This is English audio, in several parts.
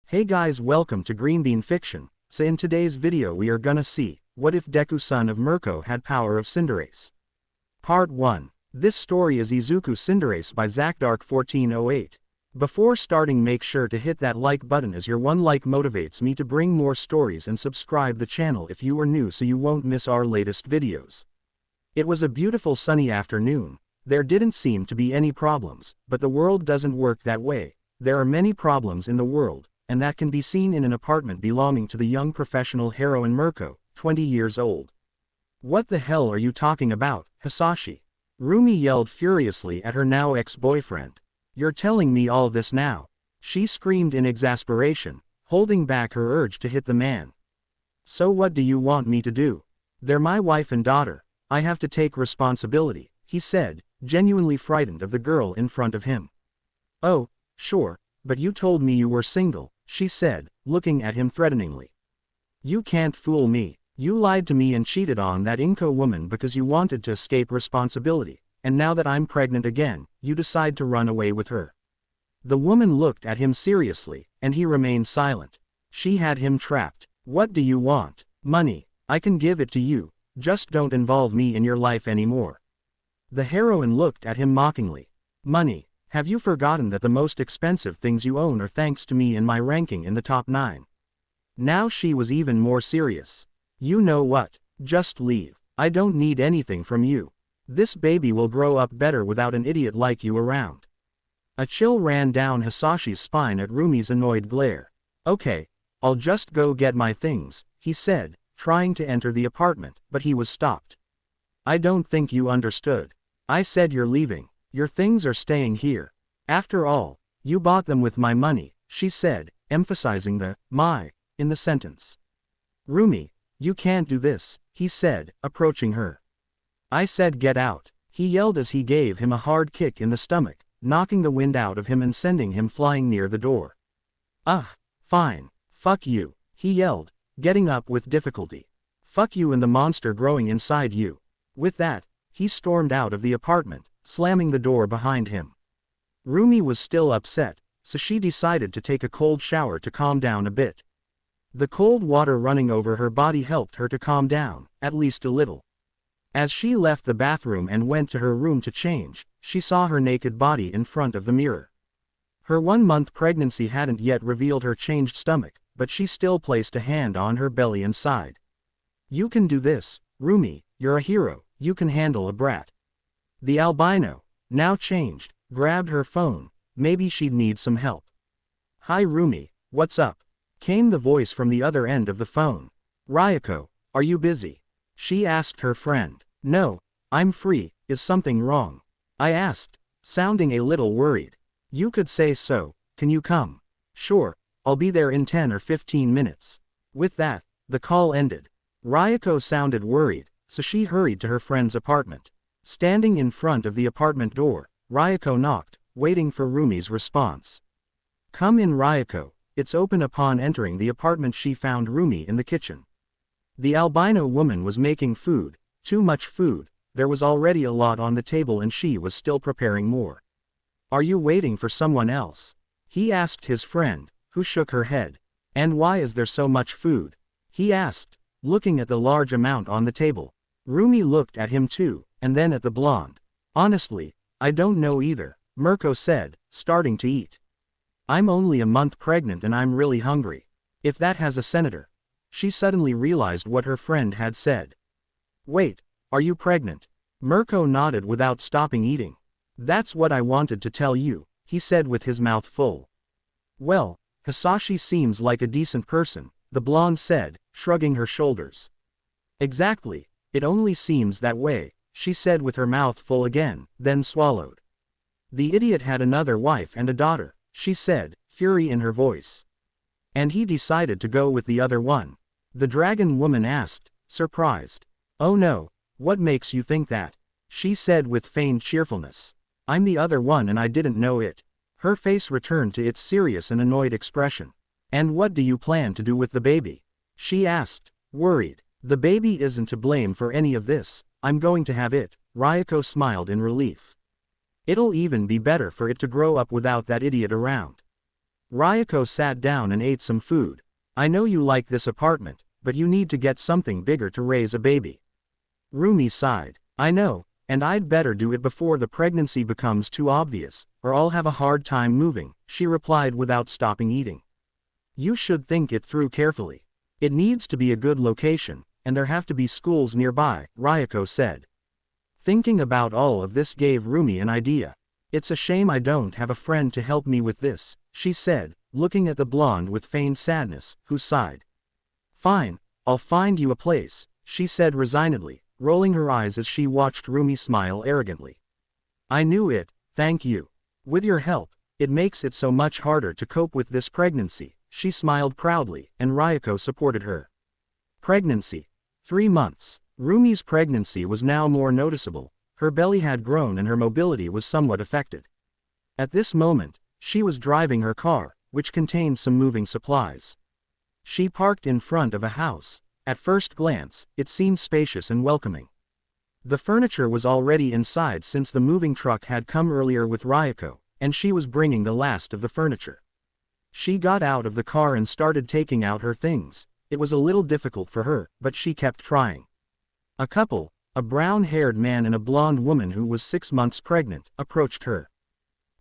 Hey guys, welcome to Green Bean Fiction. So in today's video we are gonna see, what if Deku son of Mirko had power of Cinderace? Part 1. This story is Izuku Cinderace by ZachDark1408. Before starting, make sure to hit that like button, as your one like motivates me to bring more stories, and subscribe the channel if you are new so you won't miss our latest videos. It was a beautiful sunny afternoon. There didn't seem to be any problems, but the world doesn't work that way. There are many problems in the world, and that can be seen in an apartment belonging to the young professional heroine Mirko, 20 years old. What the hell are you talking about, Hisashi? Rumi yelled furiously at her now ex-boyfriend. You're telling me all this now? She screamed in exasperation, holding back her urge to hit the man. So what do you want me to do? They're my wife and daughter. I have to take responsibility, he said, genuinely frightened of the girl in front of him. Oh, sure, but you told me you were single, she said, looking at him threateningly. You can't fool me. You lied to me and cheated on that Inko woman because you wanted to escape responsibility, and now that I'm pregnant again, you decide to run away with her. The woman looked at him seriously, and he remained silent. She had him trapped. What do you want? Money. I can give it to you, just don't involve me in your life anymore. The heroine looked at him mockingly. Money. Have you forgotten that the most expensive things you own are thanks to me in my ranking in the top 9? Now she was even more serious. You know what? Just leave. I don't need anything from you. This baby will grow up better without an idiot like you around. A chill ran down Hisashi's spine at Rumi's annoyed glare. Okay, I'll just go get my things, he said, trying to enter the apartment, but he was stopped. I don't think you understood. I said you're leaving. Your things are staying here. After all, you bought them with my money, she said, emphasizing the my in the sentence. Rumi, you can't do this, he said, approaching her. I said get out, he yelled as he gave him a hard kick in the stomach, knocking the wind out of him and sending him flying near the door. Fine. Fuck you, he yelled, getting up with difficulty. Fuck you and the monster growing inside you. With that, he stormed out of the apartment, slamming the door behind him. Rumi was still upset, so she decided to take a cold shower to calm down a bit. The cold water running over her body helped her to calm down, at least a little. As she left the bathroom and went to her room to change, she saw her naked body in front of the mirror. Her 1-month pregnancy hadn't yet revealed her changed stomach, but she still placed a hand on her belly and sighed. You can do this, Rumi, you're a hero, you can handle a brat. The albino, now changed, grabbed her phone. Maybe she'd need some help. Hi Rumi, what's up? Came the voice from the other end of the phone. Ryoko, are you busy? She asked her friend. No, I'm free. Is something wrong? I asked, sounding a little worried. You could say so. Can you come? Sure, I'll be there in 10 or 15 minutes. With that, the call ended. Ryoko sounded worried, so she hurried to her friend's apartment. Standing in front of the apartment door, Ryoko knocked, waiting for Rumi's response. Come in Ryoko, it's open. Upon entering the apartment she found Rumi in the kitchen. The albino woman was making food, too much food. There was already a lot on the table and she was still preparing more. Are you waiting for someone else? He asked his friend, who shook her head. And why is there so much food? He asked, looking at the large amount on the table. Rumi looked at him too, and then at the blonde. Honestly, I don't know either, Mirko said, starting to eat. I'm only a month pregnant and I'm really hungry. If that has a senator. She suddenly realized what her friend had said. Wait, are you pregnant? Mirko nodded without stopping eating. That's what I wanted to tell you, he said with his mouth full. Well, Hisashi seems like a decent person, the blonde said, shrugging her shoulders. Exactly, it only seems that way, she said with her mouth full again, then swallowed. The idiot had another wife and a daughter, she said, fury in her voice. And he decided to go with the other one? The dragon woman asked, surprised. Oh no, what makes you think that? She said with feigned cheerfulness. I'm the other one and I didn't know it. Her face returned to its serious and annoyed expression. And what do you plan to do with the baby? She asked, worried. The baby isn't to blame for any of this, I'm going to have it, Ryoko smiled in relief. It'll even be better for it to grow up without that idiot around. Ryoko sat down and ate some food. I know you like this apartment, but you need to get something bigger to raise a baby. Rumi sighed. I know, and I'd better do it before the pregnancy becomes too obvious, or I'll have a hard time moving, she replied without stopping eating. You should think it through carefully. It needs to be a good location, and there have to be schools nearby, Ryoko said. Thinking about all of this gave Rumi an idea. It's a shame I don't have a friend to help me with this, she said, looking at the blonde with feigned sadness, who sighed. Fine, I'll find you a place, she said resignedly, rolling her eyes as she watched Rumi smile arrogantly. I knew it, thank you. With your help, it makes it so much harder to cope with this pregnancy, she smiled proudly, and Ryoko supported her. Pregnancy. 3 months. Rumi's pregnancy was now more noticeable. Her belly had grown and her mobility was somewhat affected. At this moment, she was driving her car, which contained some moving supplies. She parked in front of a house. At first glance, it seemed spacious and welcoming. The furniture was already inside since the moving truck had come earlier with Ryoko, and she was bringing the last of the furniture. She got out of the car and started taking out her things. It was a little difficult for her, but she kept trying. A couple, a brown-haired man and a blonde woman who was 6 months pregnant, approached her.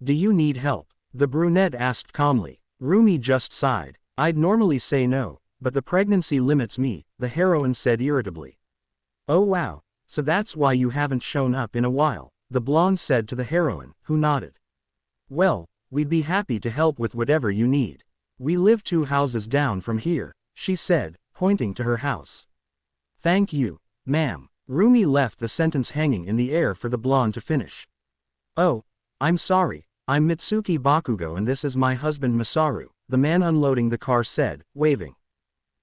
Do you need help? The brunette asked calmly. Rumi just sighed. I'd normally say no, but the pregnancy limits me, the heroine said irritably. Oh wow, so that's why you haven't shown up in a while, the blonde said to the heroine, who nodded. Well, we'd be happy to help with whatever you need. We live 2 houses down from here, she said, pointing to her house. Thank you, ma'am. Rumi left the sentence hanging in the air for the blonde to finish. Oh, I'm sorry, I'm Mitsuki Bakugo and this is my husband Masaru, the man unloading the car said, waving.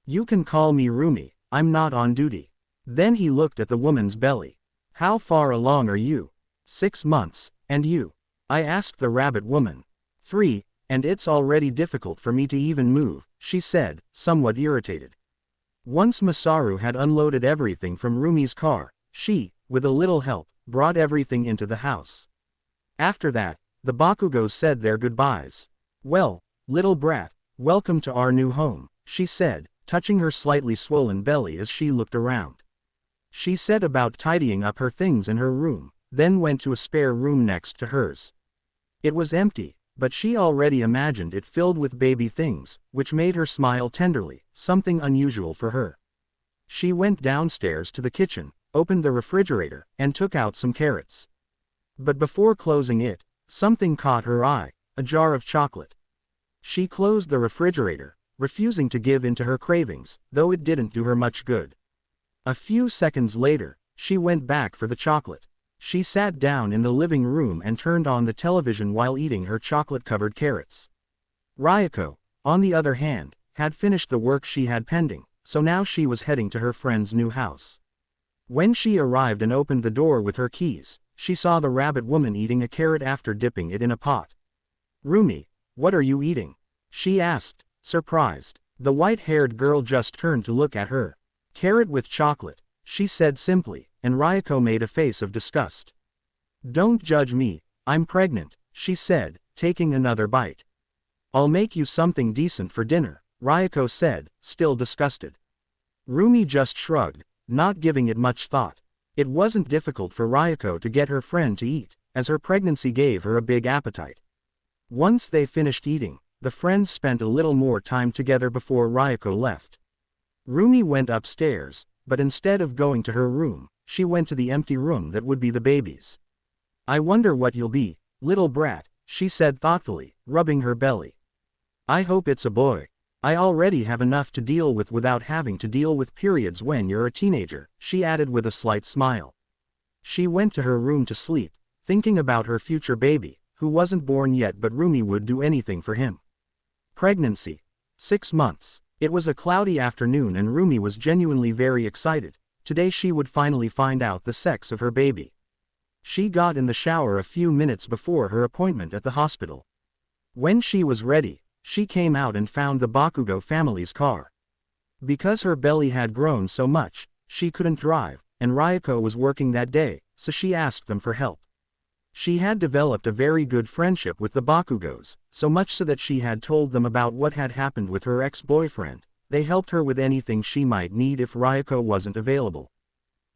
You can call me Rumi, I'm not on duty. Then he looked at the woman's belly. How far along are you? 6 months, and you? I asked the rabbit woman. 3, and it's already difficult for me to even move, she said, somewhat irritated. Once Masaru had unloaded everything from Rumi's car, she, with a little help, brought everything into the house. After that, the Bakugos said their goodbyes. Well, little brat, welcome to our new home, she said, touching her slightly swollen belly as she looked around. She set about tidying up her things in her room, then went to a spare room next to hers. It was empty, but she already imagined it filled with baby things, which made her smile tenderly, something unusual for her. She went downstairs to the kitchen, opened the refrigerator, and took out some carrots. But before closing it, something caught her eye, a jar of chocolate. She closed the refrigerator, refusing to give in to her cravings, though it didn't do her much good. A few seconds later, she went back for the chocolate. She sat down in the living room and turned on the television while eating her chocolate-covered carrots. Ryoko, on the other hand, had finished the work she had pending, so now she was heading to her friend's new house. When she arrived and opened the door with her keys, she saw the rabbit woman eating a carrot after dipping it in a pot. Rumi, what are you eating? She asked, surprised. The white-haired girl just turned to look at her. Carrot with chocolate, she said simply, and Ryoko made a face of disgust. Don't judge me, I'm pregnant, she said, taking another bite. I'll make you something decent for dinner, Ryoko said, still disgusted. Rumi just shrugged, not giving it much thought. It wasn't difficult for Ryoko to get her friend to eat, as her pregnancy gave her a big appetite. Once they finished eating, the friends spent a little more time together before Ryoko left. Rumi went upstairs, but instead of going to her room, she went to the empty room that would be the baby's. I wonder what you'll be, little brat, she said thoughtfully, rubbing her belly. I hope it's a boy. I already have enough to deal with without having to deal with periods when you're a teenager, she added with a slight smile. She went to her room to sleep, thinking about her future baby, who wasn't born yet but Rumi would do anything for him. Pregnancy. 6 months. It was a cloudy afternoon and Rumi was genuinely very excited. Today she would finally find out the sex of her baby. She got in the shower a few minutes before her appointment at the hospital. When she was ready, she came out and found the Bakugo family's car. Because her belly had grown so much, she couldn't drive, and Ryoko was working that day, so she asked them for help. She had developed a very good friendship with the Bakugos, so much so that she had told them about what had happened with her ex-boyfriend. They helped her with anything she might need if Ryoko wasn't available.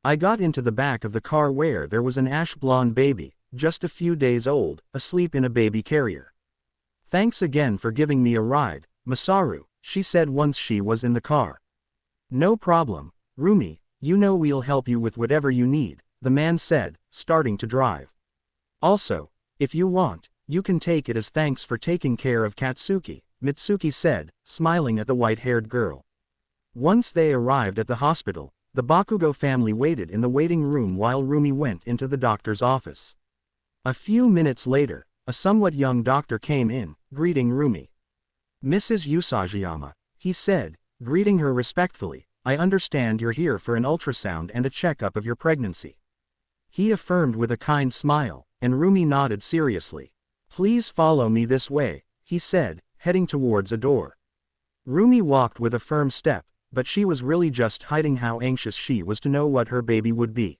I got into the back of the car where there was an ash-blonde baby, just a few days old, asleep in a baby carrier. "Thanks again for giving me a ride, Masaru," she said once she was in the car. "No problem, Rumi, you know we'll help you with whatever you need," the man said, starting to drive. "Also, if you want, you can take it as thanks for taking care of Katsuki," Mitsuki said, smiling at the white-haired girl. Once they arrived at the hospital, the Bakugo family waited in the waiting room while Rumi went into the doctor's office. A few minutes later, a somewhat young doctor came in, greeting Rumi. "Mrs. Usajiyama," he said, greeting her respectfully, "I understand you're here for an ultrasound and a checkup of your pregnancy." He affirmed with a kind smile, and Rumi nodded seriously. "Please follow me this way," he said, heading towards a door. Rumi walked with a firm step, but she was really just hiding how anxious she was to know what her baby would be.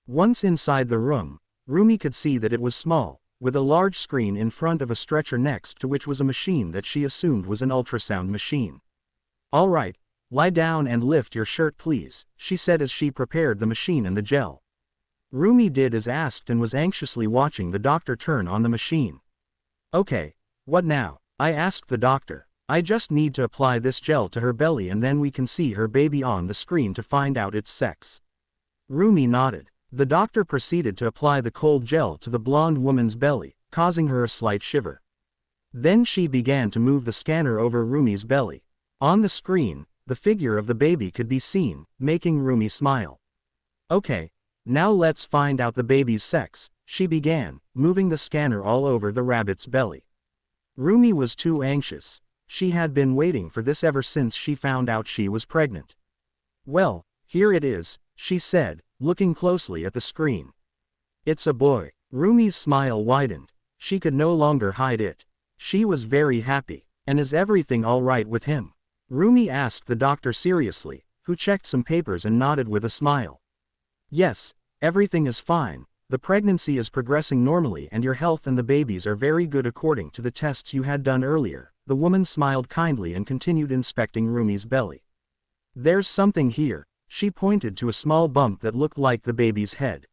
Once inside the room, Rumi could see that it was small, with a large screen in front of a stretcher next to which was a machine that she assumed was an ultrasound machine. "All right, lie down and lift your shirt please," she said as she prepared the machine and the gel. Rumi did as asked and was anxiously watching the doctor turn on the machine. "Okay, what now?" I asked the doctor. "I just need to apply this gel to her belly and then we can see her baby on the screen to find out its sex." Rumi nodded. The doctor proceeded to apply the cold gel to the blonde woman's belly, causing her a slight shiver. Then she began to move the scanner over Rumi's belly. On the screen, the figure of the baby could be seen, making Rumi smile. "Okay, now let's find out the baby's sex," she began, moving the scanner all over the rabbit's belly. Rumi was too anxious. She had been waiting for this ever since she found out she was pregnant. "Well, here it is," she said, looking closely at the screen. "It's a boy." Rumi's smile widened. She could no longer hide it. She was very happy. "And is everything all right with him?" Rumi asked the doctor seriously, who checked some papers and nodded with a smile. "Yes, everything is fine. The pregnancy is progressing normally and your health and the baby's are very good according to the tests you had done earlier." The woman smiled kindly and continued inspecting Rumi's belly. "There's something here." She pointed to a small bump that looked like the baby's head.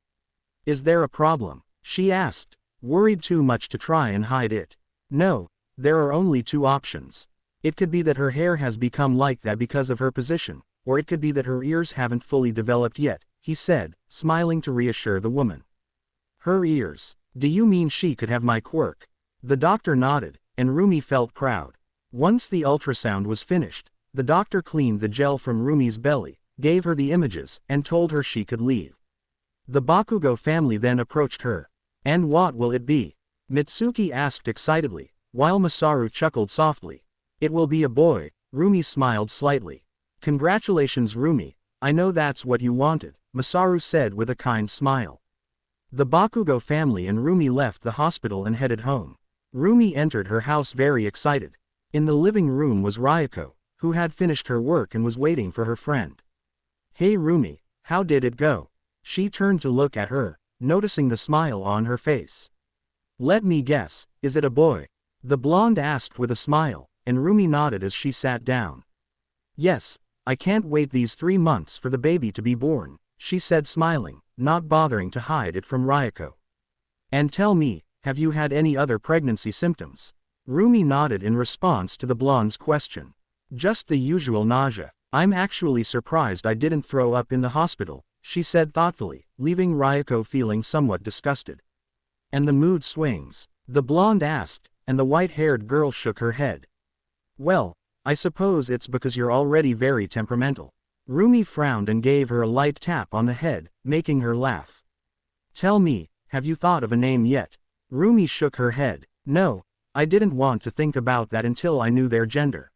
"Is there a problem?" she asked, worried too much to try and hide it. "No, there are only two options. It could be that her hair has become like that because of her position, or it could be that her ears haven't fully developed yet," he said, smiling to reassure the woman. "Her ears? Do you mean she could have my quirk?" The doctor nodded, and Rumi felt proud. Once the ultrasound was finished, the doctor cleaned the gel from Rumi's belly, gave her the images, and told her she could leave. The Bakugo family then approached her. "And what will it be?" Mitsuki asked excitedly, while Masaru chuckled softly. "It will be a boy," Rumi smiled slightly. "Congratulations Rumi, I know that's what you wanted," Masaru said with a kind smile. The Bakugo family and Rumi left the hospital and headed home. Rumi entered her house very excited. In the living room was Ryoko, who had finished her work and was waiting for her friend. "Hey Rumi, how did it go?" She turned to look at her, noticing the smile on her face. "Let me guess, is it a boy?" the blonde asked with a smile, and Rumi nodded as she sat down. "Yes, I can't wait these 3 months for the baby to be born," she said smiling, not bothering to hide it from Ryoko. "And tell me, have you had any other pregnancy symptoms?" Rumi nodded in response to the blonde's question. "Just the usual nausea. I'm actually surprised I didn't throw up in the hospital," she said thoughtfully, leaving Ryoko feeling somewhat disgusted. "And the mood swings?" the blonde asked, and the white-haired girl shook her head. "Well, I suppose it's because you're already very temperamental." Rumi frowned and gave her a light tap on the head, making her laugh. "Tell me, have you thought of a name yet?" Rumi shook her head. "No, I didn't want to think about that until I knew their gender."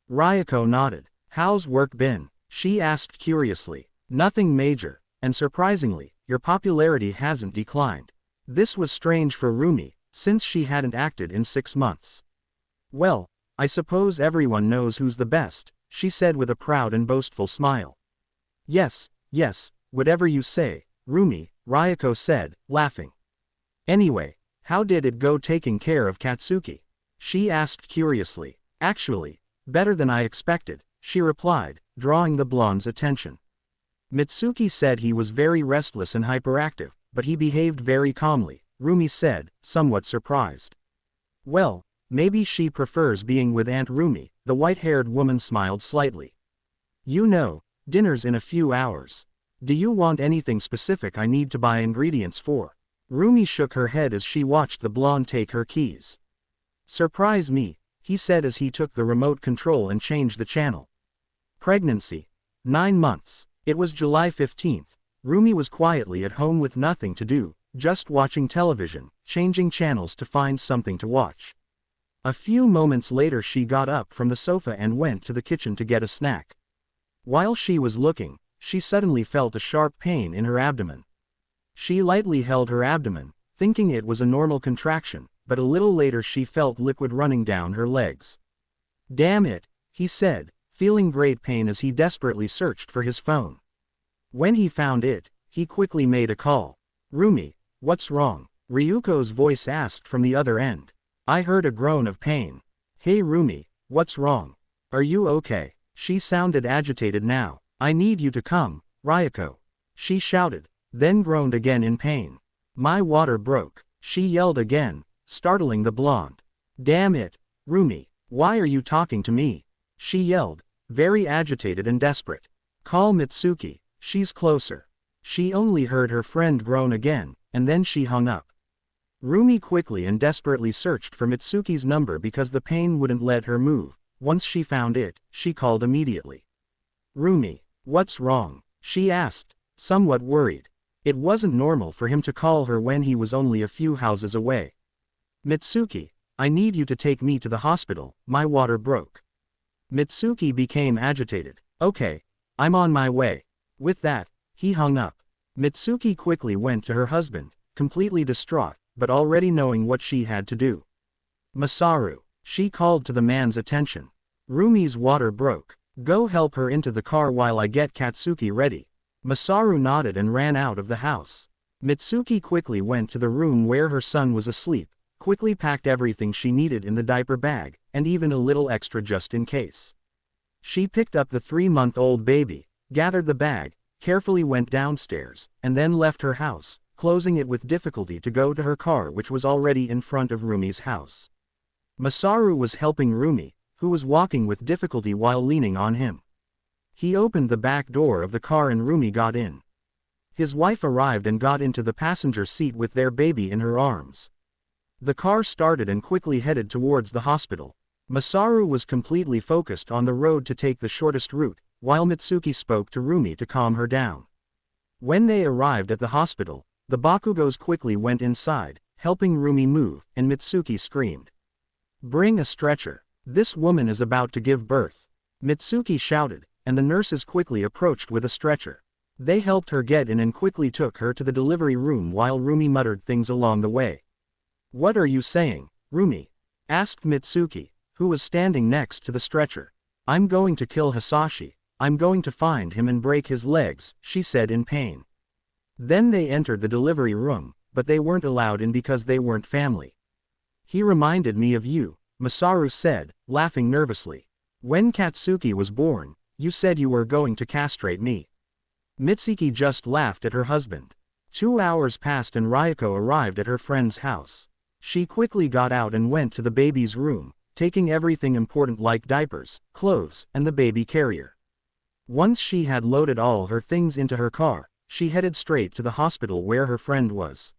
Ryoko nodded. "How's work been?" she asked curiously. "Nothing major, and surprisingly, your popularity hasn't declined." This was strange for Rumi, since she hadn't acted in 6 months. "Well, I suppose everyone knows who's the best," she said with a proud and boastful smile. Yes, whatever you say, Rumi," Ryoko said, laughing. Anyway, how did it go taking care of Katsuki? She asked curiously. Actually, better than I expected, she replied, drawing the blonde's attention. Mitsuki said he was very restless and hyperactive, but he behaved very calmly, Rumi said, somewhat surprised. Well, maybe she prefers being with Aunt Rumi, the white-haired woman smiled slightly. You know, dinner's in a few hours. Do you want anything specific I need to buy ingredients for? Rumi shook her head as she watched the blonde take her keys. Surprise me, he said as he took the remote control and changed the channel. Pregnancy. 9 months. It was July 15th. Rumi was quietly at home with nothing to do, just watching television, changing channels to find something to watch. A few moments later she got up from the sofa and went to the kitchen to get a snack. While she was looking, she suddenly felt a sharp pain in her abdomen. She lightly held her abdomen, thinking it was a normal contraction, but a little later she felt liquid running down her legs. Damn it, he said, feeling great pain as he desperately searched for his phone. When he found it, he quickly made a call. Rumi, what's wrong? Ryuko's voice asked from the other end. I heard a groan of pain. Hey Rumi, what's wrong? Are you okay? She sounded agitated now. I need you to come, Ryuko. She shouted, then groaned again in pain. My water broke, she yelled again, startling the blonde. Damn it, Rumi, why are you talking to me? She yelled, very agitated and desperate. Call Mitsuki, she's closer. She only heard her friend groan again, and then she hung up. Rumi quickly and desperately searched for Mitsuki's number because the pain wouldn't let her move. Once she found it, she called immediately. Rumi, what's wrong? She asked, somewhat worried. It wasn't normal for him to call her when he was only a few houses away. Mitsuki, I need you to take me to the hospital, my water broke. Mitsuki became agitated. Okay, I'm on my way. With that, he hung up. Mitsuki quickly went to her husband, completely distraught, but already knowing what she had to do. Masaru, she called to the man's attention. Rumi's water broke. Go help her into the car while I get Katsuki ready. Masaru nodded and ran out of the house. Mitsuki quickly went to the room where her son was asleep, quickly packed everything she needed in the diaper bag, and even a little extra just in case. She picked up the 3-month-old baby, gathered the bag, carefully went downstairs, and then left her house, closing it with difficulty to go to her car which was already in front of Rumi's house. Masaru was helping Rumi, who was walking with difficulty while leaning on him. He opened the back door of the car and Rumi got in. His wife arrived and got into the passenger seat with their baby in her arms. The car started and quickly headed towards the hospital. Masaru was completely focused on the road to take the shortest route, while Mitsuki spoke to Rumi to calm her down. When they arrived at the hospital, the Bakugos quickly went inside, helping Rumi move, and Mitsuki screamed. Bring a stretcher. This woman is about to give birth. Mitsuki shouted, and the nurses quickly approached with a stretcher. They helped her get in and quickly took her to the delivery room while Rumi muttered things along the way. What are you saying, Rumi? Asked Mitsuki, who was standing next to the stretcher. I'm going to kill Hisashi. I'm going to find him and break his legs, she said in pain. Then they entered the delivery room, but they weren't allowed in because they weren't family. He reminded me of you, Masaru said, laughing nervously. When Katsuki was born, you said you were going to castrate me. Mitsuki just laughed at her husband. 2 hours passed and Ryuko arrived at her friend's house. She quickly got out and went to the baby's room, taking everything important like diapers, clothes, and the baby carrier. Once she had loaded all her things into her car, she headed straight to the hospital where her friend was.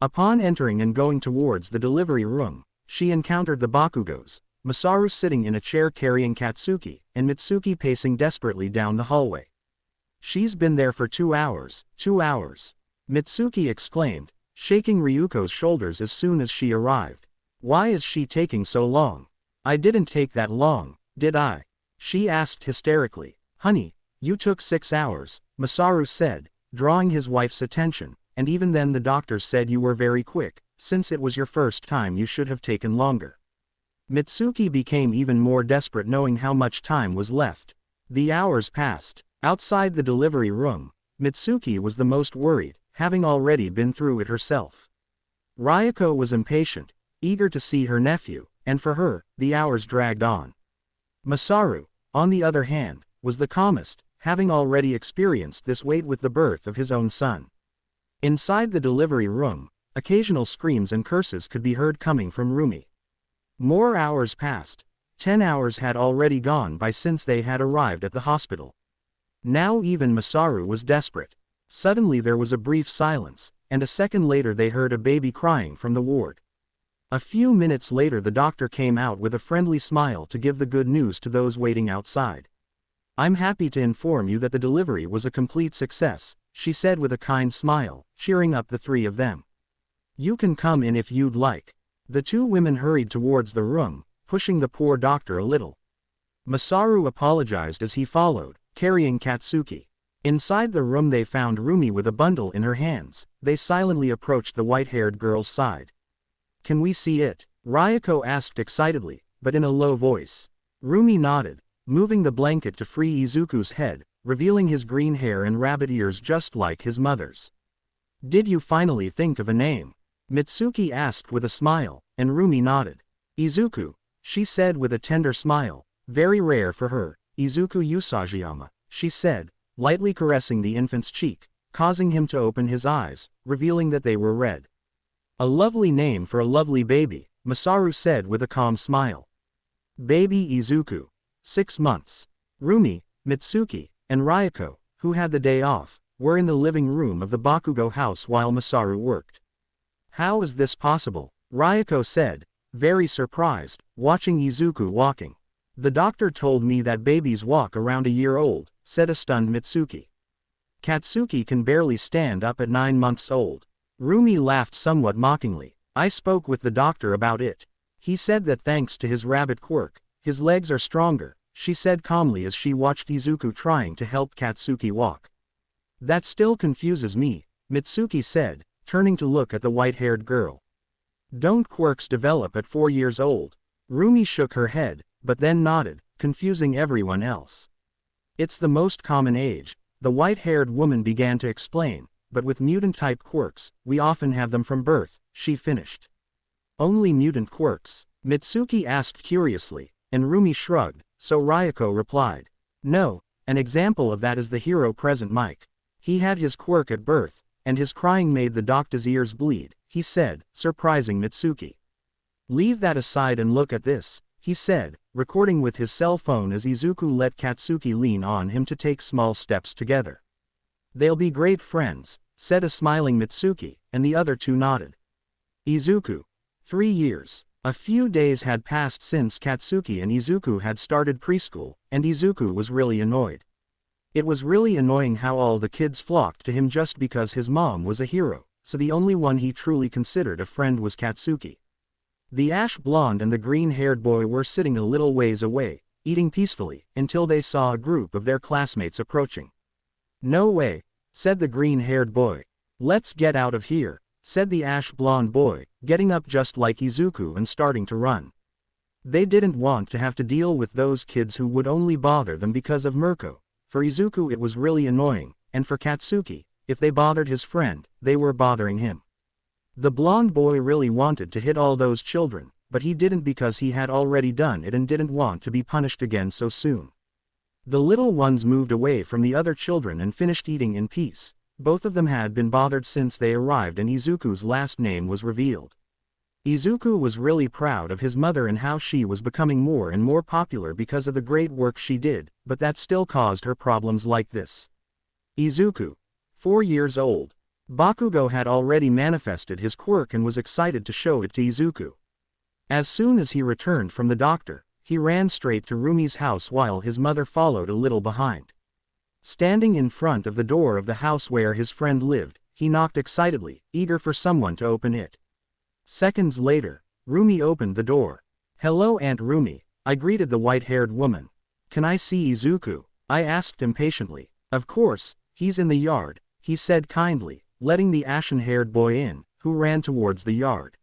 Upon entering and going towards the delivery room, she encountered the Bakugos, Masaru sitting in a chair carrying Katsuki, and Mitsuki pacing desperately down the hallway. She's been there for 2 hours, 2 hours. Mitsuki exclaimed, shaking Ryuko's shoulders as soon as she arrived. Why is she taking so long? I didn't take that long, did I? She asked hysterically. Honey, you took 6 hours, Masaru said, drawing his wife's attention, and even then the doctors said you were very quick, since it was your first time you should have taken longer. Mitsuki became even more desperate knowing how much time was left. The hours passed. Outside the delivery room, Mitsuki was the most worried, having already been through it herself. Ryuko was impatient, eager to see her nephew, and for her, the hours dragged on. Masaru, on the other hand, was the calmest, having already experienced this wait with the birth of his own son. Inside the delivery room, occasional screams and curses could be heard coming from Rumi. More hours passed. 10 hours had already gone by since they had arrived at the hospital. Now even Masaru was desperate. Suddenly there was a brief silence, and a second later they heard a baby crying from the ward. A few minutes later the doctor came out with a friendly smile to give the good news to those waiting outside. "I'm happy to inform you that the delivery was a complete success," she said with a kind smile, cheering up the three of them. "You can come in if you'd like." The two women hurried towards the room, pushing the poor doctor a little. Masaru apologized as he followed, carrying Katsuki. Inside the room they found Rumi with a bundle in her hands. They silently approached the white-haired girl's side. "Can we see it?" Ryuko asked excitedly, but in a low voice. Rumi nodded, moving the blanket to free Izuku's head, revealing his green hair and rabbit ears just like his mother's. "Did you finally think of a name?" Mitsuki asked with a smile, and Rumi nodded. "Izuku," she said with a tender smile, "very rare for her." "Izuku Usajiyama," she said, lightly caressing the infant's cheek, causing him to open his eyes, revealing that they were red. "A lovely name for a lovely baby," Masaru said with a calm smile. "Baby Izuku. 6 months." Rumi, Mitsuki, and Ryuko, who had the day off, were in the living room of the Bakugo house while Masaru worked. "How is this possible?" Ryuko said, very surprised, watching Izuku walking. "The doctor told me that babies walk around a year old," said a stunned Mitsuki. "Katsuki can barely stand up at 9 months old." Rumi laughed somewhat mockingly. "I spoke with the doctor about it. He said that thanks to his rabbit Quirk, his legs are stronger," she said calmly as she watched Izuku trying to help Katsuki walk. "That still confuses me," Mitsuki said, turning to look at the white-haired girl. "Don't quirks develop at 4 years old?" Rumi shook her head, but then nodded, confusing everyone else. "It's the most common age," the white-haired woman began to explain, "but with mutant-type quirks, we often have them from birth," she finished. "Only mutant quirks?" Mitsuki asked curiously, and Rumi shrugged, so Ryuko replied. "No, an example of that is the hero present Mike. He had his quirk at birth, and his crying made the doctor's ears bleed," he said, surprising Mitsuki. "Leave that aside and look at this," he said, recording with his cell phone as Izuku let Katsuki lean on him to take small steps together. "They'll be great friends," said a smiling Mitsuki, and the other two nodded. Izuku. 3 years. A few days had passed since Katsuki and Izuku had started preschool, and Izuku was really annoyed. It was really annoying how all the kids flocked to him just because his mom was a hero, so the only one he truly considered a friend was Katsuki. The ash-blonde and the green-haired boy were sitting a little ways away, eating peacefully, until they saw a group of their classmates approaching. "No way," said the green-haired boy. "Let's get out of here," said the ash-blonde boy, getting up just like Izuku and starting to run. They didn't want to have to deal with those kids who would only bother them because of Mirko. For Izuku it was really annoying, and for Katsuki, if they bothered his friend, they were bothering him. The blonde boy really wanted to hit all those children, but he didn't because he had already done it and didn't want to be punished again so soon. The little ones moved away from the other children and finished eating in peace. Both of them had been bothered since they arrived and Izuku's last name was revealed. Izuku was really proud of his mother and how she was becoming more and more popular because of the great work she did, but that still caused her problems like this. Izuku. 4 years old. Bakugo had already manifested his quirk and was excited to show it to Izuku. As soon as he returned from the doctor, he ran straight to Rumi's house while his mother followed a little behind. Standing in front of the door of the house where his friend lived, he knocked excitedly, eager for someone to open it. Seconds later, Rumi opened the door. "Hello Aunt Rumi," I greeted the white-haired woman. "Can I see Izuku?" I asked impatiently. "Of course, he's in the yard," he said kindly, letting the ashen-haired boy in, who ran towards the yard.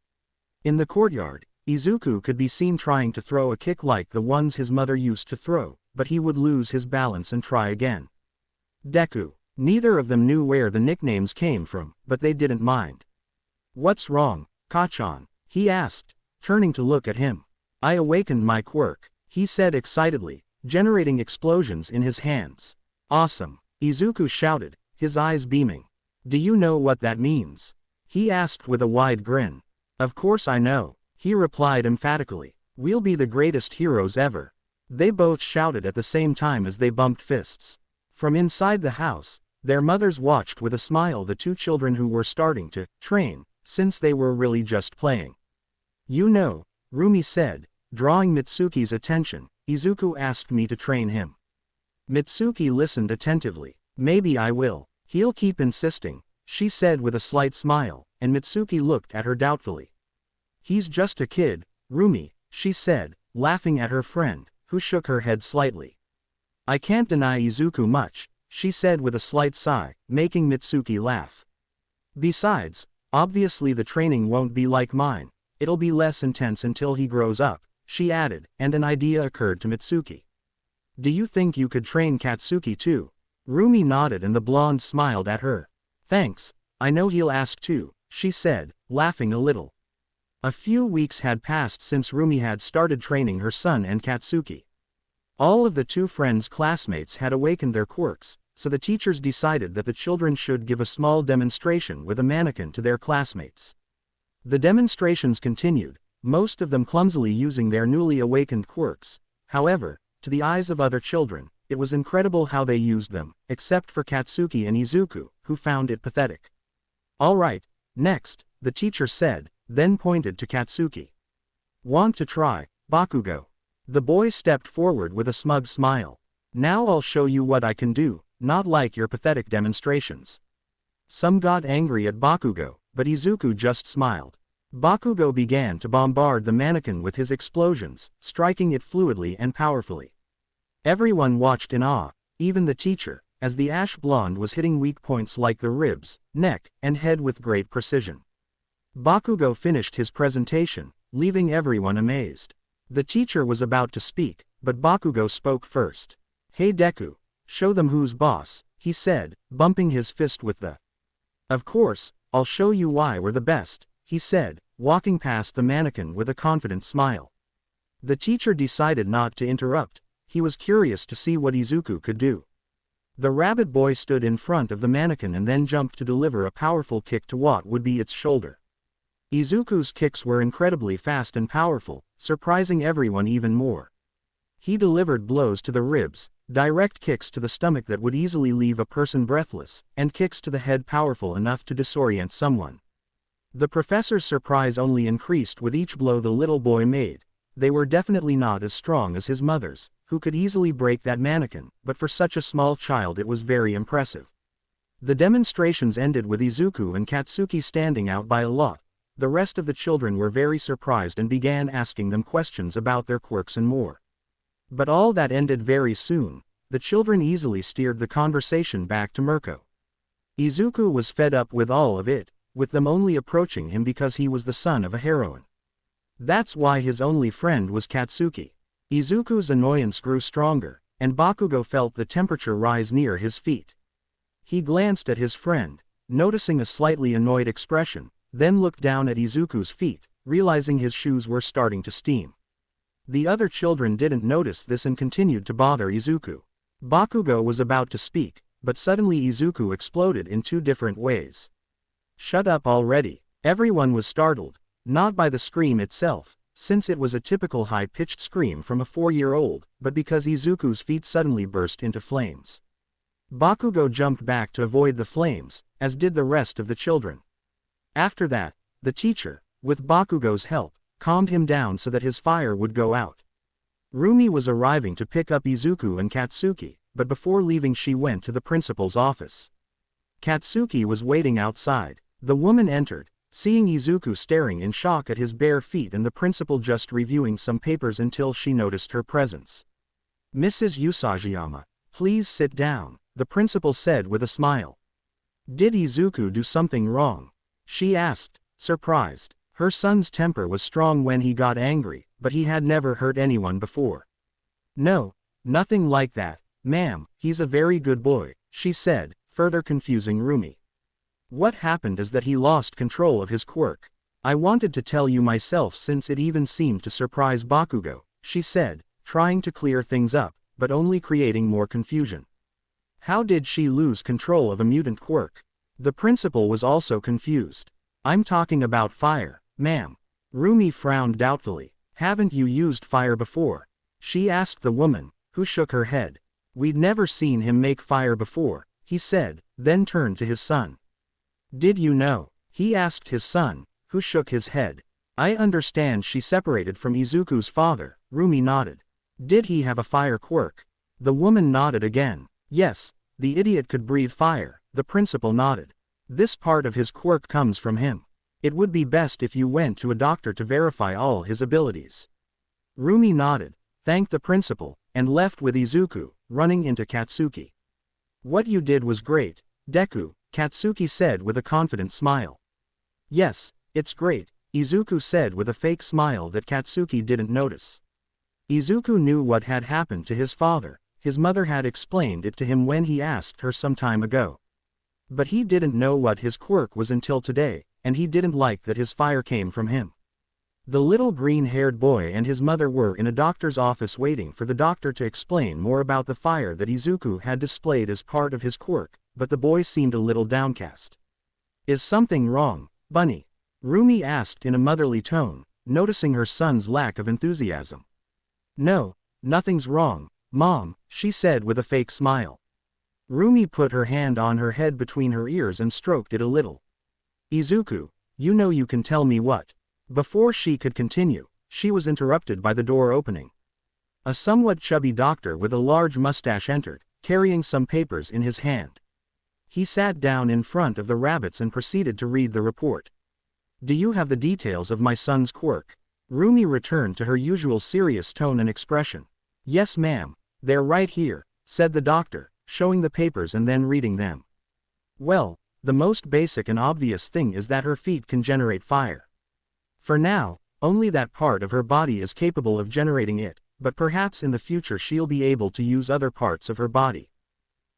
In the courtyard, Izuku could be seen trying to throw a kick like the ones his mother used to throw, but he would lose his balance and try again. Deku. Neither of them knew where the nicknames came from, but they didn't mind. "What's wrong? Kachan? He asked, turning to look at him. I awakened my quirk, he said excitedly, generating explosions in his hands. Awesome, Izuku shouted, his eyes beaming. Do you know what that means? He asked with a wide grin. Of course I know, he replied emphatically. We'll be the greatest heroes ever. They both shouted at the same time as they bumped fists. From inside the house, their mothers watched with a smile the two children who were starting to train, since they were really just playing. You know, Rumi said, drawing Mitsuki's attention, Izuku asked me to train him. Mitsuki listened attentively. Maybe I will. He'll keep insisting, she said with a slight smile, and Mitsuki looked at her doubtfully. He's just a kid, Rumi, she said, laughing at her friend, who shook her head slightly. I can't deny Izuku much, she said with a slight sigh, making Mitsuki laugh. Besides, obviously the training won't be like mine, it'll be less intense until he grows up, she added, and an idea occurred to Mitsuki. Do you think you could train Katsuki too? Rumi nodded and the blonde smiled at her. Thanks, I know he'll ask too, she said, laughing a little. A few weeks had passed since Rumi had started training her son and Katsuki. All of the two friends' classmates had awakened their quirks, so the teachers decided that the children should give a small demonstration with a mannequin to their classmates. The demonstrations continued, most of them clumsily using their newly awakened quirks. However, to the eyes of other children, it was incredible how they used them, except for Katsuki and Izuku, who found it pathetic. All right, next, the teacher said, then pointed to Katsuki. Want to try, Bakugo? The boy stepped forward with a smug smile. Now I'll show you what I can do, not like your pathetic demonstrations. Some got angry at Bakugo, but Izuku just smiled. Bakugo began to bombard the mannequin with his explosions, striking it fluidly and powerfully. Everyone watched in awe, even the teacher, as the ash blonde was hitting weak points like the ribs, neck, and head with great precision. Bakugo finished his presentation, leaving everyone amazed. The teacher was about to speak, but Bakugo spoke first. Hey Deku, show them who's boss, he said, bumping his fist with the. Of course, I'll show you why we're the best, he said, walking past the mannequin with a confident smile. The teacher decided not to interrupt. He was curious to see what Izuku could do. The rabbit boy stood in front of the mannequin and then jumped to deliver a powerful kick to what would be its shoulder. Izuku's kicks were incredibly fast and powerful, surprising everyone even more. He delivered blows to the ribs, direct kicks to the stomach that would easily leave a person breathless, and kicks to the head powerful enough to disorient someone. The professor's surprise only increased with each blow the little boy made. They were definitely not as strong as his mother's, who could easily break that mannequin, but for such a small child it was very impressive. The demonstrations ended with Izuku and Katsuki standing out by a lot. The rest of the children were very surprised and began asking them questions about their quirks and more. But all that ended very soon. The children easily steered the conversation back to Mirko. Izuku was fed up with all of it, with them only approaching him because he was the son of a heroine. That's why his only friend was Katsuki. Izuku's annoyance grew stronger, and Bakugo felt the temperature rise near his feet. He glanced at his friend, noticing a slightly annoyed expression, then looked down at Izuku's feet, realizing his shoes were starting to steam. The other children didn't notice this and continued to bother Izuku. Bakugo was about to speak, but suddenly Izuku exploded in two different ways. Shut up already. Everyone was startled, not by the scream itself, since it was a typical high-pitched scream from a 4-year-old, but because Izuku's feet suddenly burst into flames. Bakugo jumped back to avoid the flames, as did the rest of the children. After that, the teacher, with Bakugo's help, calmed him down so that his fire would go out. Rumi was arriving to pick up Izuku and Katsuki, but before leaving she went to the principal's office. Katsuki was waiting outside. The woman entered, seeing Izuku staring in shock at his bare feet and the principal just reviewing some papers until she noticed her presence. Mrs. Usagiyama, please sit down, the principal said with a smile. Did Izuku do something wrong? She asked, surprised. Her son's temper was strong when he got angry, but he had never hurt anyone before. No, nothing like that, ma'am, he's a very good boy, she said, further confusing Rumi. What happened is that he lost control of his quirk. I wanted to tell you myself since it even seemed to surprise Bakugo, she said, trying to clear things up, but only creating more confusion. How did she lose control of a mutant quirk? The principal was also confused. I'm talking about fire, ma'am. Rumi frowned doubtfully. Haven't you used fire before? She asked the woman, who shook her head. We'd never seen him make fire before, he said, then turned to his son. Did you know? He asked his son, who shook his head. I understand she separated from Izuku's father, Rumi nodded. Did he have a fire quirk? The woman nodded again. Yes, the idiot could breathe fire, the principal nodded. This part of his quirk comes from him. It would be best if you went to a doctor to verify all his abilities. Rumi nodded, thanked the principal, and left with Izuku, running into Katsuki. What you did was great, Deku, Katsuki said with a confident smile. Yes, it's great, Izuku said with a fake smile that Katsuki didn't notice. Izuku knew what had happened to his father. His mother had explained it to him when he asked her some time ago. But he didn't know what his quirk was until today, and he didn't like that his fire came from him. The little green-haired boy and his mother were in a doctor's office waiting for the doctor to explain more about the fire that Izuku had displayed as part of his quirk, but the boy seemed a little downcast. Is something wrong, Bunny? Rumi asked in a motherly tone, noticing her son's lack of enthusiasm. No, nothing's wrong, Mom, she said with a fake smile. Rumi put her hand on her head between her ears and stroked it a little. Izuku, you know you can tell me what. Before she could continue, she was interrupted by the door opening. A somewhat chubby doctor with a large mustache entered, carrying some papers in his hand. He sat down in front of the rabbits and proceeded to read the report. Do you have the details of my son's quirk? Rumi returned to her usual serious tone and expression. Yes, ma'am, they're right here, said the doctor, showing the papers and then reading them. Well, the most basic and obvious thing is that her feet can generate fire. For now, only that part of her body is capable of generating it, but perhaps in the future she'll be able to use other parts of her body.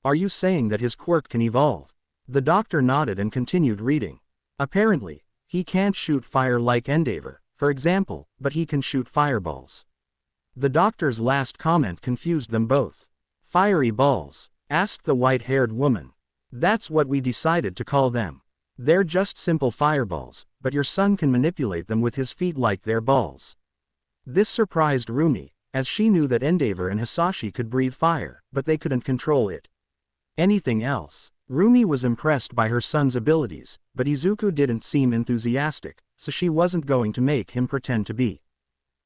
Are you saying that his quirk can evolve? The doctor nodded and continued reading. Apparently, he can't shoot fire like Endeavor, for example, but he can shoot fireballs. The doctor's last comment confused them both. Fiery balls? Asked the white-haired woman. That's what we decided to call them. They're just simple fireballs, but your son can manipulate them with his feet like they're balls. This surprised Rumi, as she knew that Endeavor and Hisashi could breathe fire, but they couldn't control it. Anything else? Rumi was impressed by her son's abilities, but Izuku didn't seem enthusiastic, so she wasn't going to make him pretend to be.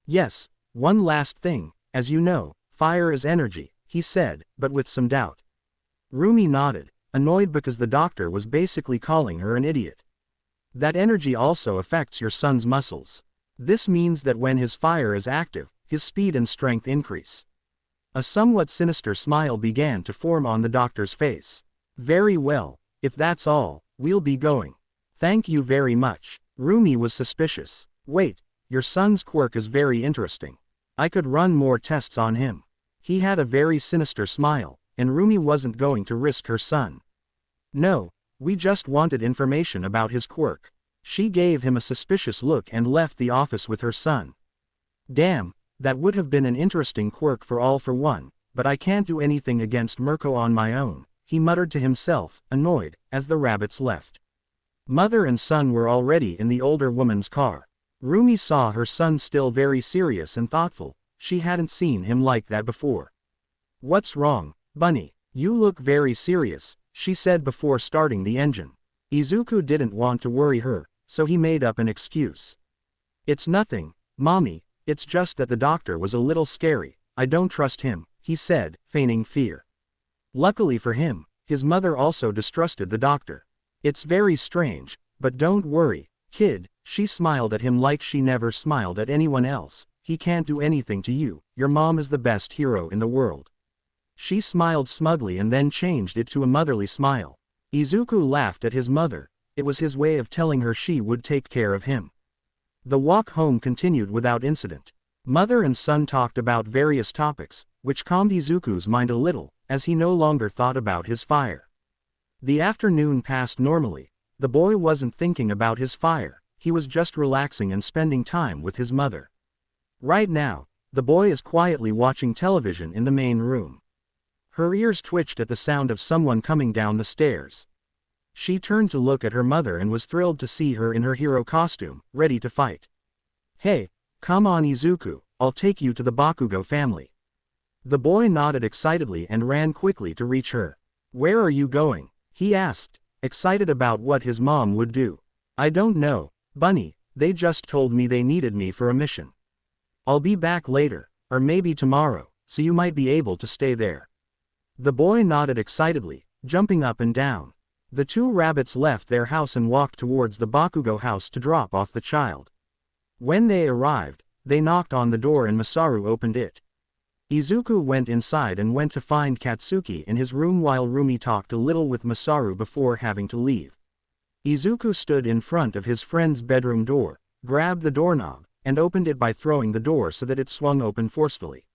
Yes, one last thing, as you know, fire is energy, he said, but with some doubt. Rumi nodded, annoyed because the doctor was basically calling her an idiot. That energy also affects your son's muscles. This means that when his fire is active, his speed and strength increase. A somewhat sinister smile began to form on the doctor's face. Very well, if that's all, we'll be going. Thank you very much. Rumi was suspicious. Wait, your son's quirk is very interesting. I could run more tests on him. He had a very sinister smile, and Rumi wasn't going to risk her son. No, we just wanted information about his quirk. She gave him a suspicious look and left the office with her son. Damn, that would have been an interesting quirk for all for one, but I can't do anything against Mirko on my own, he muttered to himself, annoyed, as the rabbits left. Mother and son were already in the older woman's car. Rumi saw her son still very serious and thoughtful. She hadn't seen him like that before. What's wrong, Bunny? You look very serious, she said before starting the engine. Izuku didn't want to worry her, so he made up an excuse. It's nothing, Mommy, it's just that the doctor was a little scary. I don't trust him, he said, feigning fear. Luckily for him, his mother also distrusted the doctor. It's very strange, but don't worry, kid, she smiled at him like she never smiled at anyone else. He can't do anything to you, your mom is the best hero in the world. She smiled smugly and then changed it to a motherly smile. Izuku laughed at his mother. It was his way of telling her she would take care of him. The walk home continued without incident. Mother and son talked about various topics, which calmed Izuku's mind a little, as he no longer thought about his fire. The afternoon passed normally. The boy wasn't thinking about his fire. he was just relaxing and spending time with his mother. Right now, the boy is quietly watching television in the main room. Her ears twitched at the sound of someone coming down the stairs. She turned to look at her mother and was thrilled to see her in her hero costume, ready to fight. "Hey, come on Izuku, I'll take you to the Bakugo family." The boy nodded excitedly and ran quickly to reach her. "Where are you going?" he asked, excited about what his mom would do. "I don't know, Bunny, they just told me they needed me for a mission. I'll be back later, or maybe tomorrow, so you might be able to stay there." The boy nodded excitedly, jumping up and down. The two rabbits left their house and walked towards the Bakugo house to drop off the child. When they arrived, they knocked on the door and Masaru opened it. Izuku went inside and went to find Katsuki in his room while Rumi talked a little with Masaru before having to leave. Izuku stood in front of his friend's bedroom door, grabbed the doorknob, and opened it by throwing the door so that it swung open forcefully.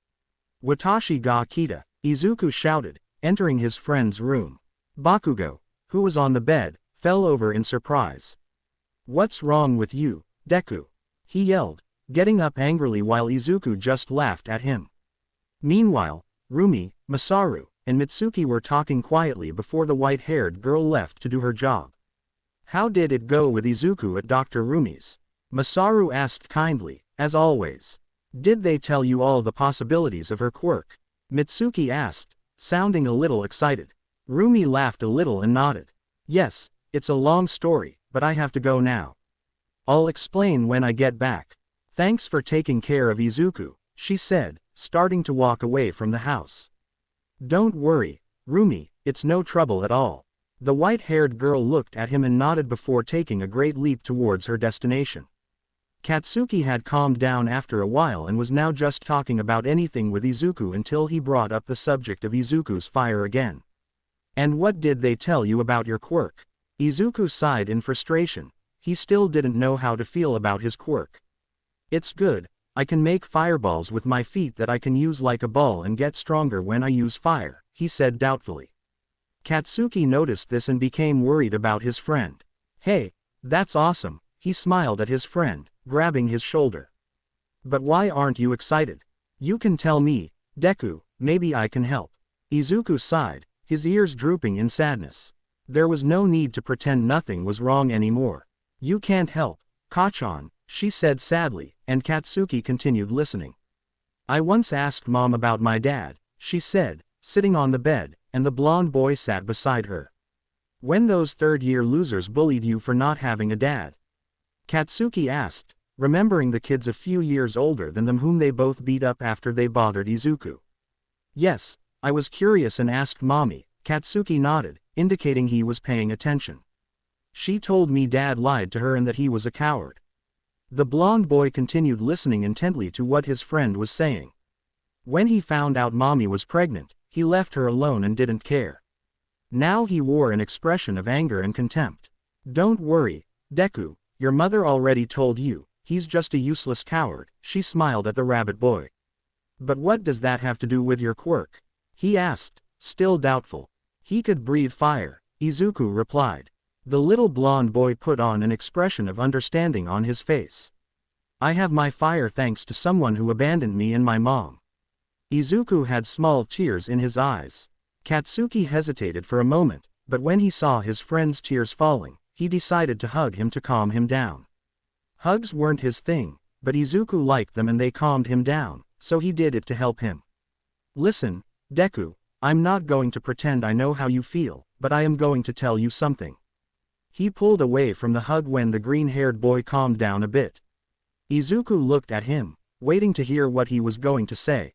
"Watashi ga kita," Izuku shouted, entering his friend's room. Bakugo, who was on the bed, fell over in surprise. "What's wrong with you, Deku?" he yelled, getting up angrily while Izuku just laughed at him. Meanwhile, Rumi, Masaru, and Mitsuki were talking quietly before the white-haired girl left to do her job. "How did it go with Izuku at Dr. Rumi's?" Masaru asked kindly, as always. "Did they tell you all the possibilities of her quirk?" Mitsuki asked, sounding a little excited. Rumi laughed a little and nodded. "Yes, it's a long story, but I have to go now. I'll explain when I get back. Thanks for taking care of Izuku," she said, starting to walk away from the house. "Don't worry, Rumi, it's no trouble at all." The white-haired girl looked at him and nodded before taking a great leap towards her destination. Katsuki had calmed down after a while and was now just talking about anything with Izuku until he brought up the subject of Izuku's fire again. "And what did they tell you about your quirk?" Izuku sighed in frustration. He still didn't know how to feel about his quirk. "It's good, I can make fireballs with my feet that I can use like a ball and get stronger when I use fire," he said doubtfully. Katsuki noticed this and became worried about his friend. "Hey, that's awesome," he smiled at his friend, grabbing his shoulder. "But why aren't you excited? You can tell me, Deku, maybe I can help." Izuku sighed, his ears drooping in sadness. There was no need to pretend nothing was wrong anymore. "You can't help, Kachan," she said sadly, and Katsuki continued listening. "I once asked Mom about my dad," she said, sitting on the bed, and the blonde boy sat beside her. "When those third-year losers bullied you for not having a dad?" Katsuki asked, remembering the kids a few years older than them whom they both beat up after they bothered Izuku. "Yes, I was curious and asked Mommy," Katsuki nodded, indicating he was paying attention. "She told me Dad lied to her and that he was a coward." The blonde boy continued listening intently to what his friend was saying. When he found out Mommy was pregnant, he left her alone and didn't care. Now he wore an expression of anger and contempt. "Don't worry, Deku, your mother already told you, he's just a useless coward," she smiled at the rabbit boy. "But what does that have to do with your quirk?" he asked, still doubtful. "He could breathe fire," Izuku replied. The little blonde boy put on an expression of understanding on his face. "I have my fire thanks to someone who abandoned me and my mom." Izuku had small tears in his eyes. Katsuki hesitated for a moment, but when he saw his friend's tears falling, he decided to hug him to calm him down. Hugs weren't his thing, but Izuku liked them and they calmed him down, so he did it to help him. "Listen, Deku, I'm not going to pretend I know how you feel, but I am going to tell you something." He pulled away from the hug when the green-haired boy calmed down a bit. Izuku looked at him, waiting to hear what he was going to say.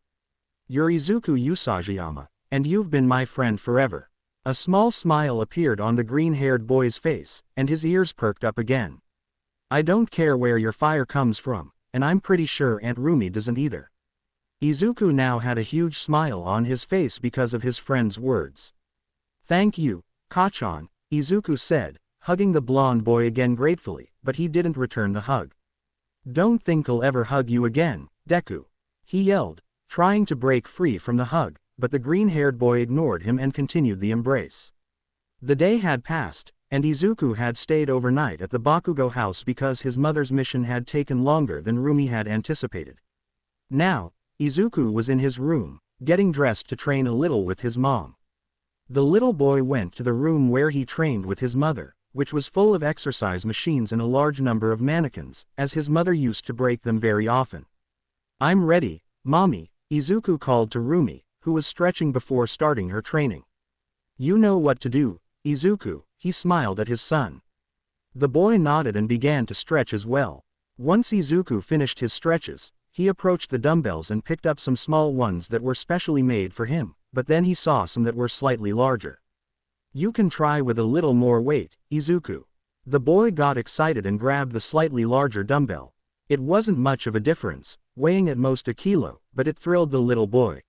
"You're Izuku Usajiyama, and you've been my friend forever." A small smile appeared on the green-haired boy's face, and his ears perked up again. "I don't care where your fire comes from, and I'm pretty sure Aunt Rumi doesn't either." Izuku now had a huge smile on his face because of his friend's words. "Thank you, Kachan," Izuku said, hugging the blonde boy again gratefully, but he didn't return the hug. "Don't think I'll ever hug you again, Deku," he yelled, trying to break free from the hug, but the green-haired boy ignored him and continued the embrace. The day had passed, and Izuku had stayed overnight at the Bakugo house because his mother's mission had taken longer than Rumi had anticipated. Now, Izuku was in his room, getting dressed to train a little with his mom. The little boy went to the room where he trained with his mother, which was full of exercise machines and a large number of mannequins, as his mother used to break them very often. "I'm ready, Mommy," Izuku called to Rumi, who was stretching before starting her training. "You know what to do, Izuku," he smiled at his son. The boy nodded and began to stretch as well. Once Izuku finished his stretches, he approached the dumbbells and picked up some small ones that were specially made for him, but then he saw some that were slightly larger. "You can try with a little more weight, Izuku." The boy got excited and grabbed the slightly larger dumbbell. It wasn't much of a difference, weighing at most a kilo, but it thrilled the little boy.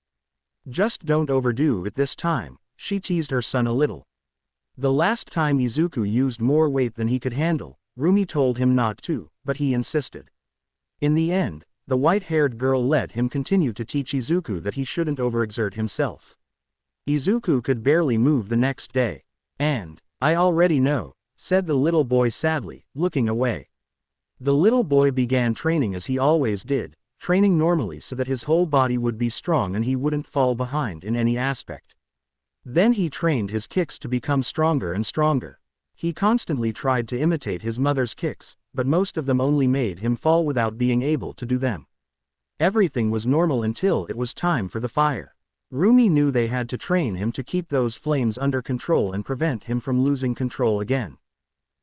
"Just don't overdo it this time," she teased her son a little. The last time Izuku used more weight than he could handle, Rumi told him not to, but he insisted. In the end, the white-haired girl let him continue to teach Izuku that he shouldn't overexert himself. Izuku could barely move the next day. "And, I already know," said the little boy sadly, looking away. The little boy began training as he always did, training normally so that his whole body would be strong and he wouldn't fall behind in any aspect. Then he trained his kicks to become stronger and stronger. He constantly tried to imitate his mother's kicks, but most of them only made him fall without being able to do them. Everything was normal until it was time for the fire. Rumi knew they had to train him to keep those flames under control and prevent him from losing control again.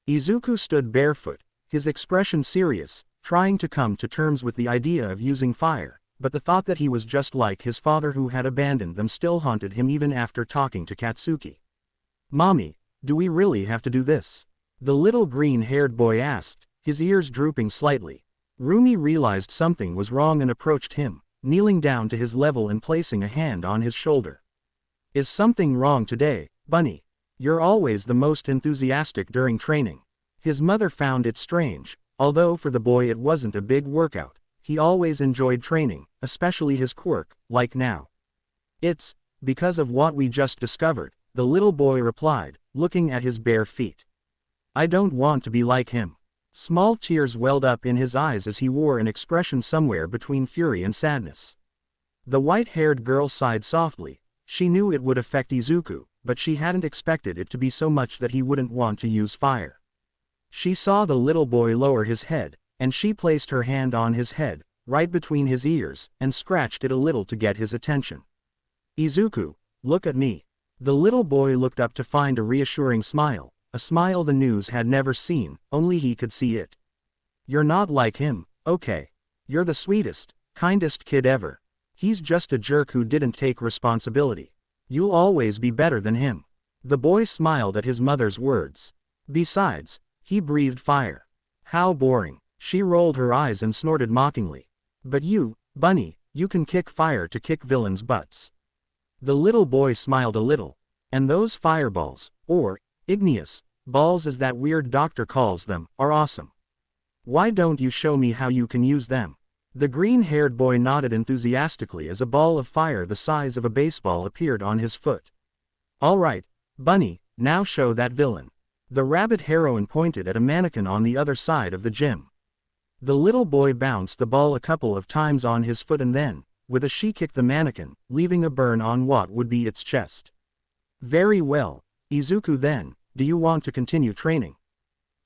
Izuku stood barefoot, his expression serious, trying to come to terms with the idea of using fire, but the thought that he was just like his father who had abandoned them still haunted him even after talking to Katsuki. "Mommy, do we really have to do this?" the little green-haired boy asked, his ears drooping slightly. Rumi realized something was wrong and approached him, kneeling down to his level and placing a hand on his shoulder. "Is something wrong today, Bunny? You're always the most enthusiastic during training." His mother found it strange, although for the boy it wasn't a big workout. He always enjoyed training, especially his quirk, like now. "It's because of what we just discovered," the little boy replied, looking at his bare feet. "I don't want to be like him." Small tears welled up in his eyes as he wore an expression somewhere between fury and sadness. The white-haired girl sighed softly. She knew it would affect Izuku, but she hadn't expected it to be so much that he wouldn't want to use fire. She saw the little boy lower his head, and she placed her hand on his head, right between his ears, and scratched it a little to get his attention. "Izuku, look at me." The little boy looked up to find a reassuring smile, a smile the news had never seen, only he could see it. "You're not like him, okay? You're the sweetest, kindest kid ever. He's just a jerk who didn't take responsibility. You'll always be better than him." The boy smiled at his mother's words. Besides, he breathed fire. "How boring." She rolled her eyes and snorted mockingly. "But you, Bunny, you can kick fire to kick villains' butts." The little boy smiled a little. "And those fireballs, or igneous balls as that weird doctor calls them, are awesome. Why don't you show me how you can use them?" The green-haired boy nodded enthusiastically as a ball of fire the size of a baseball appeared on his foot. "All right, Bunny, now show that villain." The rabbit heroine pointed at a mannequin on the other side of the gym. The little boy bounced the ball a couple of times on his foot and then, with a she kicked the mannequin, leaving a burn on what would be its chest. "Very well, Izuku then, do you want to continue training?"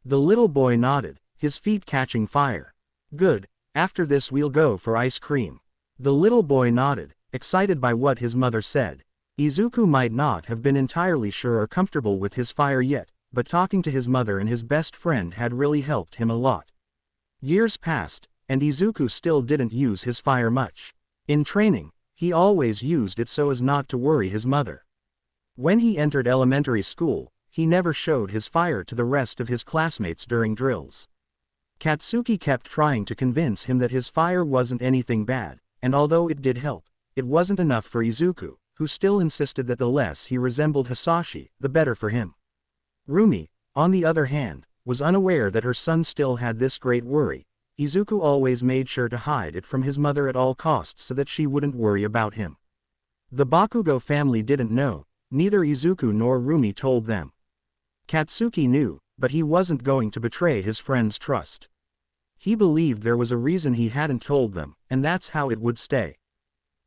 The little boy nodded, his feet catching fire. "Good, after this we'll go for ice cream." The little boy nodded, excited by what his mother said. Izuku might not have been entirely sure or comfortable with his fire yet, but talking to his mother and his best friend had really helped him a lot. Years passed, and Izuku still didn't use his fire much. In training, he always used it so as not to worry his mother. When he entered elementary school, he never showed his fire to the rest of his classmates during drills. Katsuki kept trying to convince him that his fire wasn't anything bad, and although it did help, it wasn't enough for Izuku, who still insisted that the less he resembled Hisashi, the better for him. Rumi, on the other hand, was unaware that her son still had this great worry. Izuku always made sure to hide it from his mother at all costs so that she wouldn't worry about him. The Bakugo family didn't know, neither Izuku nor Rumi told them. Katsuki knew, but he wasn't going to betray his friend's trust. He believed there was a reason he hadn't told them, and that's how it would stay.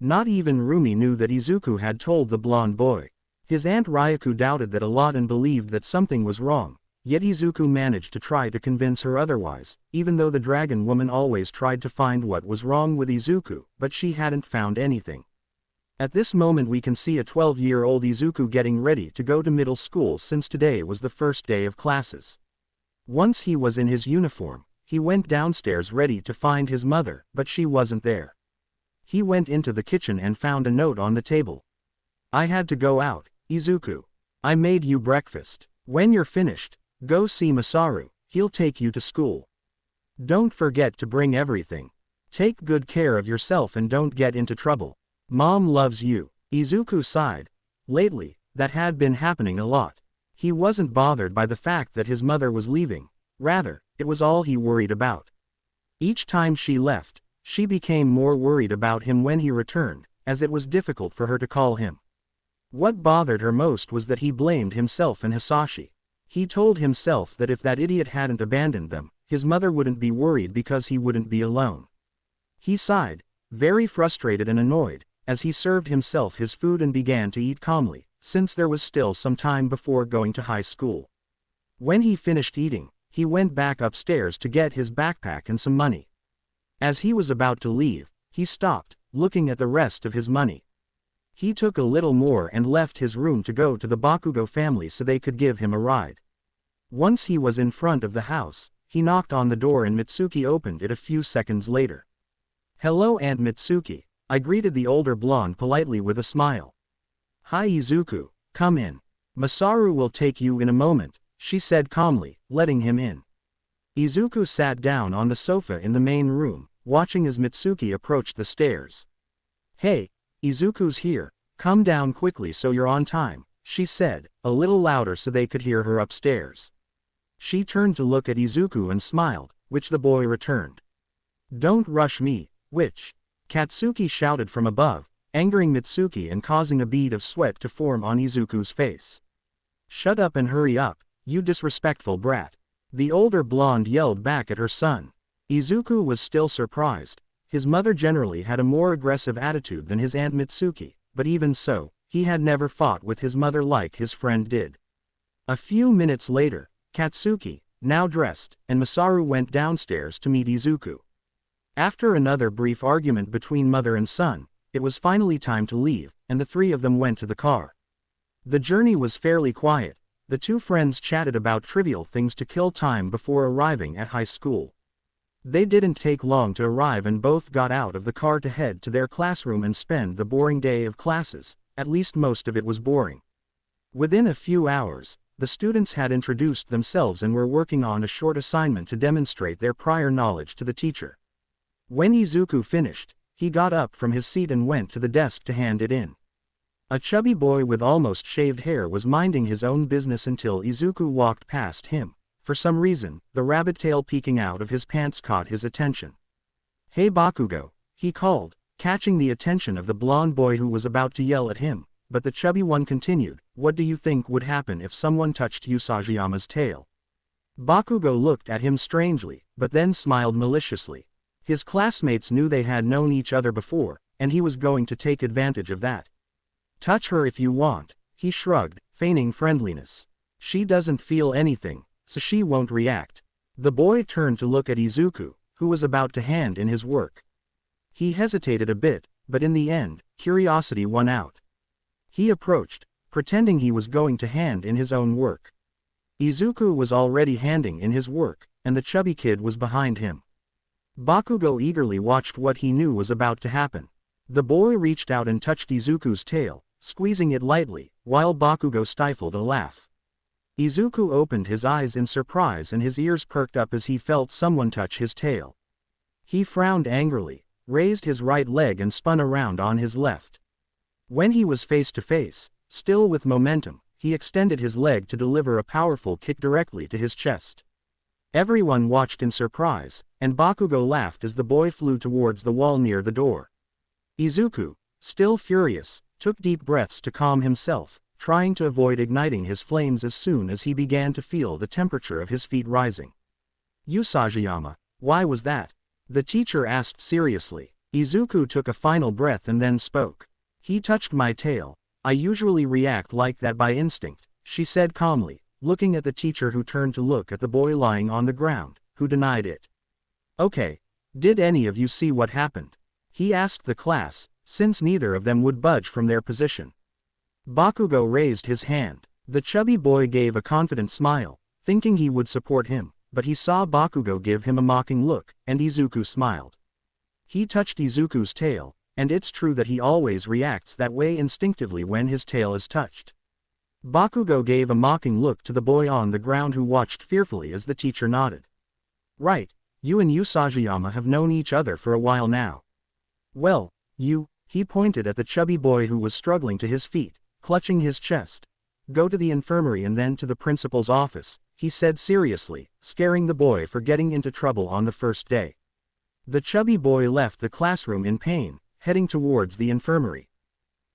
Not even Rumi knew that Izuku had told the blonde boy. His aunt Ryuko doubted that a lot and believed that something was wrong, yet Izuku managed to try to convince her otherwise, even though the dragon woman always tried to find what was wrong with Izuku, but she hadn't found anything. At this moment we can see a 12-year-old Izuku getting ready to go to middle school since today was the first day of classes. Once he was in his uniform, he went downstairs ready to find his mother, but she wasn't there. He went into the kitchen and found a note on the table. "I had to go out, Izuku. I made you breakfast. When you're finished, go see Masaru, he'll take you to school. Don't forget to bring everything. Take good care of yourself and don't get into trouble. Mom loves you." Izuku sighed. Lately, that had been happening a lot. He wasn't bothered by the fact that his mother was leaving. Rather, it was all he worried about. Each time she left, she became more worried about him when he returned, as it was difficult for her to call him. What bothered her most was that he blamed himself and Hisashi. He told himself that if that idiot hadn't abandoned them, his mother wouldn't be worried because he wouldn't be alone. He sighed, very frustrated and annoyed, as he served himself his food and began to eat calmly, since there was still some time before going to high school. When he finished eating, he went back upstairs to get his backpack and some money. As he was about to leave, he stopped, looking at the rest of his money. He took a little more and left his room to go to the Bakugo family so they could give him a ride. Once he was in front of the house, he knocked on the door and Mitsuki opened it a few seconds later. "Hello Aunt Mitsuki," I greeted the older blonde politely with a smile. "Hi Izuku, come in. Masaru will take you in a moment," she said calmly, letting him in. Izuku sat down on the sofa in the main room, watching as Mitsuki approached the stairs. "Hey, Izuku's here, come down quickly so you're on time," she said, a little louder so they could hear her upstairs. She turned to look at Izuku and smiled, which the boy returned. "Don't rush me, witch," Katsuki shouted from above, angering Mitsuki and causing a bead of sweat to form on Izuku's face. "Shut up and hurry up, you disrespectful brat," the older blonde yelled back at her son. Izuku was still surprised. His mother generally had a more aggressive attitude than his Aunt Mitsuki, but even so, he had never fought with his mother like his friend did. A few minutes later, Katsuki, now dressed, and Masaru went downstairs to meet Izuku. After another brief argument between mother and son, it was finally time to leave, and the three of them went to the car. The journey was fairly quiet. The two friends chatted about trivial things to kill time before arriving at high school. They didn't take long to arrive and both got out of the car to head to their classroom and spend the boring day of classes, at least most of it was boring. Within a few hours, the students had introduced themselves and were working on a short assignment to demonstrate their prior knowledge to the teacher. When Izuku finished, he got up from his seat and went to the desk to hand it in. A chubby boy with almost shaved hair was minding his own business until Izuku walked past him. For some reason, the rabbit tail peeking out of his pants caught his attention. "Hey Bakugo," he called, catching the attention of the blonde boy who was about to yell at him, but the chubby one continued, "What do you think would happen if someone touched Usagiyama's tail?" Bakugo looked at him strangely, but then smiled maliciously. His classmates knew they had known each other before, and he was going to take advantage of that. "Touch her if you want," he shrugged, feigning friendliness. "She doesn't feel anything, so she won't react." The boy turned to look at Izuku, who was about to hand in his work. He hesitated a bit, but in the end, curiosity won out. He approached, pretending he was going to hand in his own work. Izuku was already handing in his work, and the chubby kid was behind him. Bakugo eagerly watched what he knew was about to happen. The boy reached out and touched Izuku's tail, squeezing it lightly, while Bakugo stifled a laugh. Izuku opened his eyes in surprise and his ears perked up as he felt someone touch his tail. He frowned angrily, raised his right leg and spun around on his left. When he was face to face, still with momentum, he extended his leg to deliver a powerful kick directly to his chest. Everyone watched in surprise, and Bakugo laughed as the boy flew towards the wall near the door. Izuku, still furious, took deep breaths to calm himself, trying to avoid igniting his flames as soon as he began to feel the temperature of his feet rising. "Usajiyama, why was that?" the teacher asked seriously. Izuku took a final breath and then spoke. "He touched my tail. I usually react like that by instinct," she said calmly, looking at the teacher who turned to look at the boy lying on the ground, who denied it. "Okay. Did any of you see what happened?" he asked the class, since neither of them would budge from their position. Bakugo raised his hand. The chubby boy gave a confident smile, thinking he would support him, but he saw Bakugo give him a mocking look, and Izuku smiled. He touched Izuku's tail, and it's true that he always reacts that way instinctively when his tail is touched. Bakugo gave a mocking look to the boy on the ground who watched fearfully as the teacher nodded. "Right, you and Usajiyama have known each other for a while now." "Well, he pointed at the chubby boy who was struggling to his feet, clutching his chest. "Go to the infirmary and then to the principal's office," he said seriously, scaring the boy for getting into trouble on the first day. The chubby boy left the classroom in pain, heading towards the infirmary.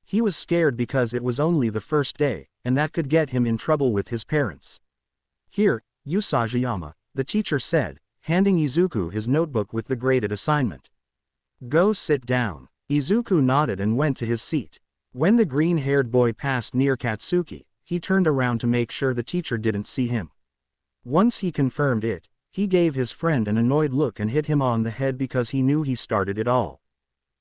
He was scared because it was only the first day, and that could get him in trouble with his parents. "Here, Usajiyama," the teacher said, handing Izuku his notebook with the graded assignment. "Go sit down." Izuku nodded and went to his seat. When the green-haired boy passed near Katsuki, he turned around to make sure the teacher didn't see him. Once he confirmed it, he gave his friend an annoyed look and hit him on the head because he knew he started it all.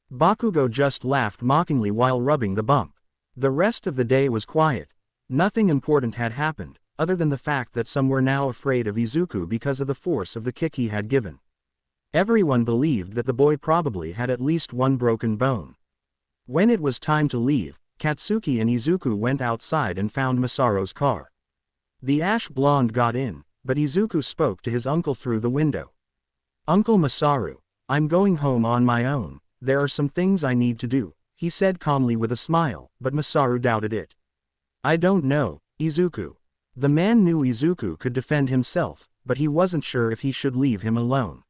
Bakugo just laughed mockingly while rubbing the bump. The rest of the day was quiet. Nothing important had happened, other than the fact that some were now afraid of Izuku because of the force of the kick he had given. Everyone believed that the boy probably had at least one broken bone. When it was time to leave, Katsuki and Izuku went outside and found Masaru's car. The ash blonde got in, but Izuku spoke to his uncle through the window. "Uncle Masaru, I'm going home on my own. There are some things I need to do," he said calmly with a smile, but Masaru doubted it. "I don't know, Izuku." The man knew Izuku could defend himself, but he wasn't sure if he should leave him alone.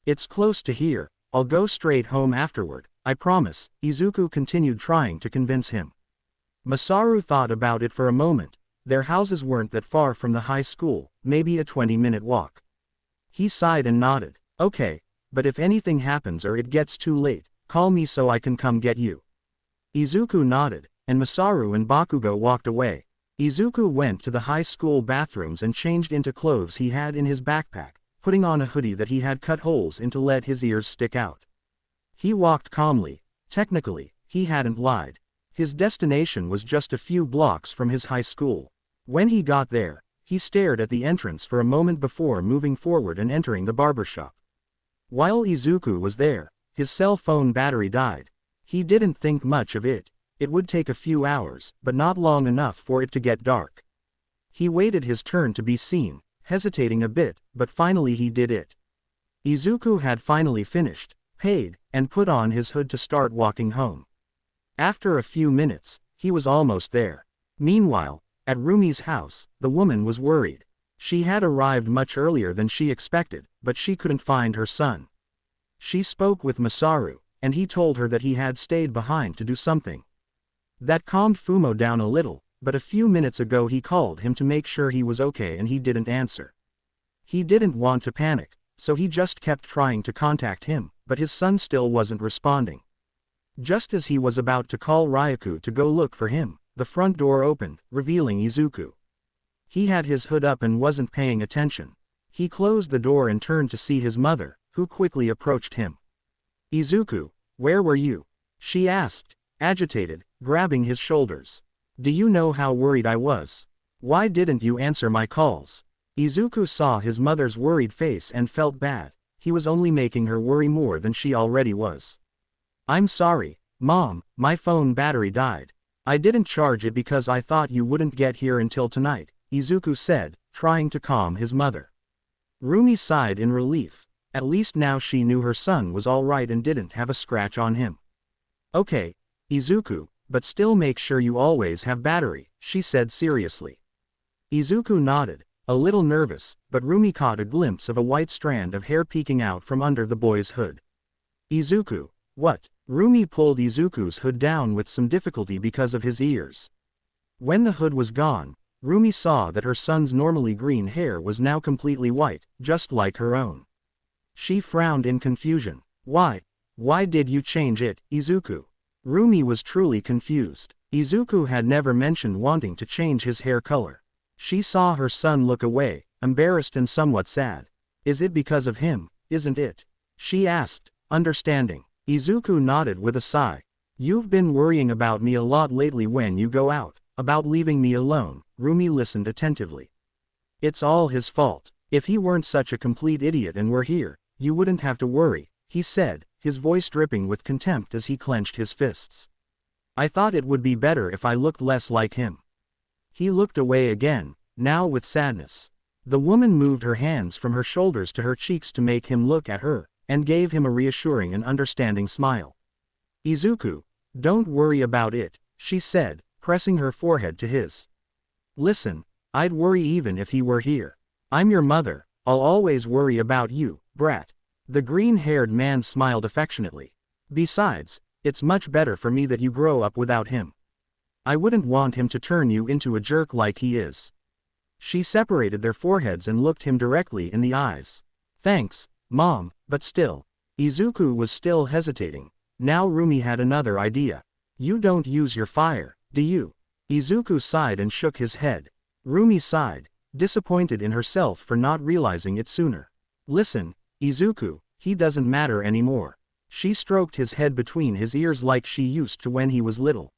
"It's close to here, I'll go straight home afterward, I promise," Izuku continued trying to convince him. Masaru thought about it for a moment. Their houses weren't that far from the high school, maybe a 20-minute walk. He sighed and nodded. "Okay, but if anything happens or it gets too late, call me so I can come get you." Izuku nodded, and Masaru and Bakugo walked away. Izuku went to the high school bathrooms and changed into clothes he had in his backpack, putting on a hoodie that he had cut holes in to let his ears stick out. He walked calmly. Technically, he hadn't lied. His destination was just a few blocks from his high school. When he got there, he stared at the entrance for a moment before moving forward and entering the barbershop. While Izuku was there, his cell phone battery died. He didn't think much of it. It would take a few hours, but not long enough for it to get dark. He waited his turn to be seen, hesitating a bit, but finally he did it. Izuku had finally finished, paid, and put on his hood to start walking home. After a few minutes, he was almost there. Meanwhile, at Rumi's house, the woman was worried. She had arrived much earlier than she expected, but she couldn't find her son. She spoke with Masaru, and he told her that he had stayed behind to do something. That calmed Fumo down a little, but a few minutes ago he called him to make sure he was okay and he didn't answer. He didn't want to panic, so he just kept trying to contact him, but his son still wasn't responding. Just as he was about to call Ryaku to go look for him, the front door opened, revealing Izuku. He had his hood up and wasn't paying attention. He closed the door and turned to see his mother, who quickly approached him. "Izuku, where were you?" she asked, agitated, grabbing his shoulders. "Do you know how worried I was? Why didn't you answer my calls?" Izuku saw his mother's worried face and felt bad. He was only making her worry more than she already was. "I'm sorry, Mom, my phone battery died. I didn't charge it because I thought you wouldn't get here until tonight," Izuku said, trying to calm his mother. Rumi sighed in relief. At least now she knew her son was all right and didn't have a scratch on him. "Okay, Izuku, but still make sure you always have battery," she said seriously. Izuku nodded, a little nervous, but Rumi caught a glimpse of a white strand of hair peeking out from under the boy's hood. "Izuku, what?" Rumi pulled Izuku's hood down with some difficulty because of his ears. When the hood was gone, Rumi saw that her son's normally green hair was now completely white, just like her own. She frowned in confusion. Why? Why did you change it, Izuku? Rumi was truly confused. Izuku had never mentioned wanting to change his hair color. She saw her son look away, embarrassed and somewhat sad. Is it because of him, isn't it? She asked, understanding. Izuku nodded with a sigh. You've been worrying about me a lot lately when you go out, about leaving me alone. Rumi listened attentively. It's all his fault. If he weren't such a complete idiot and were here, you wouldn't have to worry, he said, his voice dripping with contempt as he clenched his fists. I thought it would be better if I looked less like him. He looked away again, now with sadness. The woman moved her hands from her shoulders to her cheeks to make him look at her, and gave him a reassuring and understanding smile. Izuku, don't worry about it, she said, pressing her forehead to his. Listen, I'd worry even if he were here. I'm your mother, I'll always worry about you, brat. The green-haired man smiled affectionately. Besides, it's much better for me that you grow up without him. I wouldn't want him to turn you into a jerk like he is. She separated their foreheads and looked him directly in the eyes. Thanks, Mom, but still. Izuku was still hesitating. Now Rumi had another idea. You don't use your fire, do you? Izuku sighed and shook his head. Rumi sighed, disappointed in herself for not realizing it sooner. Listen, Izuku, he doesn't matter anymore. She stroked his head between his ears like she used to when he was little.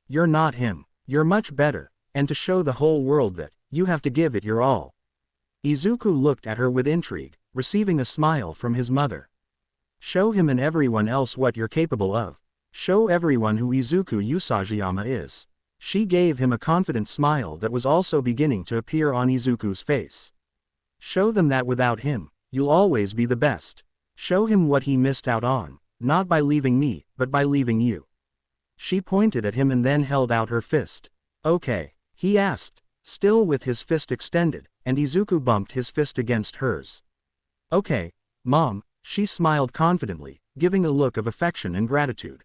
You're not him. You're much better, and to show the whole world that, you have to give it your all. Izuku looked at her with intrigue, receiving a smile from his mother. Show him and everyone else what you're capable of. Show everyone who Izuku Usajiyama is. She gave him a confident smile that was also beginning to appear on Izuku's face. Show them that without him, you'll always be the best. Show him what he missed out on, not by leaving me, but by leaving you. She pointed at him and then held out her fist. Okay, he asked, still with his fist extended, and Izuku bumped his fist against hers. Okay, Mom, she smiled confidently, giving a look of affection and gratitude.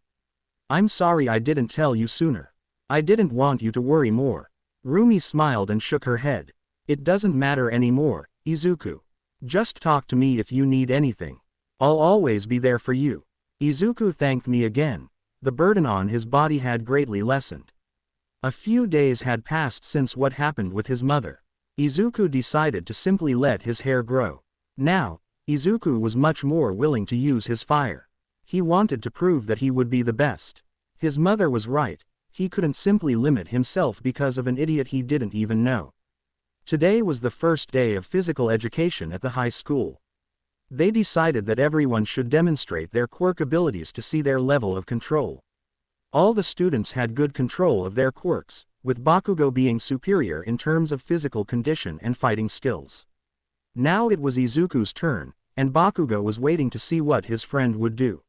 I'm sorry I didn't tell you sooner. I didn't want you to worry more. Rumi smiled and shook her head. It doesn't matter anymore, Izuku. Just talk to me if you need anything. I'll always be there for you. Izuku thanked me again. The burden on his body had greatly lessened. A few days had passed since what happened with his mother. Izuku decided to simply let his hair grow. Now, Izuku was much more willing to use his fire. He wanted to prove that he would be the best. His mother was right. He couldn't simply limit himself because of an idiot he didn't even know. Today was the first day of physical education at the high school. They decided that everyone should demonstrate their quirk abilities to see their level of control. All the students had good control of their quirks, with Bakugo being superior in terms of physical condition and fighting skills. Now it was Izuku's turn, and Bakugo was waiting to see what his friend would do.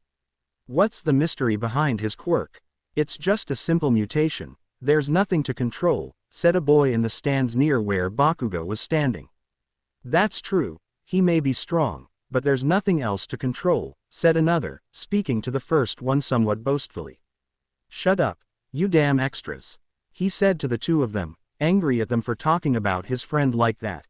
What's the mystery behind his quirk? It's just a simple mutation, there's nothing to control, said a boy in the stands near where Bakugo was standing. That's true, he may be strong, but there's nothing else to control, said another, speaking to the first one somewhat boastfully. Shut up, you damn extras, he said to the two of them, angry at them for talking about his friend like that.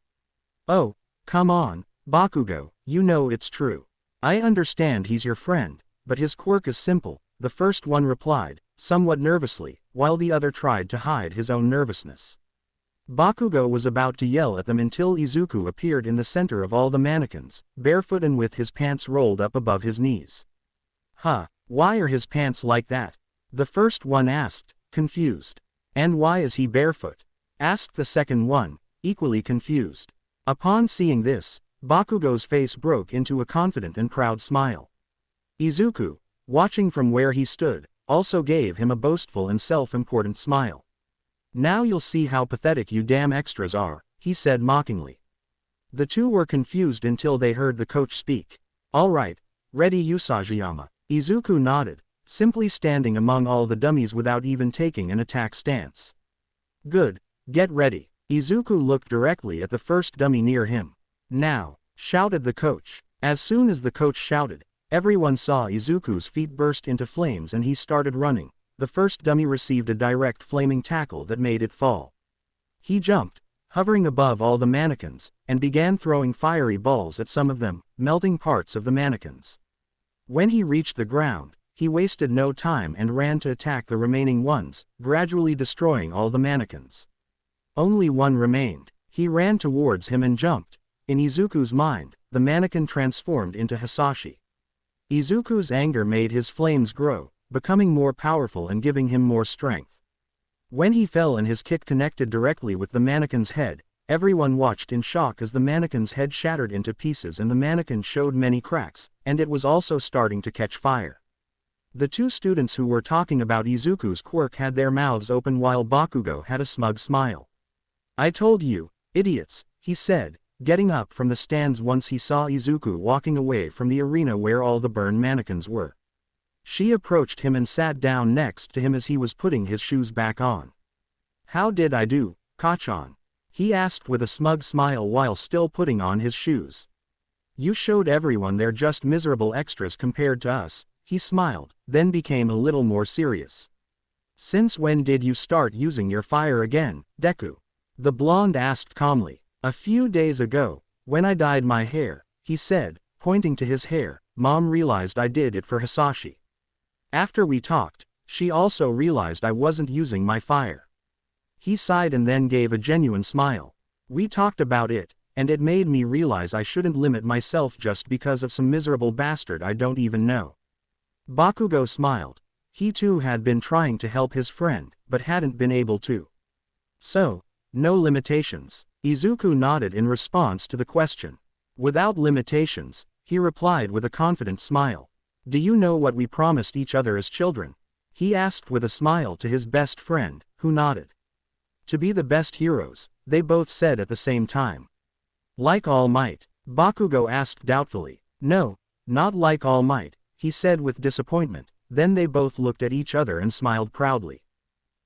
Oh, come on, Bakugo, you know it's true. I understand he's your friend, but his quirk is simple, the first one replied, somewhat nervously, while the other tried to hide his own nervousness. Bakugo was about to yell at them until Izuku appeared in the center of all the mannequins, barefoot and with his pants rolled up above his knees. Huh, why are his pants like that? The first one asked, confused. And why is he barefoot? Asked the second one, equally confused. Upon seeing this, Bakugo's face broke into a confident and proud smile. Izuku, watching from where he stood, also gave him a boastful and self-important smile. Now you'll see how pathetic you damn extras are, he said mockingly. The two were confused until they heard the coach speak. All right, ready Usajiyama. Izuku nodded, simply standing among all the dummies without even taking an attack stance. Good, get ready. Izuku looked directly at the first dummy near him. Now, shouted the coach. As soon as the coach shouted, everyone saw Izuku's feet burst into flames and he started running, the first dummy received a direct flaming tackle that made it fall. He jumped, hovering above all the mannequins, and began throwing fiery balls at some of them, melting parts of the mannequins. When he reached the ground, he wasted no time and ran to attack the remaining ones, gradually destroying all the mannequins. Only one remained. He ran towards him and jumped. In Izuku's mind, the mannequin transformed into Hisashi. Izuku's anger made his flames grow, becoming more powerful and giving him more strength. When he fell and his kick connected directly with the mannequin's head, everyone watched in shock as the mannequin's head shattered into pieces and the mannequin showed many cracks, and it was also starting to catch fire. The two students who were talking about Izuku's quirk had their mouths open while Bakugo had a smug smile. "I told you, idiots," he said, getting up from the stands once he saw Izuku walking away from the arena where all the burned mannequins were. She approached him and sat down next to him as he was putting his shoes back on. "How did I do, Kachan?" he asked with a smug smile while still putting on his shoes. "You showed everyone they're just miserable extras compared to us," he smiled, then became a little more serious. "Since when did you start using your fire again, Deku?" the blonde asked calmly. "A few days ago, when I dyed my hair," he said, pointing to his hair. "Mom realized I did it for Hisashi. After we talked, she also realized I wasn't using my fire." He sighed and then gave a genuine smile. "We talked about it, and it made me realize I shouldn't limit myself just because of some miserable bastard I don't even know." Bakugo smiled. He too had been trying to help his friend, but hadn't been able to. "So, no limitations?" Izuku nodded in response to the question. "Without limitations," he replied with a confident smile. "Do you know what we promised each other as children?" he asked with a smile to his best friend, who nodded. "To be the best heroes," they both said at the same time. "Like All Might?" Bakugo asked doubtfully. "No, not like All Might," he said with disappointment. Then they both looked at each other and smiled proudly.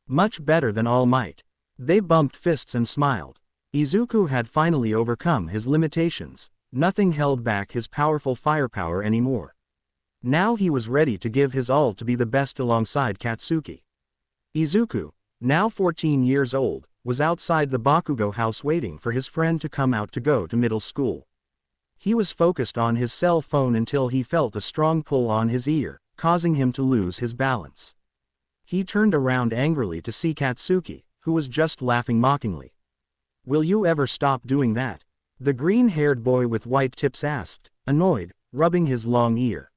"Much better than All Might." They bumped fists and smiled. Izuku had finally overcome his limitations. Nothing held back his powerful firepower anymore. Now he was ready to give his all to be the best alongside Katsuki. Izuku, now 14 years old, was outside the Bakugo house waiting for his friend to come out to go to middle school. He was focused on his cell phone until he felt a strong pull on his ear, causing him to lose his balance. He turned around angrily to see Katsuki, who was just laughing mockingly. "Will you ever stop doing that?" the green-haired boy with white tips asked, annoyed, rubbing his long ear.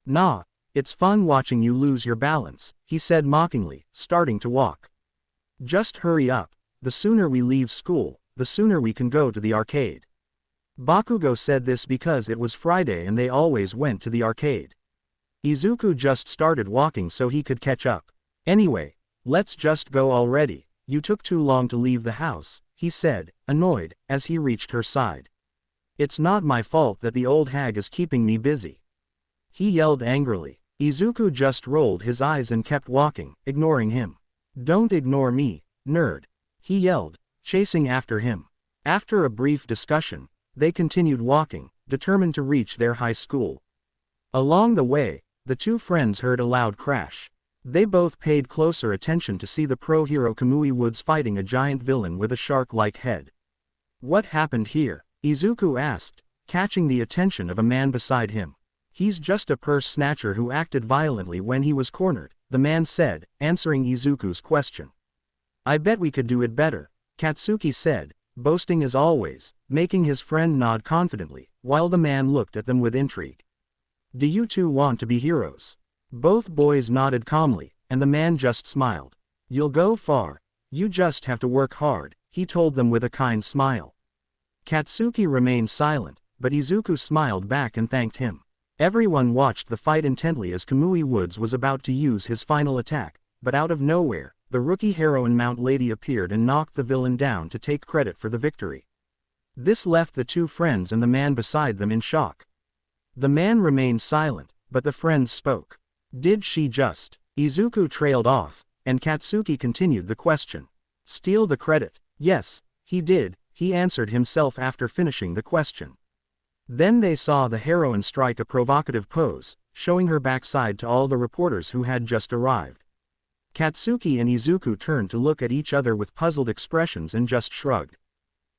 "Nah, it's fun watching you lose your balance," he said mockingly, starting to walk. "Just hurry up, the sooner we leave school, the sooner we can go to the arcade." Bakugo said this because it was Friday and they always went to the arcade. Izuku just started walking so he could catch up. "Anyway, let's just go already, you took too long to leave the house," he said, annoyed, as he reached her side. "It's not my fault that the old hag is keeping me busy," he yelled angrily. Izuku just rolled his eyes and kept walking, ignoring him. "Don't ignore me, nerd," he yelled, chasing after him. After a brief discussion, they continued walking, determined to reach their high school. Along the way, the two friends heard a loud crash. They both paid closer attention to see the pro-hero Kamui Woods fighting a giant villain with a shark-like head. "What happened here?" Izuku asked, catching the attention of a man beside him. "He's just a purse snatcher who acted violently when he was cornered," the man said, answering Izuku's question. "I bet we could do it better," Katsuki said, boasting as always, making his friend nod confidently, while the man looked at them with intrigue. "Do you two want to be heroes?" Both boys nodded calmly, and the man just smiled. "You'll go far. You just have to work hard," he told them with a kind smile. Katsuki remained silent, but Izuku smiled back and thanked him. Everyone watched the fight intently as Kamui Woods was about to use his final attack, but out of nowhere, the rookie heroine Mount Lady appeared and knocked the villain down to take credit for the victory. This left the two friends and the man beside them in shock. The man remained silent, but the friends spoke. "Did she just?" Izuku trailed off, and Katsuki continued the question. "Steal the credit?" "Yes, he did," he answered himself after finishing the question. Then they saw the heroine strike a provocative pose, showing her backside to all the reporters who had just arrived. Katsuki and Izuku turned to look at each other with puzzled expressions and just shrugged.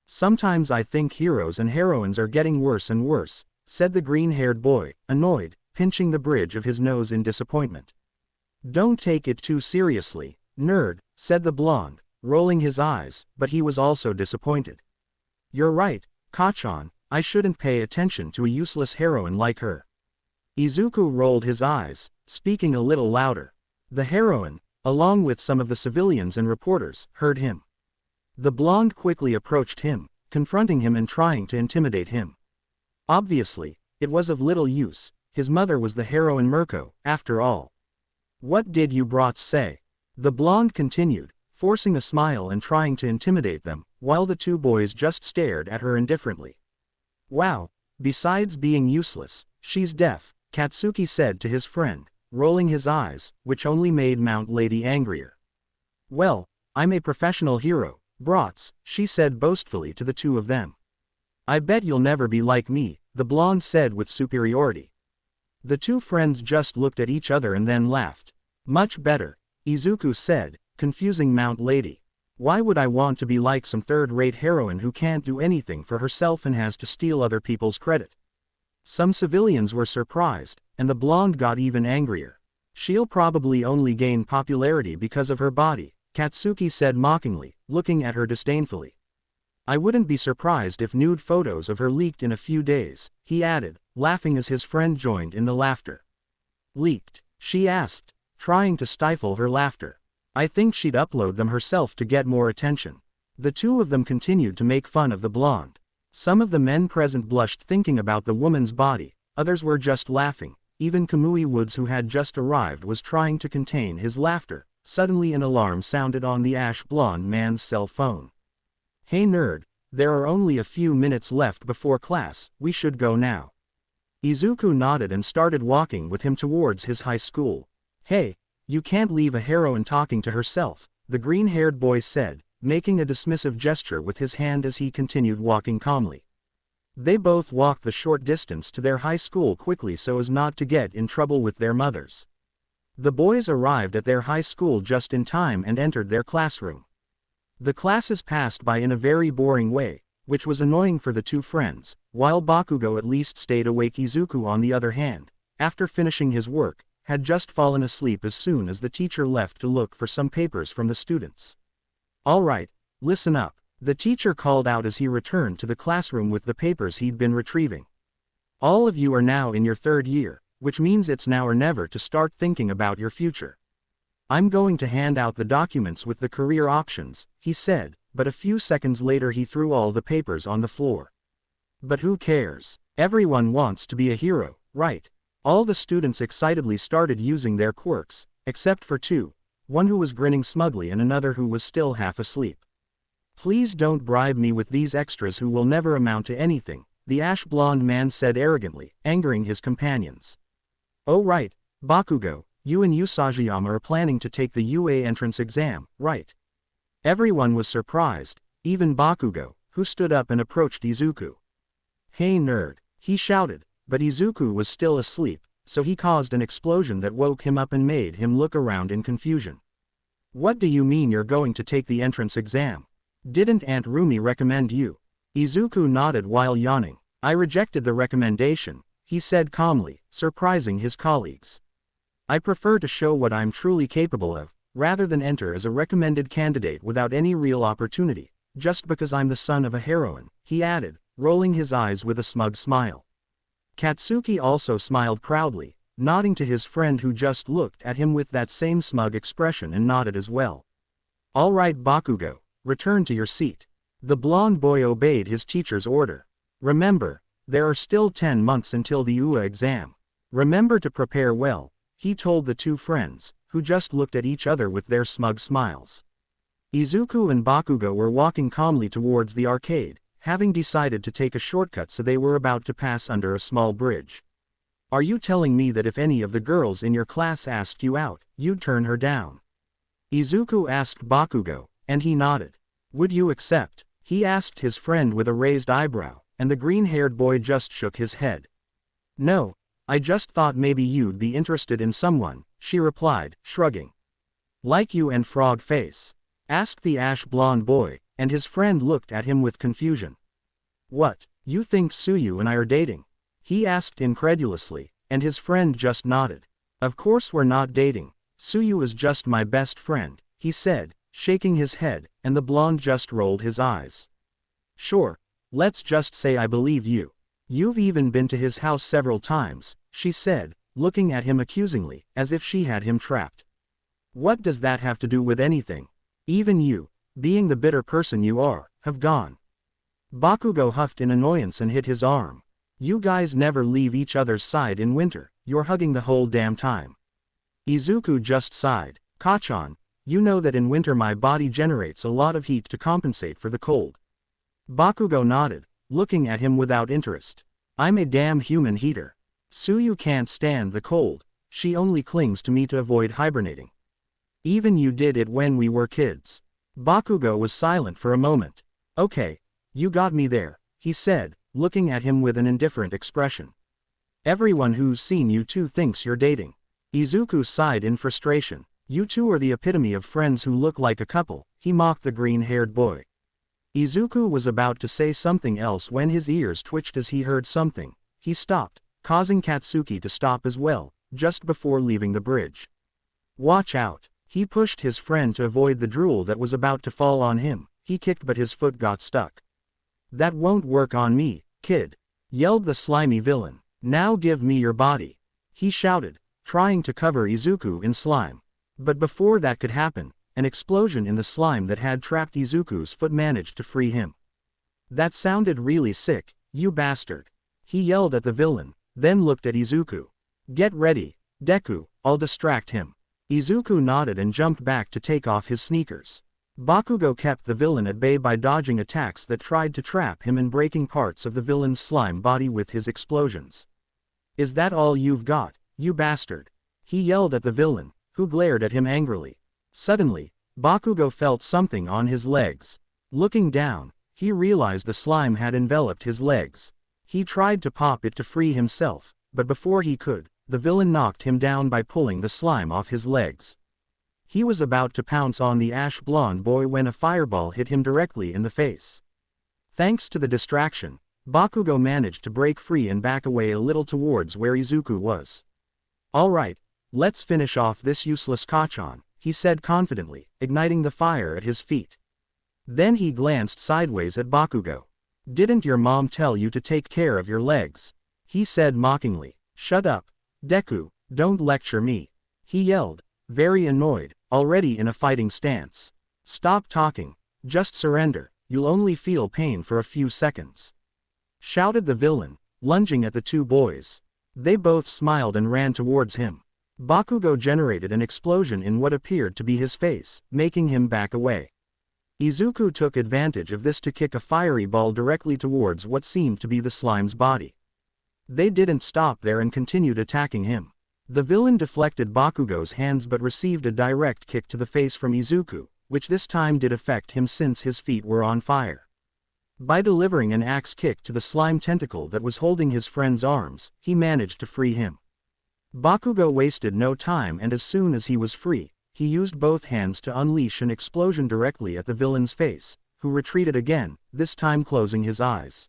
Sometimes I think heroes and heroines are getting worse and worse, said the green-haired boy, annoyed, pinching the bridge of his nose in disappointment. Don't take it too seriously, nerd, said the blonde, rolling his eyes, but he was also disappointed. You're right, Kachan, I shouldn't pay attention to a useless heroine like her. Izuku rolled his eyes, speaking a little louder. The heroine, along with some of the civilians and reporters, heard him. The blonde quickly approached him, confronting him and trying to intimidate him. Obviously, it was of little use, his mother was the heroine Mirko, after all. What did you brats say? The blonde continued, forcing a smile and trying to intimidate them, while the two boys just stared at her indifferently. Wow, besides being useless, she's deaf, Katsuki said to his friend, rolling his eyes, which only made Mount Lady angrier. Well, I'm a professional hero, brats, she said boastfully to the two of them. I bet you'll never be like me, the blonde said with superiority. The two friends just looked at each other and then laughed. Much better, Izuku said, confusing Mount Lady. Why would I want to be like some third-rate heroine who can't do anything for herself and has to steal other people's credit? Some civilians were surprised, and the blonde got even angrier. She'll probably only gain popularity because of her body, Katsuki said mockingly, looking at her disdainfully. I wouldn't be surprised if nude photos of her leaked in a few days, he added, laughing as his friend joined in the laughter. Leaked? She asked, trying to stifle her laughter. I think she'd upload them herself to get more attention. The two of them continued to make fun of the blonde. Some of the men present blushed thinking about the woman's body, others were just laughing. Even Kamui Woods, who had just arrived, was trying to contain his laughter. Suddenly an alarm sounded on the ash-blonde man's cell phone. Hey nerd, there are only a few minutes left before class, we should go now. Izuku nodded and started walking with him towards his high school. Hey, you can't leave a heroine talking to herself, the green-haired boy said, making a dismissive gesture with his hand as he continued walking calmly. They both walked the short distance to their high school quickly so as not to get in trouble with their mothers. The boys arrived at their high school just in time and entered their classroom. The classes passed by in a very boring way, which was annoying for the two friends, while Bakugo at least stayed awake. Izuku, on the other hand, after finishing his work, had just fallen asleep as soon as the teacher left to look for some papers from the students. All right, listen up, the teacher called out as he returned to the classroom with the papers he'd been retrieving. All of you are now in your third year, which means it's now or never to start thinking about your future. I'm going to hand out the documents with the career options, he said, but a few seconds later he threw all the papers on the floor. But who cares? Everyone wants to be a hero, right? All the students excitedly started using their quirks, except for two, one who was grinning smugly and another who was still half asleep. Please don't bribe me with these extras who will never amount to anything, the ash-blonde man said arrogantly, angering his companions. Oh right, Bakugo, you and Usajiyama are planning to take the UA entrance exam, right? Everyone was surprised, even Bakugo, who stood up and approached Izuku. Hey nerd, he shouted, but Izuku was still asleep, so he caused an explosion that woke him up and made him look around in confusion. What do you mean you're going to take the entrance exam? Didn't Aunt Rumi recommend you? Izuku nodded while yawning. I rejected the recommendation, he said calmly, surprising his colleagues. I prefer to show what I'm truly capable of, rather than enter as a recommended candidate without any real opportunity, just because I'm the son of a heroine, he added, rolling his eyes with a smug smile. Katsuki also smiled proudly, nodding to his friend who just looked at him with that same smug expression and nodded as well. All right Bakugo, return to your seat. The blonde boy obeyed his teacher's order. Remember, there are still 10 months until the UA exam. Remember to prepare well, he told the two friends, who just looked at each other with their smug smiles. Izuku and Bakugo were walking calmly towards the arcade, having decided to take a shortcut, so they were about to pass under a small bridge. Are you telling me that if any of the girls in your class asked you out, you'd turn her down? Izuku asked Bakugo, and he nodded. Would you accept? He asked his friend with a raised eyebrow, and the green-haired boy just shook his head. No, I just thought maybe you'd be interested in someone, she replied, shrugging. Like you and Frog Face? Asked the ash blonde boy, and his friend looked at him with confusion. What, you think Suyu and I are dating? He asked incredulously, and his friend just nodded. Of course we're not dating. Suyu is just my best friend, he said, shaking his head, and the blonde just rolled his eyes. Sure, let's just say I believe you. You've even been to his house several times, she said, looking at him accusingly, as if she had him trapped. What does that have to do with anything? Even you, being the bitter person you are, have gone. Bakugo huffed in annoyance and hit his arm. You guys never leave each other's side in winter, you're hugging the whole damn time. Izuku just sighed. Kachan, you know that in winter my body generates a lot of heat to compensate for the cold. Bakugo nodded, looking at him without interest. I'm a damn human heater. Suyu can't stand the cold, she only clings to me to avoid hibernating. Even you did it when we were kids. Bakugo was silent for a moment. Okay, you got me there, he said, looking at him with an indifferent expression. Everyone who's seen you two thinks you're dating. Izuku sighed in frustration. You two are the epitome of friends who look like a couple, he mocked the green-haired boy. Izuku was about to say something else when his ears twitched as he heard something. He stopped, causing Katsuki to stop as well, just before leaving the bridge. Watch out. He pushed his friend to avoid the drool that was about to fall on him. He kicked but his foot got stuck. That won't work on me, kid, yelled the slimy villain. Now give me your body, he shouted, trying to cover Izuku in slime. But before that could happen, an explosion in the slime that had trapped Izuku's foot managed to free him. That sounded really sick, you bastard. He yelled at the villain, then looked at Izuku. Get ready, Deku, I'll distract him. Izuku nodded and jumped back to take off his sneakers. Bakugo kept the villain at bay by dodging attacks that tried to trap him and breaking parts of the villain's slime body with his explosions. Is that all you've got, you bastard? He yelled at the villain, who glared at him angrily. Suddenly, Bakugo felt something on his legs. Looking down, he realized the slime had enveloped his legs. He tried to pop it to free himself, but before he could, the villain knocked him down by pulling the slime off his legs. He was about to pounce on the ash blonde boy when a fireball hit him directly in the face. Thanks to the distraction, Bakugo managed to break free and back away a little towards where Izuku was. Alright, let's finish off this useless Kachan, he said confidently, igniting the fire at his feet. Then he glanced sideways at Bakugo. Didn't your mom tell you to take care of your legs? He said mockingly. Shut up, Deku, don't lecture me. He yelled, very annoyed, already in a fighting stance. Stop talking, just surrender, you'll only feel pain for a few seconds. Shouted the villain, lunging at the two boys. They both smiled and ran towards him. Bakugo generated an explosion in what appeared to be his face, making him back away. Izuku took advantage of this to kick a fiery ball directly towards what seemed to be the slime's body. They didn't stop there and continued attacking him. The villain deflected Bakugo's hands but received a direct kick to the face from Izuku, which this time did affect him since his feet were on fire. By delivering an axe kick to the slime tentacle that was holding his friend's arms, he managed to free him. Bakugo wasted no time and as soon as he was free, he used both hands to unleash an explosion directly at the villain's face, who retreated again, this time closing his eyes.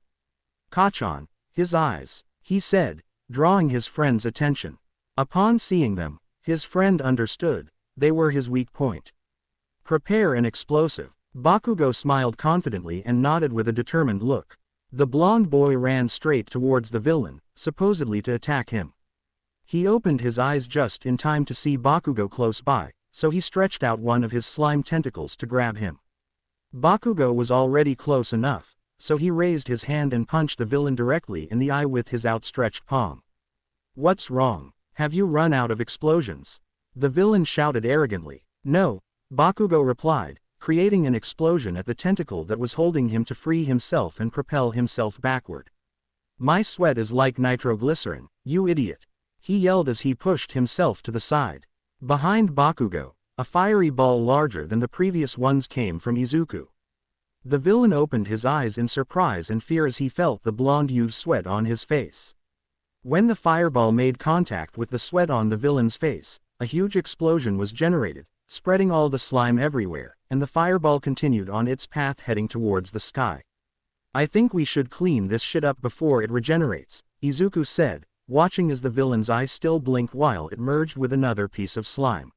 Kachan, his eyes, he said, drawing his friend's attention. Upon seeing them, his friend understood, they were his weak point. Prepare an explosive. Bakugo smiled confidently and nodded with a determined look. The blonde boy ran straight towards the villain, supposedly to attack him. He opened his eyes just in time to see Bakugo close by, so he stretched out one of his slime tentacles to grab him. Bakugo was already close enough, so he raised his hand and punched the villain directly in the eye with his outstretched palm. What's wrong? Have you run out of explosions? The villain shouted arrogantly. No, Bakugo replied, creating an explosion at the tentacle that was holding him to free himself and propel himself backward. My sweat is like nitroglycerin, you idiot! He yelled as he pushed himself to the side. Behind Bakugo, a fiery ball larger than the previous ones came from Izuku. The villain opened his eyes in surprise and fear as he felt the blonde youth's sweat on his face. When the fireball made contact with the sweat on the villain's face, a huge explosion was generated, spreading all the slime everywhere, and the fireball continued on its path heading towards the sky. I think we should clean this shit up before it regenerates, Izuku said, watching as the villain's eyes still blinked while it merged with another piece of slime.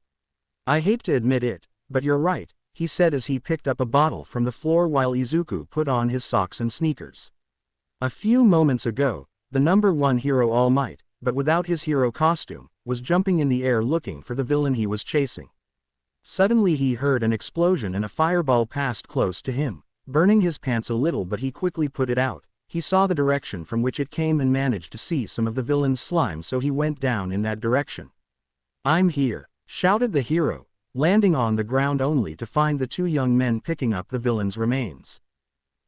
I hate to admit it, but you're right, he said as he picked up a bottle from the floor while Izuku put on his socks and sneakers. A few moments ago, the number one hero All Might, but without his hero costume, was jumping in the air looking for the villain he was chasing. Suddenly he heard an explosion and a fireball passed close to him, burning his pants a little, but he quickly put it out. He saw the direction from which it came and managed to see some of the villain's slime, so he went down in that direction. I'm here, shouted the hero, landing on the ground only to find the two young men picking up the villain's remains.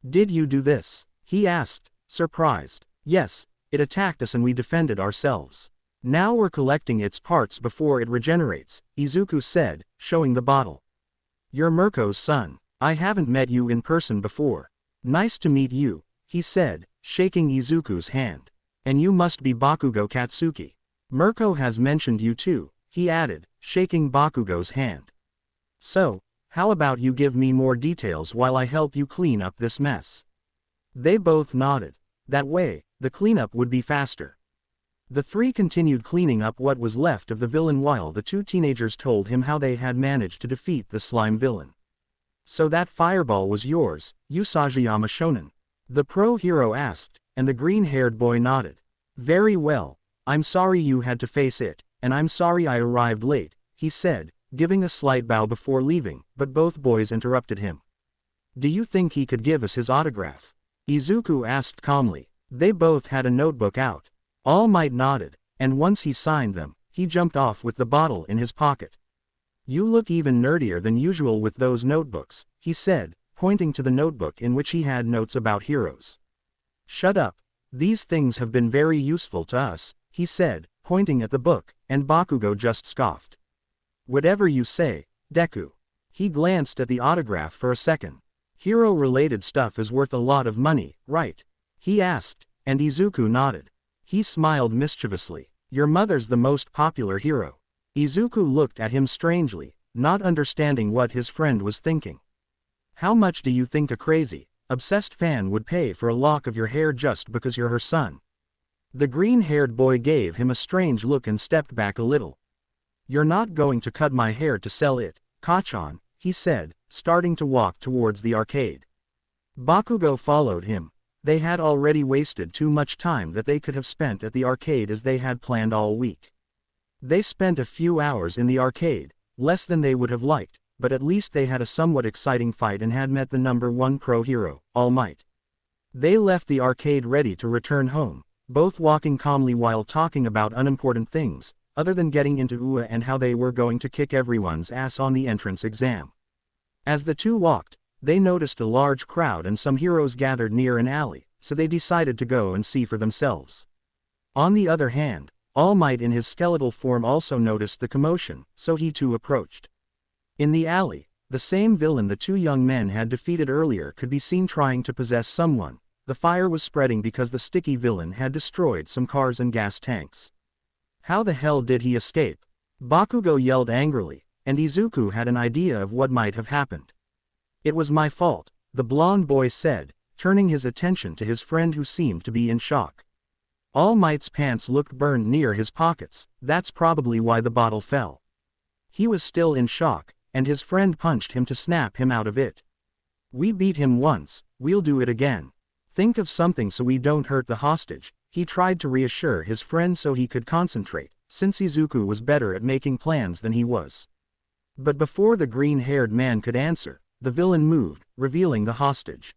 Did you do this? He asked, surprised. Yes, it attacked us and we defended ourselves. Now we're collecting its parts before it regenerates, Izuku said, showing the bottle. You're Mirko's son. I haven't met you in person before. Nice to meet you, he said, shaking Izuku's hand. And you must be Bakugo Katsuki. Mirko has mentioned you too, he added, shaking Bakugo's hand. So, how about you give me more details while I help you clean up this mess? They both nodded. That way, the cleanup would be faster. The three continued cleaning up what was left of the villain while the two teenagers told him how they had managed to defeat the slime villain. So that fireball was yours, Usajiyama Shonen? The pro hero asked, and the green-haired boy nodded. Very well, I'm sorry you had to face it, and I'm sorry I arrived late, he said, giving a slight bow before leaving, but both boys interrupted him. Do you think he could give us his autograph? Izuku asked calmly. They both had a notebook out. All Might nodded, and once he signed them, he jumped off with the bottle in his pocket. You look even nerdier than usual with those notebooks, he said, pointing to the notebook in which he had notes about heroes. Shut up. These things have been very useful to us, he said, pointing at the book, and Bakugo just scoffed. Whatever you say, Deku. He glanced at the autograph for a second. Hero-related stuff is worth a lot of money, right? He asked, and Izuku nodded. He smiled mischievously. Your mother's the most popular hero. Izuku looked at him strangely, not understanding what his friend was thinking. How much do you think a crazy, obsessed fan would pay for a lock of your hair just because you're her son? The green-haired boy gave him a strange look and stepped back a little. You're not going to cut my hair to sell it, Kachan, he said, starting to walk towards the arcade. Bakugo followed him. They had already wasted too much time that they could have spent at the arcade as they had planned all week. They spent a few hours in the arcade, less than they would have liked, but at least they had a somewhat exciting fight and had met the number one pro hero, All Might. They left the arcade ready to return home, both walking calmly while talking about unimportant things, other than getting into UA and how they were going to kick everyone's ass on the entrance exam. As the two walked, they noticed a large crowd and some heroes gathered near an alley, so they decided to go and see for themselves. On the other hand, All Might in his skeletal form also noticed the commotion, so he too approached. In the alley, the same villain the two young men had defeated earlier could be seen trying to possess someone. The fire was spreading because the sticky villain had destroyed some cars and gas tanks. How the hell did he escape? Bakugo yelled angrily, and Izuku had an idea of what might have happened. It was my fault, the blonde boy said, turning his attention to his friend who seemed to be in shock. All Might's pants looked burned near his pockets. That's probably why the bottle fell. He was still in shock, and his friend punched him to snap him out of it. We beat him once, we'll do it again. Think of something so we don't hurt the hostage. He tried to reassure his friend so he could concentrate, since Izuku was better at making plans than he was. But before the green-haired man could answer, the villain moved, revealing the hostage.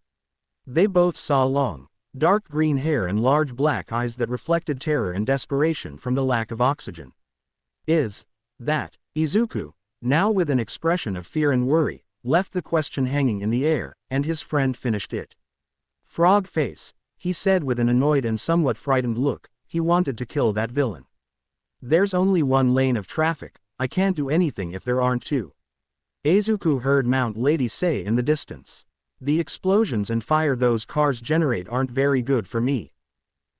They both saw long, dark green hair and large black eyes that reflected terror and desperation from the lack of oxygen. Is that Izuku? Now with an expression of fear and worry, left the question hanging in the air, and his friend finished it. Frog face, he said with an annoyed and somewhat frightened look. He wanted to kill that villain. There's only one lane of traffic, I can't do anything if there aren't two. Izuku heard Mount Lady say in the distance. The explosions and fire those cars generate aren't very good for me.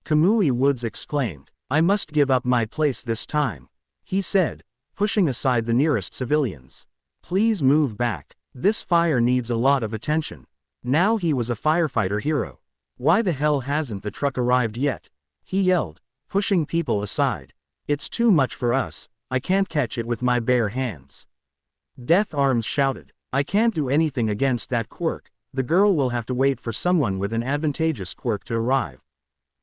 Kamui Woods exclaimed. I must give up my place this time, he said, pushing aside the nearest civilians. Please move back. This fire needs a lot of attention. Now he was a firefighter hero. Why the hell hasn't the truck arrived yet? He yelled, pushing people aside. It's too much for us, I can't catch it with my bare hands. Death Arms shouted, I can't do anything against that Quirk, the girl will have to wait for someone with an advantageous quirk to arrive.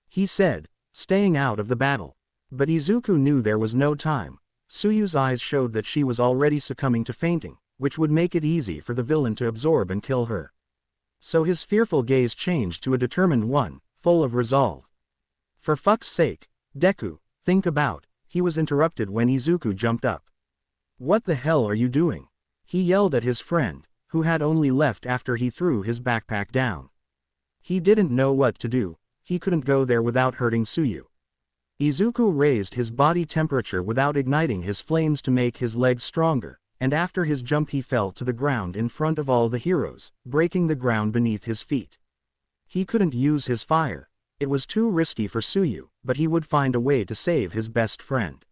He said, staying out of the battle. But Izuku knew there was no time. Suyu's eyes showed that she was already succumbing to fainting, which would make it easy for the villain to absorb and kill her. So his fearful gaze changed to a determined one, full of resolve. For fuck's sake, Deku, think about, he was interrupted when Izuku jumped up. What the hell are you doing? He yelled at his friend, who had only left after he threw his backpack down. He didn't know what to do, he couldn't go there without hurting Suyu. Izuku raised his body temperature without igniting his flames to make his legs stronger, and after his jump he fell to the ground in front of all the heroes, breaking the ground beneath his feet. He couldn't use his fire. It was too risky for Suyu, but he would find a way to save his best friend.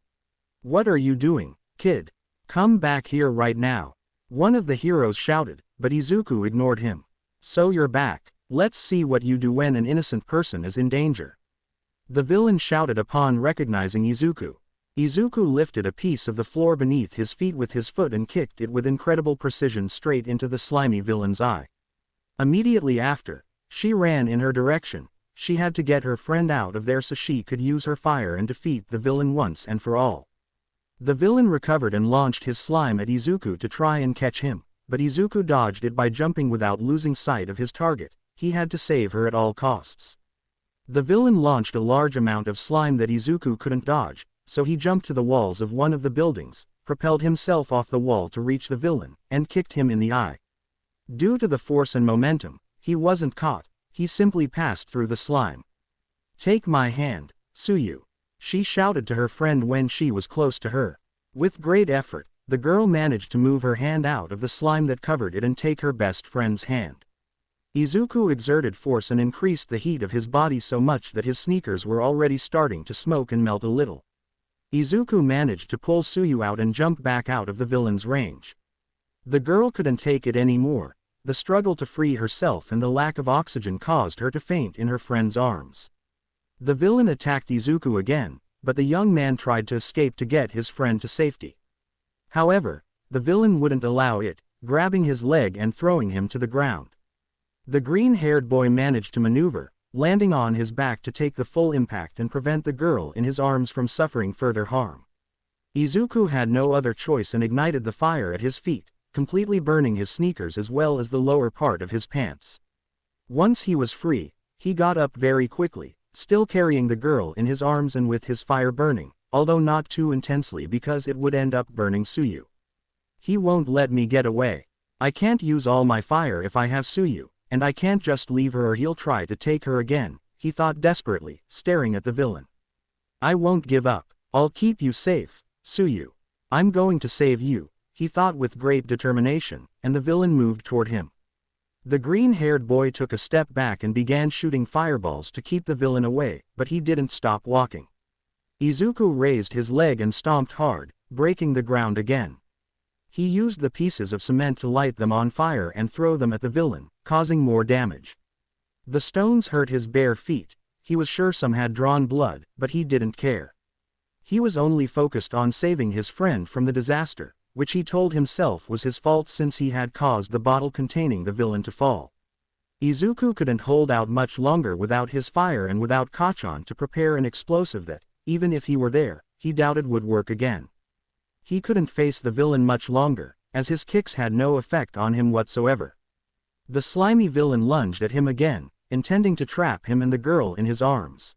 What are you doing, kid? Come back here right now. One of the heroes shouted, but Izuku ignored him. So you're back. Let's see what you do when an innocent person is in danger. The villain shouted upon recognizing Izuku. Izuku lifted a piece of the floor beneath his feet with his foot and kicked it with incredible precision straight into the slimy villain's eye. Immediately after, she ran in her direction. She had to get her friend out of there so she could use her fire and defeat the villain once and for all. The villain recovered and launched his slime at Izuku to try and catch him, but Izuku dodged it by jumping without losing sight of his target. He had to save her at all costs. The villain launched a large amount of slime that Izuku couldn't dodge, so he jumped to the walls of one of the buildings, propelled himself off the wall to reach the villain, and kicked him in the eye. Due to the force and momentum, he wasn't caught, he simply passed through the slime. Take my hand, Suyu. She shouted to her friend when she was close to her. With great effort, the girl managed to move her hand out of the slime that covered it and take her best friend's hand. Izuku exerted force and increased the heat of his body so much that his sneakers were already starting to smoke and melt a little. Izuku managed to pull Suyu out and jump back out of the villain's range. The girl couldn't take it anymore. The struggle to free herself and the lack of oxygen caused her to faint in her friend's arms. The villain attacked Izuku again, but the young man tried to escape to get his friend to safety. However, the villain wouldn't allow it, grabbing his leg and throwing him to the ground. The green-haired boy managed to maneuver, landing on his back to take the full impact and prevent the girl in his arms from suffering further harm. Izuku had no other choice and ignited the fire at his feet, completely burning his sneakers as well as the lower part of his pants. Once he was free, he got up very quickly, still carrying the girl in his arms and with his fire burning, although not too intensely because it would end up burning Suyu. He won't let me get away. I can't use all my fire if I have Suyu, and I can't just leave her or he'll try to take her again, he thought desperately, staring at the villain. I won't give up. I'll keep you safe, Suyu. I'm going to save you, he thought with great determination, and the villain moved toward him. The green-haired boy took a step back and began shooting fireballs to keep the villain away, but he didn't stop walking. Izuku raised his leg and stomped hard, breaking the ground again. He used the pieces of cement to light them on fire and throw them at the villain, causing more damage. The stones hurt his bare feet. He was sure some had drawn blood, but he didn't care. He was only focused on saving his friend from the disaster, which he told himself was his fault since he had caused the bottle containing the villain to fall. Izuku couldn't hold out much longer without his fire and without Kachan to prepare an explosive that, even if he were there, he doubted would work again. He couldn't face the villain much longer, as his kicks had no effect on him whatsoever. The slimy villain lunged at him again, intending to trap him and the girl in his arms.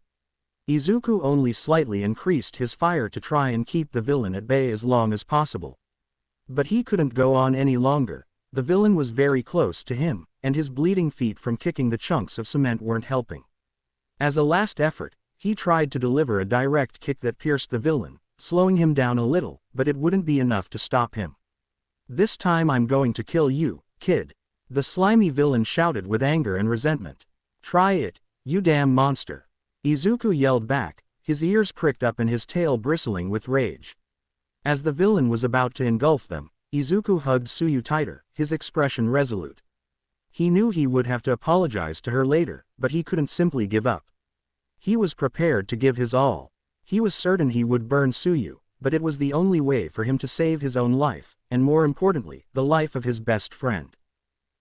Izuku only slightly increased his fire to try and keep the villain at bay as long as possible. But he couldn't go on any longer. The villain was very close to him, and his bleeding feet from kicking the chunks of cement weren't helping. As a last effort, he tried to deliver a direct kick that pierced the villain, slowing him down a little, but it wouldn't be enough to stop him. This time I'm going to kill you, kid. The slimy villain shouted with anger and resentment. Try it, you damn monster. Izuku yelled back, his ears pricked up and his tail bristling with rage. As the villain was about to engulf them, Izuku hugged Suyu tighter, his expression resolute. He knew he would have to apologize to her later, but he couldn't simply give up. He was prepared to give his all. He was certain he would burn Suyu, but it was the only way for him to save his own life, and more importantly, the life of his best friend.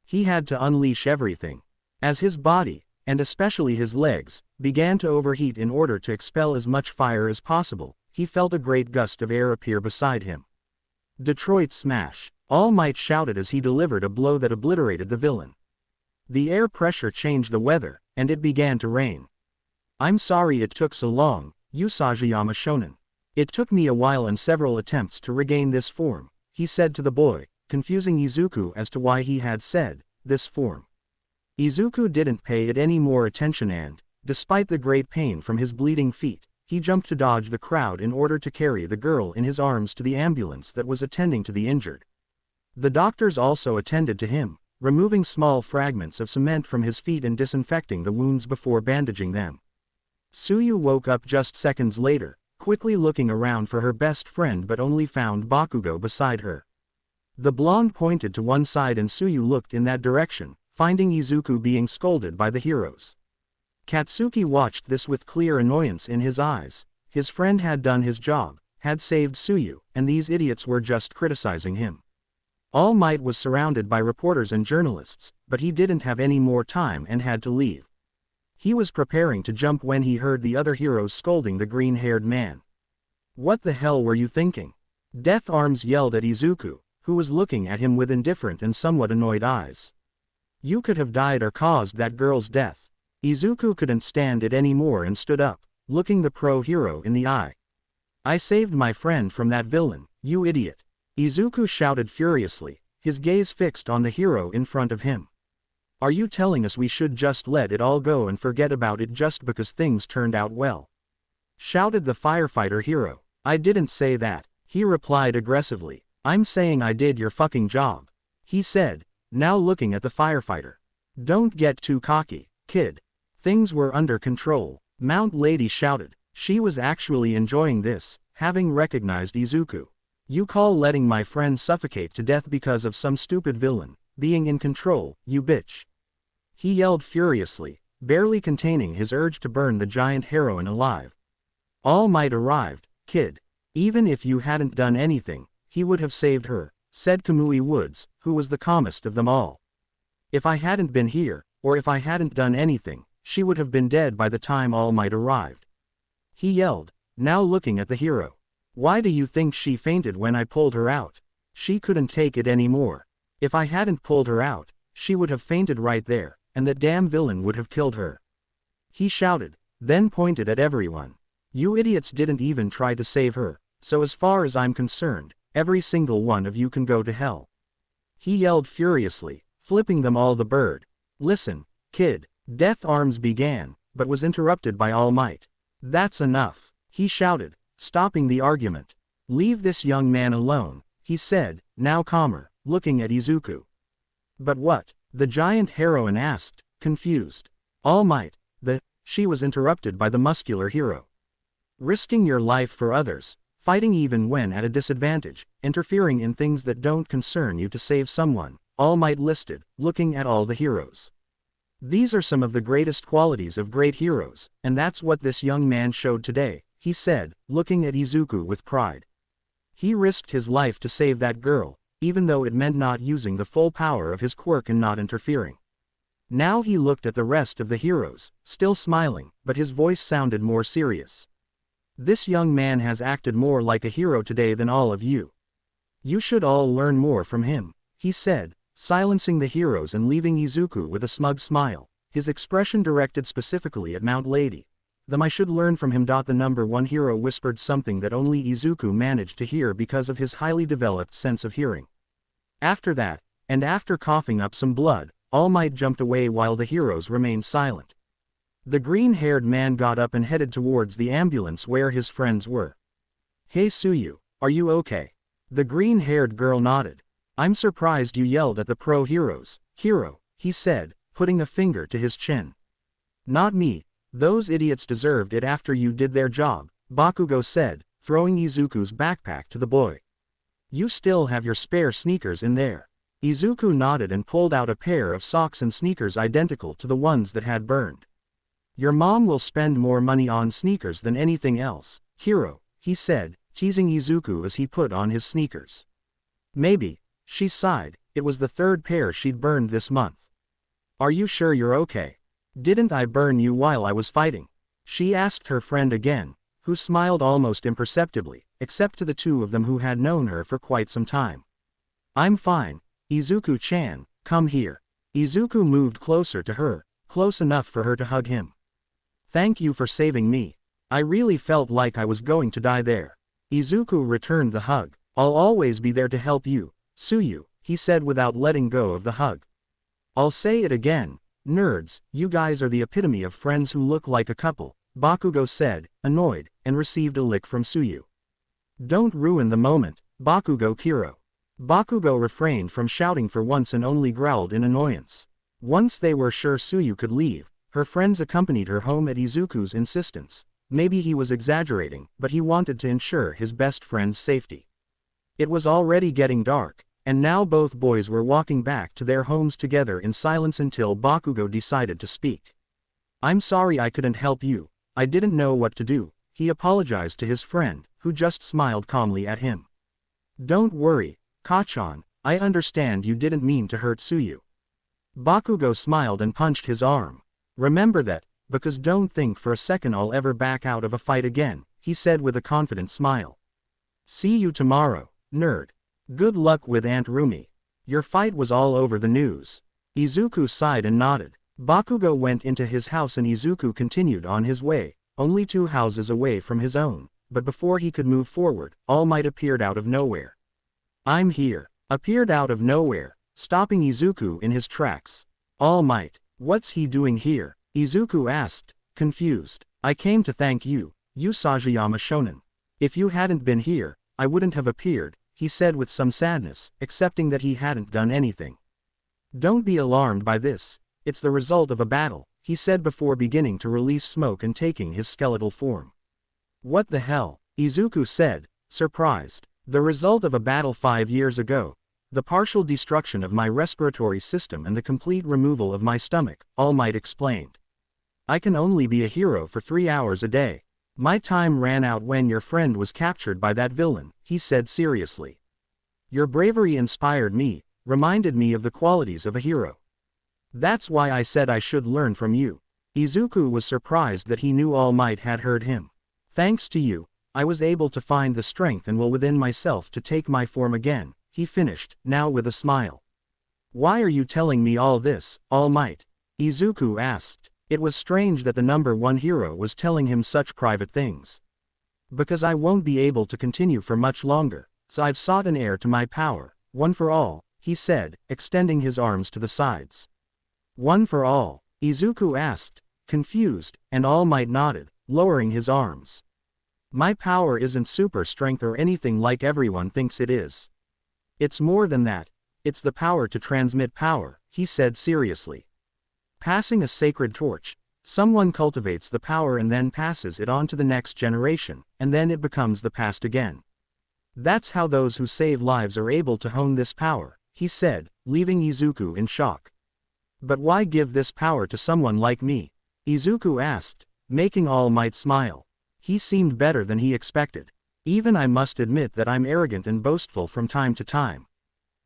He had to unleash everything. As his body, and especially his legs, began to overheat in order to expel as much fire as possible, he felt a great gust of air appear beside him. Detroit Smash! All Might shouted as he delivered a blow that obliterated the villain. The air pressure changed the weather, and it began to rain. I'm sorry it took so long, Usajiyama Shonen. It took me a while and several attempts to regain this form, he said to the boy, confusing Izuku as to why he had said, this form. Izuku didn't pay it any more attention and, despite the great pain from his bleeding feet, he jumped to dodge the crowd in order to carry the girl in his arms to the ambulance that was attending to the injured. The doctors also attended to him, removing small fragments of cement from his feet and disinfecting the wounds before bandaging them. Suyu woke up just seconds later, quickly looking around for her best friend but only found Bakugo beside her. The blonde pointed to one side and Suyu looked in that direction, finding Izuku being scolded by the heroes. Katsuki watched this with clear annoyance in his eyes. His friend had done his job, had saved Suyu, and these idiots were just criticizing him. All Might was surrounded by reporters and journalists, but he didn't have any more time and had to leave. He was preparing to jump when he heard the other heroes scolding the green-haired man. What the hell were you thinking? Death Arms yelled at Izuku, who was looking at him with indifferent and somewhat annoyed eyes. You could have died or caused that girl's death. Izuku couldn't stand it anymore and stood up, looking the pro-hero in the eye. I saved my friend from that villain, you idiot. Izuku shouted furiously, his gaze fixed on the hero in front of him. Are you telling us we should just let it all go and forget about it just because things turned out well? Shouted the firefighter hero. I didn't say that, he replied aggressively. I'm saying I did your fucking job. He said, now looking at the firefighter. Don't get too cocky, kid. Things were under control, Mount Lady shouted. She was actually enjoying this, having recognized Izuku. You call letting my friend suffocate to death because of some stupid villain being in control, you bitch. He yelled furiously, barely containing his urge to burn the giant heroine alive. All Might arrived, kid. Even if you hadn't done anything, he would have saved her, said Kamui Woods, who was the calmest of them all. If I hadn't been here, or if I hadn't done anything, she would have been dead by the time All Might arrived. He yelled, now looking at the hero. Why do you think she fainted when I pulled her out? She couldn't take it anymore. If I hadn't pulled her out, she would have fainted right there, and that damn villain would have killed her. He shouted, then pointed at everyone. You idiots didn't even try to save her, so as far as I'm concerned, every single one of you can go to hell. He yelled furiously, flipping them all the bird. Listen, kid. Death Arms began, but was interrupted by All Might. That's enough, he shouted, stopping the argument. Leave this young man alone, he said, now calmer, looking at Izuku. But what? The giant heroine asked, confused. All Might, she was interrupted by the muscular hero. Risking your life for others, fighting even when at a disadvantage, interfering in things that don't concern you to save someone, All Might listed, looking at all the heroes. These are some of the greatest qualities of great heroes, and that's what this young man showed today, he said, looking at Izuku with pride. He risked his life to save that girl, even though it meant not using the full power of his quirk and not interfering. Now he looked at the rest of the heroes, still smiling, but his voice sounded more serious. This young man has acted more like a hero today than all of you. You should all learn more from him, he said, silencing the heroes and leaving Izuku with a smug smile, his expression directed specifically at Mount Lady. I should learn from him. The number one hero whispered something that only Izuku managed to hear because of his highly developed sense of hearing. After that, and after coughing up some blood, All Might jumped away while the heroes remained silent. The green-haired man got up and headed towards the ambulance where his friends were. Hey Suyu, are you okay? The green-haired girl nodded. I'm surprised you yelled at the pro-heroes, hero, he said, putting a finger to his chin. Not me, those idiots deserved it after you did their job, Bakugo said, throwing Izuku's backpack to the boy. You still have your spare sneakers in there. Izuku nodded and pulled out a pair of socks and sneakers identical to the ones that had burned. Your mom will spend more money on sneakers than anything else, Hiro, he said, teasing Izuku as he put on his sneakers. Maybe, she sighed, it was the third pair she'd burned this month. Are you sure you're okay? Didn't I burn you while I was fighting? She asked her friend again, who smiled almost imperceptibly, except to the two of them who had known her for quite some time. I'm fine, Izuku-chan, come here. Izuku moved closer to her, close enough for her to hug him. Thank you for saving me. I really felt like I was going to die there. Izuku returned the hug. I'll always be there to help you, Tsuyu, he said without letting go of the hug. I'll say it again, nerds, you guys are the epitome of friends who look like a couple, Bakugo said, annoyed, and received a lick from Tsuyu. Don't ruin the moment, Bakugo-Kiro. Bakugo refrained from shouting for once and only growled in annoyance. Once they were sure Tsuyu could leave, her friends accompanied her home at Izuku's insistence. Maybe he was exaggerating, but he wanted to ensure his best friend's safety. It was already getting dark, and now both boys were walking back to their homes together in silence until Bakugo decided to speak. I'm sorry I couldn't help you, I didn't know what to do, he apologized to his friend, who just smiled calmly at him. Don't worry, Kachan, I understand you didn't mean to hurt Tsuyu. Bakugo smiled and punched his arm. Remember that, because don't think for a second I'll ever back out of a fight again, he said with a confident smile. See you tomorrow, nerd. Good luck with Aunt Rumi. Your fight was all over the news. Izuku sighed and nodded. Bakugo went into his house and Izuku continued on his way, only 2 houses away from his own, but before he could move forward, All Might appeared out of nowhere. I'm here. Appeared out of nowhere, stopping Izuku in his tracks. All Might, what's he doing here? Izuku asked, confused. I came to thank you, Usajiyama Shonen. If you hadn't been here, I wouldn't have appeared, he said with some sadness, accepting that he hadn't done anything. Don't be alarmed by this, it's the result of a battle, he said before beginning to release smoke and taking his skeletal form. What the hell? Izuku said, surprised. The result of a battle 5 years ago. The partial destruction of my respiratory system and the complete removal of my stomach, All Might explained. I can only be a hero for 3 hours a day. My time ran out when your friend was captured by that villain, he said seriously. Your bravery inspired me, reminded me of the qualities of a hero. That's why I said I should learn from you. Izuku was surprised that he knew All Might had heard him. Thanks to you, I was able to find the strength and will within myself to take my form again, he finished, now with a smile. Why are you telling me all this, All Might? Izuku asked. It was strange that the #1 hero was telling him such private things. Because I won't be able to continue for much longer, so I've sought an heir to my power, one for all, he said, extending his arms to the sides. One for all? Izuku asked, confused, and All Might nodded, lowering his arms. My power isn't super strength or anything like everyone thinks it is. It's more than that, it's the power to transmit power, he said seriously. Passing a sacred torch, someone cultivates the power and then passes it on to the next generation, and then it becomes the past again. That's how those who save lives are able to hone this power, he said, leaving Izuku in shock. But why give this power to someone like me? Izuku asked, making All Might smile. He seemed better than he expected. Even I must admit that I'm arrogant and boastful from time to time.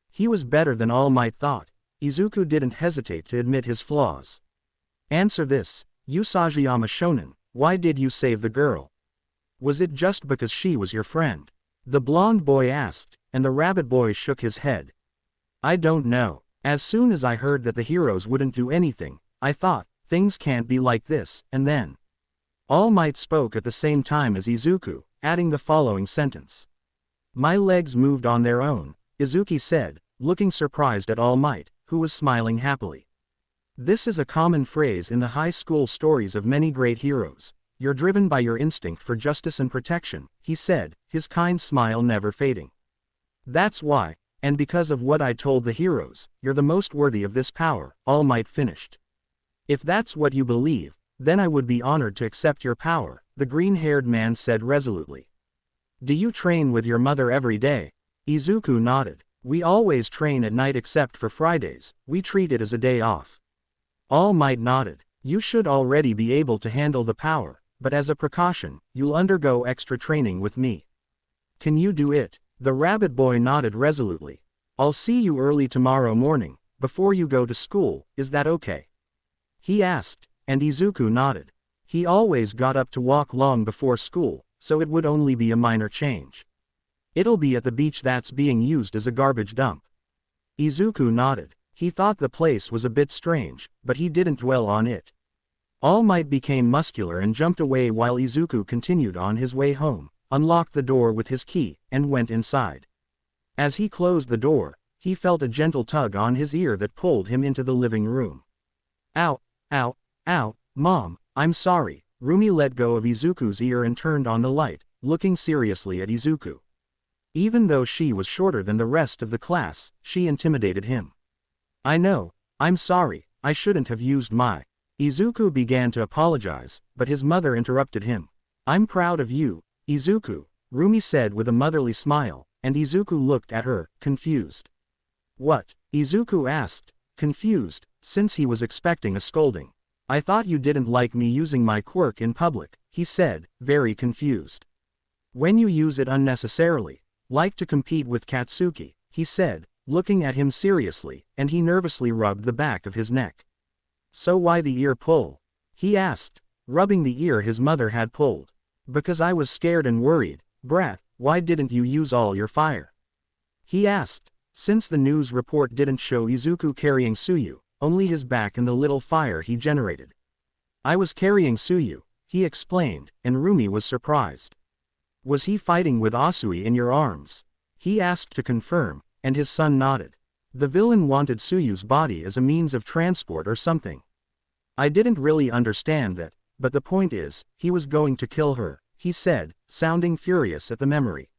He was better than All Might thought. Izuku didn't hesitate to admit his flaws. Answer this, Usajiyama Shonen, why did you save the girl? Was it just because she was your friend? The blonde boy asked, and the rabbit boy shook his head. I don't know. As soon as I heard that the heroes wouldn't do anything, I thought, things can't be like this, and then. All Might spoke at the same time as Izuku, adding the following sentence. My legs moved on their own, Izuku said, looking surprised at All Might, who was smiling happily. This is a common phrase in the high school stories of many great heroes. You're driven by your instinct for justice and protection, he said, his kind smile never fading. That's why, and because of what I told the heroes, you're the most worthy of this power, All Might finished. If that's what you believe, then I would be honored to accept your power, the green-haired man said resolutely. Do you train with your mother every day? Izuku nodded. We always train at night except for Fridays, we treat it as a day off. All Might nodded. You should already be able to handle the power, but as a precaution, you'll undergo extra training with me. Can you do it? The rabbit boy nodded resolutely. I'll see you early tomorrow morning, before you go to school, is that okay? He asked, and Izuku nodded. He always got up to walk long before school, so it would only be a minor change. It'll be at the beach that's being used as a garbage dump. Izuku nodded. He thought the place was a bit strange, but he didn't dwell on it. All Might became muscular and jumped away while Izuku continued on his way home, unlocked the door with his key, and went inside. As he closed the door, he felt a gentle tug on his ear that pulled him into the living room. Ow, ow, ow, Mom, I'm sorry. Rumi let go of Izuku's ear and turned on the light, looking seriously at Izuku. Even though she was shorter than the rest of the class, she intimidated him. I know, I'm sorry, I shouldn't have used my... Izuku began to apologize, but his mother interrupted him. I'm proud of you, Izuku, Rumi said with a motherly smile, and Izuku looked at her, confused. What? Izuku asked, confused, since he was expecting a scolding. I thought you didn't like me using my quirk in public, he said, very confused. When you use it unnecessarily, like to compete with Katsuki, he said, looking at him seriously, and he nervously rubbed the back of his neck. So why the ear pull? He asked, rubbing the ear his mother had pulled. Because I was scared and worried, brat, why didn't you use all your fire? He asked, since the news report didn't show Izuku carrying Tsuyu, only his back and the little fire he generated. I was carrying Tsuyu, he explained, and Rumi was surprised. Was he fighting with Asui in your arms? He asked to confirm, and his son nodded. The villain wanted Tsuyu's body as a means of transport or something. I didn't really understand that, but the point is, he was going to kill her, he said, sounding furious at the memory.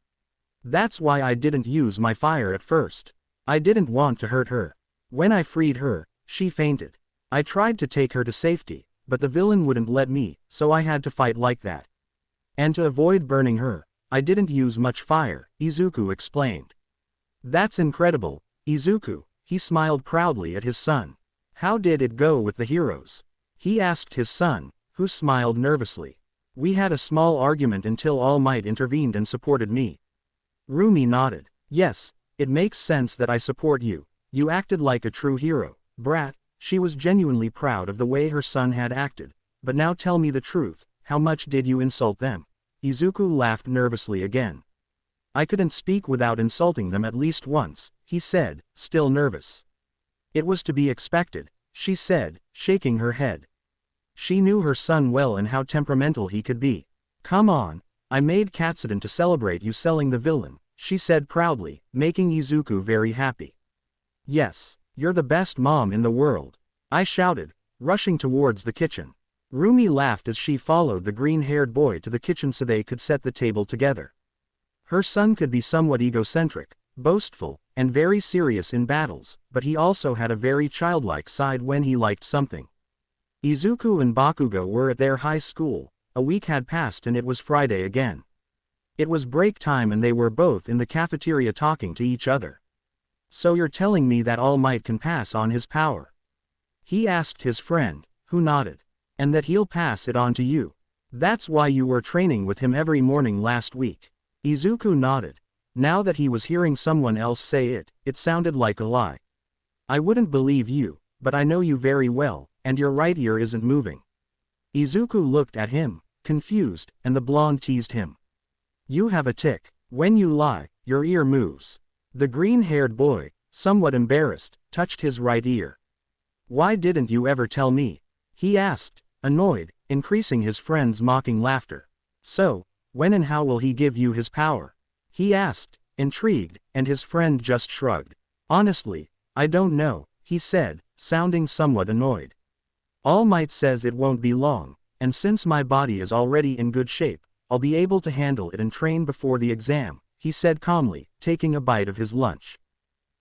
That's why I didn't use my fire at first. I didn't want to hurt her. When I freed her, she fainted. I tried to take her to safety, but the villain wouldn't let me, so I had to fight like that. And to avoid burning her, I didn't use much fire, Izuku explained. That's incredible, Izuku, he smiled proudly at his son. How did it go with the heroes? He asked his son, who smiled nervously. We had a small argument until All Might intervened and supported me. Rumi nodded. Yes, it makes sense that I support you. You acted like a true hero, brat. She was genuinely proud of the way her son had acted. But now tell me the truth, how much did you insult them? Izuku laughed nervously again. I couldn't speak without insulting them at least once, he said, still nervous. It was to be expected, she said, shaking her head. She knew her son well and how temperamental he could be. Come on, I made Katsudon to celebrate you selling the villain, she said proudly, making Izuku very happy. Yes, you're the best mom in the world, I shouted, rushing towards the kitchen. Rumi laughed as she followed the green-haired boy to the kitchen so they could set the table together. Her son could be somewhat egocentric, boastful, and very serious in battles, but he also had a very childlike side when he liked something. Izuku and Bakugo were at their high school. A week had passed and it was Friday again. It was break time and they were both in the cafeteria talking to each other. So you're telling me that All Might can pass on his power? He asked his friend, who nodded. And that he'll pass it on to you. That's why you were training with him every morning last week. Izuku nodded. Now that he was hearing someone else say it, it sounded like a lie. I wouldn't believe you, but I know you very well, and your right ear isn't moving. Izuku looked at him, confused, and the blonde teased him. You have a tic. When you lie, your ear moves. The green-haired boy, somewhat embarrassed, touched his right ear. Why didn't you ever tell me? He asked, annoyed, increasing his friend's mocking laughter. So, when and how will he give you his power? He asked, intrigued, and his friend just shrugged. Honestly, I don't know, he said, sounding somewhat annoyed. All Might says it won't be long, and since my body is already in good shape, I'll be able to handle it and train before the exam, he said calmly, taking a bite of his lunch.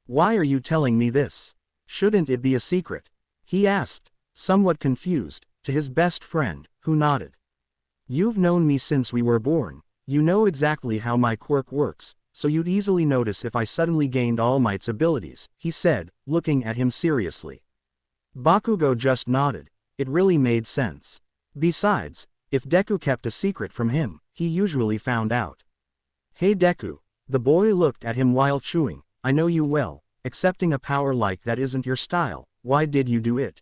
Why are you telling me this? Shouldn't it be a secret? He asked, somewhat confused, to his best friend, who nodded. You've known me since we were born, you know exactly how my quirk works, so you'd easily notice if I suddenly gained All Might's abilities, he said, looking at him seriously. Bakugo just nodded. It really made sense. Besides, if Deku kept a secret from him, he usually found out. Hey Deku. The boy looked at him while chewing. I know you well. Accepting a power like that isn't your style. Why did you do it?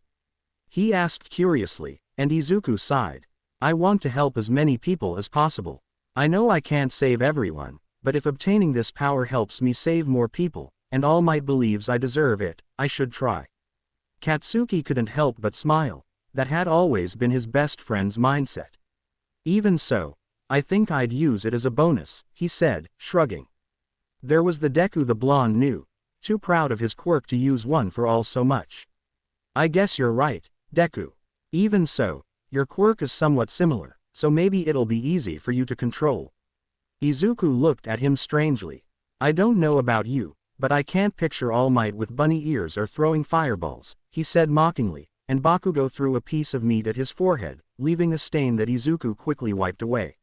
He asked curiously, and Izuku sighed. I want to help as many people as possible. I know I can't save everyone, but if obtaining this power helps me save more people, and All Might believes I deserve it, I should try. Katsuki couldn't help but smile. That had always been his best friend's mindset. Even so, I think I'd use it as a bonus, he said, shrugging. There was the Deku the blonde knew, too proud of his quirk to use one for all so much. I guess you're right, Deku. Even so, your quirk is somewhat similar, so maybe it'll be easy for you to control. Izuku looked at him strangely. I don't know about you, but I can't picture All Might with bunny ears or throwing fireballs, he said mockingly, and Bakugo threw a piece of meat at his forehead, leaving a stain that Izuku quickly wiped away.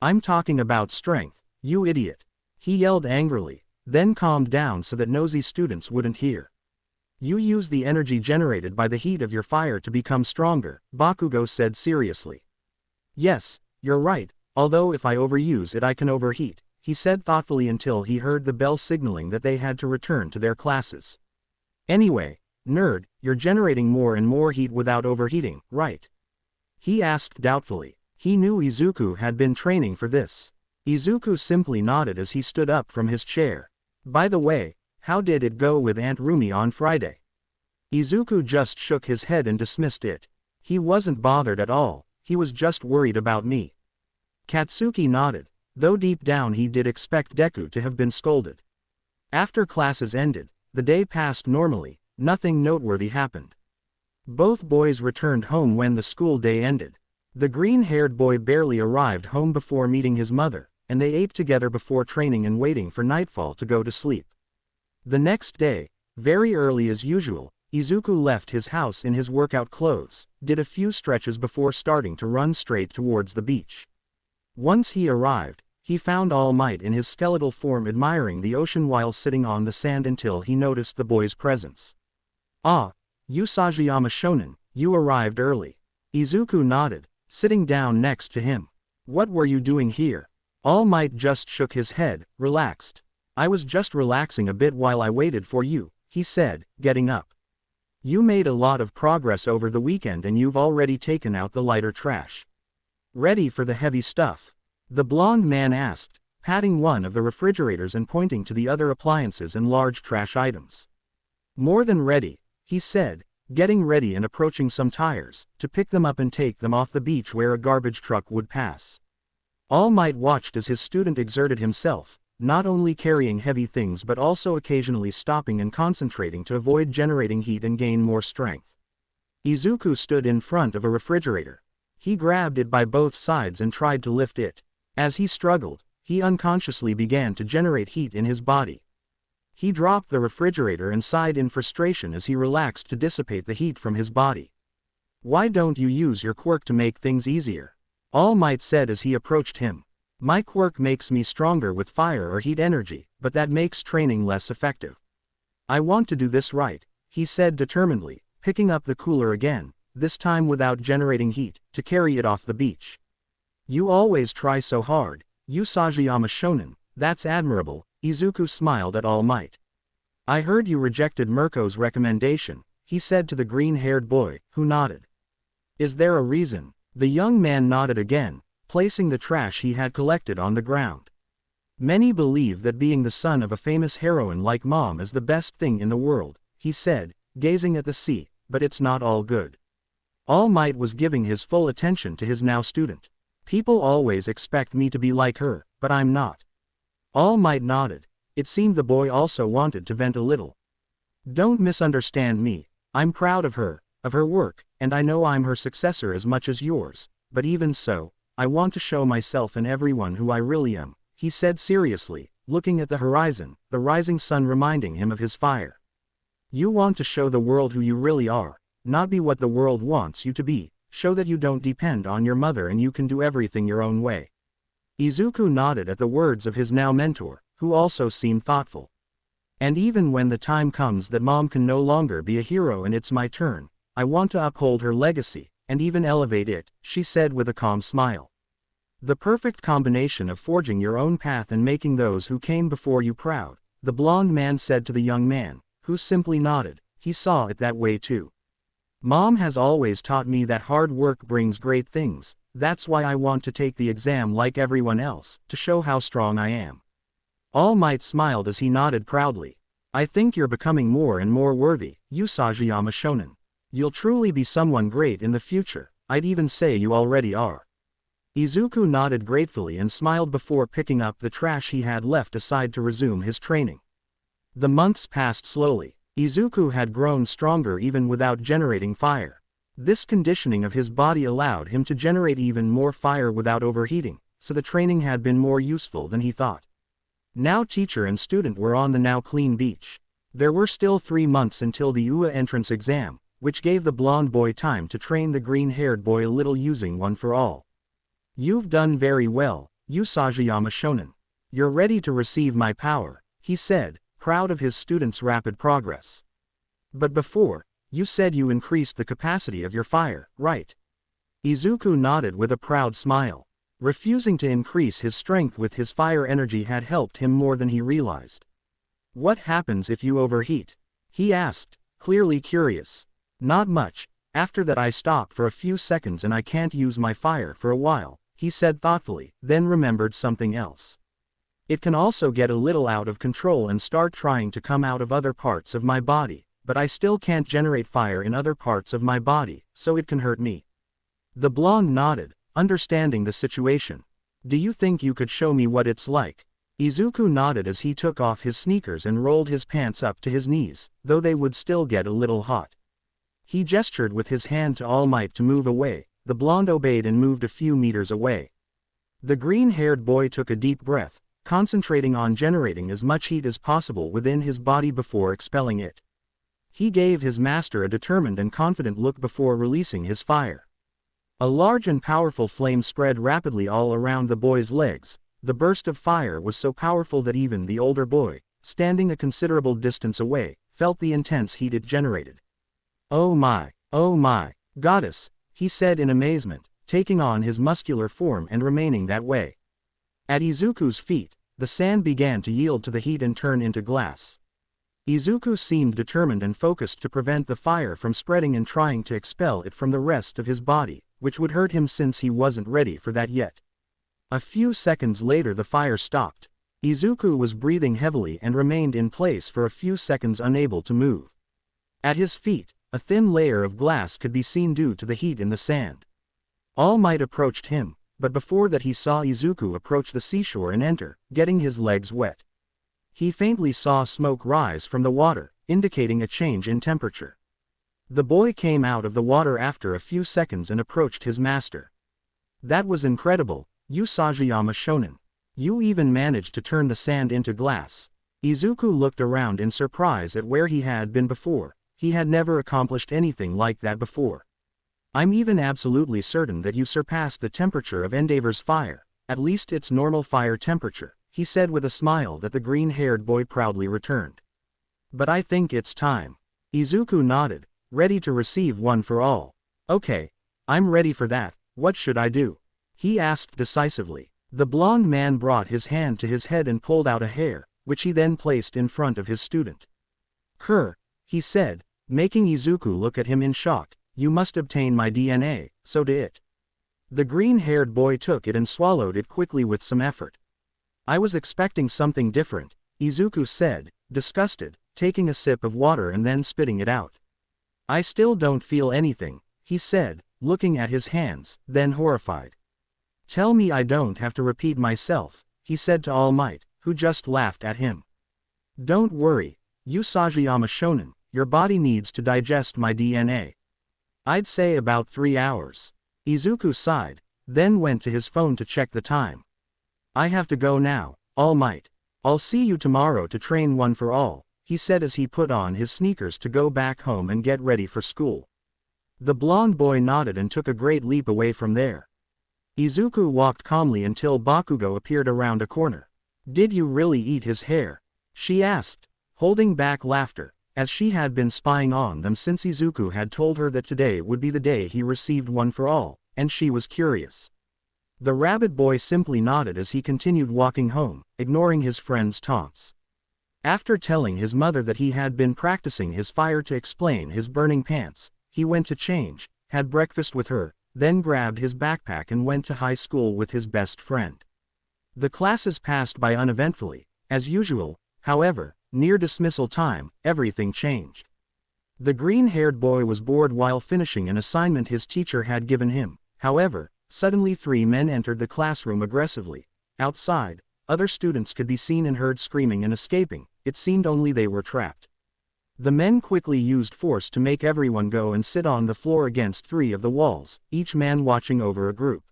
I'm talking about strength, you idiot. He yelled angrily, then calmed down so that nosy students wouldn't hear. You use the energy generated by the heat of your fire to become stronger, Bakugo said seriously. Yes, you're right, although if I overuse it I can overheat, he said thoughtfully until he heard the bell signaling that they had to return to their classes. Anyway, nerd, you're generating more and more heat without overheating, right? He asked doubtfully. He knew Izuku had been training for this. Izuku simply nodded as he stood up from his chair. By the way, how did it go with Aunt Rumi on Friday? Izuku just shook his head and dismissed it. He wasn't bothered at all, he was just worried about me. Katsuki nodded, though deep down he did expect Deku to have been scolded. After classes ended, the day passed normally, nothing noteworthy happened. Both boys returned home when the school day ended. The green-haired boy barely arrived home before meeting his mother, and they ate together before training and waiting for nightfall to go to sleep. The next day, very early as usual, Izuku left his house in his workout clothes, did a few stretches before starting to run straight towards the beach. Once he arrived, he found All Might in his skeletal form admiring the ocean while sitting on the sand until he noticed the boy's presence. Ah, Usajiyama Shonen, you arrived early. Izuku nodded, sitting down next to him. What were you doing here? All Might just shook his head, relaxed. I was just relaxing a bit while I waited for you, he said, getting up. You made a lot of progress over the weekend and you've already taken out the lighter trash. Ready for the heavy stuff? The blonde man asked, patting one of the refrigerators and pointing to the other appliances and large trash items. More than ready, he said, getting ready and approaching some tires, to pick them up and take them off the beach where a garbage truck would pass. All Might watched as his student exerted himself, not only carrying heavy things but also occasionally stopping and concentrating to avoid generating heat and gain more strength. Izuku stood in front of a refrigerator. He grabbed it by both sides and tried to lift it. As he struggled, he unconsciously began to generate heat in his body. He dropped the refrigerator and sighed in frustration as he relaxed to dissipate the heat from his body. Why don't you use your quirk to make things easier? All Might said as he approached him. My quirk makes me stronger with fire or heat energy, but that makes training less effective. I want to do this right, he said determinedly, picking up the cooler again, this time without generating heat, to carry it off the beach. You always try so hard, Usajiyama Shonen, that's admirable, Izuku smiled at All Might. I heard you rejected Mirko's recommendation, he said to the green-haired boy, who nodded. Is there a reason? The young man nodded again, placing the trash he had collected on the ground. Many believe that being the son of a famous heroine like Mom is the best thing in the world, he said, gazing at the sea, but it's not all good. All Might was giving his full attention to his now student. People always expect me to be like her, but I'm not. All Might nodded. It seemed the boy also wanted to vent a little. Don't misunderstand me, I'm proud of her work, and I know I'm her successor as much as yours, but even so, I want to show myself and everyone who I really am, he said seriously, looking at the horizon, the rising sun reminding him of his fire. You want to show the world who you really are, not be what the world wants you to be, show that you don't depend on your mother and you can do everything your own way. Izuku nodded at the words of his now mentor, who also seemed thoughtful. And even when the time comes that Mom can no longer be a hero and it's my turn, I want to uphold her legacy, and even elevate it, she said with a calm smile. The perfect combination of forging your own path and making those who came before you proud, the blonde man said to the young man, who simply nodded. He saw it that way too. Mom has always taught me that hard work brings great things, that's why I want to take the exam like everyone else, to show how strong I am. All Might smiled as he nodded proudly. I think you're becoming more and more worthy, Usajiyama Shonen. You'll truly be someone great in the future, I'd even say you already are. Izuku nodded gratefully and smiled before picking up the trash he had left aside to resume his training. The months passed slowly. Izuku had grown stronger even without generating fire. This conditioning of his body allowed him to generate even more fire without overheating, so the training had been more useful than he thought. Now teacher and student were on the now clean beach. There were still 3 months until the UA entrance exam, which gave the blonde boy time to train the green-haired boy a little using One for All. You've done very well, Usajiyama Shonen. You're ready to receive my power, he said, proud of his student's rapid progress. But before, you said you increased the capacity of your fire, right? Izuku nodded with a proud smile. Refusing to increase his strength with his fire energy had helped him more than he realized. What happens if you overheat? He asked, clearly curious. Not much, after that I stop for a few seconds and I can't use my fire for a while, he said thoughtfully, then remembered something else. It can also get a little out of control and start trying to come out of other parts of my body, but I still can't generate fire in other parts of my body, so it can hurt me. The blonde nodded, understanding the situation. Do you think you could show me what it's like? Izuku nodded as he took off his sneakers and rolled his pants up to his knees, though they would still get a little hot. He gestured with his hand to All Might to move away. The blonde obeyed and moved a few meters away. The green-haired boy took a deep breath, concentrating on generating as much heat as possible within his body before expelling it. He gave his master a determined and confident look before releasing his fire. A large and powerful flame spread rapidly all around the boy's legs. The burst of fire was so powerful that even the older boy, standing a considerable distance away, felt the intense heat it generated. Oh my, goddess, he said in amazement, taking on his muscular form and remaining that way. At Izuku's feet, the sand began to yield to the heat and turn into glass. Izuku seemed determined and focused to prevent the fire from spreading and trying to expel it from the rest of his body, which would hurt him since he wasn't ready for that yet. A few seconds later the fire stopped. Izuku was breathing heavily and remained in place for a few seconds unable to move. At his feet, a thin layer of glass could be seen due to the heat in the sand. All Might approached him, but before that he saw Izuku approach the seashore and enter, getting his legs wet. He faintly saw smoke rise from the water, indicating a change in temperature. The boy came out of the water after a few seconds and approached his master. That was incredible, Usajiyama Shonen. You even managed to turn the sand into glass. Izuku looked around in surprise at where he had been before. He had never accomplished anything like that before. I'm even absolutely certain that you surpassed the temperature of Endeavor's fire, at least its normal fire temperature, he said with a smile that the green-haired boy proudly returned. But I think it's time. Izuku nodded, ready to receive One for All. Okay, I'm ready for that, what should I do? He asked decisively. The blonde man brought his hand to his head and pulled out a hair, which he then placed in front of his student. He said, making Izuku look at him in shock. You must obtain my DNA, so to it. The green-haired boy took it and swallowed it quickly with some effort. I was expecting something different, Izuku said, disgusted, taking a sip of water and then spitting it out. I still don't feel anything, he said, looking at his hands, then horrified. Tell me I don't have to repeat myself, he said to All Might, who just laughed at him. Don't worry, Usajiyama Shonen, your body needs to digest my DNA. I'd say about 3 hours. Izuku sighed, then went to his phone to check the time. I have to go now, All Might. I'll see you tomorrow to train One for All, he said as he put on his sneakers to go back home and get ready for school. The blonde boy nodded and took a great leap away from there. Izuku walked calmly until Bakugo appeared around a corner. Did you really eat his hair? She asked, holding back laughter, as she had been spying on them since Izuku had told her that today would be the day he received one for all, and she was curious. The rabbit boy simply nodded as he continued walking home, ignoring his friend's taunts. After telling his mother that he had been practicing his fire to explain his burning pants, he went to change, had breakfast with her, then grabbed his backpack and went to high school with his best friend. The classes passed by uneventfully, as usual. However, near dismissal time, everything changed. The green-haired boy was bored while finishing an assignment his teacher had given him. However, suddenly 3 men entered the classroom aggressively. Outside, other students could be seen and heard screaming and escaping. It seemed only they were trapped. The men quickly used force to make everyone go and sit on the floor against 3 of the walls, each man watching over a group.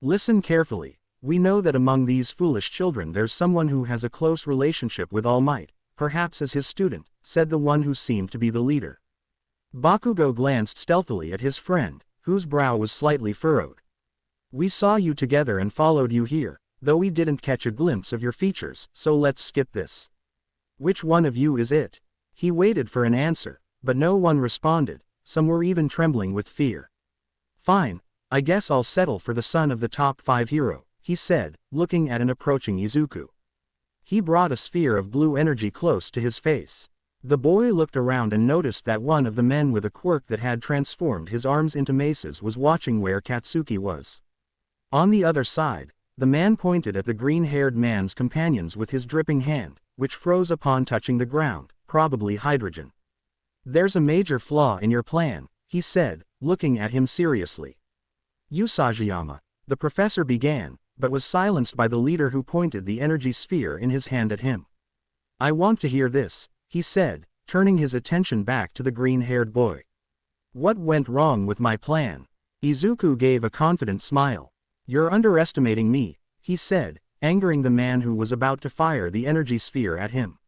Listen carefully. We know that among these foolish children there's someone who has a close relationship with All Might, perhaps as his student, said the one who seemed to be the leader. Bakugo glanced stealthily at his friend, whose brow was slightly furrowed. We saw you together and followed you here, though we didn't catch a glimpse of your features, so let's skip this. Which one of you is it? He waited for an answer, but no one responded, some were even trembling with fear. Fine, I guess I'll settle for the son of the top 5 hero, he said, looking at an approaching Izuku. He brought a sphere of blue energy close to his face. The boy looked around and noticed that one of the men with a quirk that had transformed his arms into maces was watching where Katsuki was. On the other side, the man pointed at the green-haired man's companions with his dripping hand, which froze upon touching the ground, probably hydrogen. There's a major flaw in your plan, he said, looking at him seriously. Usajiyama, the professor began, but was silenced by the leader who pointed the energy sphere in his hand at him. I want to hear this, he said, turning his attention back to the green-haired boy. What went wrong with my plan? Izuku gave a confident smile. You're underestimating me, he said, angering the man who was about to fire the energy sphere at him.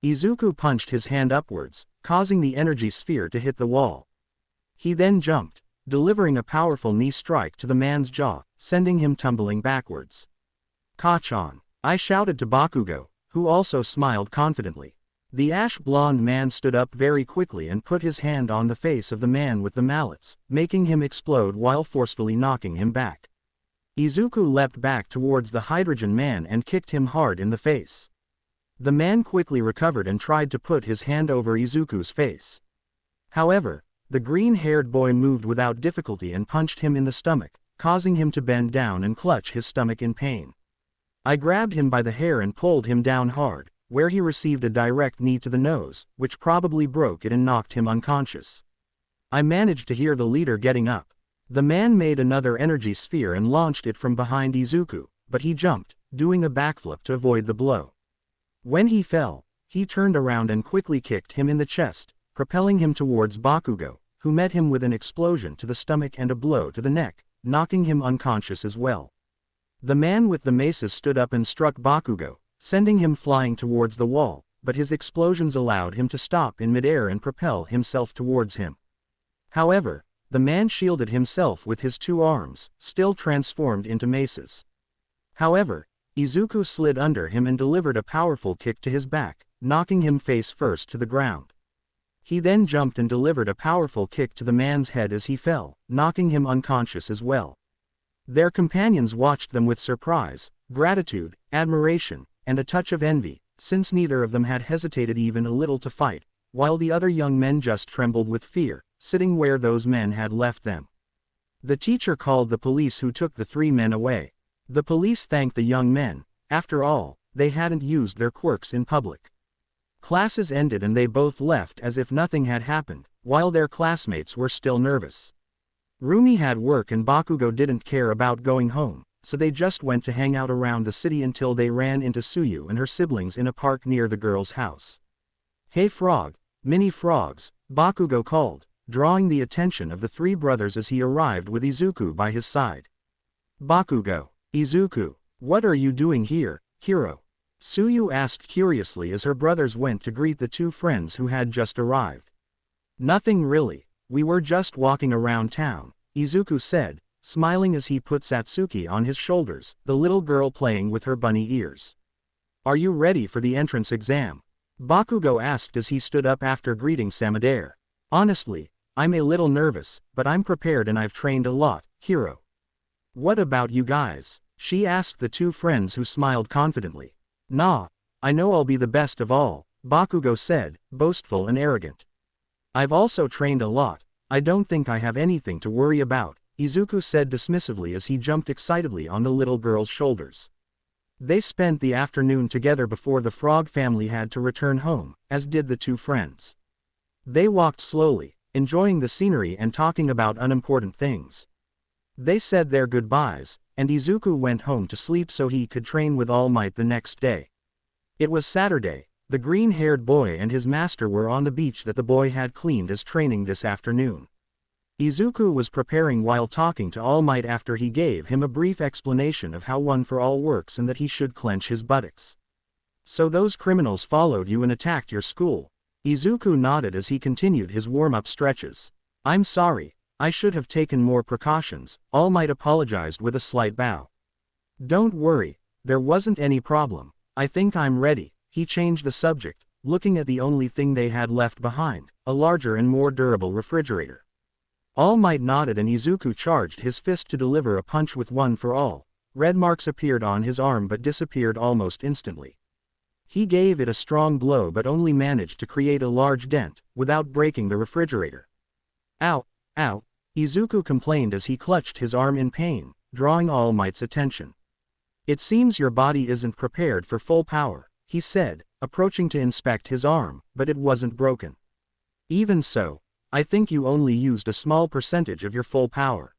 Izuku punched his hand upwards, causing the energy sphere to hit the wall. He then jumped, delivering a powerful knee strike to the man's jaw, sending him tumbling backwards. Kachan! I shouted to Bakugo, who also smiled confidently. The ash-blonde man stood up very quickly and put his hand on the face of the man with the mallets, making him explode while forcefully knocking him back. Izuku leapt back towards the hydrogen man and kicked him hard in the face. The man quickly recovered and tried to put his hand over Izuku's face. However, the green-haired boy moved without difficulty and punched him in the stomach, causing him to bend down and clutch his stomach in pain. I grabbed him by the hair and pulled him down hard, where he received a direct knee to the nose, which probably broke it and knocked him unconscious. I managed to hear the leader getting up. The man made another energy sphere and launched it from behind Izuku, but he jumped, doing a backflip to avoid the blow. When he fell, he turned around and quickly kicked him in the chest, propelling him towards Bakugo, who met him with an explosion to the stomach and a blow to the neck, knocking him unconscious as well. The man with the maces stood up and struck Bakugo, sending him flying towards the wall, but his explosions allowed him to stop in midair and propel himself towards him. However, the man shielded himself with his 2 arms, still transformed into maces. However, Izuku slid under him and delivered a powerful kick to his back, knocking him face first to the ground. He then jumped and delivered a powerful kick to the man's head as he fell, knocking him unconscious as well. Their companions watched them with surprise, gratitude, admiration, and a touch of envy, since neither of them had hesitated even a little to fight, while the other young men just trembled with fear, sitting where those men had left them. The teacher called the police, who took the 3 men away. The police thanked the young men. After all, they hadn't used their quirks in public. Classes ended and they both left as if nothing had happened, while their classmates were still nervous. Rumi had work and Bakugo didn't care about going home, so they just went to hang out around the city until they ran into Suyu and her siblings in a park near the girl's house. Hey frog, mini frogs, Bakugo called, drawing the attention of the 3 brothers as he arrived with Izuku by his side. Bakugo, Izuku, what are you doing here, hero? Suyu asked curiously as her brothers went to greet the 2 friends who had just arrived. Nothing really, we were just walking around town, Izuku said, smiling as he put Satsuki on his shoulders, the little girl playing with her bunny ears. Are you ready for the entrance exam? Bakugo asked as he stood up after greeting Samadare. Honestly, I'm a little nervous, but I'm prepared and I've trained a lot, Hiro. What about you guys? She asked the two friends who smiled confidently. Nah, I know I'll be the best of all, Bakugo said, boastful and arrogant. I've also trained a lot, I don't think I have anything to worry about, Izuku said dismissively as he jumped excitedly on the little girl's shoulders. They spent the afternoon together before the frog family had to return home, as did the two friends. They walked slowly, enjoying the scenery and talking about unimportant things. They said their goodbyes, and Izuku went home to sleep so he could train with all might the next day. It was Saturday. The green-haired boy and his master were on the beach that the boy had cleaned as training this afternoon. Izuku was preparing while talking to All Might after he gave him a brief explanation of how One for All works and that he should clench his buttocks. So those criminals followed you and attacked your school. Izuku nodded as he continued his warm-up stretches. I'm sorry, I should have taken more precautions, All Might apologized with a slight bow. Don't worry, there wasn't any problem, I think I'm ready. He changed the subject, looking at the only thing they had left behind, a larger and more durable refrigerator. All Might nodded and Izuku charged his fist to deliver a punch with One for All. Red marks appeared on his arm but disappeared almost instantly. He gave it a strong blow but only managed to create a large dent, without breaking the refrigerator. Ow, ow, Izuku complained as he clutched his arm in pain, drawing All Might's attention. It seems your body isn't prepared for full power, he said, approaching to inspect his arm, but it wasn't broken. Even so, I think you only used a small percentage of your full power.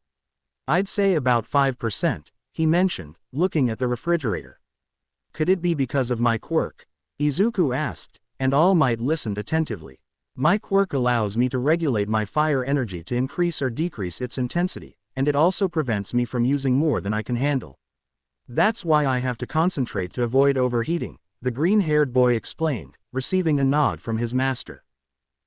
I'd say about 5%, he mentioned, looking at the refrigerator. Could it be because of my quirk? Izuku asked, and All Might listened attentively. My quirk allows me to regulate my fire energy to increase or decrease its intensity, and it also prevents me from using more than I can handle. That's why I have to concentrate to avoid overheating, the green-haired boy explained, receiving a nod from his master.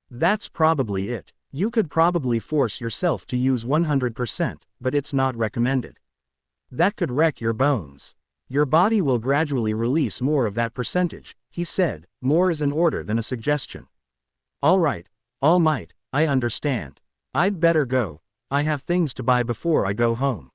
That's probably it. You could probably force yourself to use 100%, but it's not recommended. That could wreck your bones. Your body will gradually release more of that percentage, he said, more as an order than a suggestion. All right, All Might, I understand. I'd better go. I have things to buy before I go home.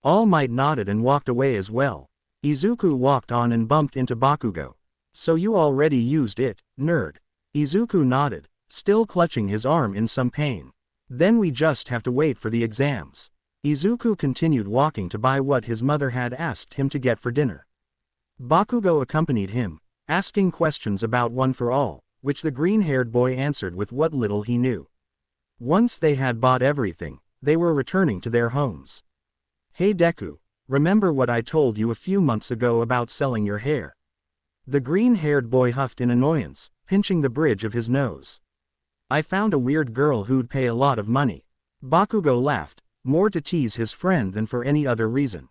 All Might nodded and walked away as well. Izuku walked on and bumped into Bakugo. So you already used it, nerd. Izuku nodded, still clutching his arm in some pain. Then we just have to wait for the exams. Izuku continued walking to buy what his mother had asked him to get for dinner. Bakugo accompanied him, asking questions about One for All, which the green-haired boy answered with what little he knew. Once they had bought everything, they were returning to their homes. Hey Deku, remember what I told you a few months ago about selling your hair? The green-haired boy huffed in annoyance, pinching the bridge of his nose. I found a weird girl who'd pay a lot of money. Bakugo laughed, more to tease his friend than for any other reason.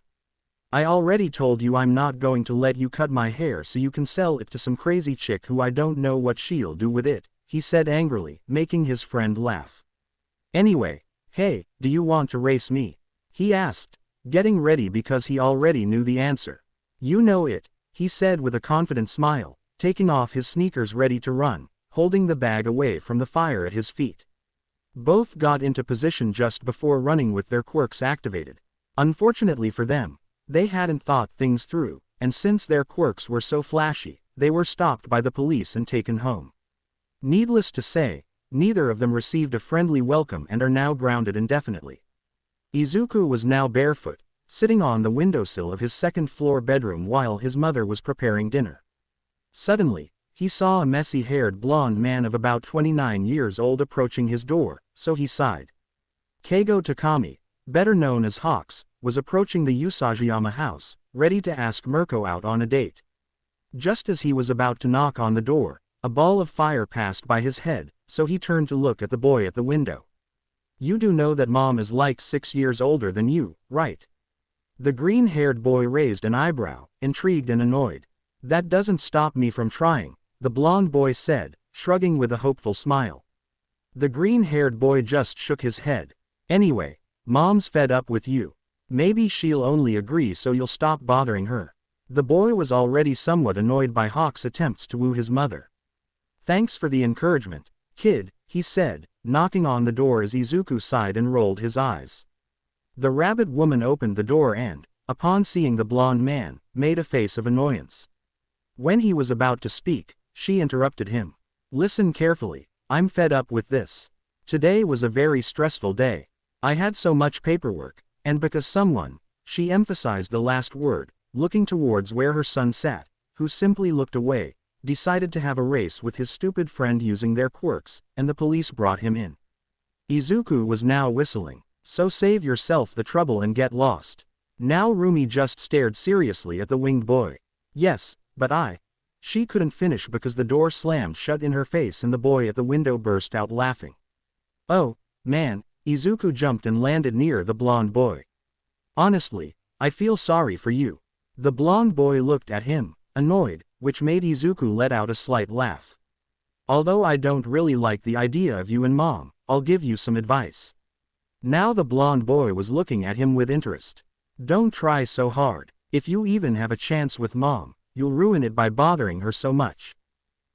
I already told you I'm not going to let you cut my hair so you can sell it to some crazy chick who I don't know what she'll do with it, he said angrily, making his friend laugh. Anyway, hey, do you want to race me? He asked, getting ready because he already knew the answer. You know it, he said with a confident smile, taking off his sneakers ready to run, holding the bag away from the fire at his feet. Both got into position just before running with their quirks activated. Unfortunately for them, they hadn't thought things through, and since their quirks were so flashy, they were stopped by the police and taken home. Needless to say, neither of them received a friendly welcome and are now grounded indefinitely. Izuku was now barefoot, sitting on the windowsill of his second-floor bedroom while his mother was preparing dinner. Suddenly, he saw a messy-haired blonde man of about 29 years old approaching his door, so he sighed. Keigo Takami, better known as Hawks, was approaching the Usajiyama house, ready to ask Mirko out on a date. Just as he was about to knock on the door, a ball of fire passed by his head, so he turned to look at the boy at the window. You do know that Mom is like 6 years older than you, right? The green-haired boy raised an eyebrow, intrigued and annoyed. That doesn't stop me from trying, the blonde boy said, shrugging with a hopeful smile. The green-haired boy just shook his head. Anyway, Mom's fed up with you. Maybe she'll only agree so you'll stop bothering her. The boy was already somewhat annoyed by Hawk's attempts to woo his mother. "Thanks for the encouragement, kid," he said, knocking on the door as Izuku sighed and rolled his eyes. The rabbit woman opened the door and, upon seeing the blonde man, made a face of annoyance. When he was about to speak, she interrupted him. "Listen carefully, I'm fed up with this. Today was a very stressful day. I had so much paperwork, and because someone," she emphasized the last word, looking towards where her son sat, who simply looked away, "decided to have a race with his stupid friend using their quirks, and the police brought him in." Izuku was now whistling. "So save yourself the trouble and get lost." Now Rumi just stared seriously at the winged boy. "Yes, but She couldn't finish because the door slammed shut in her face and the boy at the window burst out laughing. "Oh, man," Izuku jumped and landed near the blonde boy. "Honestly, I feel sorry for you." The blonde boy looked at him, annoyed, which made Izuku let out a slight laugh. "Although I don't really like the idea of you and Mom, I'll give you some advice." Now the blonde boy was looking at him with interest. "Don't try so hard. If you even have a chance with Mom, you'll ruin it by bothering her so much."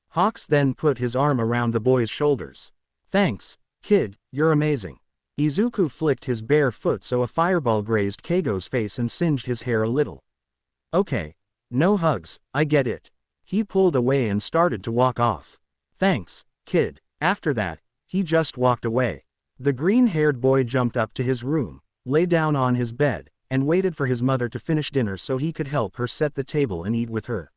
Hawks then put his arm around the boy's shoulders. "Thanks, kid, you're amazing." Izuku flicked his bare foot so a fireball grazed Keigo's face and singed his hair a little. "Okay. No hugs, I get it." He pulled away and started to walk off. "Thanks, kid." After that, he just walked away. The green-haired boy jumped up to his room, lay down on his bed, and waited for his mother to finish dinner so he could help her set the table and eat with her.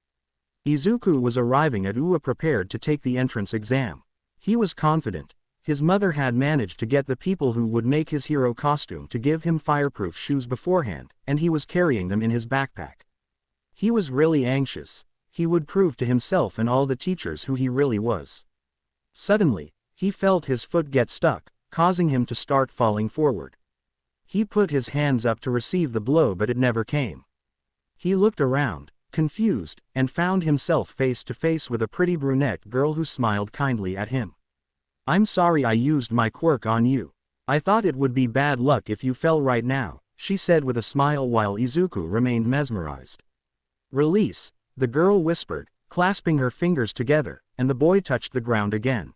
Izuku was arriving at UA prepared to take the entrance exam. He was confident. His mother had managed to get the people who would make his hero costume to give him fireproof shoes beforehand, and he was carrying them in his backpack. He was really anxious. He would prove to himself and all the teachers who he really was. Suddenly, he felt his foot get stuck, causing him to start falling forward. He put his hands up to receive the blow but it never came. He looked around, confused, and found himself face to face with a pretty brunette girl who smiled kindly at him. "I'm sorry I used my quirk on you. I thought it would be bad luck if you fell right now," she said with a smile while Izuku remained mesmerized. "Release," the girl whispered, clasping her fingers together, and the boy touched the ground again.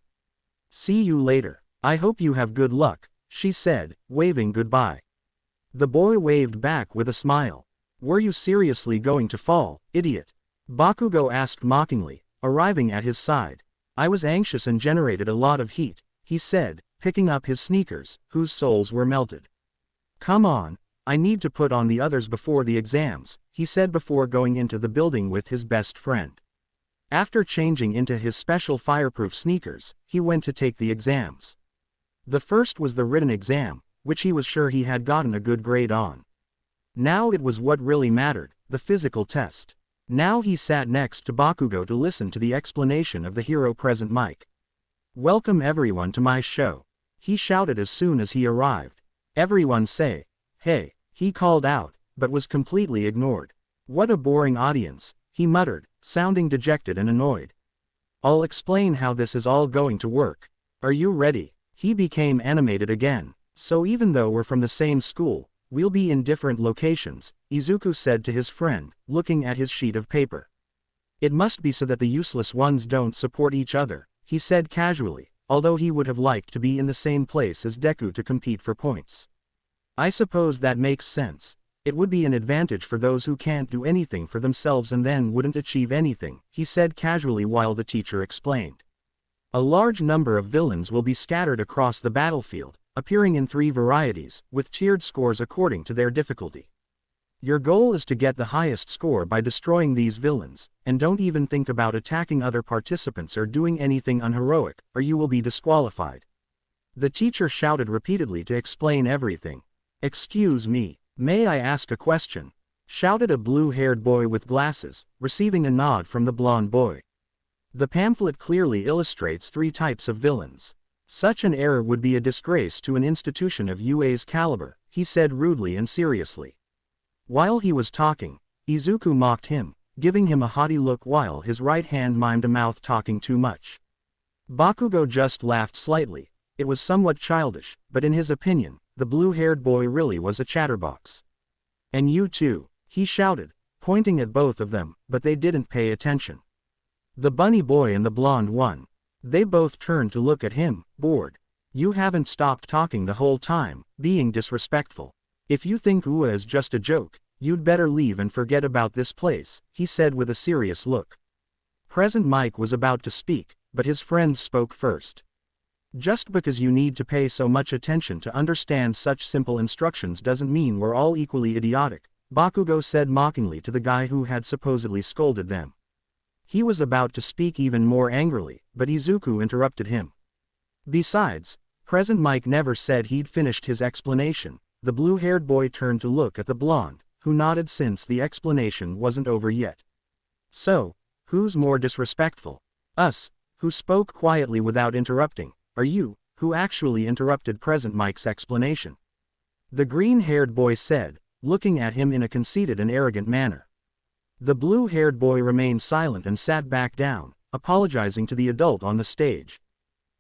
"See you later. I hope you have good luck," she said, waving goodbye. The boy waved back with a smile. "Were you seriously going to fall, idiot?" Bakugo asked mockingly, arriving at his side. "I was anxious and generated a lot of heat," he said, picking up his sneakers, whose soles were melted. "Come on, I need to put on the others before the exams," he said before going into the building with his best friend. After changing into his special fireproof sneakers, he went to take the exams. The first was the written exam, which he was sure he had gotten a good grade on. Now it was what really mattered, the physical test. Now he sat next to Bakugo to listen to the explanation of the hero present mic. "Welcome everyone to my show," he shouted as soon as he arrived. "Everyone say, hey," he called out, but was completely ignored. "What a boring audience," he muttered, sounding dejected and annoyed. "I'll explain how this is all going to work. Are you ready?" He became animated again. "So even though we're from the same school, we'll be in different locations," Izuku said to his friend, looking at his sheet of paper. "It must be so that the useless ones don't support each other," he said casually, although he would have liked to be in the same place as Deku to compete for points. "I suppose that makes sense. It would be an advantage for those who can't do anything for themselves and then wouldn't achieve anything," he said casually while the teacher explained. "A large number of villains will be scattered across the battlefield, appearing in 3 varieties, with tiered scores according to their difficulty. Your goal is to get the highest score by destroying these villains, and don't even think about attacking other participants or doing anything unheroic, or you will be disqualified." The teacher shouted repeatedly to explain everything. "Excuse me, may I ask a question?" shouted a blue-haired boy with glasses, receiving a nod from the blonde boy. "The pamphlet clearly illustrates 3 types of villains. Such an error would be a disgrace to an institution of UA's caliber," he said rudely and seriously. While he was talking, Izuku mocked him, giving him a haughty look while his right hand mimed a mouth talking too much. Bakugo just laughed slightly. It was somewhat childish, but in his opinion, the blue-haired boy really was a chatterbox. "And you too," he shouted, pointing at both of them, but they didn't pay attention. The bunny boy and the blonde one. They both turned to look at him, bored. You haven't stopped talking the whole time, being disrespectful. If you think UA is just a joke, you'd better leave and forget about this place, he said with a serious look. Present Mike was about to speak, but his friends spoke first. Just because you need to pay so much attention to understand such simple instructions doesn't mean we're all equally idiotic, Bakugo said mockingly to the guy who had supposedly scolded them. He was about to speak even more angrily, but Izuku interrupted him. Besides, Present Mike never said he'd finished his explanation. The blue-haired boy turned to look at the blonde, who nodded since the explanation wasn't over yet. So, who's more disrespectful? Us, who spoke quietly without interrupting, or you, who actually interrupted Present Mike's explanation? The green-haired boy said, looking at him in a conceited and arrogant manner. The blue-haired boy remained silent and sat back down, apologizing to the adult on the stage.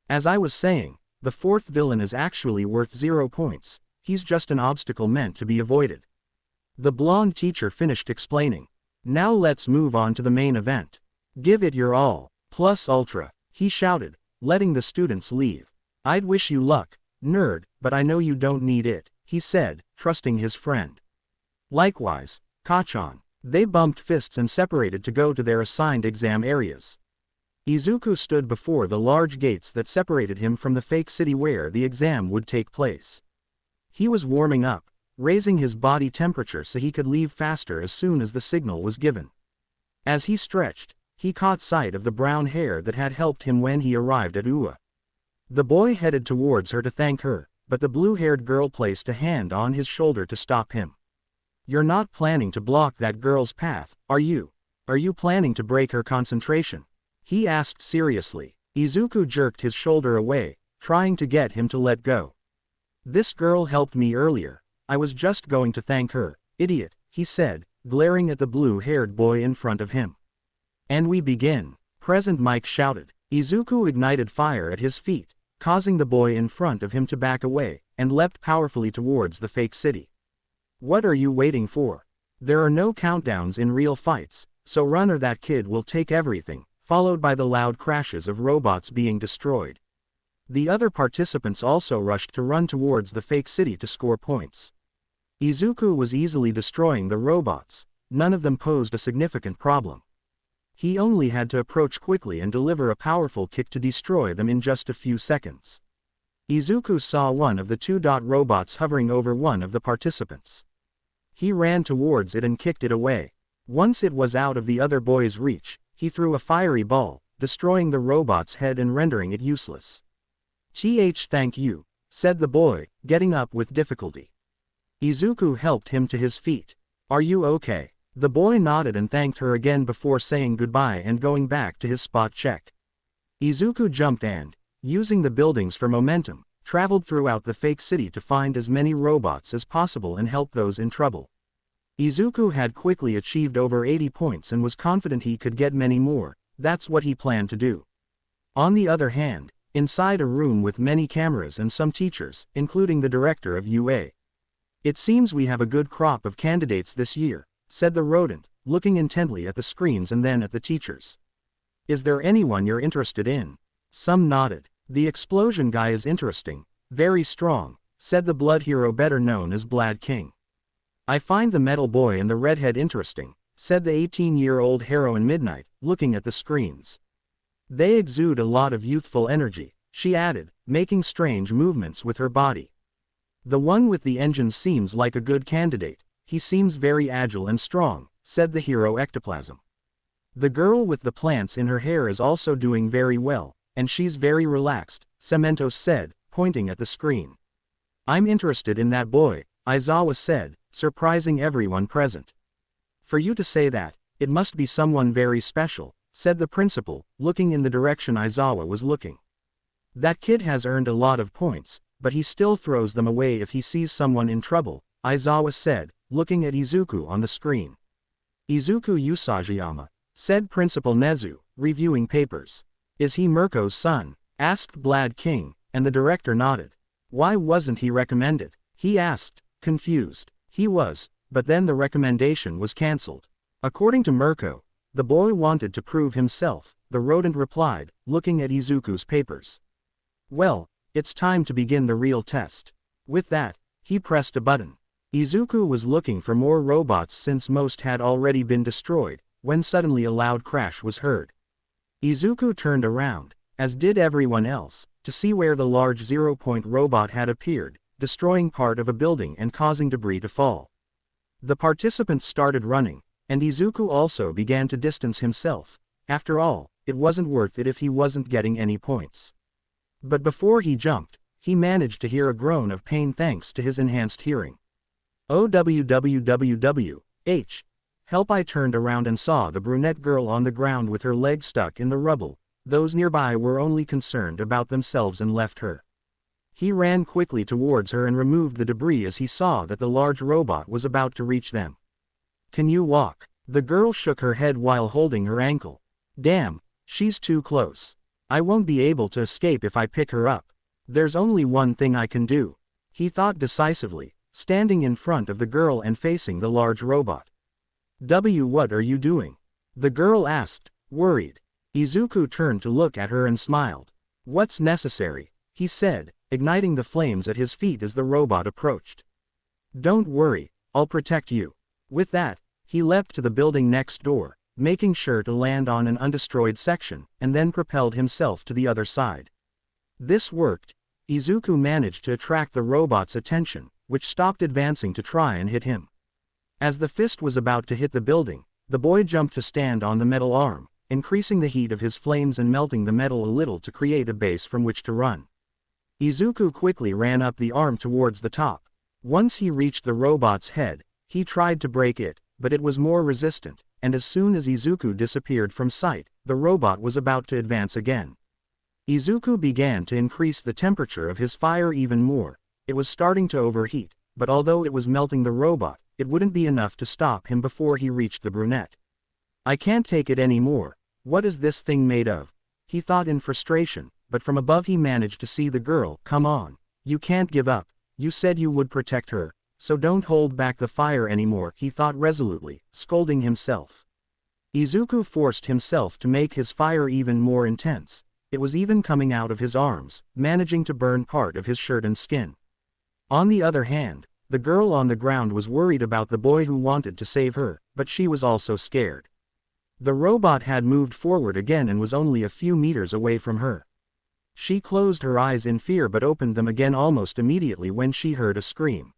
As I was saying, the fourth villain is actually worth 0 points, he's just an obstacle meant to be avoided. The blonde teacher finished explaining. Now let's move on to the main event. Give it your all, plus ultra, he shouted, letting the students leave. I'd wish you luck, nerd, but I know you don't need it, he said, trusting his friend. Likewise, Kachan. They bumped fists and separated to go to their assigned exam areas. Izuku stood before the large gates that separated him from the fake city where the exam would take place. He was warming up, raising his body temperature so he could leave faster as soon as the signal was given. As he stretched, he caught sight of the brown hair that had helped him when he arrived at UA. The boy headed towards her to thank her, but the blue-haired girl placed a hand on his shoulder to stop him. You're not planning to block that girl's path, are you? Are you planning to break her concentration? He asked seriously. Izuku jerked his shoulder away, trying to get him to let go. This girl helped me earlier, I was just going to thank her, idiot, he said, glaring at the blue-haired boy in front of him. And we begin, Present Mike shouted. Izuku ignited fire at his feet, causing the boy in front of him to back away, and leapt powerfully towards the fake city. What are you waiting for? There are no countdowns in real fights, so run or that kid will take everything, followed by the loud crashes of robots being destroyed. The other participants also rushed to run towards the fake city to score points. Izuku was easily destroying the robots, none of them posed a significant problem. He only had to approach quickly and deliver a powerful kick to destroy them in just a few seconds. Izuku saw one of the two-dot robots hovering over one of the participants. He ran towards it and kicked it away. Once it was out of the other boy's reach, he threw a fiery ball, destroying the robot's head and rendering it useless. Thank you, said the boy, getting up with difficulty. Izuku helped him to his feet. Are you okay? The boy nodded and thanked her again before saying goodbye and going back to his spot check. Izuku jumped and, using the buildings for momentum, traveled throughout the fake city to find as many robots as possible and help those in trouble. Izuku had quickly achieved over 80 points and was confident he could get many more, that's what he planned to do. On the other hand, inside a room with many cameras and some teachers, including the director of UA. It seems we have a good crop of candidates this year, said the rodent, looking intently at the screens and then at the teachers. Is there anyone you're interested in? Some nodded. The explosion guy is interesting, very strong, said the blood hero better known as Blood King. I find the metal boy and the redhead interesting, said the 18-year-old heroine Midnight, looking at the screens. They exude a lot of youthful energy, she added, making strange movements with her body. The one with the engine seems like a good candidate, he seems very agile and strong, said the hero Ectoplasm. The girl with the plants in her hair is also doing very well, and she's very relaxed, Cementos said, pointing at the screen. I'm interested in that boy, Aizawa said, surprising everyone present. For you to say that, it must be someone very special, said the principal, looking in the direction Aizawa was looking. That kid has earned a lot of points, but he still throws them away if he sees someone in trouble, Aizawa said, looking at Izuku on the screen. Izuku Usajiyama, said Principal Nezu, reviewing papers. Is he Mirko's son? Asked Blood King, and the director nodded. Why wasn't he recommended? He asked, confused. He was, but then the recommendation was cancelled. According to Mirko, the boy wanted to prove himself, the rodent replied, looking at Izuku's papers. Well, it's time to begin the real test. With that, he pressed a button. Izuku was looking for more robots since most had already been destroyed, when suddenly a loud crash was heard. Izuku turned around, as did everyone else, to see where the large zero-point robot had appeared, destroying part of a building and causing debris to fall. The participants started running, and Izuku also began to distance himself. After all, it wasn't worth it if he wasn't getting any points. But before he jumped, he managed to hear a groan of pain thanks to his enhanced hearing. OWWWWH. Help! I turned around and saw the brunette girl on the ground with her leg stuck in the rubble. Those nearby were only concerned about themselves and left her. He ran quickly towards her and removed the debris as he saw that the large robot was about to reach them. Can you walk? The girl shook her head while holding her ankle. Damn, she's too close. I won't be able to escape if I pick her up. There's only one thing I can do, he thought decisively, standing in front of the girl and facing the large robot. What are you doing? The girl asked, worried. Izuku turned to look at her and smiled. What's necessary? He said, igniting the flames at his feet as the robot approached. Don't worry, I'll protect you. With that, he leapt to the building next door, making sure to land on an undestroyed section, and then propelled himself to the other side. This worked. Izuku managed to attract the robot's attention, which stopped advancing to try and hit him. As the fist was about to hit the building, the boy jumped to stand on the metal arm, increasing the heat of his flames and melting the metal a little to create a base from which to run. Izuku quickly ran up the arm towards the top. Once he reached the robot's head, he tried to break it, but it was more resistant, and as soon as Izuku disappeared from sight, the robot was about to advance again. Izuku began to increase the temperature of his fire even more. It was starting to overheat, but although it was melting the robot, it wouldn't be enough to stop him before he reached the brunette. I can't take it anymore. What is this thing made of? He thought in frustration, but from above he managed to see the girl. Come on. You can't give up. You said you would protect her, so don't hold back the fire anymore, he thought resolutely, scolding himself. Izuku forced himself to make his fire even more intense. It was even coming out of his arms, managing to burn part of his shirt and skin. On the other hand, the girl on the ground was worried about the boy who wanted to save her, but she was also scared. The robot had moved forward again and was only a few meters away from her. She closed her eyes in fear but opened them again almost immediately when she heard a scream.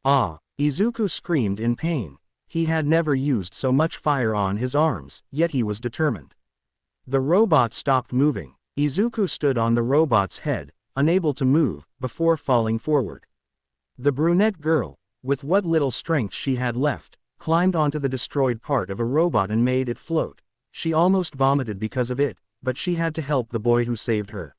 Ah! Izuku screamed in pain. He had never used so much fire on his arms, yet he was determined. The robot stopped moving. Izuku stood on the robot's head, unable to move, before falling forward. The brunette girl, with what little strength she had left, climbed onto the destroyed part of a robot and made it float. She almost vomited because of it, but she had to help the boy who saved her.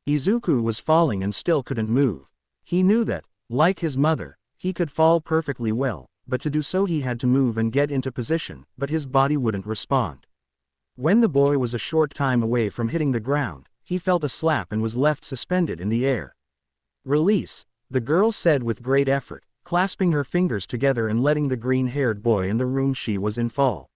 Izuku was falling and still couldn't move. He knew that, like his mother, he could fall perfectly well, but to do so he had to move and get into position, but his body wouldn't respond. When the boy was a short time away from hitting the ground, he felt a slap and was left suspended in the air. Release, the girl said with great effort, clasping her fingers together and letting the green-haired boy in the room she was in fall.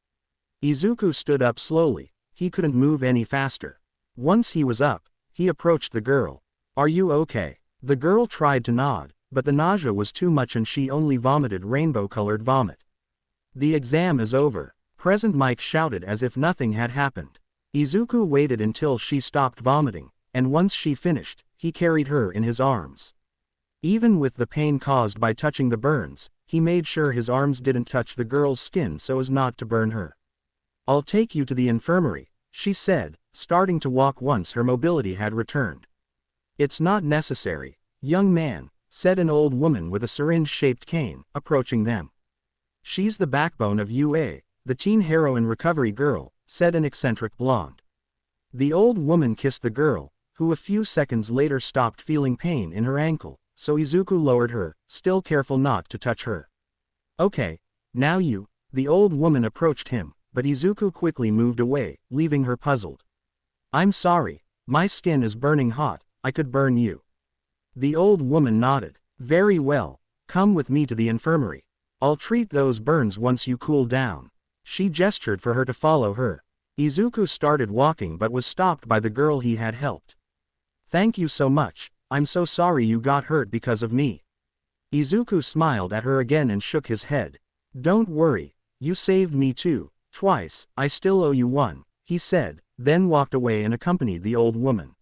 Izuku stood up slowly. He couldn't move any faster. Once he was up, he approached the girl. Are you okay? The girl tried to nod, but the nausea was too much and she only vomited rainbow-colored vomit. The exam is over, President Mike shouted as if nothing had happened. Izuku waited until she stopped vomiting, and once she finished, he carried her in his arms. Even with the pain caused by touching the burns, he made sure his arms didn't touch the girl's skin so as not to burn her. I'll take you to the infirmary, she said, starting to walk once her mobility had returned. It's not necessary, young man, said an old woman with a syringe-shaped cane, approaching them. She's the backbone of UA, the teen heroine recovery girl, said an eccentric blonde. The old woman kissed the girl, who a few seconds later stopped feeling pain in her ankle, so Izuku lowered her, still careful not to touch her. Okay, now you, the old woman approached him, but Izuku quickly moved away, leaving her puzzled. I'm sorry, my skin is burning hot, I could burn you. The old woman nodded. Very well, come with me to the infirmary. I'll treat those burns once you cool down. She gestured for her to follow her. Izuku started walking but was stopped by the girl he had helped. "Thank you so much, I'm so sorry you got hurt because of me." Izuku smiled at her again and shook his head. "Don't worry, you saved me too, twice, I still owe you one," he said, then walked away and accompanied the old woman.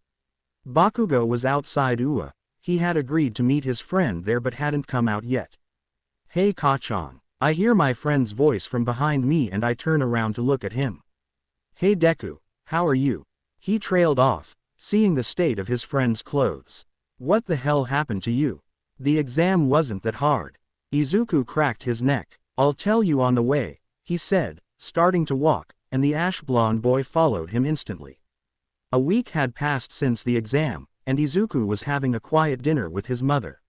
Bakugo was outside Ua. He had agreed to meet his friend there but hadn't come out yet. "Hey Kachan." I hear my friend's voice from behind me and I turn around to look at him. "Hey Deku, how are you?" He trailed off, seeing the state of his friend's clothes. "What the hell happened to you? The exam wasn't that hard." Izuku cracked his neck. "I'll tell you on the way," he said, starting to walk, and the ash-blonde boy followed him instantly. A week had passed since the exam, and Izuku was having a quiet dinner with his mother.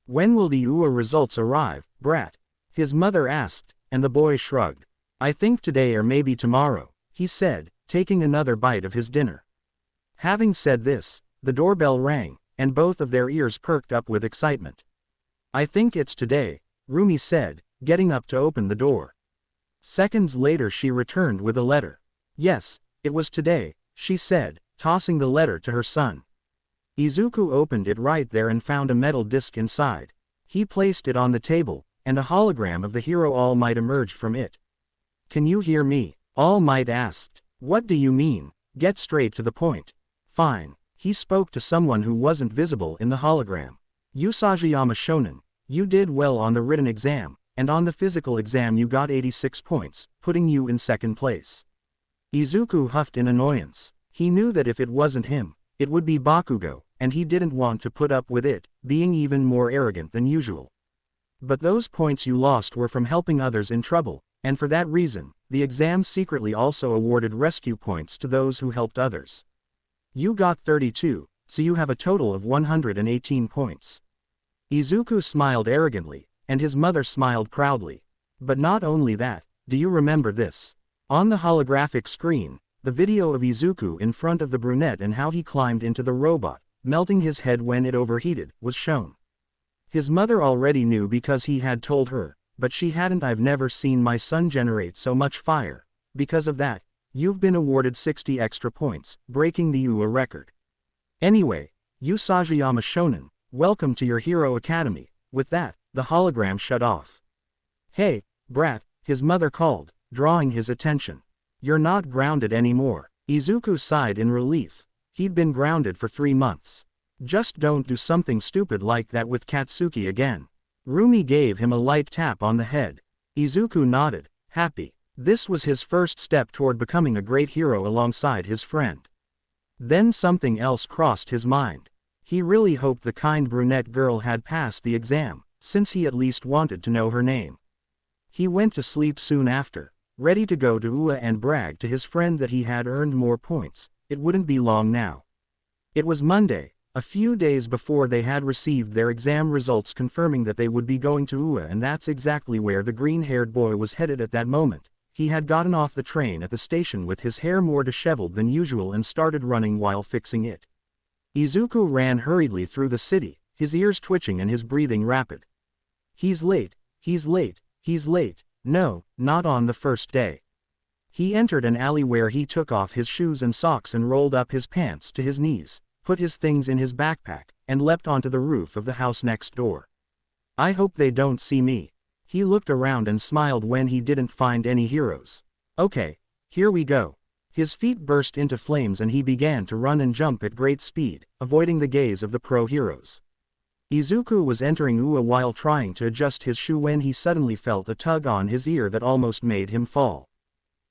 "When will the UA results arrive, brat?" his mother asked, and the boy shrugged. "I think today or maybe tomorrow," he said, taking another bite of his dinner. Having said this, the doorbell rang, and both of their ears perked up with excitement. "I think it's today," Rumi said, getting up to open the door. Seconds later she returned with a letter. "Yes, it was today," she said, tossing the letter to her son. Izuku opened it right there and found a metal disc inside. He placed it on the table, and a hologram of the hero All Might emerged from it. "Can you hear me?" All Might asked. "What do you mean? Get straight to the point." "Fine." He spoke to someone who wasn't visible in the hologram. "Usajiyama Shonen, you did well on the written exam, and on the physical exam you got 86 points, putting you in second place." Izuku huffed in annoyance. He knew that if it wasn't him, it would be Bakugo, and he didn't want to put up with it, being even more arrogant than usual. "But those points you lost were from helping others in trouble, and for that reason, the exam secretly also awarded rescue points to those who helped others. You got 32, so you have a total of 118 points." Izuku smiled arrogantly, and his mother smiled proudly. "But not only that, do you remember this?" On the holographic screen, the video of Izuku in front of the brunette and how he climbed into the robot, melting his head when it overheated, was shown. His mother already knew because he had told her, but she hadn't. "I've never seen my son generate so much fire. Because of that, you've been awarded 60 extra points, breaking the UA record. Anyway, Usajiyama Shonen, welcome to your Hero Academy." With that, the hologram shut off. "Hey, brat," his mother called, drawing his attention. "You're not grounded anymore." Izuku sighed in relief. He'd been grounded for 3 months. "Just don't do something stupid like that with Katsuki again." Rumi gave him a light tap on the head. Izuku nodded, happy. This was his first step toward becoming a great hero alongside his friend. Then something else crossed his mind. He really hoped the kind brunette girl had passed the exam, since he at least wanted to know her name. He went to sleep soon after, ready to go to UA and brag to his friend that he had earned more points. It wouldn't be long now. It was Monday, a few days before they had received their exam results confirming that they would be going to UA, and that's exactly where the green-haired boy was headed at that moment. He had gotten off the train at the station with his hair more disheveled than usual and started running while fixing it. Izuku ran hurriedly through the city, his ears twitching and his breathing rapid. "He's late, he's late, he's late." No, not on the first day. He entered an alley where he took off his shoes and socks and rolled up his pants to his knees, put his things in his backpack, and leapt onto the roof of the house next door. "I hope they don't see me." He looked around and smiled when he didn't find any heroes. "Okay, here we go." His feet burst into flames and he began to run and jump at great speed, avoiding the gaze of the pro heroes. Izuku was entering UA while trying to adjust his shoe when he suddenly felt a tug on his ear that almost made him fall.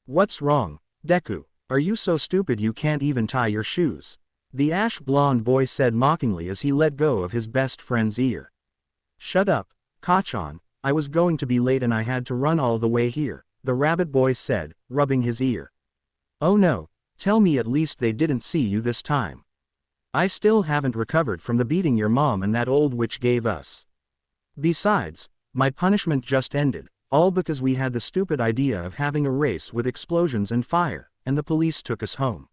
"What's wrong, Deku? Are you so stupid you can't even tie your shoes?" the ash-blonde boy said mockingly as he let go of his best friend's ear. "Shut up, Kachan, I was going to be late and I had to run all the way here," the rabbit boy said, rubbing his ear. "Oh no, tell me at least they didn't see you this time. I still haven't recovered from the beating your mom and that old witch gave us. Besides, my punishment just ended, all because we had the stupid idea of having a race with explosions and fire, and the police took us home.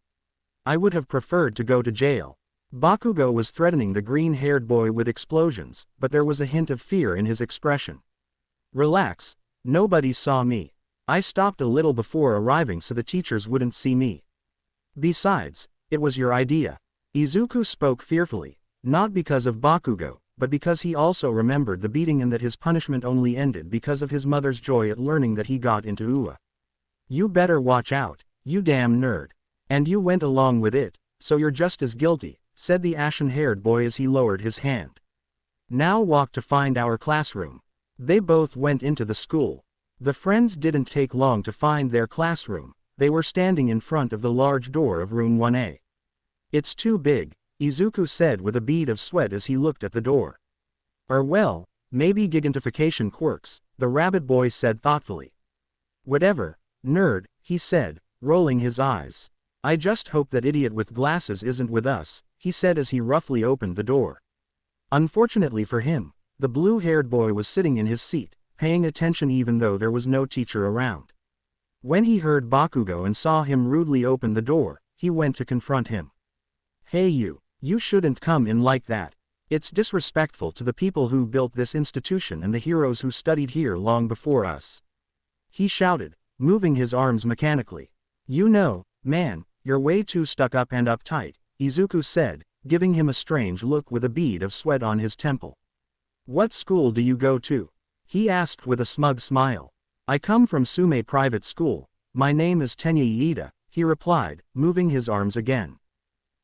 I would have preferred to go to jail." Bakugo was threatening the green-haired boy with explosions, but there was a hint of fear in his expression. "Relax, nobody saw me. I stopped a little before arriving so the teachers wouldn't see me. Besides, it was your idea. Izuku spoke fearfully, not because of Bakugo, but because he also remembered the beating and that his punishment only ended because of his mother's joy at learning that he got into UA. You better watch out, you damn nerd. And you went along with it, so you're just as guilty, said the ashen-haired boy as he lowered his hand. Now walk to find our classroom. They both went into the school. The friends didn't take long to find their classroom. They were standing in front of the large door of room 1A. It's too big, Izuku said with a bead of sweat as he looked at the door. Well, maybe gigantification quirks, the rabbit boy said thoughtfully. Whatever, nerd, he said, rolling his eyes. I just hope that idiot with glasses isn't with us, he said as he roughly opened the door. Unfortunately for him, the blue-haired boy was sitting in his seat, paying attention even though there was no teacher around. When he heard Bakugo and saw him rudely open the door, he went to confront him. Hey you shouldn't come in like that. It's disrespectful to the people who built this institution and the heroes who studied here long before us. He shouted, moving his arms mechanically. You know, man, you're way too stuck up and uptight, Izuku said, giving him a strange look with a bead of sweat on his temple. What school do you go to? He asked with a smug smile. I come from Sume Private School. My name is Tenya Iida, he replied, moving his arms again.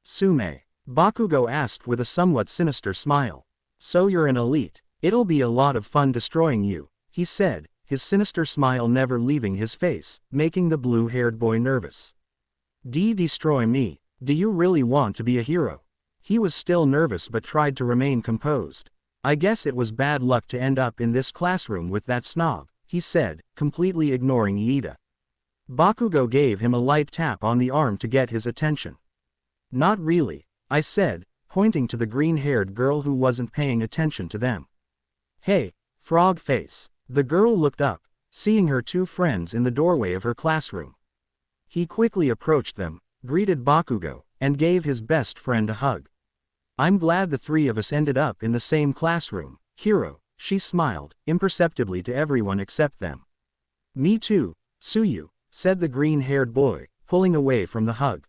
Sume? Bakugo asked with a somewhat sinister smile. So you're an elite. It'll be a lot of fun destroying you, he said, his sinister smile never leaving his face, making the blue-haired boy nervous. Destroy me? Do you really want to be a hero? He was still nervous but tried to remain composed. I guess it was bad luck to end up in this classroom with that snob, he said, completely ignoring Iida. Bakugo gave him a light tap on the arm to get his attention. Not really, I said, pointing to the green-haired girl who wasn't paying attention to them. Hey, frog face. The girl looked up, seeing her two friends in the doorway of her classroom. He quickly approached them, greeted Bakugo, and gave his best friend a hug. I'm glad the three of us ended up in the same classroom, hero, she smiled, imperceptibly to everyone except them. Me too, Tsuyu, said the green-haired boy, pulling away from the hug.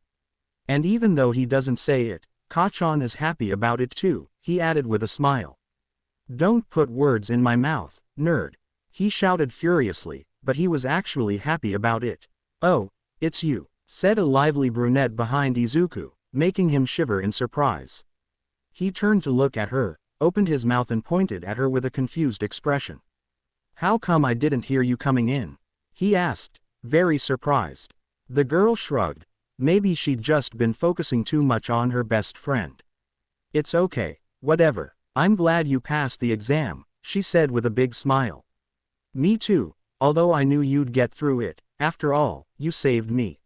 And even though he doesn't say it, Kachan is happy about it too, he added with a smile. Don't put words in my mouth, nerd. He shouted furiously, but he was actually happy about it. Oh, it's you, said a lively brunette behind Izuku, making him shiver in surprise. He turned to look at her, opened his mouth and pointed at her with a confused expression. How come I didn't hear you coming in? He asked, very surprised. The girl shrugged. Maybe she'd just been focusing too much on her best friend. It's okay, whatever. I'm glad you passed the exam, she said with a big smile. Me too, although I knew you'd get through it. After all, you saved me.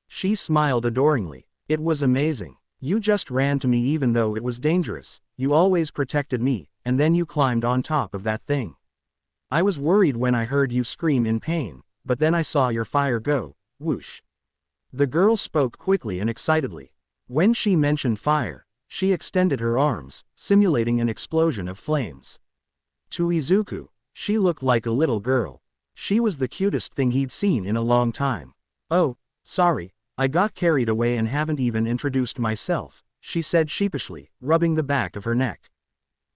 She smiled adoringly. It was amazing. You just ran to me even though it was dangerous. You always protected me, and then you climbed on top of that thing. I was worried when I heard you scream in pain, but then I saw your fire go, whoosh. The girl spoke quickly and excitedly. When she mentioned fire, she extended her arms, simulating an explosion of flames. To Izuku, she looked like a little girl. She was the cutest thing he'd seen in a long time. Oh, sorry, I got carried away and haven't even introduced myself, she said sheepishly, rubbing the back of her neck.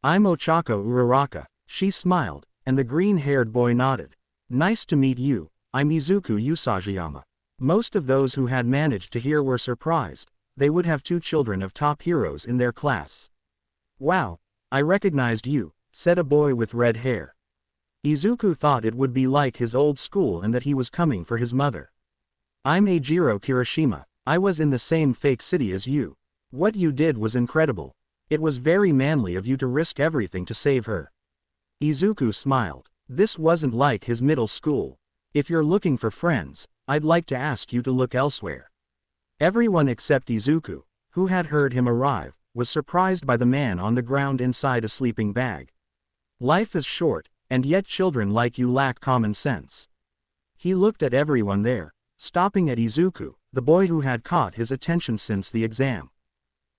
I'm Ochako Uraraka, she smiled, and the green-haired boy nodded. Nice to meet you, I'm Izuku Usajiyama. Most of those who had managed to hear were surprised. They would have two children of top heroes in their class. Wow, I recognized you, said a boy with red hair. Izuku thought it would be like his old school and that he was coming for his mother. I'm Eijiro Kirishima. I was in the same fake city as you. What you did was incredible. It was very manly of you to risk everything to save her. Izuku smiled. This wasn't like his middle school. If you're looking for friends, I'd like to ask you to look elsewhere. Everyone except Izuku, who had heard him arrive, was surprised by the man on the ground inside a sleeping bag. Life is short, and yet children like you lack common sense. He looked at everyone there, stopping at Izuku, the boy who had caught his attention since the exam.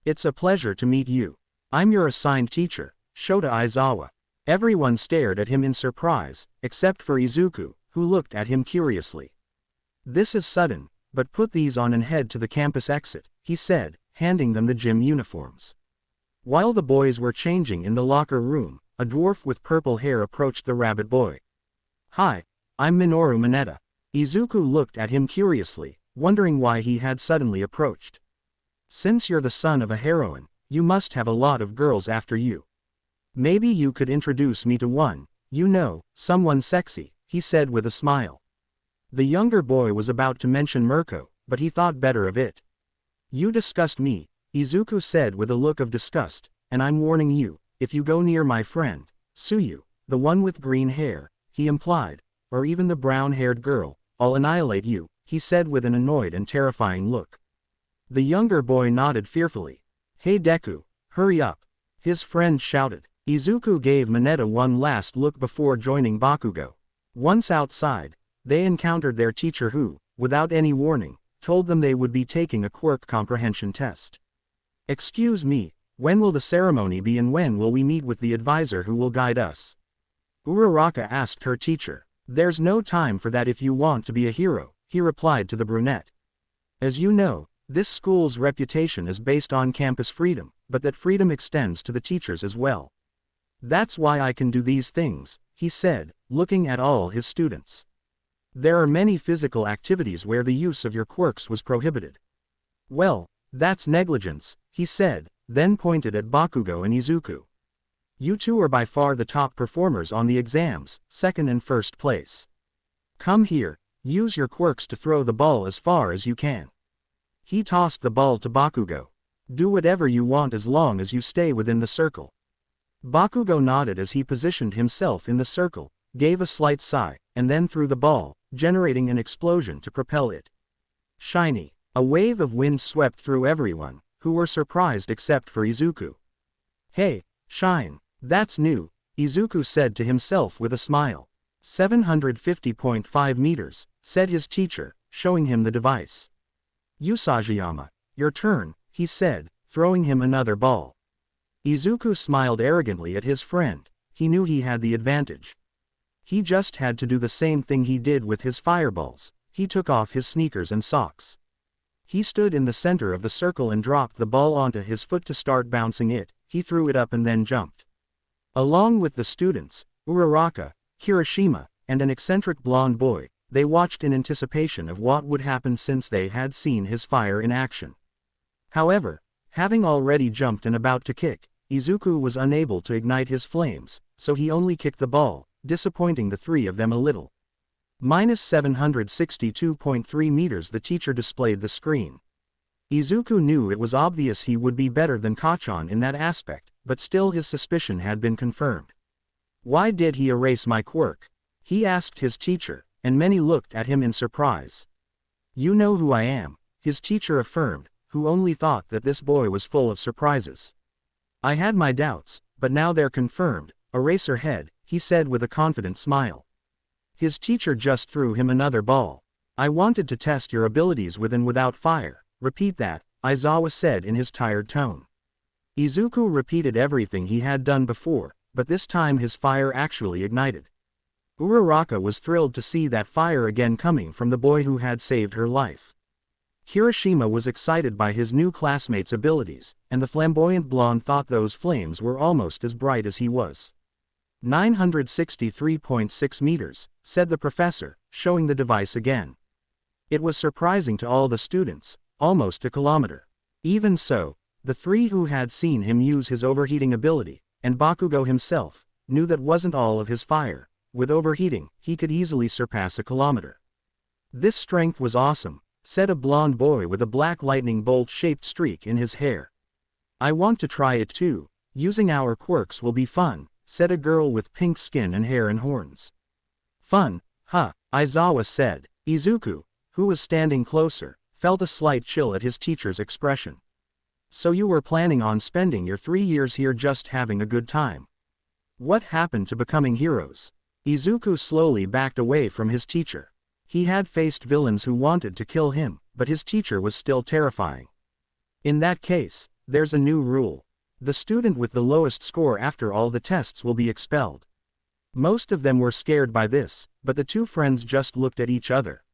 It's a pleasure to meet you. I'm your assigned teacher, Shota Aizawa. Everyone stared at him in surprise, except for Izuku, who looked at him curiously. "This is sudden, but put these on and head to the campus exit," he said, handing them the gym uniforms. While the boys were changing in the locker room, a dwarf with purple hair approached the rabbit boy. "Hi, I'm Minoru Mineta." Izuku looked at him curiously, wondering why he had suddenly approached. "Since you're the son of a heroine, you must have a lot of girls after you. Maybe you could introduce me to one, someone sexy," he said with a smile. The younger boy was about to mention Mirko, but he thought better of it. "You disgust me," Izuku said with a look of disgust, "and I'm warning you, if you go near my friend, Suyu, the one with green hair," he implied, "or even the brown-haired girl, I'll annihilate you," he said with an annoyed and terrifying look. The younger boy nodded fearfully. "Hey Deku, hurry up," his friend shouted. Izuku gave Mineta one last look before joining Bakugo. Once outside, they encountered their teacher who, without any warning, told them they would be taking a Quirk comprehension test. "Excuse me, when will the ceremony be and when will we meet with the advisor who will guide us?" Uraraka asked her teacher. "There's no time for that if you want to be a hero," he replied to the brunette. "As you know, this school's reputation is based on campus freedom, but that freedom extends to the teachers as well. That's why I can do these things," he said, looking at all his students. "There are many physical activities where the use of your quirks was prohibited." "Well, that's negligence," he said, then pointed at Bakugo and Izuku. "You two are by far the top performers on the exams, second and first place. Come here, use your quirks to throw the ball as far as you can." He tossed the ball to Bakugo. "Do whatever you want as long as you stay within the circle." Bakugo nodded as he positioned himself in the circle, gave a slight sigh, and then threw the ball, generating an explosion to propel it. Shiny. A wave of wind swept through everyone, who were surprised except for Izuku. "Hey, shine, that's new," Izuku said to himself with a smile. 750.5 meters, said his teacher, showing him the device. "Usajiyama, your turn," he said, throwing him another ball. Izuku smiled arrogantly at his friend. He knew he had the advantage. He just had to do the same thing he did with his fireballs. He took off his sneakers and socks. He stood in the center of the circle and dropped the ball onto his foot to start bouncing it. He threw it up and then jumped. Along with the students, Uraraka, Kirishima, and an eccentric blonde boy, they watched in anticipation of what would happen since they had seen his fire in action. However, having already jumped and about to kick, Izuku was unable to ignite his flames, so he only kicked the ball, disappointing the three of them a little. Minus 762.3 meters. The teacher displayed the screen. Izuku knew it was obvious he would be better than Kachan in that aspect, but still his suspicion had been confirmed. "Why did he erase my quirk?" he asked his teacher, and many looked at him in surprise. "You know who I am," his teacher affirmed, who only thought that this boy was full of surprises. "I had my doubts, but now they're confirmed, Eraserhead," he said with a confident smile. His teacher just threw him another ball. "I wanted to test your abilities with and without fire." "Repeat that," Aizawa said in his tired tone. Izuku repeated everything he had done before, but this time his fire actually ignited. Uraraka was thrilled to see that fire again coming from the boy who had saved her life. Kirishima was excited by his new classmate's abilities, and the flamboyant blonde thought those flames were almost as bright as he was. 963.6 meters, said the professor, showing the device again. It was surprising to all the students, almost a kilometer. Even so, the three who had seen him use his overheating ability, and Bakugo himself, knew that wasn't all of his fire. With overheating, he could easily surpass a kilometer. "This strength was awesome," said a blonde boy with a black lightning bolt-shaped streak in his hair. "I want to try it too. Using our quirks will be fun," said a girl with pink skin and hair and horns. "Fun, huh?" Aizawa said. Izuku, who was standing closer, felt a slight chill at his teacher's expression. "So you were planning on spending your 3 years here just having a good time? What happened to becoming heroes?" Izuku slowly backed away from his teacher. He had faced villains who wanted to kill him, but his teacher was still terrifying. "In that case, there's a new rule. The student with the lowest score after all the tests will be expelled." Most of them were scared by this, but the two friends just looked at each other.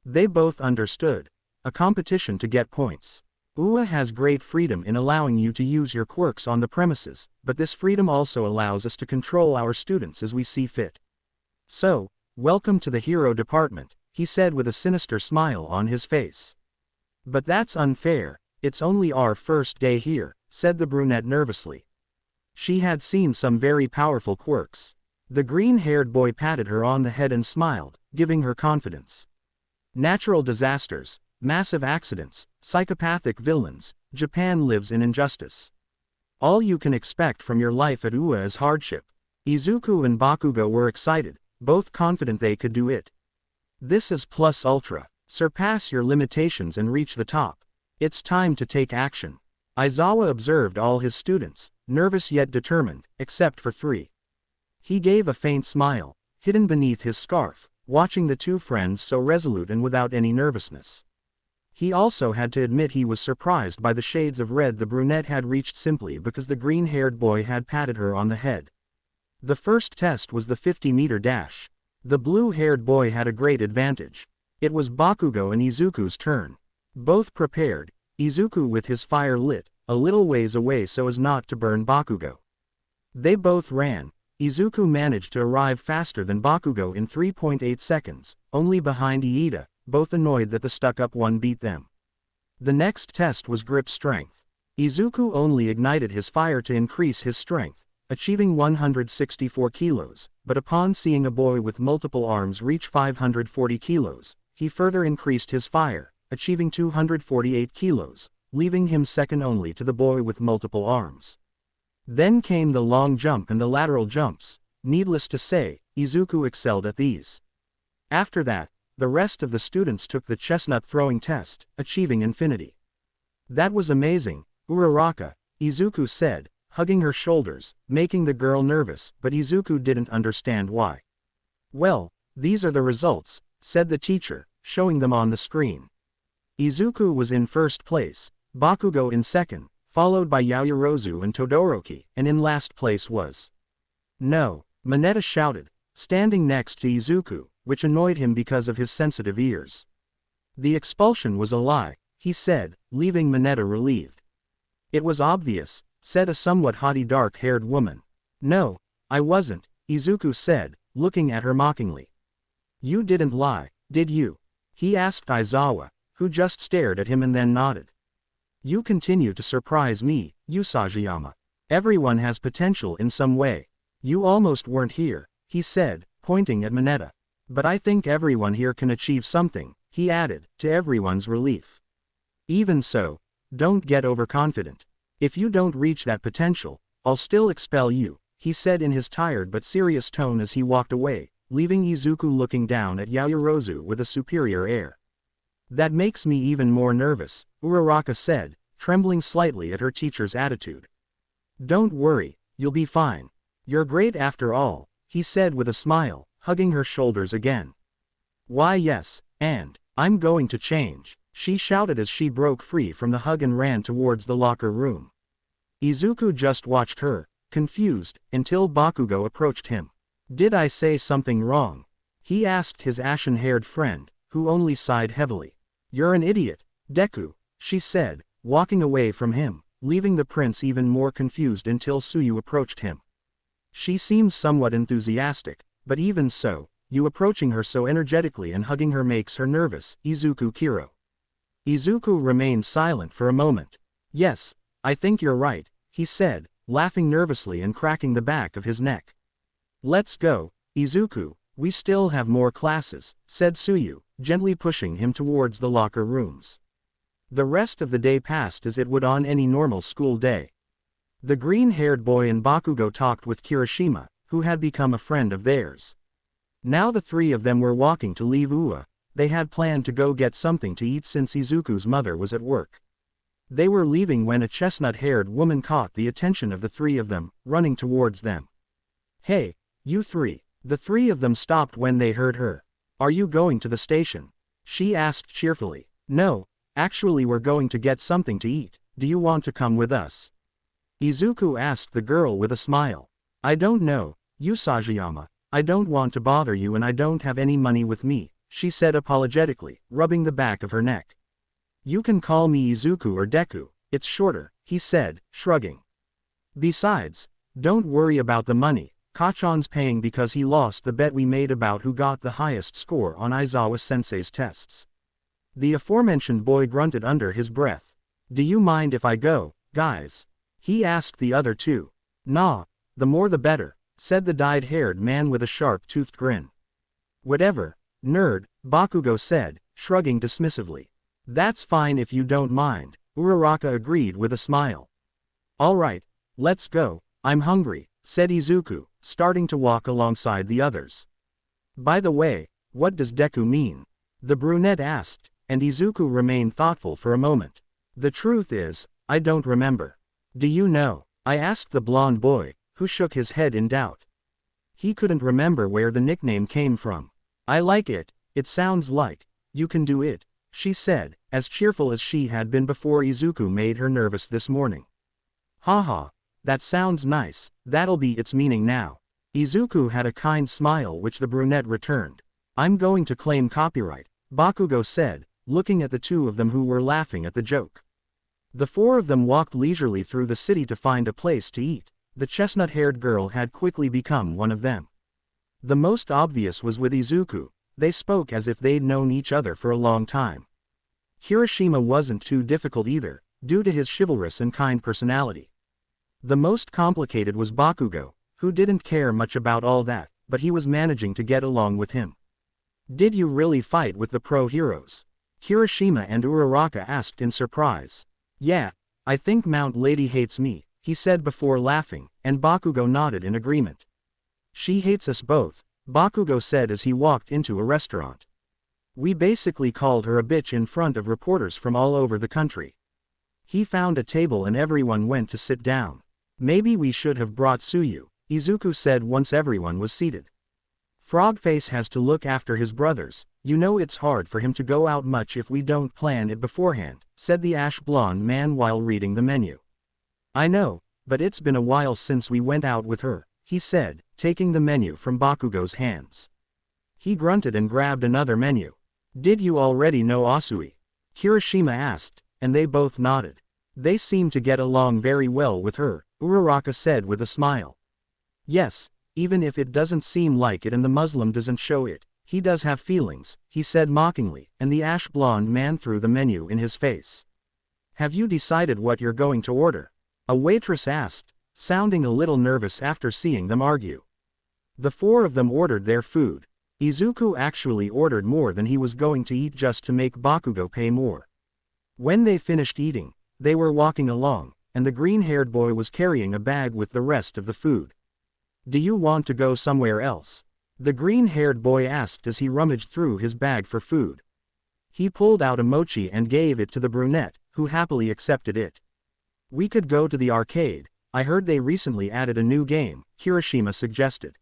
They both understood. A competition to get points. UA has great freedom in allowing you to use your quirks on the premises, but this freedom also allows us to control our students as we see fit. So, welcome to the hero department, he said with a sinister smile on his face. But that's unfair, it's only our first day here, said the brunette nervously. She had seen some very powerful quirks. The green-haired boy patted her on the head and smiled, giving her confidence. Natural disasters, massive accidents, psychopathic villains, Japan lives in injustice. All you can expect from your life at UA is hardship. Izuku and Bakugo were excited, both confident they could do it. This is Plus Ultra. Surpass your limitations and reach the top. It's time to take action. Aizawa observed all his students, nervous yet determined, except for 3. He gave a faint smile, hidden beneath his scarf, watching the two friends so resolute and without any nervousness. He also had to admit he was surprised by the shades of red the brunette had reached simply because the green-haired boy had patted her on the head. The first test was the 50-meter dash. The blue-haired boy had a great advantage. It was Bakugo and Izuku's turn. Both prepared, Izuku with his fire lit, a little ways away so as not to burn Bakugo. They both ran. Izuku managed to arrive faster than Bakugo in 3.8 seconds, only behind Iida, both annoyed that the stuck-up one beat them. The next test was grip strength. Izuku only ignited his fire to increase his strength, achieving 164 kilos, but upon seeing a boy with multiple arms reach 540 kilos, he further increased his fire, achieving 248 kilos, leaving him second only to the boy with multiple arms. Then came the long jump and the lateral jumps. Needless to say, Izuku excelled at these. After that, the rest of the students took the chestnut throwing test, achieving infinity. That was amazing, Uraraka, Izuku said, hugging her shoulders, making the girl nervous, but Izuku didn't understand why. Well, these are the results, said the teacher, showing them on the screen. Izuku was in first place, Bakugo in second, followed by Yaoyorozu and Todoroki, and in last place was No, Mineta shouted, standing next to Izuku, which annoyed him because of his sensitive ears. The expulsion was a lie, he said, leaving Mineta relieved. It was obvious, said a somewhat haughty dark-haired woman. No, I wasn't, Izuku said, looking at her mockingly. You didn't lie, did you? He asked Aizawa, who just stared at him and then nodded. You continue to surprise me, Usajiyama. Everyone has potential in some way. You almost weren't here, he said, pointing at Mineta. But I think everyone here can achieve something, he added, to everyone's relief. Even so, don't get overconfident. If you don't reach that potential, I'll still expel you, he said in his tired but serious tone as he walked away, leaving Izuku looking down at Yaoyorozu with a superior air. That makes me even more nervous, Uraraka said, trembling slightly at her teacher's attitude. Don't worry, you'll be fine. You're great after all, he said with a smile, hugging her shoulders again. Why yes, and I'm going to change, she shouted as she broke free from the hug and ran towards the locker room. Izuku just watched her, confused, until Bakugo approached him. Did I say something wrong? He asked his ashen-haired friend, who only sighed heavily. You're an idiot, Deku, she said, walking away from him, leaving the prince even more confused until Suyu approached him. She seems somewhat enthusiastic, but even so, you approaching her so energetically and hugging her makes her nervous, Izuku Kiro. Izuku remained silent for a moment. Yes, I think you're right, he said, laughing nervously and cracking the back of his neck. Let's go, Izuku, we still have more classes, said Suyu, gently pushing him towards the locker rooms. The rest of the day passed as it would on any normal school day. The green-haired boy and Bakugo talked with Kirishima, who had become a friend of theirs. Now the three of them were walking to leave UA. They had planned to go get something to eat since Izuku's mother was at work. They were leaving when a chestnut-haired woman caught the attention of the three of them, running towards them. Hey, you three. The three of them stopped when they heard her. Are you going to the station? She asked cheerfully. No, actually we're going to get something to eat. Do you want to come with us? Izuku asked the girl with a smile. I don't know, Usajiyama, I don't want to bother you and I don't have any money with me, she said apologetically, rubbing the back of her neck. You can call me Izuku or Deku, it's shorter, he said, shrugging. Besides, don't worry about the money, Kachan's paying because he lost the bet we made about who got the highest score on Aizawa-sensei's tests. The aforementioned boy grunted under his breath. Do you mind if I go, guys? He asked the other two. Nah, the more the better, said the dyed-haired man with a sharp-toothed grin. Whatever, nerd, Bakugo said, shrugging dismissively. That's fine if you don't mind, Uraraka agreed with a smile. Alright, let's go, I'm hungry, said Izuku, starting to walk alongside the others. By the way, what does Deku mean? The brunette asked, and Izuku remained thoughtful for a moment. The truth is, I don't remember. Do you know? I asked the blonde boy, who shook his head in doubt. He couldn't remember where the nickname came from. I like it, it sounds like, you can do it, she said, as cheerful as she had been before Izuku made her nervous this morning. Haha, that sounds nice, that'll be its meaning now. Izuku had a kind smile which the brunette returned. I'm going to claim copyright, Bakugo said, looking at the two of them who were laughing at the joke. The four of them walked leisurely through the city to find a place to eat. The chestnut-haired girl had quickly become one of them. The most obvious was with Izuku, they spoke as if they'd known each other for a long time. Hiroshima wasn't too difficult either, due to his chivalrous and kind personality. The most complicated was Bakugo, who didn't care much about all that, but he was managing to get along with him. Did you really fight with the pro-heroes? Hiroshima and Uraraka asked in surprise. Yeah, I think Mount Lady hates me, he said before laughing, and Bakugo nodded in agreement. She hates us both, Bakugo said as he walked into a restaurant. We basically called her a bitch in front of reporters from all over the country. He found a table and everyone went to sit down. Maybe we should have brought Suyu, Izuku said once everyone was seated. Frogface has to look after his brothers, you know it's hard for him to go out much if we don't plan it beforehand, said the ash-blonde man while reading the menu. I know, but it's been a while since we went out with her, he said, taking the menu from Bakugo's hands. He grunted and grabbed another menu. Did you already know Asui? Hiroshima asked, and they both nodded. They seemed to get along very well with her, Uraraka said with a smile. Yes, even if it doesn't seem like it and the Muslim doesn't show it, he does have feelings, he said mockingly, and the ash-blonde man threw the menu in his face. Have you decided what you're going to order? A waitress asked, sounding a little nervous after seeing them argue. The four of them ordered their food. Izuku actually ordered more than he was going to eat just to make Bakugo pay more. When they finished eating, they were walking along, and the green-haired boy was carrying a bag with the rest of the food. Do you want to go somewhere else? The green-haired boy asked as he rummaged through his bag for food. He pulled out a mochi and gave it to the brunette, who happily accepted it. We could go to the arcade, I heard they recently added a new game, Hiroshima suggested.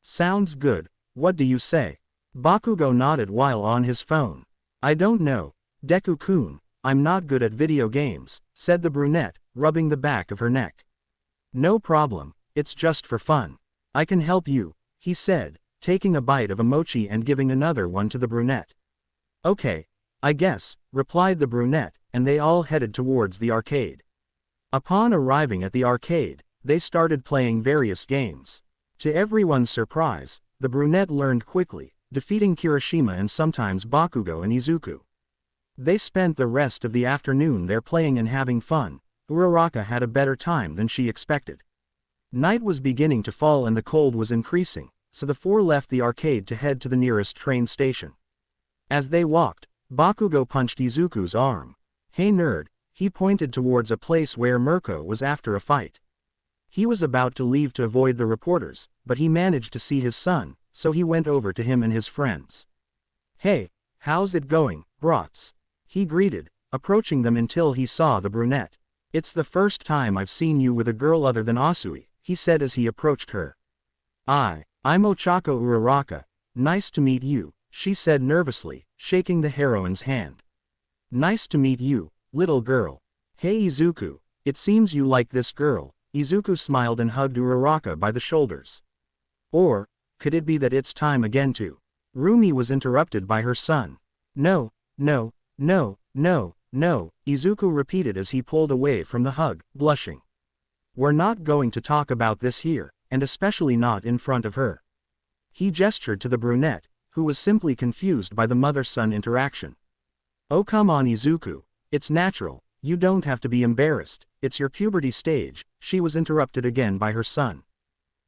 Sounds good, what do you say? Bakugo nodded while on his phone. I don't know, Deku-kun, I'm not good at video games, said the brunette, rubbing the back of her neck. No problem, it's just for fun. I can help you, he said, taking a bite of a mochi and giving another one to the brunette. Okay, I guess, replied the brunette, and they all headed towards the arcade. Upon arriving at the arcade, they started playing various games. To everyone's surprise, the brunette learned quickly, defeating Hiroshima and sometimes Bakugo and Izuku. They spent the rest of the afternoon there playing and having fun. Uraraka had a better time than she expected. Night was beginning to fall and the cold was increasing, so the four left the arcade to head to the nearest train station. As they walked, Bakugo punched Izuku's arm. Hey nerd, he pointed towards a place where Mirko was after a fight. He was about to leave to avoid the reporters, but he managed to see his son, so he went over to him and his friends. Hey, how's it going, brats? He greeted, approaching them until he saw the brunette. It's the first time I've seen you with a girl other than Asui, he said as he approached her. I'm Ochako Uraraka, nice to meet you, she said nervously, shaking the heroine's hand. Nice to meet you, little girl. Hey Izuku, it seems you like this girl. Izuku smiled and hugged Uraraka by the shoulders. Or, Could it be that it's time again to? Rumi was interrupted by her son. No, no, no, no, no, Izuku repeated as he pulled away from the hug, blushing. We're not going to talk about this here, and especially not in front of her. He gestured to the brunette, who was simply confused by the mother-son interaction. Oh come on Izuku, it's natural, you don't have to be embarrassed, it's your puberty stage, she was interrupted again by her son.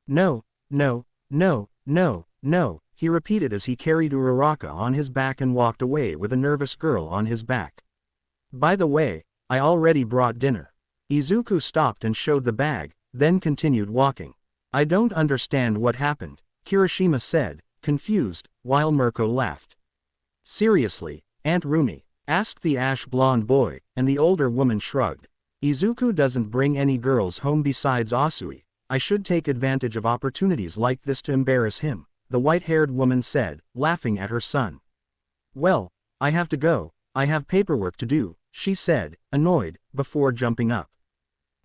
No, no, no, no, no, he repeated as he carried Uraraka on his back and walked away with a nervous girl on his back. By the way, I already brought dinner. Izuku stopped and showed the bag, then continued walking. I don't understand what happened, Kirishima said, confused, while Mirko laughed. Seriously, Aunt Rumi? Asked the ash-blonde boy, and the older woman shrugged. Izuku doesn't bring any girls home besides Asui. I should take advantage of opportunities like this to embarrass him, the white-haired woman said, laughing at her son. Well, I have to go, I have paperwork to do, she said, annoyed, before jumping up.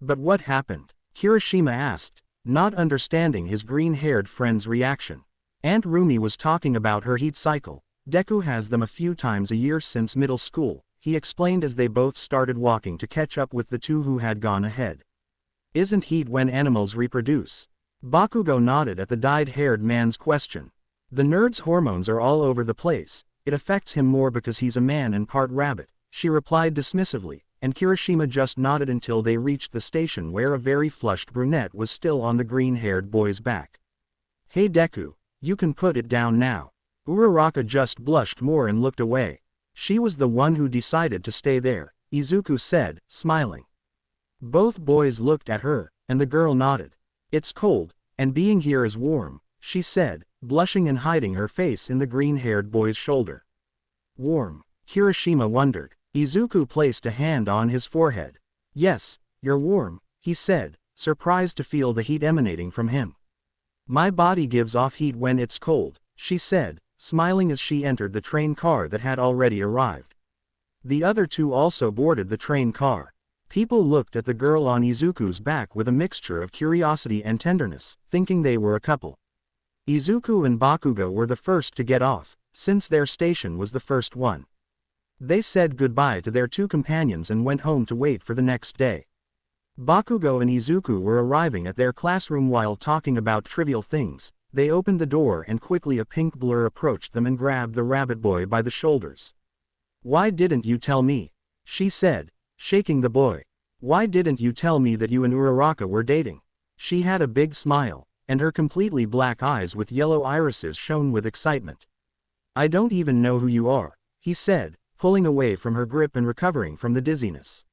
But what happened? Kirishima asked, not understanding his green-haired friend's reaction. Aunt Rumi was talking about her heat cycle. Deku has them a few times a year since middle school, he explained as they both started walking to catch up with the two who had gone ahead. Isn't heat when animals reproduce? Bakugo nodded at the dyed-haired man's question. The nerd's hormones are all over the place, it affects him more because he's a man and part rabbit, she replied dismissively, and Kirishima just nodded until they reached the station where a very flushed brunette was still on the green-haired boy's back. Hey Deku, you can put it down now. Uraraka just blushed more and looked away. She was the one who decided to stay there, Izuku said, smiling. Both boys looked at her, and the girl nodded. It's cold, and being here is warm, she said, blushing and hiding her face in the green-haired boy's shoulder. Warm? Kirishima wondered. Izuku placed a hand on his forehead. Yes, you're warm, he said, surprised to feel the heat emanating from him. My body gives off heat when it's cold, she said, smiling as she entered the train car that had already arrived. The other two also boarded the train car. People looked at the girl on Izuku's back with a mixture of curiosity and tenderness, thinking they were a couple. Izuku and Bakugo were the first to get off, since their station was the first one. They said goodbye to their two companions and went home to wait for the next day. Bakugo and Izuku were arriving at their classroom while talking about trivial things. They opened the door and quickly a pink blur approached them and grabbed the rabbit boy by the shoulders. Why didn't you tell me? She said, shaking the boy. Why didn't you tell me that you and Uraraka were dating? She had a big smile, and her completely black eyes with yellow irises shone with excitement. I don't even know who you are, he said, pulling away from her grip and recovering from the dizziness.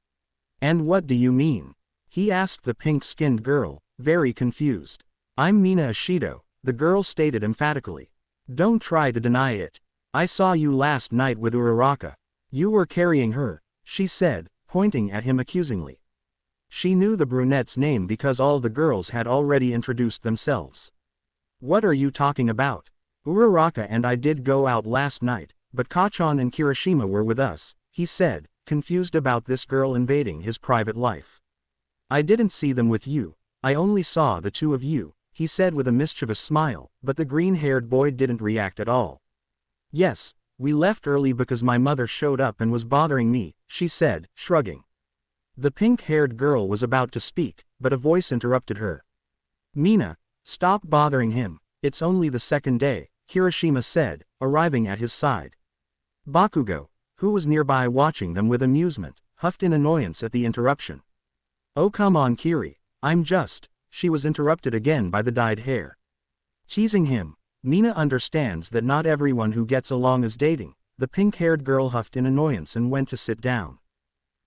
And what do you mean? He asked the pink-skinned girl, very confused. I'm Mina Ashido, the girl stated emphatically. Don't try to deny it. I saw you last night with Uraraka. You were carrying her, she said, pointing at him accusingly. She knew the brunette's name because all the girls had already introduced themselves. What are you talking about? Uraraka and I did go out last night, but Kachan and Kirishima were with us, he said, confused about this girl invading his private life. I didn't see them with you, I only saw the two of you, he said with a mischievous smile, but the green-haired boy didn't react at all. Yes, we left early because my mother showed up and was bothering me, she said, shrugging. The pink-haired girl was about to speak, but a voice interrupted her. Mina, stop bothering him, it's only the second day, Kirishima said, arriving at his side. Bakugo, who was nearby watching them with amusement, huffed in annoyance at the interruption. Oh come on Kiri, I'm just, she was interrupted again by the dyed hair. Teasing him, Mina understands that not everyone who gets along is dating, the pink-haired girl huffed in annoyance and went to sit down.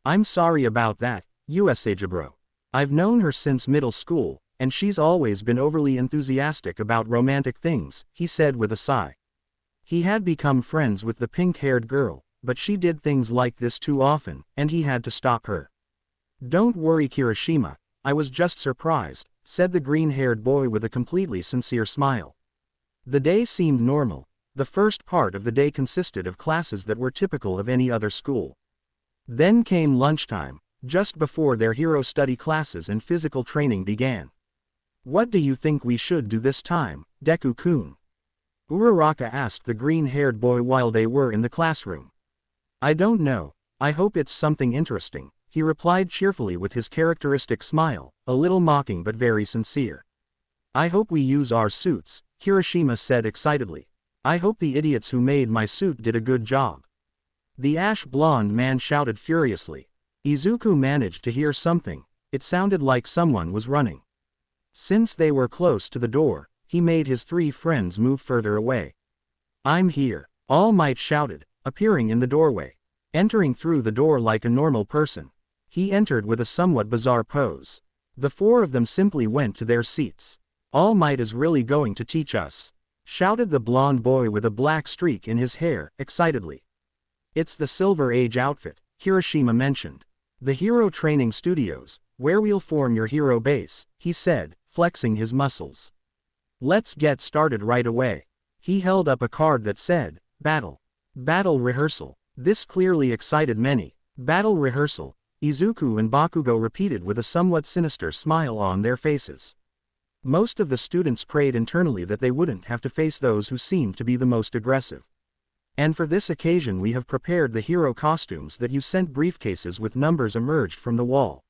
I'm sorry about that, Usajibro. I've known her since middle school, and she's always been overly enthusiastic about romantic things, he said with a sigh. He had become friends with the pink-haired girl, but she did things like this too often, and he had to stop her. Don't worry Kirishima, I was just surprised, said the green-haired boy with a completely sincere smile. The day seemed normal. The first part of the day consisted of classes that were typical of any other school. Then came lunchtime, just before their hero study classes and physical training began. What do you think we should do this time, Deku-kun? Uraraka asked the green-haired boy while they were in the classroom. I don't know. I hope it's something interesting, he replied cheerfully with his characteristic smile, a little mocking but very sincere. I hope we use our suits, Kirishima said excitedly. I hope the idiots who made my suit did a good job. The ash-blonde man shouted furiously. Izuku managed to hear something. It sounded like someone was running. Since they were close to the door, he made his three friends move further away. I'm here, All Might shouted, appearing in the doorway. Entering through the door like a normal person. He entered with a somewhat bizarre pose. The four of them simply went to their seats. All Might is really going to teach us, shouted the blonde boy with a black streak in his hair, excitedly. It's the Silver Age outfit, Kirishima mentioned. The Hero Training Studios, where we'll form your hero base, he said, flexing his muscles. Let's get started right away. He held up a card that said, Battle. Battle rehearsal. This clearly excited many. Battle rehearsal, Izuku and Bakugo repeated with a somewhat sinister smile on their faces. Most of the students prayed internally that they wouldn't have to face those who seemed to be the most aggressive. And for this occasion we have prepared the hero costumes that you sent. Briefcases with numbers emerged from the wall.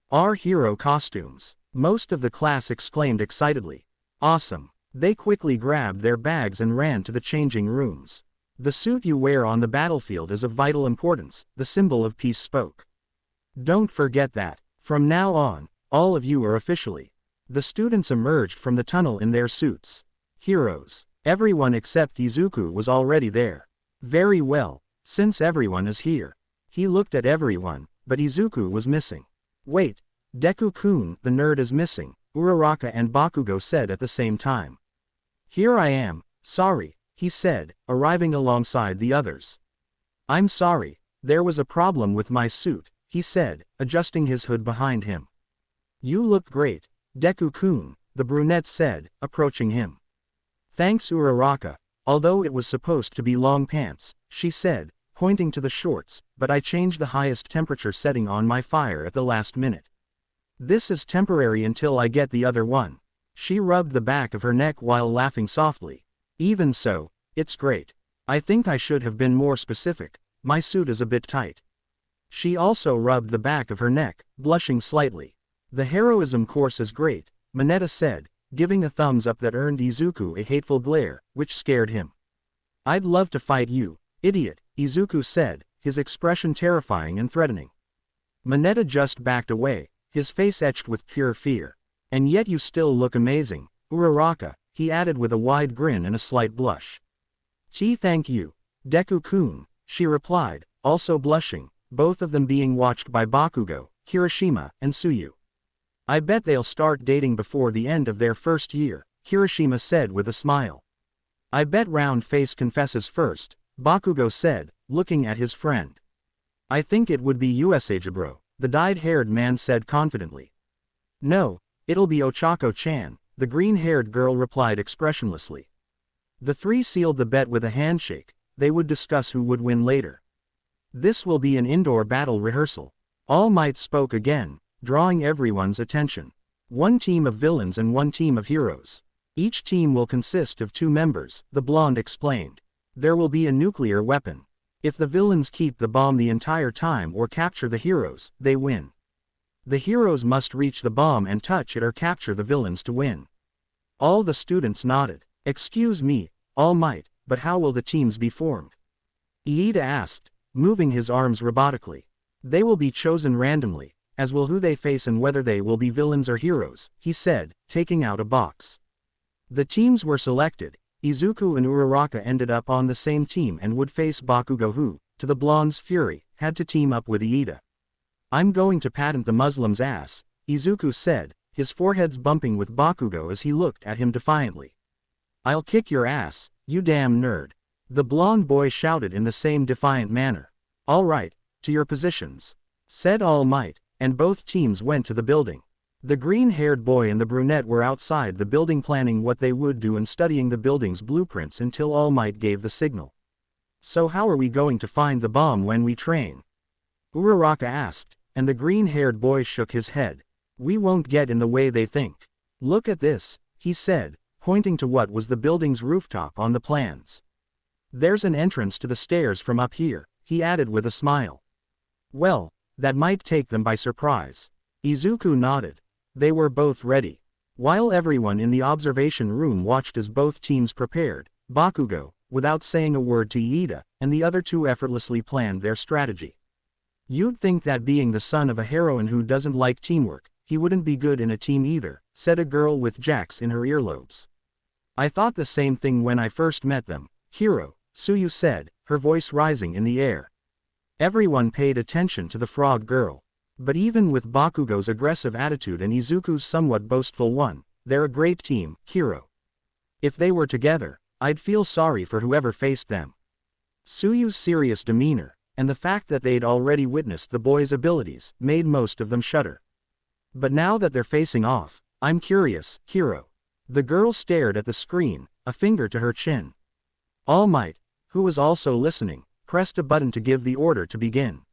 Our hero costumes, most of the class exclaimed excitedly. Awesome. They quickly grabbed their bags and ran to the changing rooms. The suit you wear on the battlefield is of vital importance, the symbol of peace spoke. Don't forget that. From now on, all of you are officially. The students emerged from the tunnel in their suits. Heroes. Everyone except Izuku was already there. Very well, since everyone is here. He looked at everyone, but Izuku was missing. Wait, Deku-kun, the nerd is missing, Uraraka and Bakugo said at the same time. Here I am, sorry, he said, arriving alongside the others. I'm sorry, there was a problem with my suit, he said, adjusting his hood behind him. You look great, Deku-kun, the brunette said, approaching him. Thanks Uraraka, although it was supposed to be long pants, she said, pointing to the shorts, but I changed the highest temperature setting on my fire at the last minute. This is temporary until I get the other one. She rubbed the back of her neck while laughing softly. Even so, it's great. I think I should have been more specific, my suit is a bit tight. She also rubbed the back of her neck, blushing slightly. The heroism course is great, Mineta said, giving a thumbs up that earned Izuku a hateful glare, which scared him. I'd love to fight you, idiot, Izuku said, his expression terrifying and threatening. Mineta just backed away, his face etched with pure fear. And yet you still look amazing, Uraraka, he added with a wide grin and a slight blush. Gee, thank you, Deku-kun, she replied, also blushing, both of them being watched by Bakugo, Kirishima, and Tsuyu. I bet they'll start dating before the end of their first year, Kirishima said with a smile. I bet round face confesses first, Bakugo said, looking at his friend. I think it would be Usajibro, the dyed-haired man said confidently. No, it'll be Ochako-chan, the green-haired girl replied expressionlessly. The three sealed the bet with a handshake, they would discuss who would win later. This will be an indoor battle rehearsal. All Might spoke again, drawing everyone's attention. One team of villains and one team of heroes. Each team will consist of 2 members, the blonde explained. There will be a nuclear weapon. If the villains keep the bomb the entire time or capture the heroes, they win. The heroes must reach the bomb and touch it or capture the villains to win. All the students nodded. Excuse me, All Might, but how will the teams be formed? Iida asked, moving his arms robotically. They will be chosen randomly, as will who they face and whether they will be villains or heroes, he said, taking out a box. The teams were selected. Izuku and Uraraka ended up on the same team and would face Bakugo who, to the blonde's fury, had to team up with Iida. I'm going to patent the Muslim's ass, Izuku said, his foreheads bumping with Bakugo as he looked at him defiantly. I'll kick your ass, you damn nerd. The blonde boy shouted in the same defiant manner. All right, to your positions, said All Might, and both teams went to the building. The green-haired boy and the brunette were outside the building planning what they would do and studying the building's blueprints until All Might gave the signal. So how are we going to find the bomb when we train? Uraraka asked, and the green-haired boy shook his head. We won't get in the way they think. Look at this, he said, pointing to what was the building's rooftop on the plans. There's an entrance to the stairs from up here, he added with a smile. Well, that might take them by surprise. Izuku nodded. They were both ready. While everyone in the observation room watched as both teams prepared, Bakugo, without saying a word to Iida, and the other two effortlessly planned their strategy. You'd think that being the son of a heroine who doesn't like teamwork, he wouldn't be good in a team either, said a girl with jacks in her earlobes. I thought the same thing when I first met them, Hiro, Tsuyu said, her voice rising in the air. Everyone paid attention to the frog girl. But even with Bakugo's aggressive attitude and Izuku's somewhat boastful one, they're a great team, Hiro. If they were together, I'd feel sorry for whoever faced them. Tsuyu's serious demeanor, and the fact that they'd already witnessed the boy's abilities, made most of them shudder. But now that they're facing off, I'm curious, Hiro. The girl stared at the screen, a finger to her chin. All Might, who was also listening, pressed a button to give the order to begin.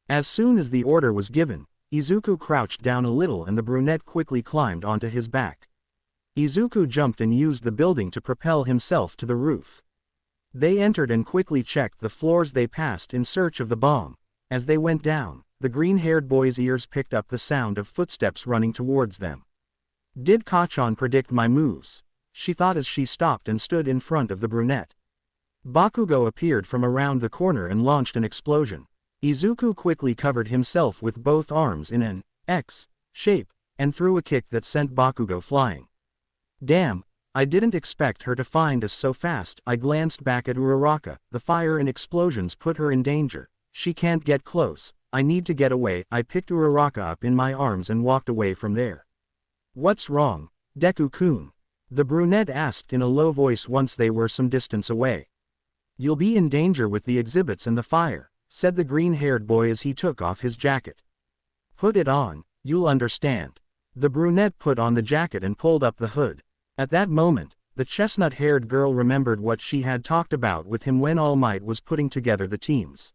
As soon as the order was given, Izuku crouched down a little and the brunette quickly climbed onto his back. Izuku jumped and used the building to propel himself to the roof. They entered and quickly checked the floors they passed in search of the bomb. As they went down, the green-haired boy's ears picked up the sound of footsteps running towards them. Did Kachan predict my moves? She thought as she stopped and stood in front of the brunette. Bakugo appeared from around the corner and launched an explosion. Izuku quickly covered himself with both arms in an X shape, and threw a kick that sent Bakugo flying. Damn, I didn't expect her to find us so fast. I glanced back at Uraraka. The fire and explosions put her in danger. She can't get close. I need to get away. I picked Uraraka up in my arms and walked away from there. What's wrong, Deku-kun? The brunette asked in a low voice once they were some distance away. You'll be in danger with the exhibits and the fire, said the green-haired boy as he took off his jacket. Put it on, you'll understand. The brunette put on the jacket and pulled up the hood. At that moment, the chestnut-haired girl remembered what she had talked about with him when All Might was putting together the teams.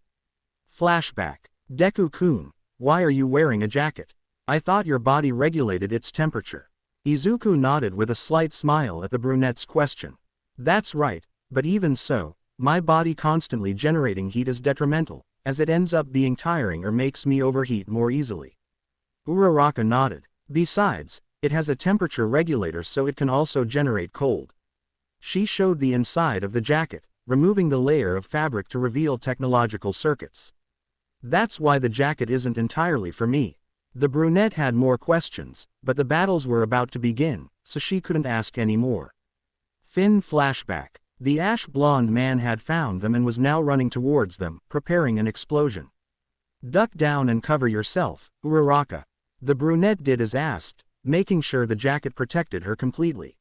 Flashback. Deku-kun, why are you wearing a jacket? I thought your body regulated its temperature. Izuku nodded with a slight smile at the brunette's question. That's right, but even so, my body constantly generating heat is detrimental, as it ends up being tiring or makes me overheat more easily. Uraraka nodded. Besides, it has a temperature regulator so it can also generate cold. She showed the inside of the jacket, removing the layer of fabric to reveal technological circuits. That's why the jacket isn't entirely for me. The brunette had more questions, but the battles were about to begin, so she couldn't ask any more. Fin flashback. The ash-blonde man had found them and was now running towards them, preparing an explosion. Duck down and cover yourself, Uraraka. The brunette did as asked, making sure the jacket protected her completely.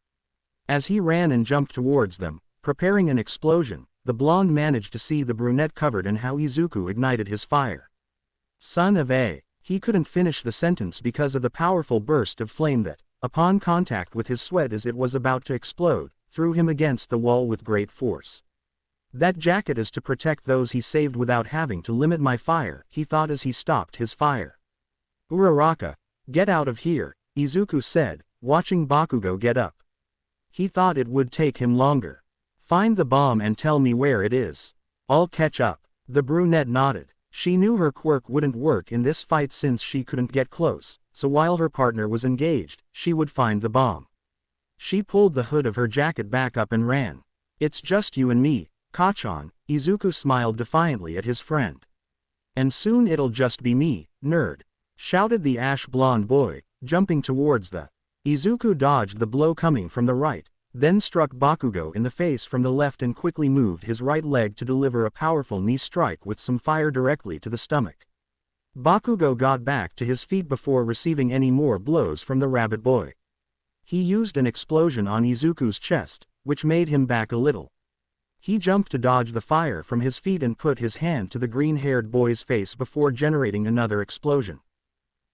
As he ran and jumped towards them, preparing an explosion, the blonde managed to see the brunette covered and how Izuku ignited his fire. Son of a... He couldn't finish the sentence because of the powerful burst of flame that, upon contact with his sweat as it was about to explode, threw him against the wall with great force. That jacket is to protect those he saved without having to limit my fire, he thought as he stopped his fire. Uraraka, get out of here, Izuku said, watching Bakugo get up. He thought it would take him longer. Find the bomb and tell me where it is. I'll catch up. The brunette nodded. She knew her quirk wouldn't work in this fight since she couldn't get close, so while her partner was engaged, she would find the bomb. She pulled the hood of her jacket back up and ran. It's just you and me, Kachan, Izuku smiled defiantly at his friend. And soon it'll just be me, nerd, shouted the ash-blonde boy, jumping towards the. Izuku dodged the blow coming from the right, then struck Bakugo in the face from the left and quickly moved his right leg to deliver a powerful knee strike with some fire directly to the stomach. Bakugo got back to his feet before receiving any more blows from the rabbit boy. He used an explosion on Izuku's chest, which made him back a little. He jumped to dodge the fire from his feet and put his hand to the green-haired boy's face before generating another explosion.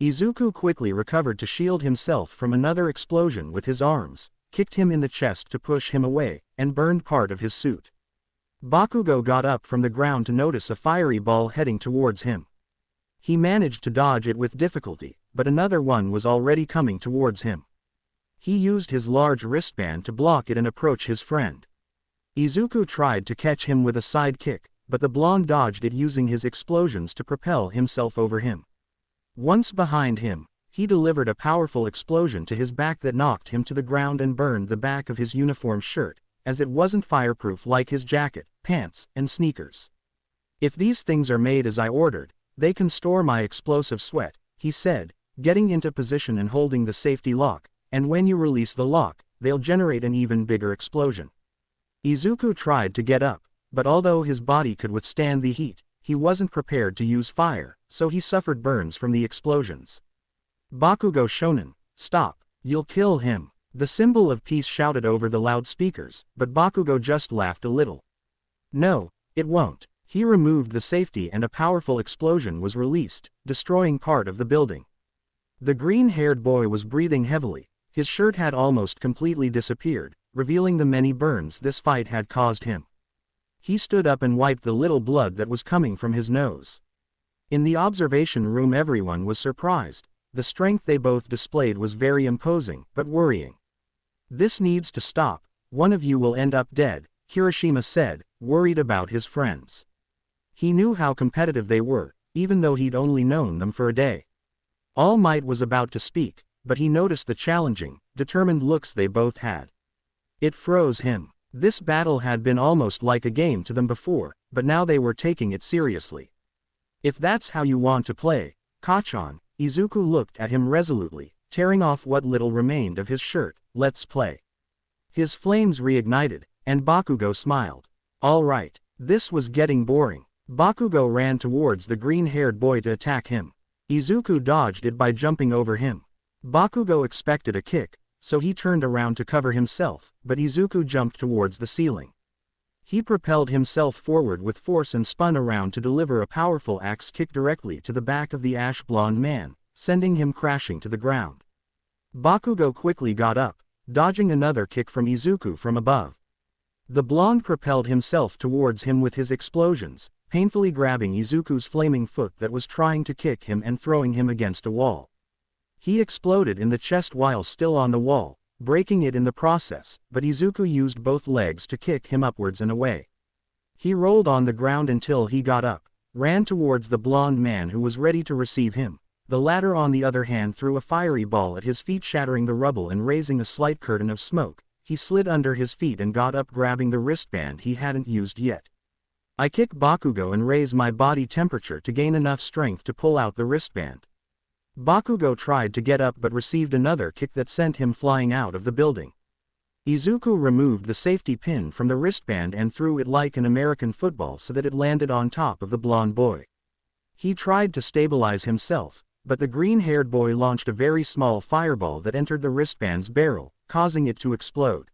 Izuku quickly recovered to shield himself from another explosion with his arms, kicked him in the chest to push him away, and burned part of his suit. Bakugo got up from the ground to notice a fiery ball heading towards him. He managed to dodge it with difficulty, but another one was already coming towards him. He used his large wristband to block it and approach his friend. Izuku tried to catch him with a side kick, but the blonde dodged it using his explosions to propel himself over him. Once behind him, he delivered a powerful explosion to his back that knocked him to the ground and burned the back of his uniform shirt, as it wasn't fireproof like his jacket, pants, and sneakers. "If these things are made as I ordered, they can store my explosive sweat," he said, getting into position and holding the safety lock, "and when you release the lock, they'll generate an even bigger explosion." Izuku tried to get up, but although his body could withstand the heat, he wasn't prepared to use fire, so he suffered burns from the explosions. "Bakugo Shonen, stop, you'll kill him," the symbol of peace shouted over the loudspeakers, but Bakugo just laughed a little. "No, it won't." He removed the safety and a powerful explosion was released, destroying part of the building. The green-haired boy was breathing heavily, his shirt had almost completely disappeared, revealing the many burns this fight had caused him. He stood up and wiped the little blood that was coming from his nose. In the observation room everyone was surprised. The strength they both displayed was very imposing, but worrying. "This needs to stop, one of you will end up dead," Kirishima said, worried about his friends. He knew how competitive they were, even though he'd only known them for a day. All Might was about to speak, but he noticed the challenging, determined looks they both had. It froze him. This battle had been almost like a game to them before, but now they were taking it seriously. "If that's how you want to play, Kachan," Izuku looked at him resolutely, tearing off what little remained of his shirt, "let's play." His flames reignited, and Bakugo smiled. "All right." This was getting boring. Bakugo ran towards the green-haired boy to attack him. Izuku dodged it by jumping over him. Bakugo expected a kick, so he turned around to cover himself, but Izuku jumped towards the ceiling. He propelled himself forward with force and spun around to deliver a powerful axe kick directly to the back of the ash-blonde man, sending him crashing to the ground. Bakugo quickly got up, dodging another kick from Izuku from above. The blonde propelled himself towards him with his explosions, painfully grabbing Izuku's flaming foot that was trying to kick him and throwing him against a wall. He exploded in the chest while still on the wall, breaking it in the process, but Izuku used both legs to kick him upwards and away. He rolled on the ground until he got up, ran towards the blonde man who was ready to receive him. The latter on the other hand threw a fiery ball at his feet, shattering the rubble and raising a slight curtain of smoke. He slid under his feet and got up, grabbing the wristband he hadn't used yet. "I kick Bakugo and raise my body temperature to gain enough strength to pull out the wristband." Bakugo tried to get up but received another kick that sent him flying out of the building. Izuku removed the safety pin from the wristband and threw it like an American football so that it landed on top of the blonde boy. He tried to stabilize himself, but the green-haired boy launched a very small fireball that entered the wristband's barrel, causing it to explode.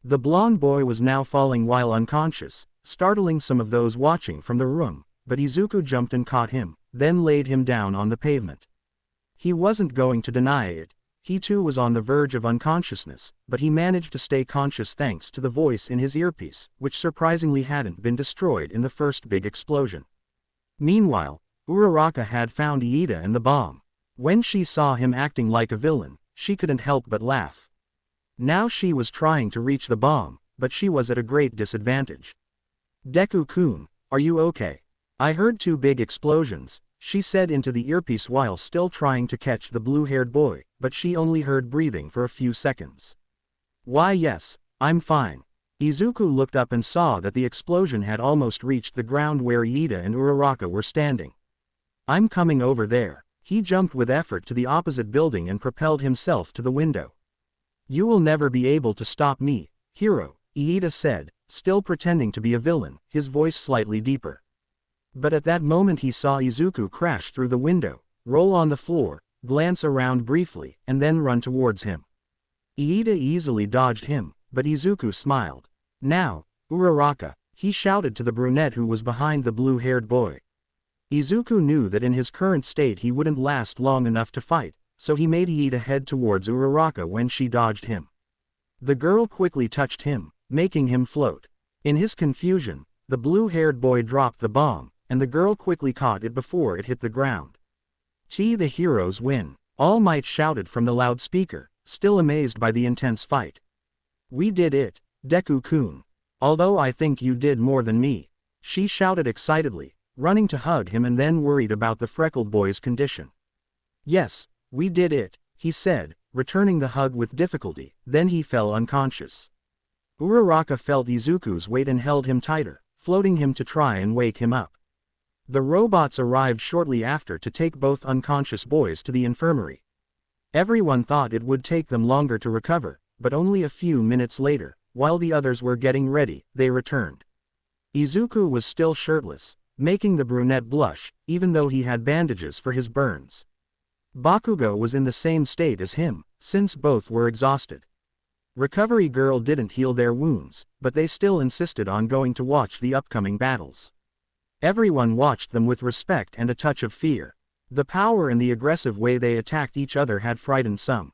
The blonde boy was now falling while unconscious, startling some of those watching from the room, but Izuku jumped and caught him, then laid him down on the pavement. He wasn't going to deny it. He too was on the verge of unconsciousness, but he managed to stay conscious thanks to the voice in his earpiece, which surprisingly hadn't been destroyed in the first big explosion. Meanwhile, Uraraka had found Iida and the bomb. When she saw him acting like a villain, she couldn't help but laugh. Now she was trying to reach the bomb, but she was at a great disadvantage. "Deku-kun, are you okay? I heard 2 big explosions," she said into the earpiece while still trying to catch the blue-haired boy, but she only heard breathing for a few seconds. "Why yes, I'm fine." Izuku looked up and saw that the explosion had almost reached the ground where Iida and Uraraka were standing. "I'm coming over there." He jumped with effort to the opposite building and propelled himself to the window. "You will never be able to stop me, hero," Iida said, still pretending to be a villain, his voice slightly deeper. But at that moment he saw Izuku crash through the window, roll on the floor, glance around briefly, and then run towards him. Iida easily dodged him, but Izuku smiled. "Now, Uraraka," he shouted to the brunette who was behind the blue-haired boy. Izuku knew that in his current state he wouldn't last long enough to fight, so he made Iida head towards Uraraka when she dodged him. The girl quickly touched him, making him float. In his confusion, the blue-haired boy dropped the bomb, and the girl quickly caught it before it hit the ground. "The heroes win," All Might shouted from the loudspeaker, still amazed by the intense fight. "We did it, Deku-kun. Although I think you did more than me," she shouted excitedly, running to hug him and then worried about the freckled boy's condition. "Yes, we did it," he said, returning the hug with difficulty, then he fell unconscious. Uraraka felt Izuku's weight and held him tighter, floating him to try and wake him up. The robots arrived shortly after to take both unconscious boys to the infirmary. Everyone thought it would take them longer to recover, but only a few minutes later, while the others were getting ready, they returned. Izuku was still shirtless, making the brunette blush, even though he had bandages for his burns. Bakugo was in the same state as him, since both were exhausted. Recovery Girl didn't heal their wounds, but they still insisted on going to watch the upcoming battles. Everyone watched them with respect and a touch of fear. The power and the aggressive way they attacked each other had frightened some.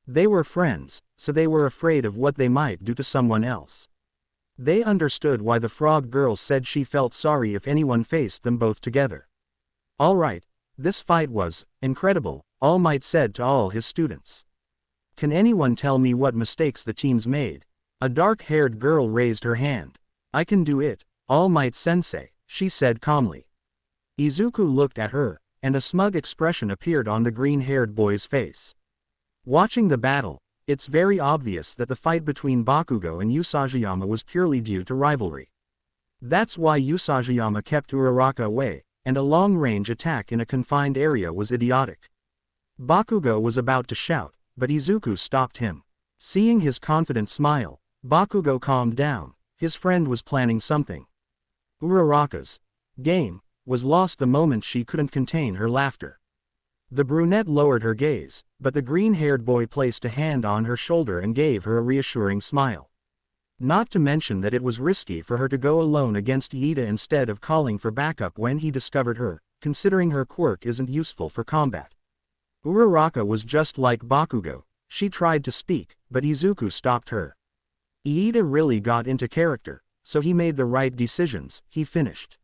They were friends, so they were afraid of what they might do to someone else. They understood why the frog girl said she felt sorry if anyone faced them both together. "All right, this fight was incredible," All Might said to all his students. "Can anyone tell me what mistakes the teams made?" A dark-haired girl raised her hand. "I can do it, All Might Sensei," she said calmly. Izuku looked at her, and a smug expression appeared on the green-haired boy's face. Watching the battle, it's very obvious that the fight between Bakugo and Usajiyama was purely due to rivalry. That's why Usajiyama kept Uraraka away, and a long-range attack in a confined area was idiotic. Bakugo was about to shout, but Izuku stopped him. Seeing his confident smile, Bakugo calmed down. His friend was planning something. Uraraka's game was lost the moment she couldn't contain her laughter. The brunette lowered her gaze, but the green-haired boy placed a hand on her shoulder and gave her a reassuring smile. Not to mention that it was risky for her to go alone against Iida instead of calling for backup when he discovered her, considering her quirk isn't useful for combat. Uraraka was just like Bakugo. She tried to speak, but Izuku stopped her. Iida really got into character, so he made the right decisions, he finished.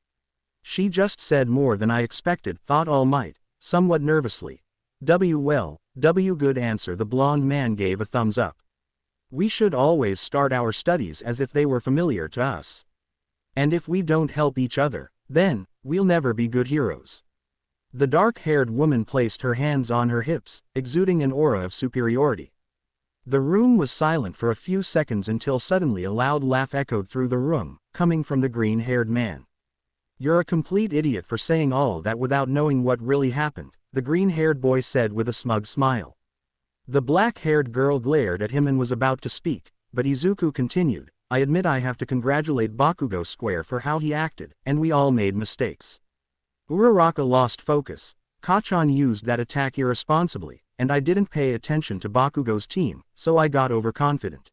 "She just said more than I expected," thought All Might, somewhat nervously. Well, good answer." The blonde man gave a thumbs up. "We should always start our studies as if they were familiar to us. And if we don't help each other, then, we'll never be good heroes." The dark-haired woman placed her hands on her hips, exuding an aura of superiority. The room was silent for a few seconds until suddenly a loud laugh echoed through the room, coming from the green-haired man. "You're a complete idiot for saying all that without knowing what really happened," the green-haired boy said with a smug smile. The black-haired girl glared at him and was about to speak, but Izuku continued, "I admit I have to congratulate Bakugo Square for how he acted, and we all made mistakes. Uraraka lost focus, Kachan used that attack irresponsibly, and I didn't pay attention to Bakugo's team, so I got overconfident."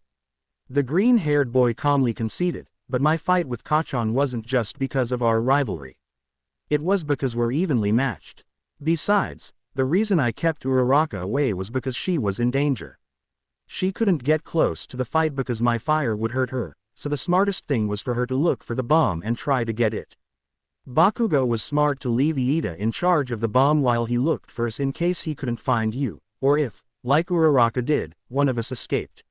The green-haired boy calmly conceded, "But my fight with Kachan wasn't just because of our rivalry. It was because we're evenly matched. Besides, the reason I kept Uraraka away was because she was in danger. She couldn't get close to the fight because my fire would hurt her, so the smartest thing was for her to look for the bomb and try to get it. Bakugo was smart to leave Iida in charge of the bomb while he looked for us in case he couldn't find you, or if, like Uraraka did, one of us escaped."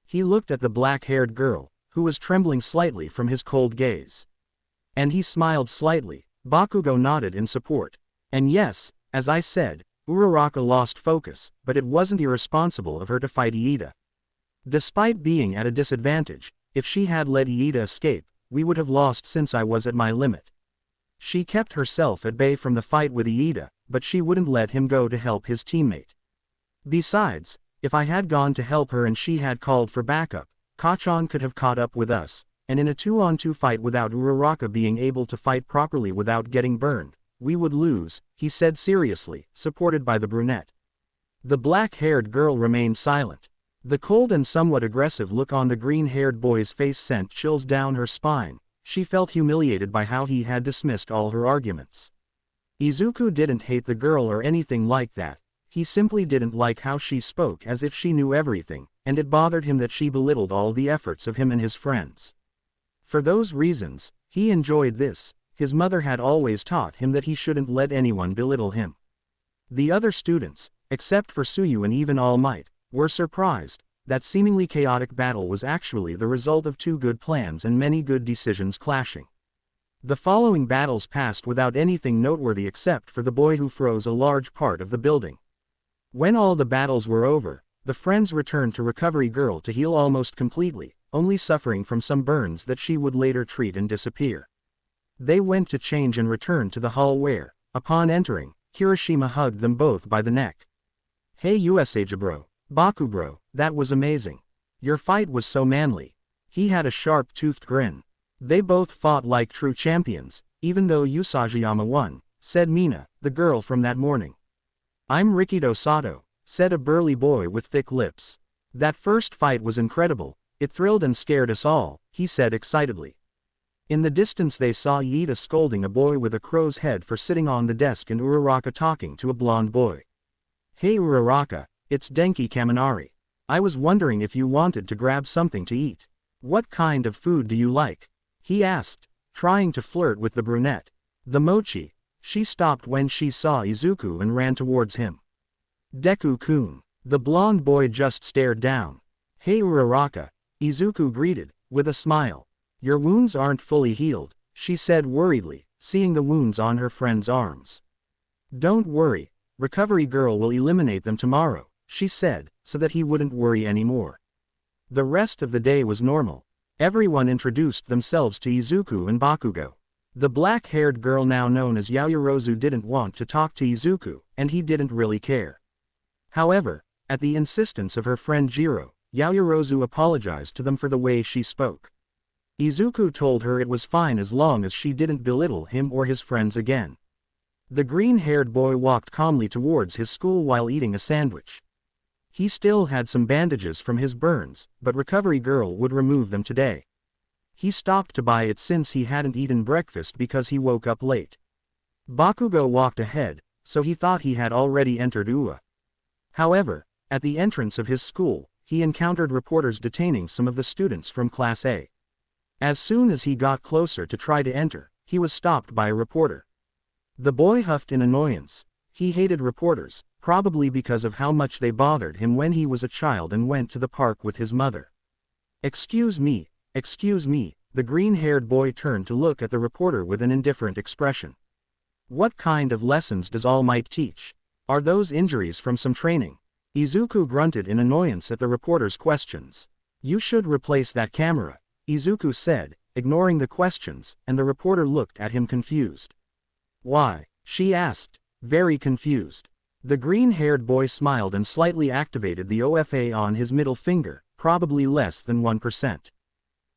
He looked at the black-haired girl, who was trembling slightly from his cold gaze. And he smiled slightly. Bakugo nodded in support. "And yes, as I said, Uraraka lost focus, but it wasn't irresponsible of her to fight Iida. Despite being at a disadvantage, if she had let Iida escape, we would have lost since I was at my limit. She kept herself at bay from the fight with Iida, but she wouldn't let him go to help his teammate. Besides, if I had gone to help her and she had called for backup, Kachan could have caught up with us, and in a 2-on-2 fight without Uraraka being able to fight properly without getting burned, we would lose," he said seriously, supported by the brunette. The black-haired girl remained silent. The cold and somewhat aggressive look on the green-haired boy's face sent chills down her spine. She felt humiliated by how he had dismissed all her arguments. Izuku didn't hate the girl or anything like that. He simply didn't like how she spoke as if she knew everything, and it bothered him that she belittled all the efforts of him and his friends. For those reasons, he enjoyed this. His mother had always taught him that he shouldn't let anyone belittle him. The other students, except for Suyu and even All Might, were surprised. That seemingly chaotic battle was actually the result of two good plans and many good decisions clashing. The following battles passed without anything noteworthy except for the boy who froze a large part of the building. When all the battles were over, the friends returned to Recovery Girl to heal almost completely, only suffering from some burns that she would later treat and disappear. They went to change and returned to the hall where, upon entering, Kirishima hugged them both by the neck. "Hey USA bro, Baku bro, that was amazing. Your fight was so manly." He had a sharp-toothed grin. "They both fought like true champions, even though Usajiyama won," said Mina, the girl from that morning. "I'm Rikido Sato," said a burly boy with thick lips. "That first fight was incredible, it thrilled and scared us all," he said excitedly. In the distance they saw Iida scolding a boy with a crow's head for sitting on the desk and Uraraka talking to a blonde boy. "Hey Uraraka, it's Denki Kaminari. I was wondering if you wanted to grab something to eat. What kind of food do you like?" he asked, trying to flirt with the brunette. "The mochi." She stopped when she saw Izuku and ran towards him. "Deku-kun." The blonde boy just stared down. "Hey Uraraka," Izuku greeted, with a smile. "Your wounds aren't fully healed," she said worriedly, seeing the wounds on her friend's arms. "Don't worry, Recovery Girl will eliminate them tomorrow," she said, so that he wouldn't worry anymore. The rest of the day was normal. Everyone introduced themselves to Izuku and Bakugo. The black-haired girl now known as Yaoyorozu didn't want to talk to Izuku, and he didn't really care. However, at the insistence of her friend Jiro, Yaoyorozu apologized to them for the way she spoke. Izuku told her it was fine as long as she didn't belittle him or his friends again. The green-haired boy walked calmly towards his school while eating a sandwich. He still had some bandages from his burns, but Recovery Girl would remove them today. He stopped to buy it since he hadn't eaten breakfast because he woke up late. Bakugo walked ahead, so he thought he had already entered UA. However, at the entrance of his school, he encountered reporters detaining some of the students from Class A. As soon as he got closer to try to enter, he was stopped by a reporter. The boy huffed in annoyance. He hated reporters, probably because of how much they bothered him when he was a child and went to the park with his mother. Excuse me," the green-haired boy turned to look at the reporter with an indifferent expression. "What kind of lessons does All Might teach? Are those injuries from some training?" Izuku grunted in annoyance at the reporter's questions. "You should replace that camera," Izuku said, ignoring the questions, and the reporter looked at him confused. "Why?" she asked, very confused. The green-haired boy smiled and slightly activated the OFA on his middle finger, probably less than 1%.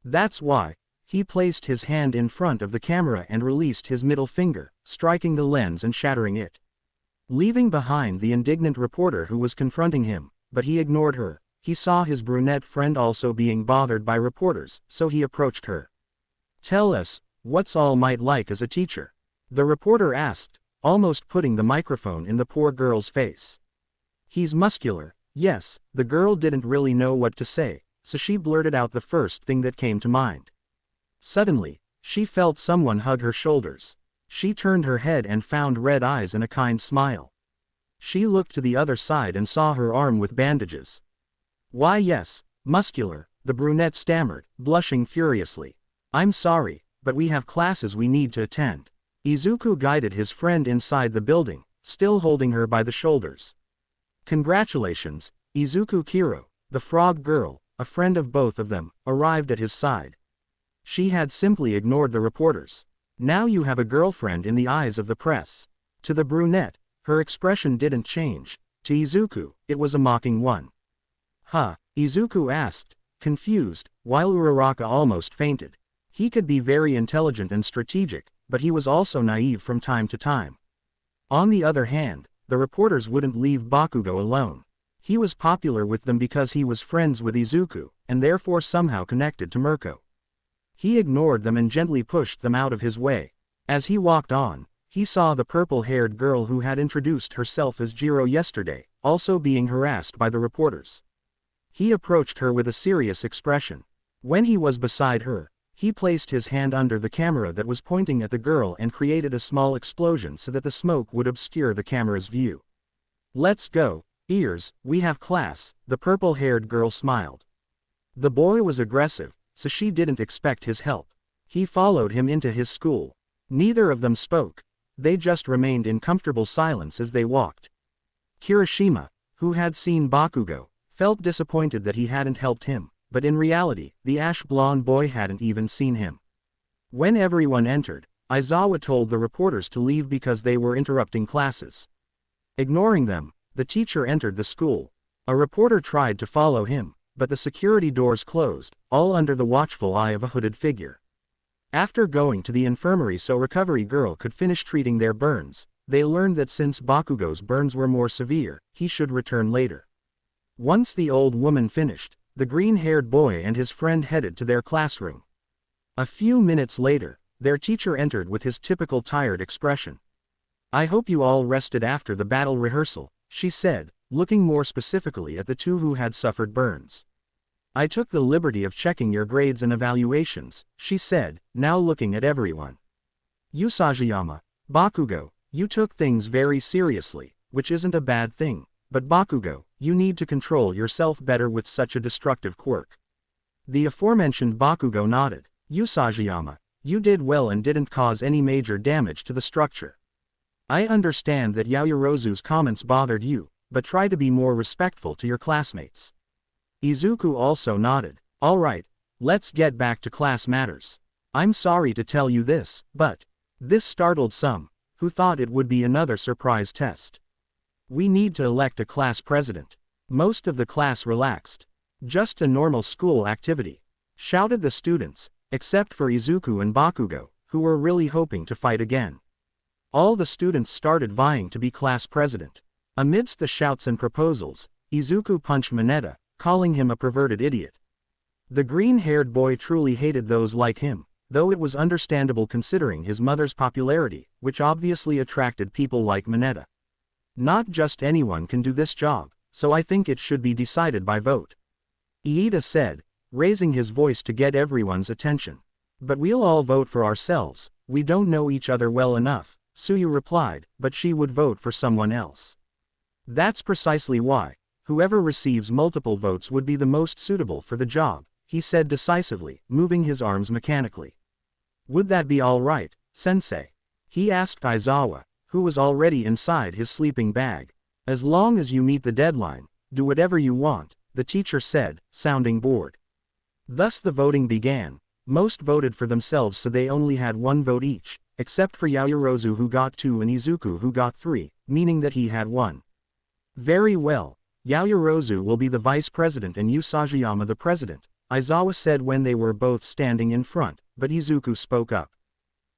"That's why." He placed his hand in front of the camera and released his middle finger, striking the lens and shattering it. Leaving behind the indignant reporter who was confronting him, but he ignored her. He saw his brunette friend also being bothered by reporters, so he approached her. "Tell us, what's All Might like as a teacher?" the reporter asked, almost putting the microphone in the poor girl's face. "He's muscular." Yes, the girl didn't really know what to say, so she blurted out the first thing that came to mind. Suddenly, she felt someone hug her shoulders. She turned her head and found red eyes and a kind smile. She looked to the other side and saw her arm with bandages. "Why yes, muscular," the brunette stammered, blushing furiously. "I'm sorry, but we have classes we need to attend." Izuku guided his friend inside the building, still holding her by the shoulders. "Congratulations, Izuku." Kiro, the frog girl, a friend of both of them, arrived at his side. She had simply ignored the reporters. "Now you have a girlfriend in the eyes of the press." To the brunette, her expression didn't change. To Izuku, it was a mocking one. "Huh?" Izuku asked, confused, while Uraraka almost fainted. He could be very intelligent and strategic, but he was also naive from time to time. On the other hand, the reporters wouldn't leave Bakugo alone. He was popular with them because he was friends with Izuku, and therefore somehow connected to Mirko. He ignored them and gently pushed them out of his way. As he walked on, he saw the purple-haired girl who had introduced herself as Jiro yesterday, also being harassed by the reporters. He approached her with a serious expression. When he was beside her, he placed his hand under the camera that was pointing at the girl and created a small explosion so that the smoke would obscure the camera's view. "Let's go," Ears, we have class, the purple-haired girl smiled. The boy was aggressive, so she didn't expect his help. He followed him into his school. Neither of them spoke. They just remained in comfortable silence as they walked. Kirishima, who had seen Bakugo, felt disappointed that he hadn't helped him, but in reality, the ash-blonde boy hadn't even seen him. When everyone entered, Aizawa told the reporters to leave because they were interrupting classes. Ignoring them, the teacher entered the school. A reporter tried to follow him, but the security doors closed, all under the watchful eye of a hooded figure. After going to the infirmary so recovery girl could finish treating their burns, they learned that since Bakugo's burns were more severe, he should return later. Once the old woman finished, the green-haired boy and his friend headed to their classroom. A few minutes later, their teacher entered with his typical tired expression. "I hope you all rested after the battle rehearsal," she said, looking more specifically at the two who had suffered burns. "I took the liberty of checking your grades and evaluations," she said, now looking at everyone. "Usagiyama, Bakugo, you took things very seriously, which isn't a bad thing, but Bakugo, you need to control yourself better with such a destructive quirk." The aforementioned Bakugo nodded. "Usagiyama, you did well and didn't cause any major damage to the structure. I understand that Yaoyorozu's comments bothered you, but try to be more respectful to your classmates." Izuku also nodded. "All right, let's get back to class matters. I'm sorry to tell you this, but..." This startled some, who thought it would be another surprise test. "We need to elect a class president." Most of the class relaxed. "Just a normal school activity," shouted the students, except for Izuku and Bakugo, who were really hoping to fight again. All the students started vying to be class president. Amidst the shouts and proposals, Izuku punched Mineta, calling him a perverted idiot. The green-haired boy truly hated those like him, though it was understandable considering his mother's popularity, which obviously attracted people like Mineta. "Not just anyone can do this job, so I think it should be decided by vote," Iida said, raising his voice to get everyone's attention. "But we'll all vote for ourselves, we don't know each other well enough," Suyu replied, but she would vote for someone else. "That's precisely why. Whoever receives multiple votes would be the most suitable for the job," he said decisively, moving his arms mechanically. "Would that be all right, sensei?" he asked Aizawa, who was already inside his sleeping bag. "As long as you meet the deadline, do whatever you want," the teacher said, sounding bored. Thus the voting began. Most voted for themselves, so they only had one vote each, except for Yaoyorozu, who got 2 and Izuku, who got 3, meaning that he had 1. "Very well. Yaoyorozu will be the vice president and Usagiyama the president," Aizawa said when they were both standing in front, but Izuku spoke up.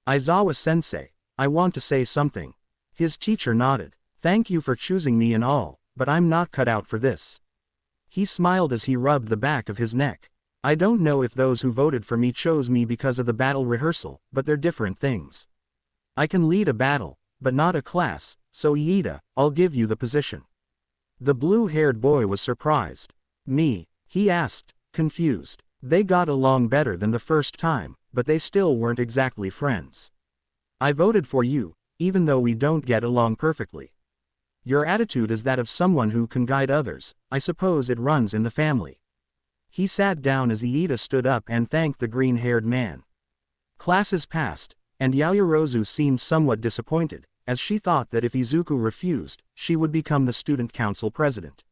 "Aizawa-sensei, I want to say something." His teacher nodded. "Thank you for choosing me and all, but I'm not cut out for this." He smiled as he rubbed the back of his neck. "I don't know if those who voted for me chose me because of the battle rehearsal, but they're different things. I can lead a battle, but not a class, so Iida, I'll give you the position." The blue-haired boy was surprised. "Me?" he asked, confused. They got along better than the first time, but they still weren't exactly friends. "I voted for you, even though we don't get along perfectly. Your attitude is that of someone who can guide others, I suppose it runs in the family." He sat down as Iida stood up and thanked the green-haired man. Classes passed, and Yaoyorozu seemed somewhat disappointed, as she thought that if Izuku refused, she would become the student council president.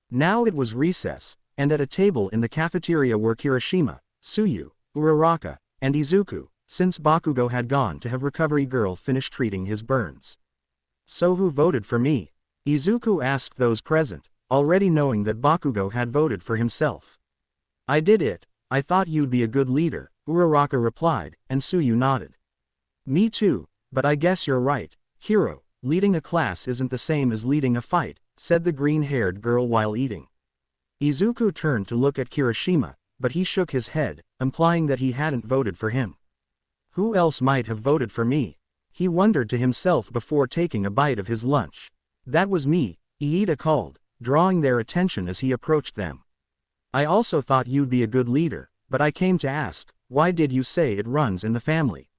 Now it was recess, and at a table in the cafeteria were Kirishima, Suyu, Uraraka, and Izuku, since Bakugo had gone to have recovery girl finish treating his burns. "So who voted for me?" Izuku asked those present, already knowing that Bakugo had voted for himself. "I did it. I thought you'd be a good leader," Uraraka replied, and Suyu nodded. "Me too, but I guess you're right, Hiro, leading a class isn't the same as leading a fight," said the green-haired girl while eating. Izuku turned to look at Kirishima, but he shook his head, implying that he hadn't voted for him. Who else might have voted for me? He wondered to himself before taking a bite of his lunch. "That was me," Iida called, drawing their attention as he approached them. "I also thought you'd be a good leader, but I came to ask, why did you say it runs in the family?"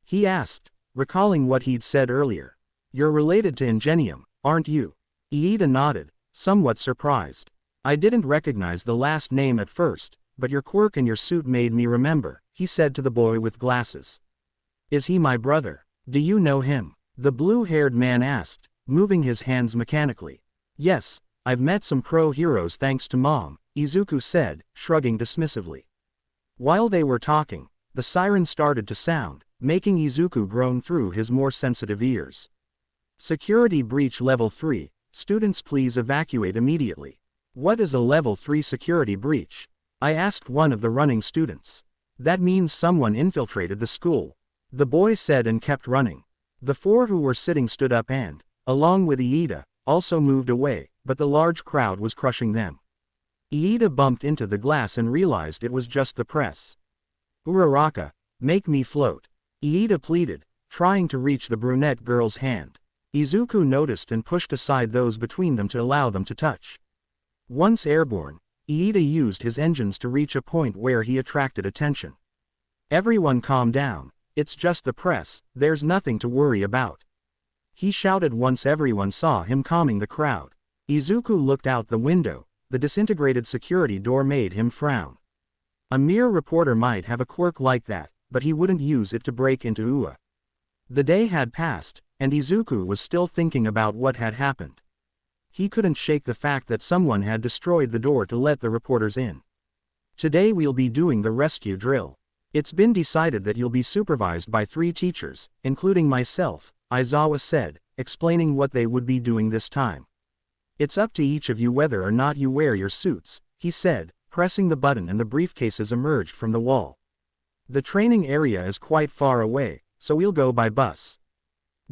he asked, recalling what he'd said earlier. "You're related to Ingenium, aren't you?" Iida nodded, somewhat surprised. I didn't recognize the last name at first, but your quirk and your suit made me remember, he said to the boy with glasses. Is he my brother? Do you know him? The blue-haired man asked, moving his hands mechanically. Yes, I've met some pro heroes thanks to Mom, Izuku said, shrugging dismissively. While they were talking, the siren started to sound, making Izuku groan through his more sensitive ears. Security breach level 3, students please evacuate immediately. What is a level 3 security breach? I asked one of the running students. That means someone infiltrated the school, the boy said and kept running. The 4 who were sitting stood up and, along with Iida, also moved away, but the large crowd was crushing them. Iida bumped into the glass and realized it was just the press. Uraraka, make me float. Iida pleaded, trying to reach the brunette girl's hand. Izuku noticed and pushed aside those between them to allow them to touch. Once airborne, Iida used his engines to reach a point where he attracted attention. Everyone calm down, it's just the press, there's nothing to worry about. He shouted once everyone saw him calming the crowd. Izuku looked out the window, the disintegrated security door made him frown. A mere reporter might have a quirk like that, but he wouldn't use it to break into UA. The day had passed, and Izuku was still thinking about what had happened. He couldn't shake the fact that someone had destroyed the door to let the reporters in. Today we'll be doing the rescue drill. It's been decided that you'll be supervised by 3 teachers, including myself, Aizawa said, explaining what they would be doing this time. It's up to each of you whether or not you wear your suits, he said, pressing the button and the briefcases emerged from the wall. The training area is quite far away, so we'll go by bus.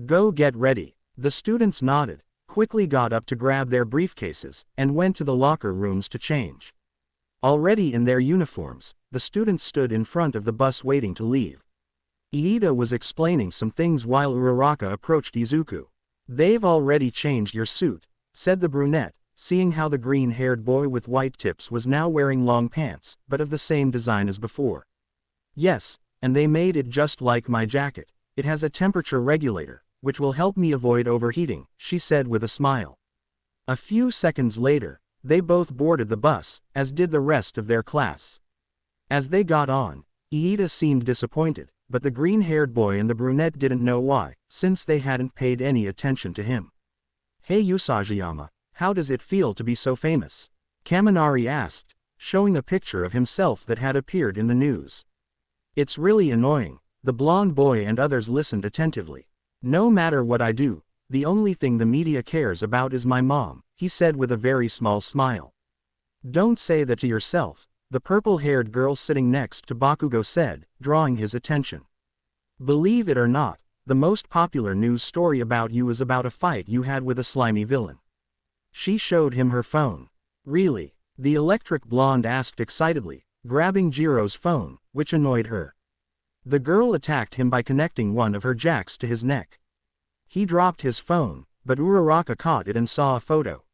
Go get ready. The students nodded, quickly got up to grab their briefcases, and went to the locker rooms to change. Already in their uniforms, the students stood in front of the bus waiting to leave. Iida was explaining some things while Uraraka approached Izuku. They've already changed your suit, said the brunette, seeing how the green-haired boy with white tips was now wearing long pants, but of the same design as before. Yes, and they made it just like my jacket. It has a temperature regulator, which will help me avoid overheating, she said with a smile. A few seconds later, they both boarded the bus, as did the rest of their class. As they got on, Iida seemed disappointed, but the green-haired boy and the brunette didn't know why, since they hadn't paid any attention to him. Hey Usajiyama, how does it feel to be so famous? Kaminari asked, showing a picture of himself that had appeared in the news. It's really annoying, the blonde boy and others listened attentively. No matter what I do, the only thing the media cares about is my mom, he said with a very small smile. Don't say that to yourself, the purple-haired girl sitting next to Bakugo said, drawing his attention. Believe it or not, the most popular news story about you is about a fight you had with a slimy villain. She showed him her phone. Really? The electric blonde asked excitedly, grabbing Jiro's phone, which annoyed her. The girl attacked him by connecting one of her jacks to his neck. He dropped his phone, but Uraraka caught it and saw a photo.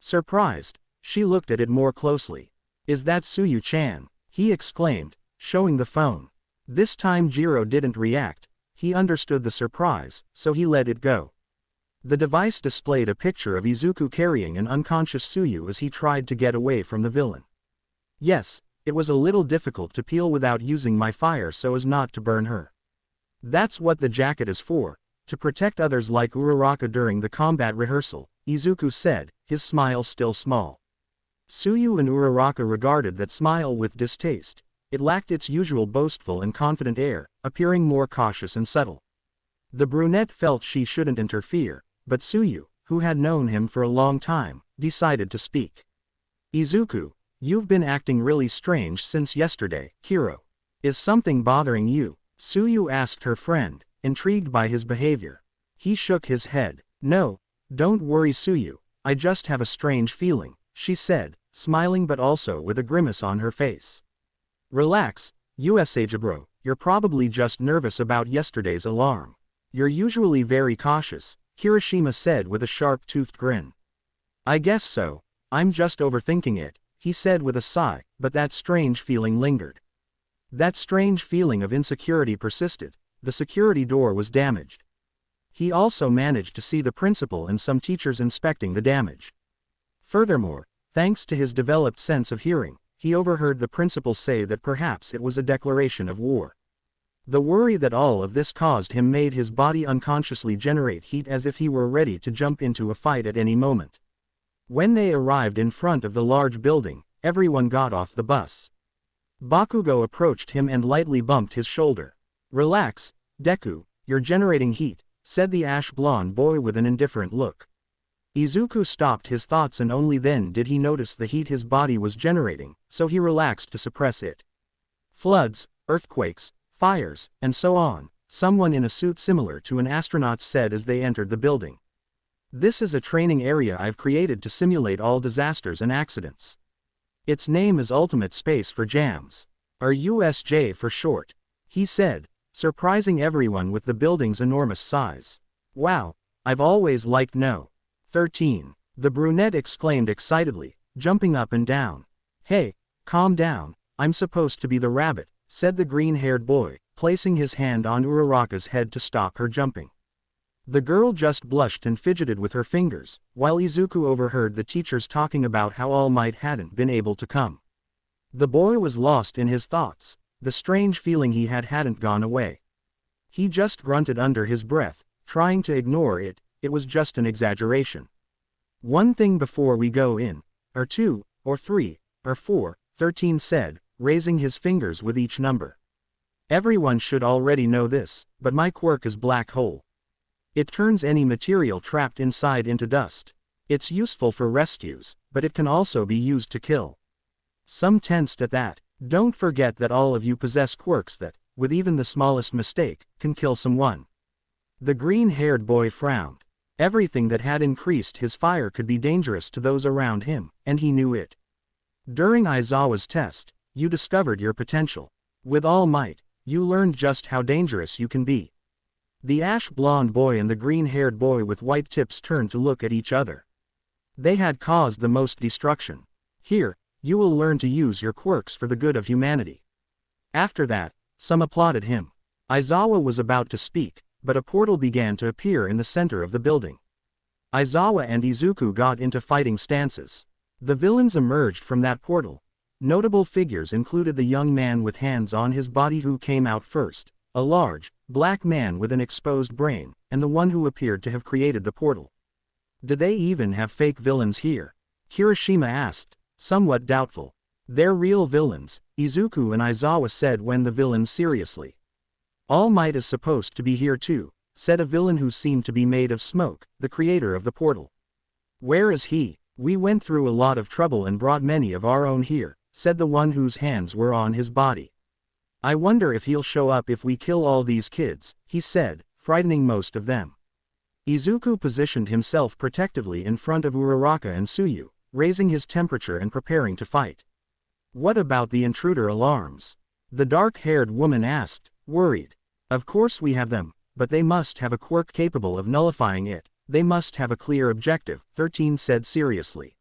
Surprised, she looked at it more closely. Is that Suyu-chan? He exclaimed, showing the phone. This time Jiro didn't react. He understood the surprise, so he let it go. The device displayed a picture of Izuku carrying an unconscious Suyu as he tried to get away from the villain. Yes, it was a little difficult to peel without using my fire so as not to burn her. That's what the jacket is for, to protect others like Uraraka during the combat rehearsal, Izuku said, his smile still small. Suyu and Uraraka regarded that smile with distaste. It lacked its usual boastful and confident air, appearing more cautious and subtle. The brunette felt she shouldn't interfere, but Suyu, who had known him for a long time, decided to speak. Izuku, you've been acting really strange since yesterday, Hiro. Is something bothering you? Suyu asked her friend, intrigued by his behavior. He shook his head. No, don't worry Suyu, I just have a strange feeling, she said, smiling but also with a grimace on her face. Relax, Usajibro, you're probably just nervous about yesterday's alarm. You're usually very cautious, Kirishima said with a sharp-toothed grin. I guess so, I'm just overthinking it, he said with a sigh, but that strange feeling lingered. That strange feeling of insecurity persisted. The security door was damaged. He also managed to see the principal and some teachers inspecting the damage. Furthermore, thanks to his developed sense of hearing, he overheard the principal say that perhaps it was a declaration of war. The worry that all of this caused him made his body unconsciously generate heat as if he were ready to jump into a fight at any moment. When they arrived in front of the large building, everyone got off the bus. Bakugo approached him and lightly bumped his shoulder. "Relax, Deku, you're generating heat," said the ash-blonde boy with an indifferent look. Izuku stopped his thoughts and only then did he notice the heat his body was generating, so he relaxed to suppress it. "Floods, earthquakes, fires, and so on," someone in a suit similar to an astronaut said as they entered the building. "This is a training area I've created to simulate all disasters and accidents. Its name is Ultimate Space for Jams, or USJ for short," he said, surprising everyone with the building's enormous size. "Wow, I've always liked No. 13. The brunette exclaimed excitedly, jumping up and down. "Hey, calm down, I'm supposed to be the rabbit," said the green-haired boy, placing his hand on Uraraka's head to stop her jumping. The girl just blushed and fidgeted with her fingers, while Izuku overheard the teachers talking about how All Might hadn't been able to come. The boy was lost in his thoughts. The strange feeling he had hadn't gone away. He just grunted under his breath, trying to ignore it. It was just an exaggeration. "One thing before we go in, or 2, or 3, or 4, 13 said, raising his fingers with each number. "Everyone should already know this, but my quirk is black hole. It turns any material trapped inside into dust. It's useful for rescues, but it can also be used to kill." Some tensed at that. "Don't forget that all of you possess quirks that, with even the smallest mistake, can kill someone." The green-haired boy frowned. Everything that had increased his fire could be dangerous to those around him, and he knew it. During Aizawa's test, you discovered your potential. With All Might, you learned just how dangerous you can be. The ash-blonde boy and the green-haired boy with white tips turned to look at each other. They had caused the most destruction. "Here, you will learn to use your quirks for the good of humanity." After that, some applauded him. Aizawa was about to speak, but a portal began to appear in the center of the building. Aizawa and Izuku got into fighting stances. The villains emerged from that portal. Notable figures included the young man with hands on his body who came out first, a large, black man with an exposed brain, and the one who appeared to have created the portal. "Did they even have fake villains here?" Kirishima asked, somewhat doubtful. "They're real villains," Izuku and Aizawa said when the villains seriously. "All Might is supposed to be here too," said a villain who seemed to be made of smoke, the creator of the portal. "Where is he? We went through a lot of trouble and brought many of our own here," said the one whose hands were on his body. "I wonder if he'll show up if we kill all these kids," he said, frightening most of them. Izuku positioned himself protectively in front of Uraraka and Tsuyu, raising his temperature and preparing to fight. "What about the intruder alarms?" the dark-haired woman asked, worried. "Of course we have them, but they must have a quirk capable of nullifying it. They must have a clear objective," 13 said seriously.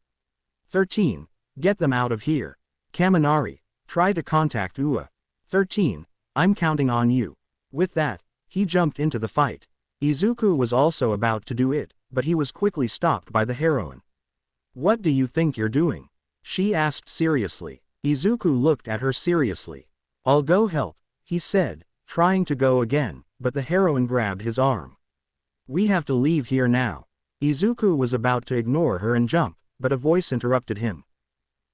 13, get them out of here. Kaminari, try to contact Ua. 13, I'm counting on you. With that, he jumped into the fight. Izuku was also about to do it, but he was quickly stopped by the heroine. "What do you think you're doing?" she asked seriously. Izuku looked at her seriously. "I'll go help," he said, trying to go again, but the heroine grabbed his arm. "We have to leave here now." Izuku was about to ignore her and jump, but a voice interrupted him.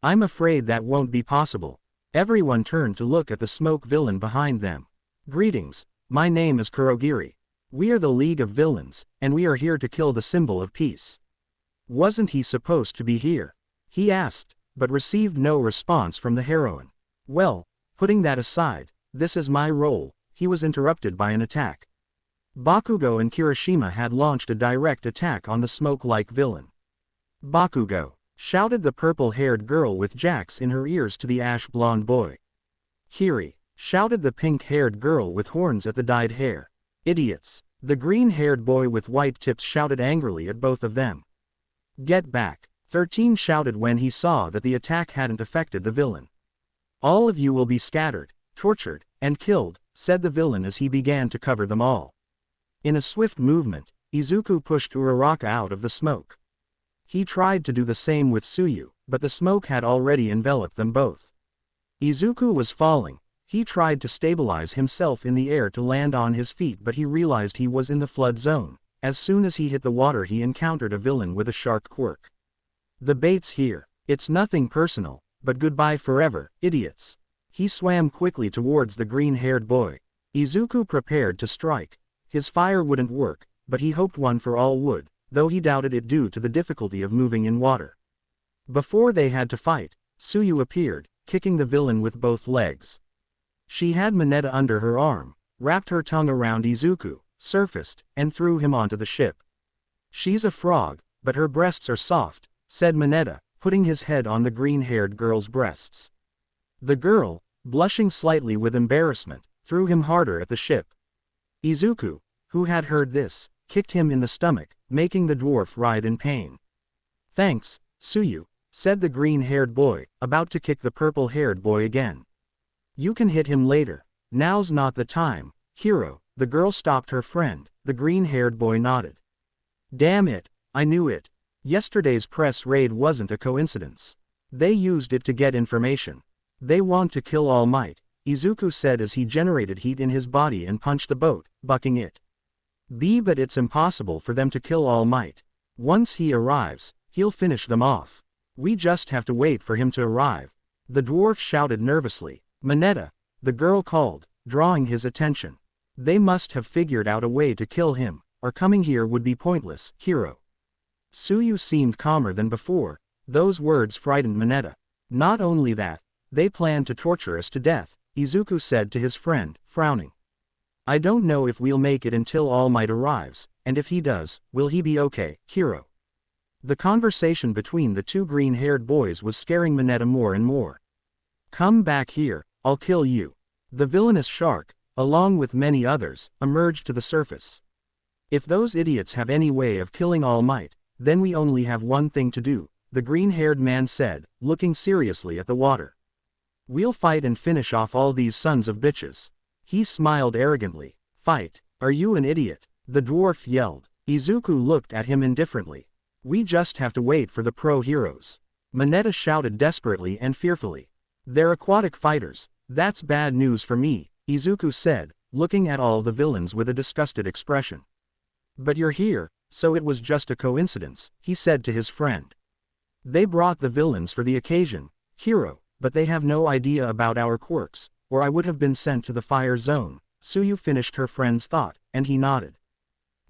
"I'm afraid that won't be possible." Everyone turned to look at the smoke villain behind them. "Greetings, my name is Kurogiri. We are the League of Villains, and we are here to kill the symbol of peace." "Wasn't he supposed to be here?" he asked, but received no response from the heroine. "Well, putting that aside, this is my role." He was interrupted by an attack. Bakugo and Kirishima had launched a direct attack on the smoke-like villain. "Bakugo!" shouted the purple-haired girl with jacks in her ears to the ash-blonde boy. "Kiri!" shouted the pink-haired girl with horns at the dyed hair. "Idiots!" the green-haired boy with white tips shouted angrily at both of them. "Get back!" 13 shouted when he saw that the attack hadn't affected the villain. "All of you will be scattered, tortured, and killed," said the villain as he began to cover them all. In a swift movement, Izuku pushed Uraraka out of the smoke. He tried to do the same with Tsuyu, but the smoke had already enveloped them both. Izuku was falling. He tried to stabilize himself in the air to land on his feet, but he realized he was in the flood zone. As soon as he hit the water, he encountered a villain with a shark quirk. The bait's here. It's nothing personal, but goodbye forever, idiots. He swam quickly towards the green-haired boy. Izuku prepared to strike. His fire wouldn't work, but he hoped one for all would, though he doubted it due to the difficulty of moving in water. Before they had to fight, Tsuyu appeared, kicking the villain with both legs. She had Mineta under her arm, wrapped her tongue around Izuku, surfaced, and threw him onto the ship. She's a frog, but her breasts are soft, said Mineta, putting his head on the green-haired girl's breasts. The girl, blushing slightly with embarrassment, threw him harder at the ship. Izuku, who had heard this, kicked him in the stomach, making the dwarf writhe in pain. Thanks, Tsuyu, said the green-haired boy, about to kick the purple-haired boy again. You can hit him later. Now's not the time, hero. The girl stopped her friend. The green-haired boy nodded. Damn it, I knew it. Yesterday's press raid wasn't a coincidence. They used it to get information. They want to kill All Might, Izuku said as he generated heat in his body and punched the boat, bucking it. But it's impossible for them to kill All Might. Once he arrives, he'll finish them off. We just have to wait for him to arrive. The dwarf shouted nervously. Mineta, the girl called, drawing his attention. They must have figured out a way to kill him, or coming here would be pointless, hero. Tsuyu seemed calmer than before. Those words frightened Mineta. Not only that, they plan to torture us to death, Izuku said to his friend, frowning. I don't know if we'll make it until All Might arrives, and if he does, will he be okay, hero? The conversation between the two green-haired boys was scaring Mineta more and more. Come back here, I'll kill you. The villainous shark, along with many others, emerged to the surface. If those idiots have any way of killing All Might, then we only have one thing to do, the green-haired man said, looking seriously at the water. We'll fight and finish off all these sons of bitches. He smiled arrogantly. Fight? Are you an idiot? The dwarf yelled. Izuku looked at him indifferently. We just have to wait for the pro-heroes. Mineta shouted desperately and fearfully. They're aquatic fighters. That's bad news for me, Izuku said, looking at all the villains with a disgusted expression. But you're here, so it was just a coincidence, he said to his friend. They brought the villains for the occasion, hero, but they have no idea about our quirks, or I would have been sent to the fire zone. Tsuyu finished her friend's thought, and he nodded.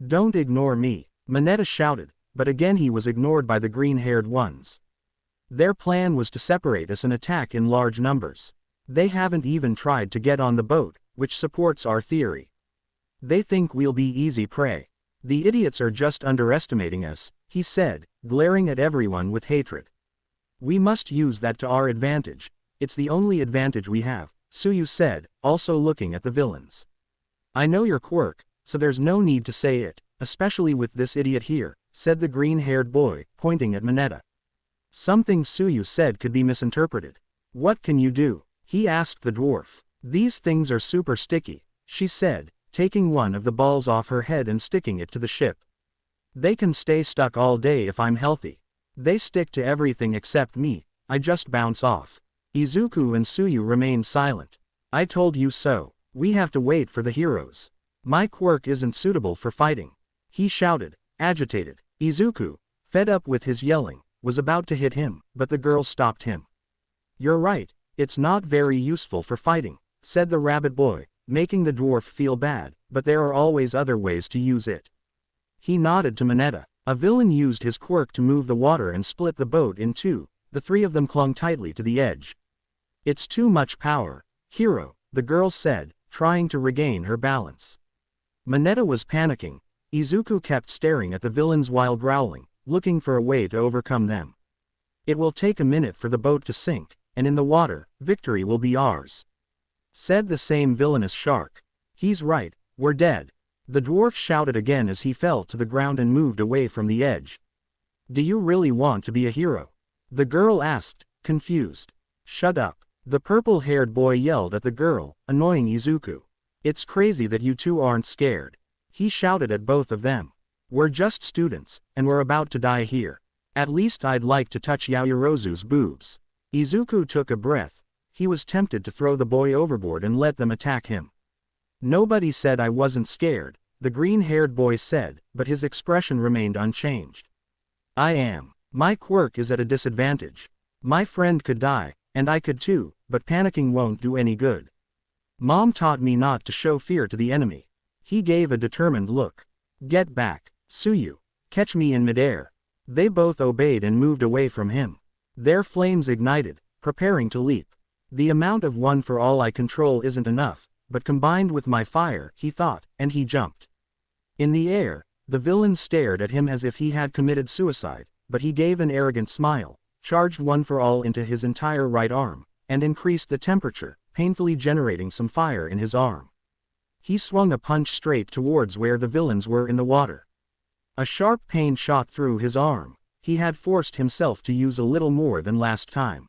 Don't ignore me, Mineta shouted, but again he was ignored by the green-haired ones. Their plan was to separate us and attack in large numbers. They haven't even tried to get on the boat, which supports our theory. They think we'll be easy prey. The idiots are just underestimating us, he said, glaring at everyone with hatred. We must use that to our advantage. It's the only advantage we have, Tsuyu said, also looking at the villains. I know your quirk, so there's no need to say it, especially with this idiot here, said the green-haired boy, pointing at Mineta. Something Tsuyu said could be misinterpreted. What can you do? He asked the dwarf. These things are super sticky, she said, taking one of the balls off her head and sticking it to the ship. They can stay stuck all day if I'm healthy. They stick to everything except me, I just bounce off. Izuku and Tsuyu remained silent. I told you so. We have to wait for the heroes. My quirk isn't suitable for fighting. He shouted, agitated. Izuku, fed up with his yelling, was about to hit him, but the girl stopped him. You're right, it's not very useful for fighting, said the rabbit boy, making the dwarf feel bad, but there are always other ways to use it. He nodded to Mineta. A villain used his quirk to move the water and split the boat in two. The three of them clung tightly to the edge. It's too much power, hero, the girl said, trying to regain her balance. Mineta was panicking. Izuku kept staring at the villains while growling, looking for a way to overcome them. It will take a minute for the boat to sink, and in the water, victory will be ours, said the same villainous shark. He's right, we're dead. The dwarf shouted again as he fell to the ground and moved away from the edge. Do you really want to be a hero? The girl asked, confused. Shut up. The purple-haired boy yelled at the girl, annoying Izuku. It's crazy that you two aren't scared. He shouted at both of them. We're just students, and we're about to die here. At least I'd like to touch Yaoyorozu's boobs. Izuku took a breath. He was tempted to throw the boy overboard and let them attack him. Nobody said I wasn't scared, the green-haired boy said, but his expression remained unchanged. I am. My quirk is at a disadvantage. My friend could die, and I could too, but panicking won't do any good. Mom taught me not to show fear to the enemy. He gave a determined look. Get back, Tsuyu. Catch me in midair. They both obeyed and moved away from him. Their flames ignited, preparing to leap. The amount of one for all I control isn't enough, but combined with my fire, he thought, and he jumped. In the air, the villain stared at him as if he had committed suicide, but he gave an arrogant smile, charged one for all into his entire right arm, and increased the temperature, painfully generating some fire in his arm. He swung a punch straight towards where the villains were in the water. A sharp pain shot through his arm. He had forced himself to use a little more than last time.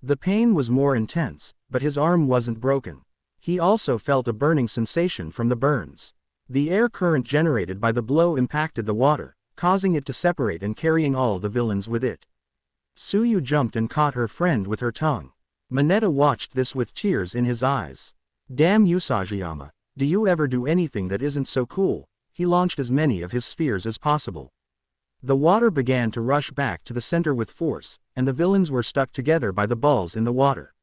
The pain was more intense, but his arm wasn't broken. He also felt a burning sensation from the burns. The air current generated by the blow impacted the water, causing it to separate and carrying all the villains with it. Tsuyu jumped and caught her friend with her tongue. Mineta watched this with tears in his eyes. Damn you, Sagayama, do you ever do anything that isn't so cool? He launched as many of his spheres as possible. The water began to rush back to the center with force, and the villains were stuck together by the balls in the water.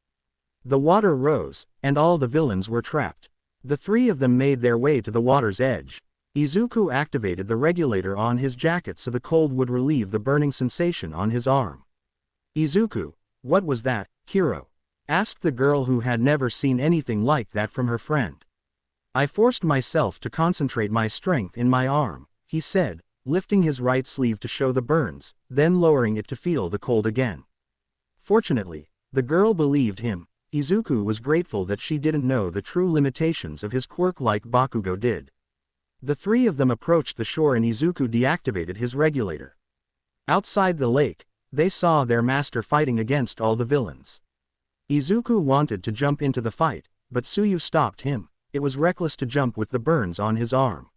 The water rose, and all the villains were trapped. The three of them made their way to the water's edge. Izuku activated the regulator on his jacket so the cold would relieve the burning sensation on his arm. Izuku, what was that, Hiro? Asked the girl who had never seen anything like that from her friend. I forced myself to concentrate my strength in my arm, he said, lifting his right sleeve to show the burns, then lowering it to feel the cold again. Fortunately, the girl believed him. Izuku was grateful that she didn't know the true limitations of his quirk like Bakugo did. The three of them approached the shore and Izuku deactivated his regulator. Outside the lake, they saw their master fighting against all the villains. Izuku wanted to jump into the fight, but Tsuyu stopped him. It was reckless to jump with the burns on his arm.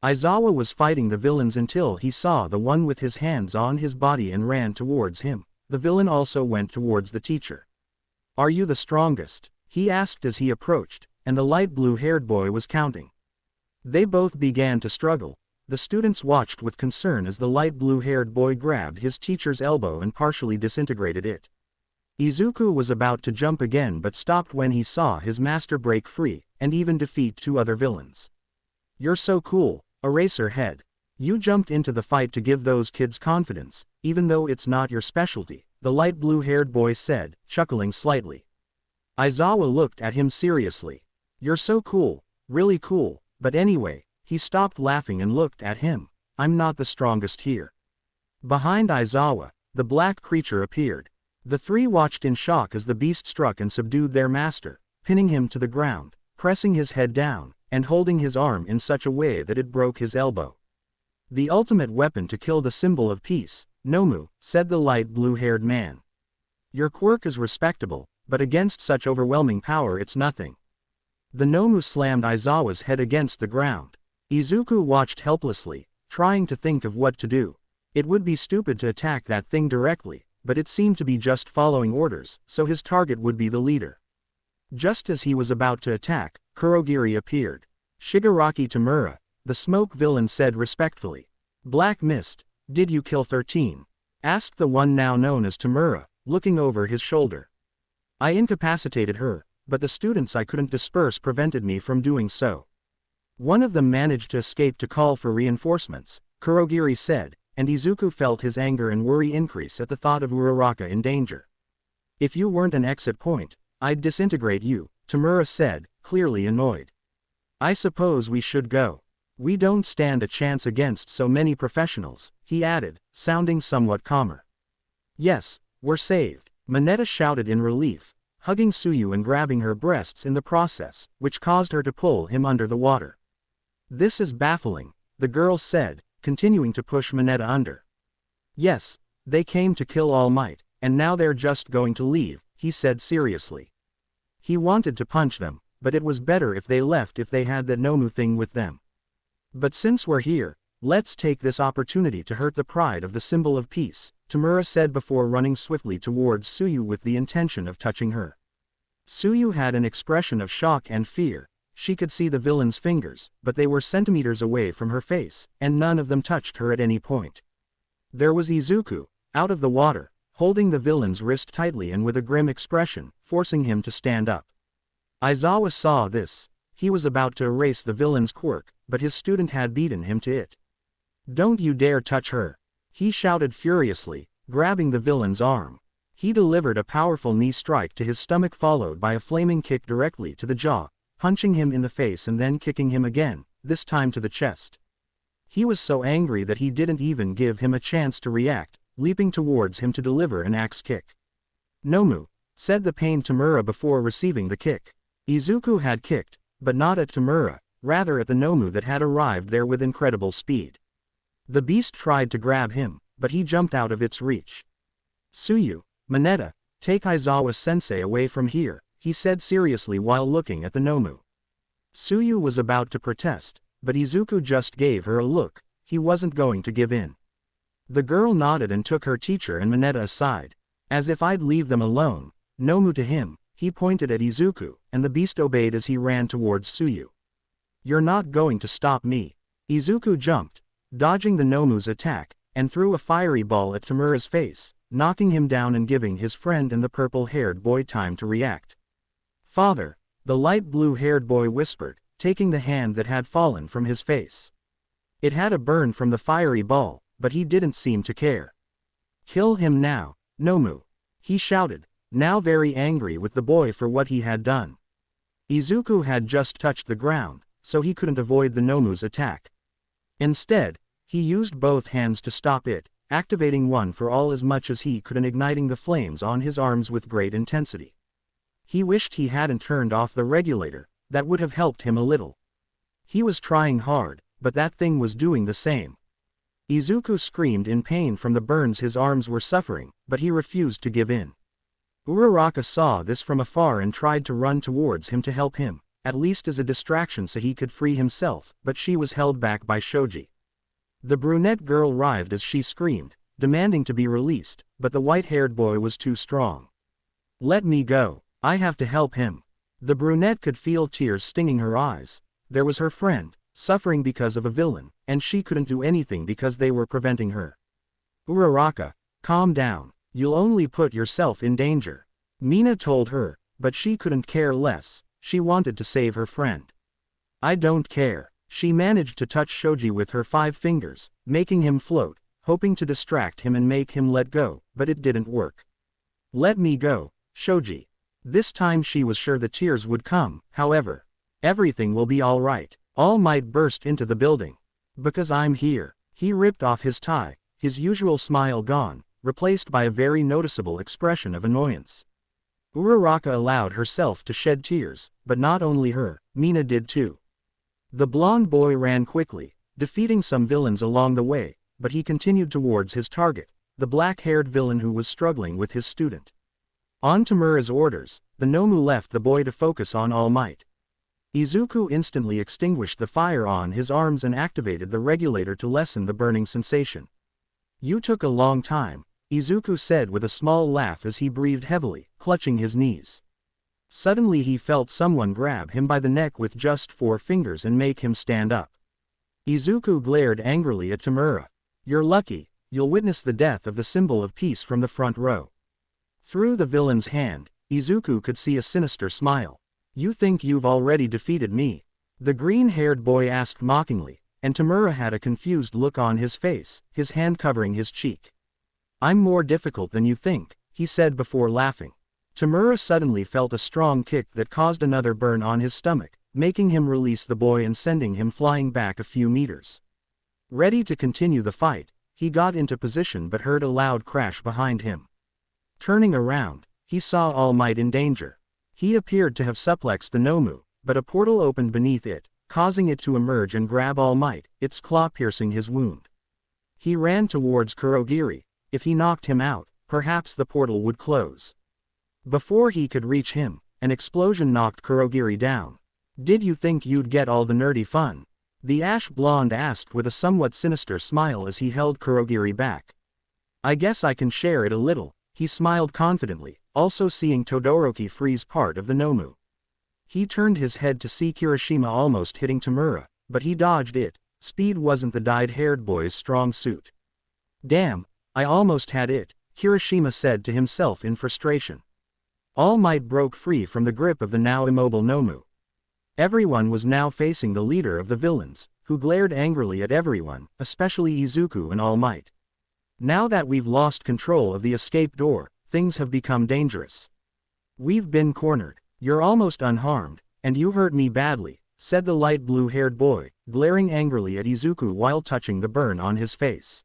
Aizawa was fighting the villains until he saw the one with his hands on his body and ran towards him. The villain also went towards the teacher. Are you the strongest? He asked as he approached, and the light blue-haired boy was counting. They both began to struggle. The students watched with concern as the light blue-haired boy grabbed his teacher's elbow and partially disintegrated it. Izuku was about to jump again but stopped when he saw his master break free, and even defeat two other villains. You're so cool, Eraser Head. You jumped into the fight to give those kids confidence, even though it's not your specialty, the light blue-haired boy said, chuckling slightly. Aizawa looked at him seriously. You're so cool, really cool, but anyway, he stopped laughing and looked at him. I'm not the strongest here. Behind Aizawa, the black creature appeared. The three watched in shock as the beast struck and subdued their master, pinning him to the ground, pressing his head down, and holding his arm in such a way that it broke his elbow. The ultimate weapon to kill the symbol of peace, Nomu, said the light blue-haired man. Your quirk is respectable, but against such overwhelming power it's nothing. The Nomu slammed Aizawa's head against the ground. Izuku watched helplessly, trying to think of what to do. It would be stupid to attack that thing directly, but it seemed to be just following orders, so his target would be the leader. Just as he was about to attack, Kurogiri appeared. Shigaraki Tamura, the smoke villain said respectfully. Black Mist, did you kill 13? Asked the one now known as Tamura, looking over his shoulder. I incapacitated her, but the students I couldn't disperse prevented me from doing so. One of them managed to escape to call for reinforcements, Kurogiri said, and Izuku felt his anger and worry increase at the thought of Uraraka in danger. If you weren't an exit point, I'd disintegrate you, Tamura said, clearly annoyed. I suppose we should go. We don't stand a chance against so many professionals, he added, sounding somewhat calmer. Yes, we're saved, Mineta shouted in relief, hugging Tsuyu and grabbing her breasts in the process, which caused her to pull him under the water. This is baffling, the girl said, continuing to push Mineta under. Yes, they came to kill All Might, and now they're just going to leave, he said seriously. He wanted to punch them, but it was better if they left if they had that Nomu thing with them. But since we're here, Let's take this opportunity to hurt the pride of the symbol of peace, Tamura said before running swiftly towards Tsuyu with the intention of touching her. Tsuyu had an expression of shock and fear. She could see the villain's fingers, but they were centimeters away from her face, and none of them touched her at any point. There was Izuku, out of the water, holding the villain's wrist tightly and with a grim expression, forcing him to stand up. Aizawa saw this. He was about to erase the villain's quirk, but his student had beaten him to it. "Don't you dare touch her!" he shouted furiously, grabbing the villain's arm. He delivered a powerful knee strike to his stomach followed by a flaming kick directly to the jaw, punching him in the face and then kicking him again, this time to the chest. He was so angry that he didn't even give him a chance to react, leaping towards him to deliver an axe kick. "Nomu," said the pained Tamura before receiving the kick. Izuku had kicked, but not at Tamura, rather at the Nomu that had arrived there with incredible speed. The beast tried to grab him, but he jumped out of its reach. "Tsuyu, Mineta, take Aizawa-sensei away from here," he said seriously while looking at the Nomu. Tsuyu was about to protest, but Izuku just gave her a look. He wasn't going to give in. The girl nodded and took her teacher and Mineta aside. "As if I'd leave them alone, Nomu," to him. He pointed at Izuku, and the beast obeyed as he ran towards Tsuyu. "You're not going to stop me." Izuku jumped, dodging the Nomu's attack, and threw a fiery ball at Tamura's face, knocking him down and giving his friend and the purple-haired boy time to react. "Father," the light blue-haired boy whispered, taking the hand that had fallen from his face. It had a burn from the fiery ball, but he didn't seem to care. "Kill him now, Nomu," he shouted, now very angry with the boy for what he had done. Izuku had just touched the ground, so he couldn't avoid the Nomu's attack. Instead, he used both hands to stop it, activating one for all as much as he could and igniting the flames on his arms with great intensity. He wished he hadn't turned off the regulator, that would have helped him a little. He was trying hard, but that thing was doing the same. Izuku screamed in pain from the burns his arms were suffering, but he refused to give in. Uraraka saw this from afar and tried to run towards him to help him, at least as a distraction so he could free himself, but she was held back by Shoji. The brunette girl writhed as she screamed, demanding to be released, but the white-haired boy was too strong. "Let me go, I have to help him." The brunette could feel tears stinging her eyes. There was her friend, suffering because of a villain, and she couldn't do anything because they were preventing her. "Uraraka, calm down, you'll only put yourself in danger," Mina told her, but she couldn't care less. She wanted to save her friend. "I don't care." She managed to touch Shoji with her 5 fingers, making him float, hoping to distract him and make him let go, but it didn't work. "Let me go, Shoji." This time she was sure the tears would come, however. "Everything will be all right." All Might burst into the building. "Because I'm here." He ripped off his tie, his usual smile gone, replaced by a very noticeable expression of annoyance. Uraraka allowed herself to shed tears, but not only her, Mina did too. The blonde boy ran quickly, defeating some villains along the way, but he continued towards his target, the black-haired villain who was struggling with his student. On Tamura's orders, the Nomu left the boy to focus on All Might. Izuku instantly extinguished the fire on his arms and activated the regulator to lessen the burning sensation. "You took a long time," Izuku said with a small laugh as he breathed heavily, clutching his knees. Suddenly he felt someone grab him by the neck with just 4 fingers and make him stand up. Izuku glared angrily at Tamura. "You're lucky, you'll witness the death of the symbol of peace from the front row." Through the villain's hand, Izuku could see a sinister smile. "You think you've already defeated me?" the green-haired boy asked mockingly, and Tamura had a confused look on his face, his hand covering his cheek. "I'm more difficult than you think," he said before laughing. Tamura suddenly felt a strong kick that caused another burn on his stomach, making him release the boy and sending him flying back a few meters. Ready to continue the fight, he got into position but heard a loud crash behind him. Turning around, he saw All Might in danger. He appeared to have suplexed the Nomu, but a portal opened beneath it, causing it to emerge and grab All Might, its claw piercing his wound. He ran towards Kurogiri. If he knocked him out, perhaps the portal would close. Before he could reach him, an explosion knocked Kurogiri down. "Did you think you'd get all the nerdy fun?" The ash blonde asked with a somewhat sinister smile as he held Kurogiri back. I guess I can share it a little, he smiled confidently, also seeing Todoroki freeze part of the Nomu. He turned his head to see Kirishima almost hitting Tamura, but he dodged it. Speed wasn't the dyed-haired boy's strong suit. Damn, I almost had it, Kirishima said to himself in frustration. All Might broke free from the grip of the now immobile Nomu. Everyone was now facing the leader of the villains, who glared angrily at everyone, especially Izuku and All Might. Now that we've lost control of the escape door, things have become dangerous. We've been cornered. You're almost unharmed, and you hurt me badly, said the light blue-haired boy, glaring angrily at Izuku while touching the burn on his face.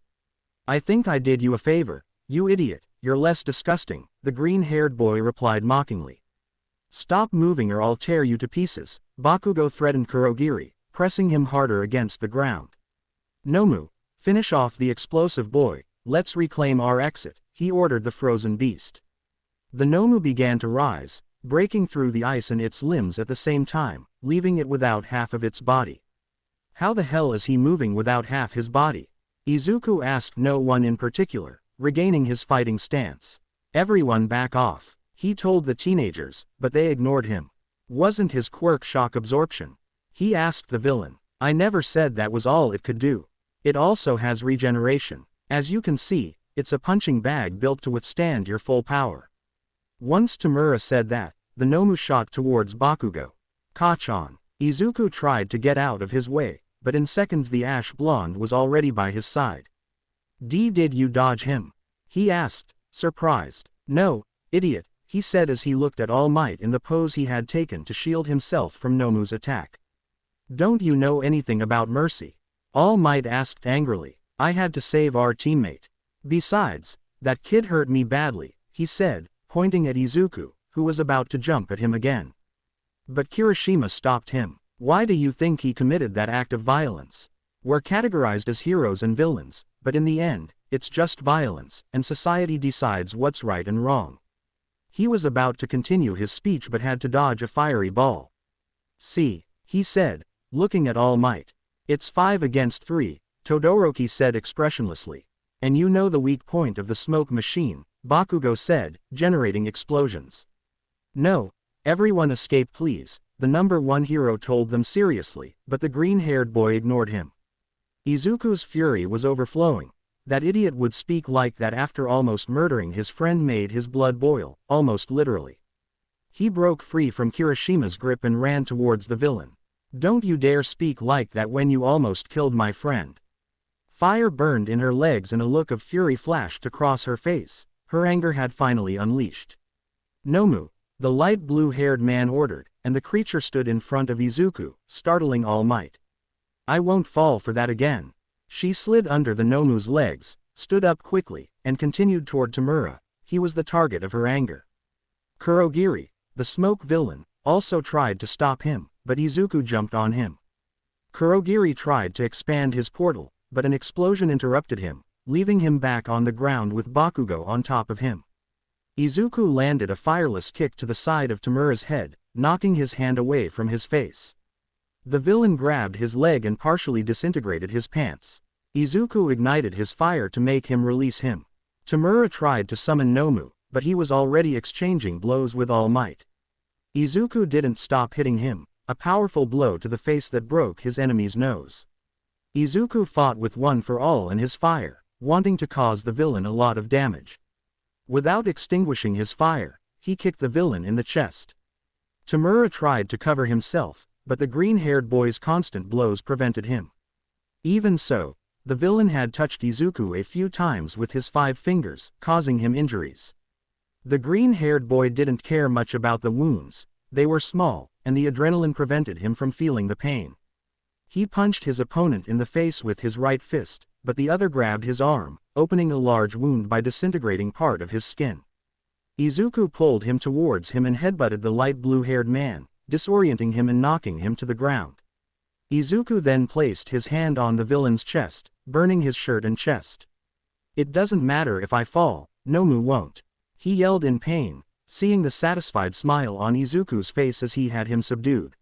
I think I did you a favor, you idiot, you're less disgusting, the green-haired boy replied mockingly. Stop moving or I'll tear you to pieces, Bakugo threatened Kurogiri, pressing him harder against the ground. Nomu, finish off the explosive boy, let's reclaim our exit, he ordered the frozen beast. The Nomu began to rise, breaking through the ice and its limbs at the same time, leaving it without half of its body. How the hell is he moving without half his body? Izuku asked no one in particular, regaining his fighting stance. Everyone back off, he told the teenagers, but they ignored him. Wasn't his quirk shock absorption? He asked the villain. I never said that was all it could do. It also has regeneration. As you can see, it's a punching bag built to withstand your full power. Once Tamura said that, the Nomu shot towards Bakugo. Kachan. Izuku tried to get out of his way, but in seconds the ash blonde was already by his side. Did you dodge him? He asked, surprised. No, idiot, he said as he looked at All Might in the pose he had taken to shield himself from Nomu's attack. Don't you know anything about mercy? All Might asked angrily. I had to save our teammate. Besides, that kid hurt me badly, he said, pointing at Izuku, who was about to jump at him again. But Kirishima stopped him. Why do you think he committed that act of violence? We're categorized as heroes and villains, but in the end, it's just violence, and society decides what's right and wrong. He was about to continue his speech but had to dodge a fiery ball. See, he said, looking at All Might. It's 5 against 3, Todoroki said expressionlessly. And you know the weak point of the smoke machine, Bakugo said, generating explosions. No, everyone escape please, the number 1 hero told them seriously, but the green-haired boy ignored him. Izuku's fury was overflowing. That idiot would speak like that after almost murdering his friend made his blood boil, almost literally. He broke free from Kirishima's grip and ran towards the villain. Don't you dare speak like that when you almost killed my friend. Fire burned in her legs and a look of fury flashed across her face. Her anger had finally unleashed. Nomu, the light blue-haired man ordered, and the creature stood in front of Izuku, startling All Might. I won't fall for that again. She slid under the Nomu's legs, stood up quickly, and continued toward Tamura. He was the target of her anger. Kurogiri, the smoke villain, also tried to stop him, but Izuku jumped on him. Kurogiri tried to expand his portal, but an explosion interrupted him, leaving him back on the ground with Bakugo on top of him. Izuku landed a fireless kick to the side of Tamura's head, knocking his hand away from his face. The villain grabbed his leg and partially disintegrated his pants. Izuku ignited his fire to make him release him. Tamura tried to summon Nomu, but he was already exchanging blows with All Might. Izuku didn't stop hitting him, a powerful blow to the face that broke his enemy's nose. Izuku fought with one for all and his fire, wanting to cause the villain a lot of damage. Without extinguishing his fire, he kicked the villain in the chest. Tamura tried to cover himself, but the green-haired boy's constant blows prevented him. Even so, the villain had touched Izuku a few times with his 5 fingers, causing him injuries. The green-haired boy didn't care much about the wounds, they were small, and the adrenaline prevented him from feeling the pain. He punched his opponent in the face with his right fist, but the other grabbed his arm, opening a large wound by disintegrating part of his skin. Izuku pulled him towards him and headbutted the light blue-haired man, disorienting him and knocking him to the ground. Izuku then placed his hand on the villain's chest, burning his shirt and chest. It doesn't matter if I fall, Nomu won't. He yelled in pain, seeing the satisfied smile on Izuku's face as he had him subdued.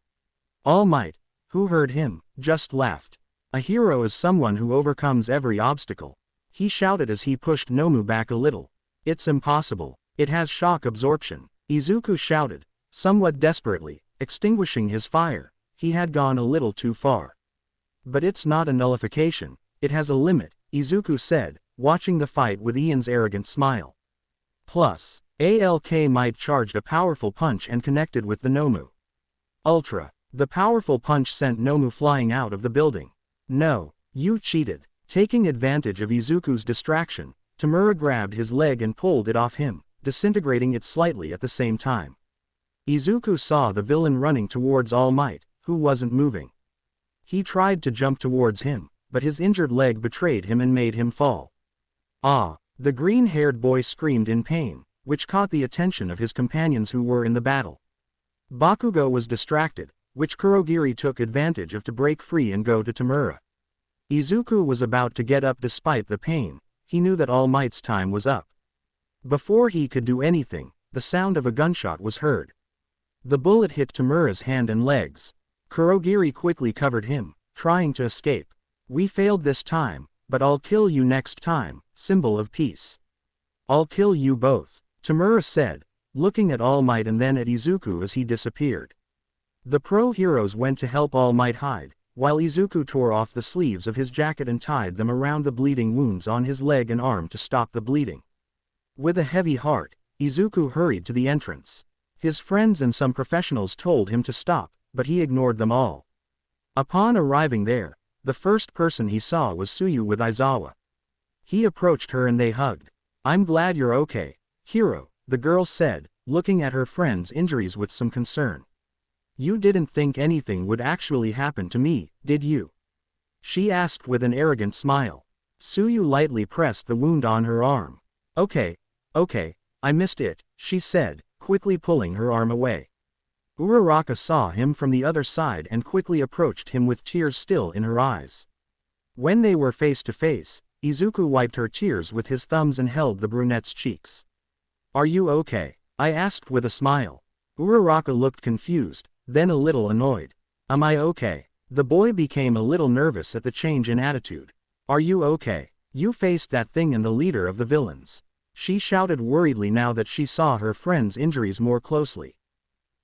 All Might, who heard him, just laughed. A hero is someone who overcomes every obstacle. He shouted as he pushed Nomu back a little. It's impossible. It has shock absorption. Izuku shouted, somewhat desperately, extinguishing his fire. He had gone a little too far. But it's not a nullification, it has a limit, Izuku said, watching the fight with Ian's arrogant smile. Plus, ALK might charged a powerful punch and connected with the Nomu. Ultra. The powerful punch sent Nomu flying out of the building. No, you cheated. Taking advantage of Izuku's distraction, Tamura grabbed his leg and pulled it off him, disintegrating it slightly at the same time. Izuku saw the villain running towards All Might, who wasn't moving. He tried to jump towards him, but his injured leg betrayed him and made him fall. Ah! The green-haired boy screamed in pain, which caught the attention of his companions who were in the battle. Bakugo was distracted, which Kurogiri took advantage of to break free and go to Tamura. Izuku was about to get up despite the pain, he knew that All Might's time was up. Before he could do anything, the sound of a gunshot was heard. The bullet hit Tamura's hand and legs. Kurogiri quickly covered him, trying to escape. We failed this time, but I'll kill you next time, symbol of peace. I'll kill you both, Tamura said, looking at All Might and then at Izuku as he disappeared. The pro-heroes went to help All Might hide, while Izuku tore off the sleeves of his jacket and tied them around the bleeding wounds on his leg and arm to stop the bleeding. With a heavy heart, Izuku hurried to the entrance. His friends and some professionals told him to stop, but he ignored them all. Upon arriving there, the first person he saw was Tsuyu with Aizawa. He approached her and they hugged. I'm glad you're okay, hero, the girl said, looking at her friend's injuries with some concern. You didn't think anything would actually happen to me, did you? She asked with an arrogant smile. Tsuyu lightly pressed the wound on her arm. Okay, I missed it, she said, quickly pulling her arm away. Uraraka saw him from the other side and quickly approached him with tears still in her eyes. When they were face to face, Izuku wiped her tears with his thumbs and held the brunette's cheeks. Are you okay? I asked with a smile. Uraraka looked confused, then a little annoyed. Am I okay? The boy became a little nervous at the change in attitude. Are you okay? You faced that thing and the leader of the villains. She shouted worriedly now that she saw her friend's injuries more closely.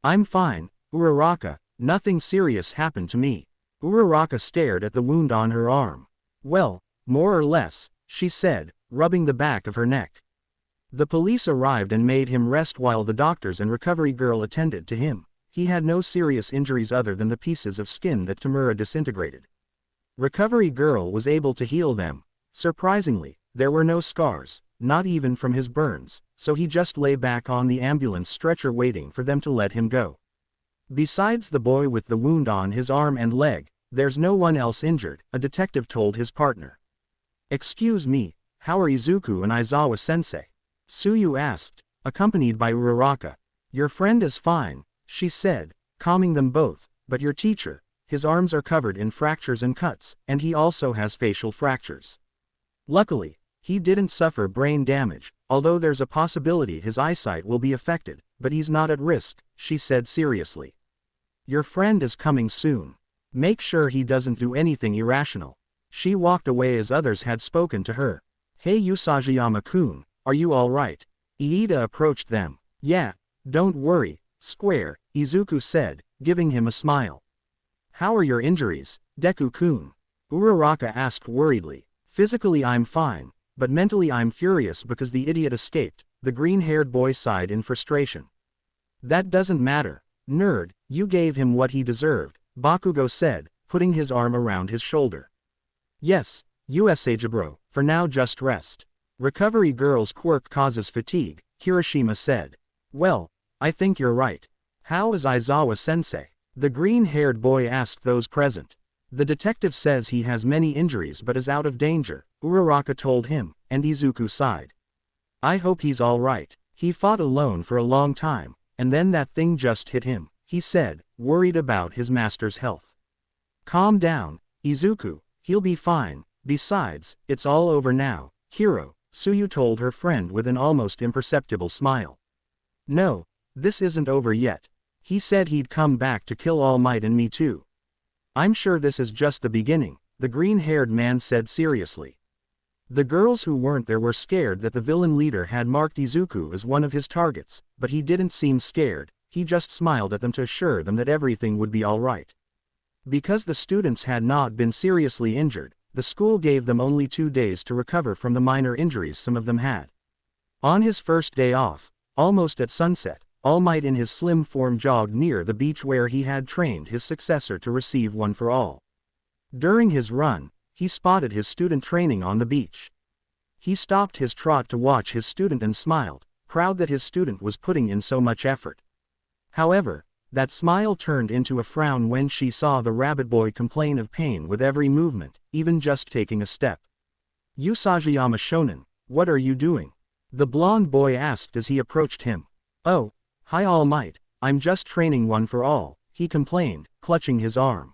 I'm fine, Uraraka, nothing serious happened to me. Uraraka stared at the wound on her arm. Well, more or less, she said, rubbing the back of her neck. The police arrived and made him rest while the doctors and recovery girl attended to him. He had no serious injuries other than the pieces of skin that Tamura disintegrated. Recovery girl was able to heal them. Surprisingly, there were no scars, not even from his burns, so he just lay back on the ambulance stretcher waiting for them to let him go. Besides the boy with the wound on his arm and leg, there's no one else injured, a detective told his partner. Excuse me, how are Izuku and Aizawa-sensei? Tsuyu asked, accompanied by Uraraka. Your friend is fine, she said, calming them both, but your teacher, his arms are covered in fractures and cuts, and he also has facial fractures. Luckily, he didn't suffer brain damage, although there's a possibility his eyesight will be affected, but he's not at risk, she said seriously. Your friend is coming soon. Make sure he doesn't do anything irrational. She walked away as others had spoken to her. Hey Usajiyama-kun, are you alright? Iida approached them. Yeah, don't worry, Square, Izuku said, giving him a smile. How are your injuries, Deku-kun? Uraraka asked worriedly. Physically I'm fine, but mentally I'm furious because the idiot escaped, the green-haired boy sighed in frustration. That doesn't matter, nerd, you gave him what he deserved, Bakugo said, putting his arm around his shoulder. Yes, Usajibro, for now just rest. Recovery girl's quirk causes fatigue, Kirishima said. Well, I think you're right. How is Aizawa-sensei? The green-haired boy asked those present. The detective says he has many injuries but is out of danger, Uraraka told him, and Izuku sighed. I hope he's alright. He fought alone for a long time, and then that thing just hit him, he said, worried about his master's health. Calm down, Izuku, he'll be fine, besides, it's all over now, hero, Tsuyu told her friend with an almost imperceptible smile. No, this isn't over yet. He said he'd come back to kill All Might and me too. I'm sure this is just the beginning, the green-haired man said seriously. The girls who weren't there were scared that the villain leader had marked Izuku as one of his targets, but he didn't seem scared, he just smiled at them to assure them that everything would be alright. Because the students had not been seriously injured, the school gave them only 2 days to recover from the minor injuries some of them had. On his first day off, almost at sunset, All Might in his slim form jogged near the beach where he had trained his successor to receive one for all. During his run, he spotted his student training on the beach. He stopped his trot to watch his student and smiled, proud that his student was putting in so much effort. However, that smile turned into a frown when she saw the rabbit boy complain of pain with every movement, even just taking a step. "Usagiyama Shonen, what are you doing?" the blonde boy asked as he approached him. "Oh, hi All Might, I'm just training one for all," he complained, clutching his arm.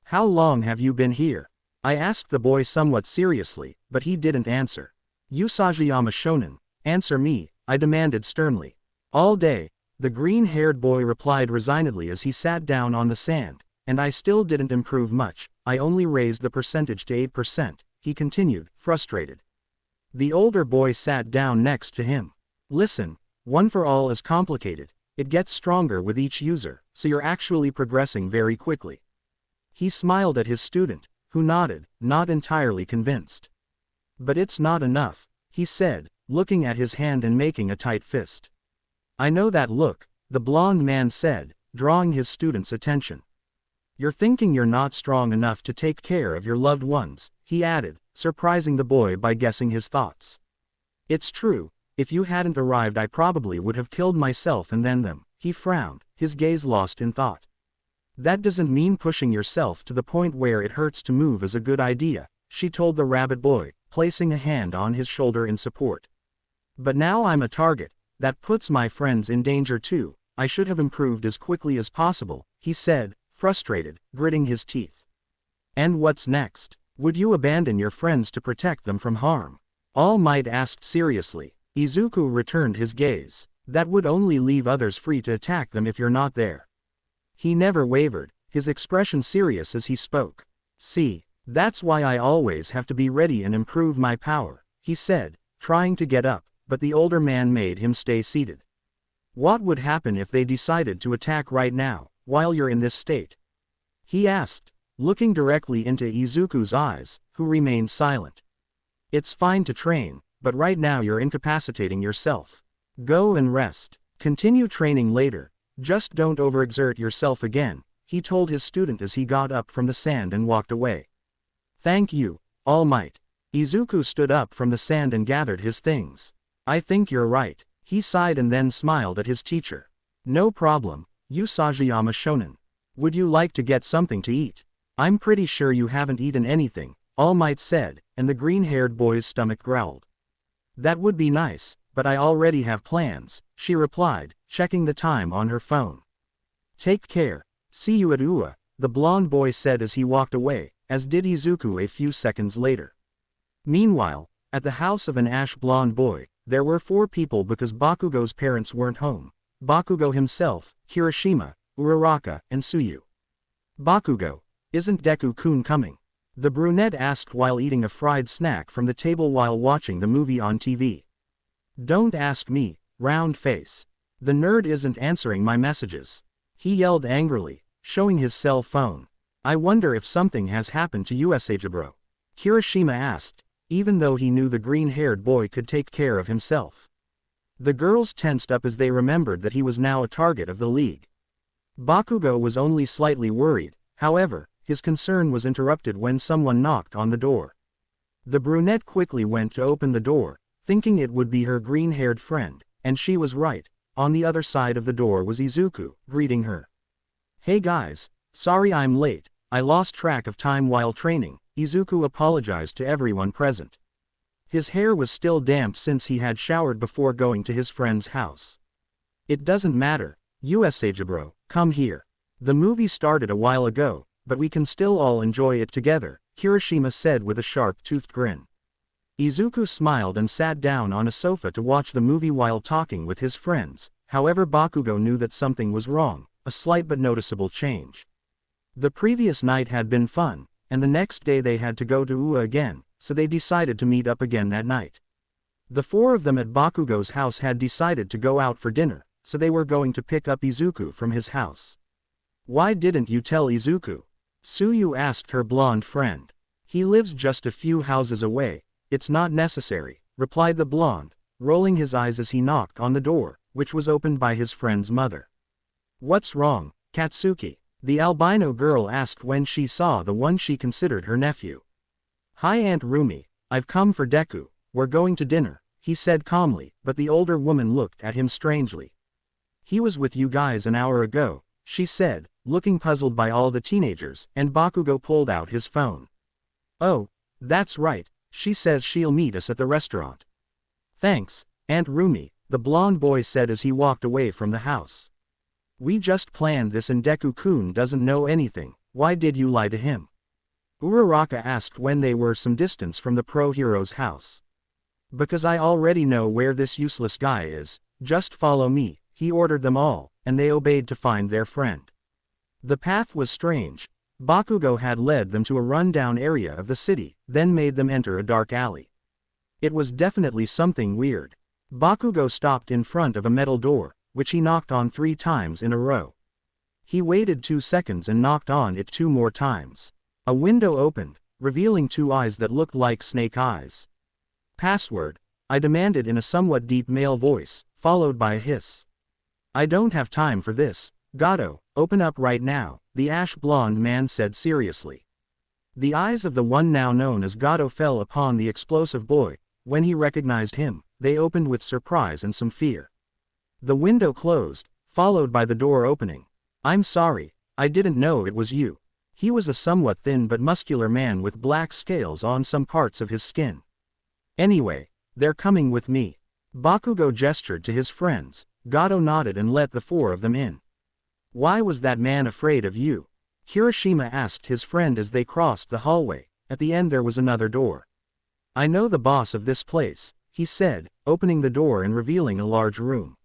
"How long have you been here?" I asked the boy somewhat seriously, but he didn't answer. "Usagiyama Shonen, answer me," I demanded sternly. "All day," the green-haired boy replied resignedly as he sat down on the sand, "and I still didn't improve much, I only raised the percentage to 8%, he continued, frustrated. The older boy sat down next to him. "Listen, one for all is complicated, it gets stronger with each user, so you're actually progressing very quickly." He smiled at his student, who nodded, not entirely convinced. "But it's not enough," he said, looking at his hand and making a tight fist. "I know that look," the blonde man said, drawing his student's attention. "You're thinking you're not strong enough to take care of your loved ones," he added, surprising the boy by guessing his thoughts. "It's true, if you hadn't arrived I probably would have killed myself and then them," he frowned, his gaze lost in thought. "That doesn't mean pushing yourself to the point where it hurts to move is a good idea," she told the rabbit boy, placing a hand on his shoulder in support. "But now I'm a target. That puts my friends in danger too, I should have improved as quickly as possible," he said, frustrated, gritting his teeth. "And what's next? Would you abandon your friends to protect them from harm?" All Might asked seriously. Izuku returned his gaze. "That would only leave others free to attack them if you're not there." He never wavered, his expression serious as he spoke. "See, that's why I always have to be ready and improve my power," he said, trying to get up, but the older man made him stay seated. "What would happen if they decided to attack right now, while you're in this state?" he asked, looking directly into Izuku's eyes, who remained silent. "It's fine to train, but right now you're incapacitating yourself. Go and rest. Continue training later, just don't overexert yourself again," he told his student as he got up from the sand and walked away. "Thank you, All Might." Izuku stood up from the sand and gathered his things. "I think you're right," he sighed and then smiled at his teacher. "No problem, Usagiyama Shonen. Would you like to get something to eat? I'm pretty sure you haven't eaten anything," All Might said, and the green-haired boy's stomach growled. "That would be nice, but I already have plans," she replied, checking the time on her phone. "Take care, see you at Ua," the blonde boy said as he walked away, as did Izuku a few seconds later. Meanwhile, at the house of an ash-blonde boy, there were 4 people because Bakugo's parents weren't home: Bakugo himself, Kirishima, Uraraka, and Tsuyu. "Bakugo, isn't Deku-kun coming?" the brunette asked while eating a fried snack from the table while watching the movie on TV. "Don't ask me, round face. The nerd isn't answering my messages," he yelled angrily, showing his cell phone. "I wonder if something has happened to Usagibro," Kirishima asked, even though he knew the green-haired boy could take care of himself. The girls tensed up as they remembered that he was now a target of the league. Bakugo was only slightly worried, however, his concern was interrupted when someone knocked on the door. The brunette quickly went to open the door, thinking it would be her green-haired friend, and she was right. On the other side of the door was Izuku, greeting her. "Hey guys, sorry I'm late, I lost track of time while training," Izuku apologized to everyone present. His hair was still damp since he had showered before going to his friend's house. "It doesn't matter, Usagibro, come here. The movie started a while ago, but we can still all enjoy it together," Kirishima said with a sharp-toothed grin. Izuku smiled and sat down on a sofa to watch the movie while talking with his friends. However, Bakugo knew that something was wrong, a slight but noticeable change. The previous night had been fun, and the next day they had to go to Ua again, so they decided to meet up again that night. The four of them at Bakugo's house had decided to go out for dinner, so they were going to pick up Izuku from his house. "Why didn't you tell Izuku?" Tsuyu asked her blonde friend. "He lives just a few houses away, it's not necessary," replied the blonde, rolling his eyes as he knocked on the door, which was opened by his friend's mother. "What's wrong, Katsuki?" the albino girl asked when she saw the one she considered her nephew. "Hi Aunt Rumi, I've come for Deku, we're going to dinner," he said calmly, but the older woman looked at him strangely. "He was with you guys an hour ago," she said, looking puzzled by all the teenagers, and Bakugo pulled out his phone. "Oh, that's right, she says she'll meet us at the restaurant." "Thanks, Aunt Rumi," the blonde boy said as he walked away from the house. "We just planned this and Deku-kun doesn't know anything, why did you lie to him?" Uraraka asked when they were some distance from the pro-hero's house. "Because I already know where this useless guy is, just follow me," he ordered them all, and they obeyed to find their friend. The path was strange. Bakugo had led them to a run-down area of the city, then made them enter a dark alley. It was definitely something weird. Bakugo stopped in front of a metal door, which he knocked on 3 times in a row. He waited 2 seconds and knocked on it 2 more times. A window opened, revealing 2 eyes that looked like snake eyes. "Password," I demanded in a somewhat deep male voice, followed by a hiss. "I don't have time for this, Gato, open up right now," the ash-blonde man said seriously. The eyes of the one now known as Gato fell upon the explosive boy. When he recognized him, they opened with surprise and some fear. The window closed, followed by the door opening. "I'm sorry, I didn't know it was you." He was a somewhat thin but muscular man with black scales on some parts of his skin. "Anyway, they're coming with me." Bakugo gestured to his friends. Gato nodded and let the 4 of them in. "Why was that man afraid of you?" Hiroshima asked his friend as they crossed the hallway. At the end there was another door. "I know the boss of this place," he said, opening the door and revealing a large room.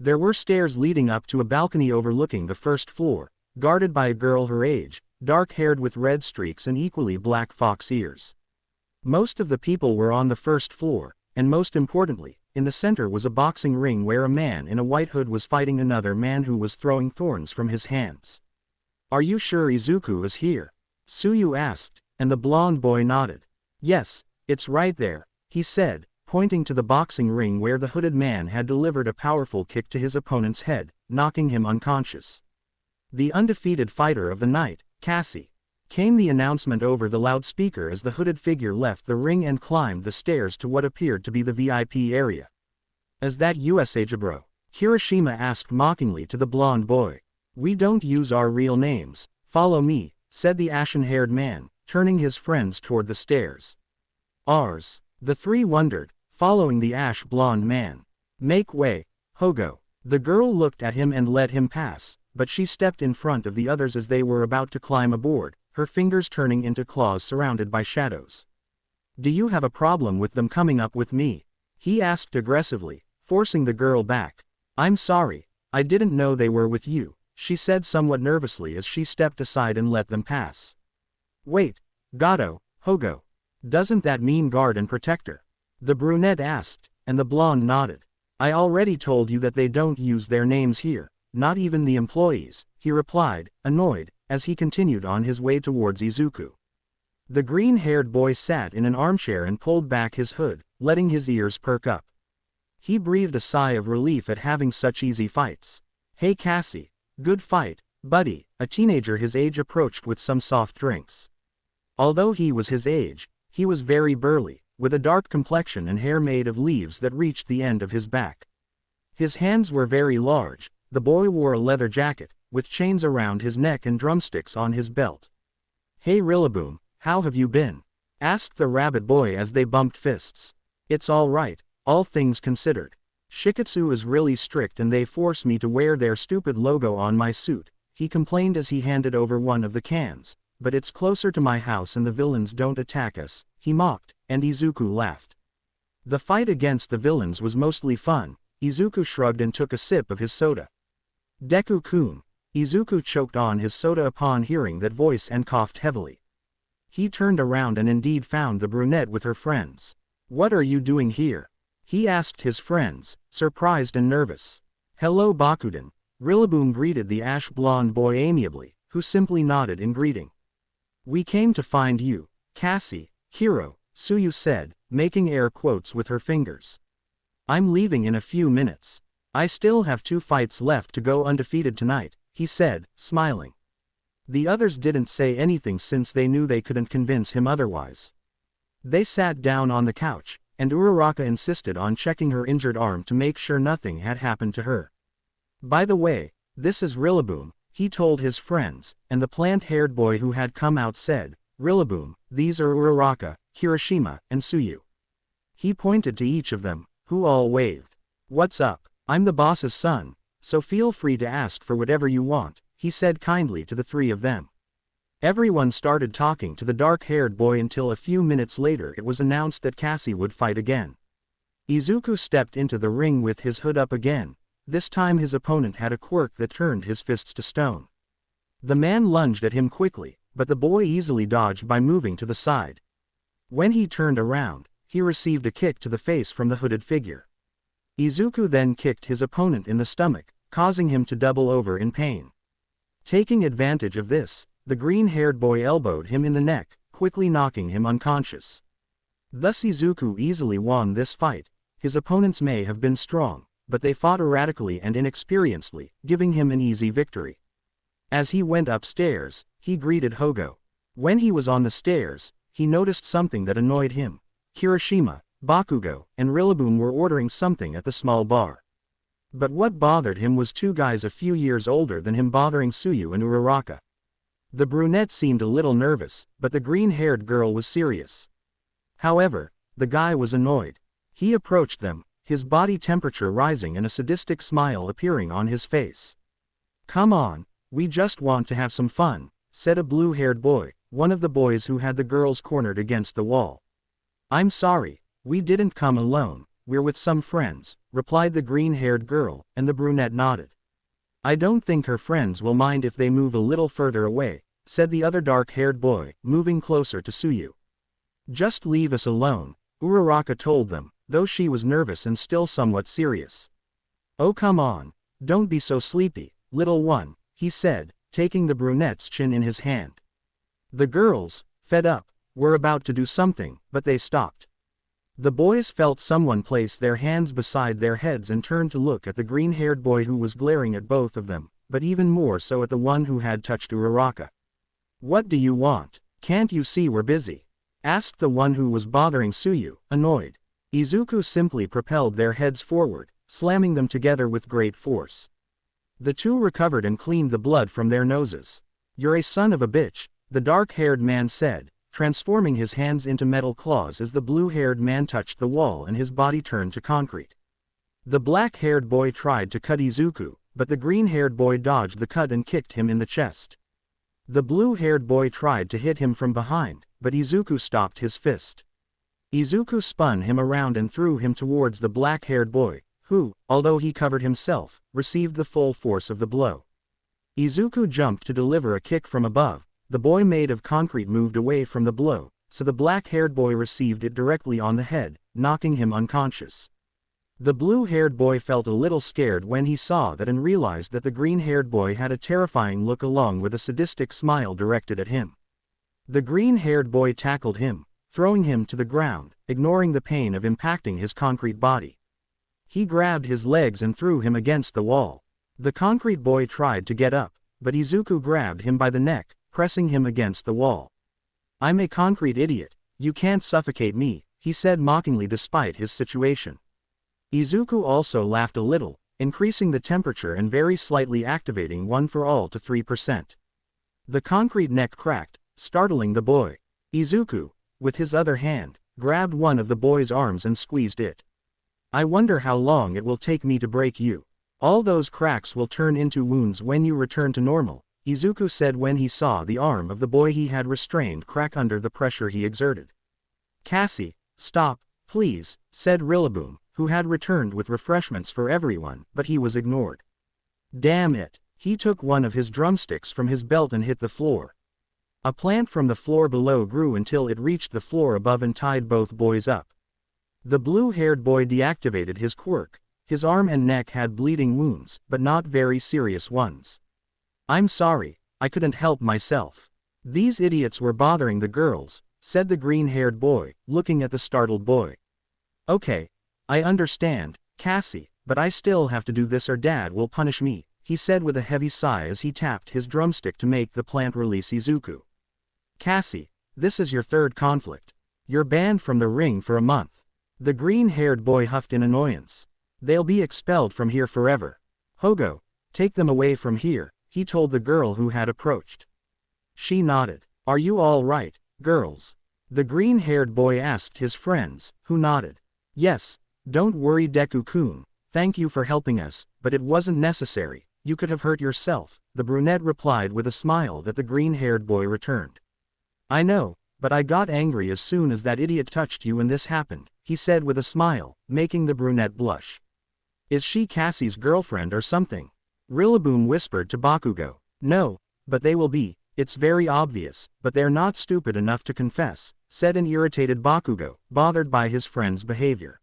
There were stairs leading up to a balcony overlooking the first floor, guarded by a girl her age, dark-haired with red streaks and equally black fox ears. Most of the people were on the first floor, and most importantly, in the center was a boxing ring where a man in a white hood was fighting another man who was throwing thorns from his hands. "Are you sure Izuku is here?" Tsuyu asked, and the blonde boy nodded. "Yes, it's right there," he said, pointing to the boxing ring where the hooded man had delivered a powerful kick to his opponent's head, knocking him unconscious. "The undefeated fighter of the night, Cassie," came the announcement over the loudspeaker as the hooded figure left the ring and climbed the stairs to what appeared to be the VIP area. "Is that USA Jabro?" Hiroshima asked mockingly to the blonde boy. "We don't use our real names, follow me," said the ashen-haired man, turning his friends toward the stairs. "Ours," the 3 wondered, following the ash-blonde man. "Make way, Hogo." The girl looked at him and let him pass, but she stepped in front of the others as they were about to climb aboard, her fingers turning into claws surrounded by shadows. "Do you have a problem with them coming up with me?" he asked aggressively, forcing the girl back. "I'm sorry, I didn't know they were with you," she said somewhat nervously as she stepped aside and let them pass. "Wait, Gato, Hogo. Doesn't that mean guard and protector?" the brunette asked, and the blonde nodded. "I already told you that they don't use their names here, not even the employees," he replied, annoyed, as he continued on his way towards Izuku. The green-haired boy sat in an armchair and pulled back his hood, letting his ears perk up. He breathed a sigh of relief at having such easy fights. "Hey Cassie, good fight, buddy," a teenager his age approached with some soft drinks. Although he was his age, he was very burly, with a dark complexion and hair made of leaves that reached the end of his back. His hands were very large. The boy wore a leather jacket, with chains around his neck and drumsticks on his belt. "Hey Rillaboom, how have you been?" asked the rabbit boy as they bumped fists. "It's all right, all things considered. Shiketsu is really strict and they force me to wear their stupid logo on my suit," he complained as he handed over one of the cans. "But it's closer to my house and the villains don't attack us," he mocked, and Izuku laughed. The fight against the villains was mostly fun. Izuku shrugged and took a sip of his soda. "Deku-kun, Izuku choked on his soda upon hearing that voice and coughed heavily. He turned around and indeed found the brunette with her friends. "What are you doing here?" he asked his friends, surprised and nervous. "Hello Bakuden." Rillaboom greeted the ash-blonde boy amiably, who simply nodded in greeting. "We came to find you, Cassie, Hiro," Tsuyu said, making air quotes with her fingers. "I'm leaving in a few minutes. I still have 2 fights left to go undefeated tonight," he said, smiling. The others didn't say anything since they knew they couldn't convince him otherwise. They sat down on the couch, and Uraraka insisted on checking her injured arm to make sure nothing had happened to her. "By the way, this is Rillaboom," he told his friends, and the plant-haired boy who had come out said, "Rillaboom, these are Uraraka, Hiroshima, and Tsuyu." He pointed to each of them, who all waved. "What's up? I'm the boss's son, so feel free to ask for whatever you want," he said kindly to the 3 of them. Everyone started talking to the dark-haired boy until a few minutes later it was announced that Cassie would fight again. Izuku stepped into the ring with his hood up again. This time his opponent had a quirk that turned his fists to stone. The man lunged at him quickly, but the boy easily dodged by moving to the side. When he turned around, he received a kick to the face from the hooded figure. Izuku then kicked his opponent in the stomach, causing him to double over in pain. Taking advantage of this, the green-haired boy elbowed him in the neck, quickly knocking him unconscious. Thus Izuku easily won this fight. His opponents may have been strong, but they fought erratically and inexperiencedly, giving him an easy victory. As he went upstairs, he greeted Hogo. When he was on the stairs, he noticed something that annoyed him. Hiroshima, Bakugo, and Rillaboom were ordering something at the small bar. But what bothered him was 2 guys a few years older than him bothering Tsuyu and Uraraka. The brunette seemed a little nervous, but the green-haired girl was serious. However, the guy was annoyed. He approached them, his body temperature rising and a sadistic smile appearing on his face. "Come on, we just want to have some fun," said a blue-haired boy, one of the boys who had the girls cornered against the wall. "I'm sorry, we didn't come alone, we're with some friends," replied the green-haired girl, and the brunette nodded. "I don't think her friends will mind if they move a little further away," said the other dark-haired boy, moving closer to Tsuyu. "Just leave us alone," Uraraka told them, though she was nervous and still somewhat serious. "Oh come on, don't be so sleepy, little one," he said, taking the brunette's chin in his hand. The girls, fed up, were about to do something, but they stopped. The boys felt someone place their hands beside their heads and turned to look at the green-haired boy who was glaring at both of them, but even more so at the one who had touched Uraraka. "What do you want? Can't you see we're busy?" asked the one who was bothering Tsuyu, annoyed. Izuku simply propelled their heads forward, slamming them together with great force. The 2 recovered and cleaned the blood from their noses. "You're a son of a bitch," the dark-haired man said, transforming his hands into metal claws as the blue-haired man touched the wall and his body turned to concrete. The black-haired boy tried to cut Izuku, but the green-haired boy dodged the cut and kicked him in the chest. The blue-haired boy tried to hit him from behind, but Izuku stopped his fist. Izuku spun him around and threw him towards the black-haired boy, who, although he covered himself, received the full force of the blow. Izuku jumped to deliver a kick from above. The boy made of concrete moved away from the blow, so the black-haired boy received it directly on the head, knocking him unconscious. The blue-haired boy felt a little scared when he saw that and realized that the green-haired boy had a terrifying look along with a sadistic smile directed at him. The green-haired boy tackled him, throwing him to the ground, ignoring the pain of impacting his concrete body. He grabbed his legs and threw him against the wall. The concrete boy tried to get up, but Izuku grabbed him by the neck, pressing him against the wall. "I'm a concrete idiot, you can't suffocate me," he said mockingly despite his situation. Izuku also laughed a little, increasing the temperature and very slightly activating 1 for all to 3%. The concrete neck cracked, startling the boy. Izuku, with his other hand, grabbed one of the boy's arms and squeezed it. "I wonder how long it will take me to break you. All those cracks will turn into wounds when you return to normal," Izuku said when he saw the arm of the boy he had restrained crack under the pressure he exerted. "Cassie, stop, please," said Rillaboom, who had returned with refreshments for everyone, but he was ignored. "Damn it, He took one of his drumsticks from his belt and hit the floor. A plant from the floor below grew until it reached the floor above and tied both boys up. The blue-haired boy deactivated his quirk. His arm and neck had bleeding wounds, but not very serious ones. "I'm sorry, I couldn't help myself. These idiots were bothering the girls," said the green-haired boy, looking at the startled boy. "Okay, I understand, Cassie, but I still have to do this or Dad will punish me," he said with a heavy sigh as he tapped his drumstick to make the plant release Izuku. "Cassie, this is your third conflict. You're banned from the ring for a month." The green-haired boy huffed in annoyance. "They'll be expelled from here forever. Hogo, take them away from here," he told the girl who had approached. She nodded. "Are you all right, girls?" The green-haired boy asked his friends, who nodded. "Yes, don't worry Deku-kun, thank you for helping us, but it wasn't necessary, you could have hurt yourself," the brunette replied with a smile that the green-haired boy returned. "I know, but I got angry as soon as that idiot touched you and this happened," he said with a smile, making the brunette blush. "Is she Cassie's girlfriend or something?" Rillaboom whispered to Bakugo. "No, but they will be, it's very obvious, but they're not stupid enough to confess," said an irritated Bakugo, bothered by his friend's behavior.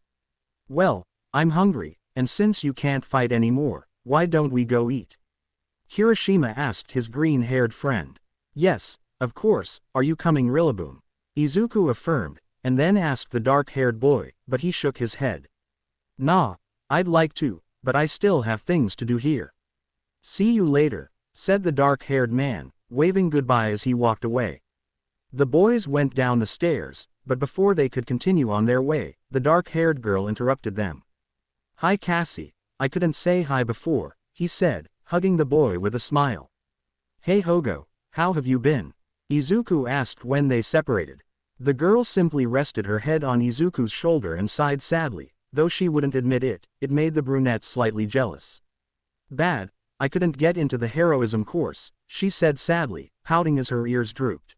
"Well, I'm hungry, and since you can't fight anymore, why don't we go eat?" Kirishima asked his green-haired friend. "Yes, of course, are you coming Rillaboom?" Izuku affirmed, and then asked the dark-haired boy, but he shook his head. "Nah, I'd like to, but I still have things to do here." "See you later," said the dark-haired man, waving goodbye as he walked away. The boys went down the stairs, but before they could continue on their way, the dark-haired girl interrupted them. "Hi Cassie, I couldn't say hi before," he said, hugging the boy with a smile. "Hey Hogo, how have you been?" Izuku asked when they separated. The girl simply rested her head on Izuku's shoulder and sighed sadly, though she wouldn't admit it, it made the brunette slightly jealous. "Bad, I couldn't get into the heroism course," she said sadly, pouting as her ears drooped.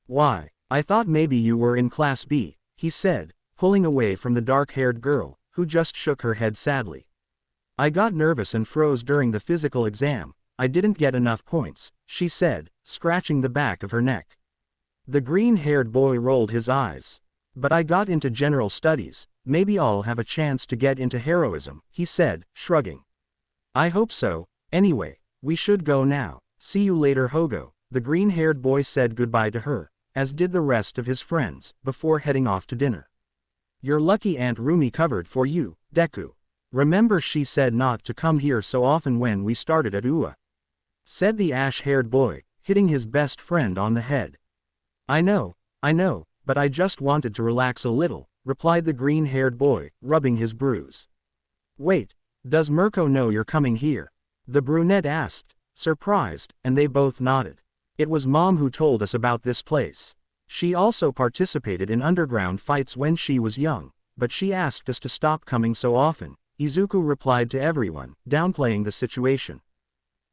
"Why, I thought maybe you were in Class B," he said, pulling away from the dark-haired girl, who just shook her head sadly. "I got nervous and froze during the physical exam, I didn't get enough points," she said, scratching the back of her neck. The green-haired boy rolled his eyes. "But I got into general studies, maybe I'll have a chance to get into heroism," he said, shrugging. "I hope so. Anyway, we should go now. See you later Hogo," the green-haired boy said goodbye to her, as did the rest of his friends, before heading off to dinner. "You're lucky Aunt Rumi covered for you, Deku. Remember she said not to come here so often when we started at UA," said the ash-haired boy, hitting his best friend on the head. I know, but I just wanted to relax a little," replied the green-haired boy, rubbing his bruise. "Wait, does Mirko know you're coming here?" the brunette asked, surprised, and they both nodded. "It was Mom who told us about this place. She also participated in underground fights when she was young, but she asked us to stop coming so often," Izuku replied to everyone, downplaying the situation.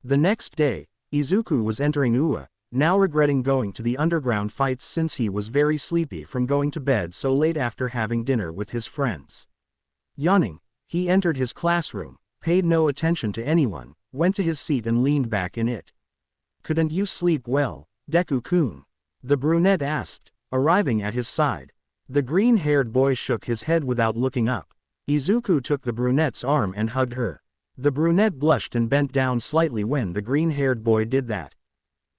The next day, Izuku was entering UA, now regretting going to the underground fights since he was very sleepy from going to bed so late after having dinner with his friends. Yawning, he entered his classroom, paid no attention to anyone, went to his seat and leaned back in it. "Couldn't you sleep well, Deku-kun?" the brunette asked, arriving at his side. The green-haired boy shook his head without looking up. Izuku took the brunette's arm and hugged her. The brunette blushed and bent down slightly when the green-haired boy did that.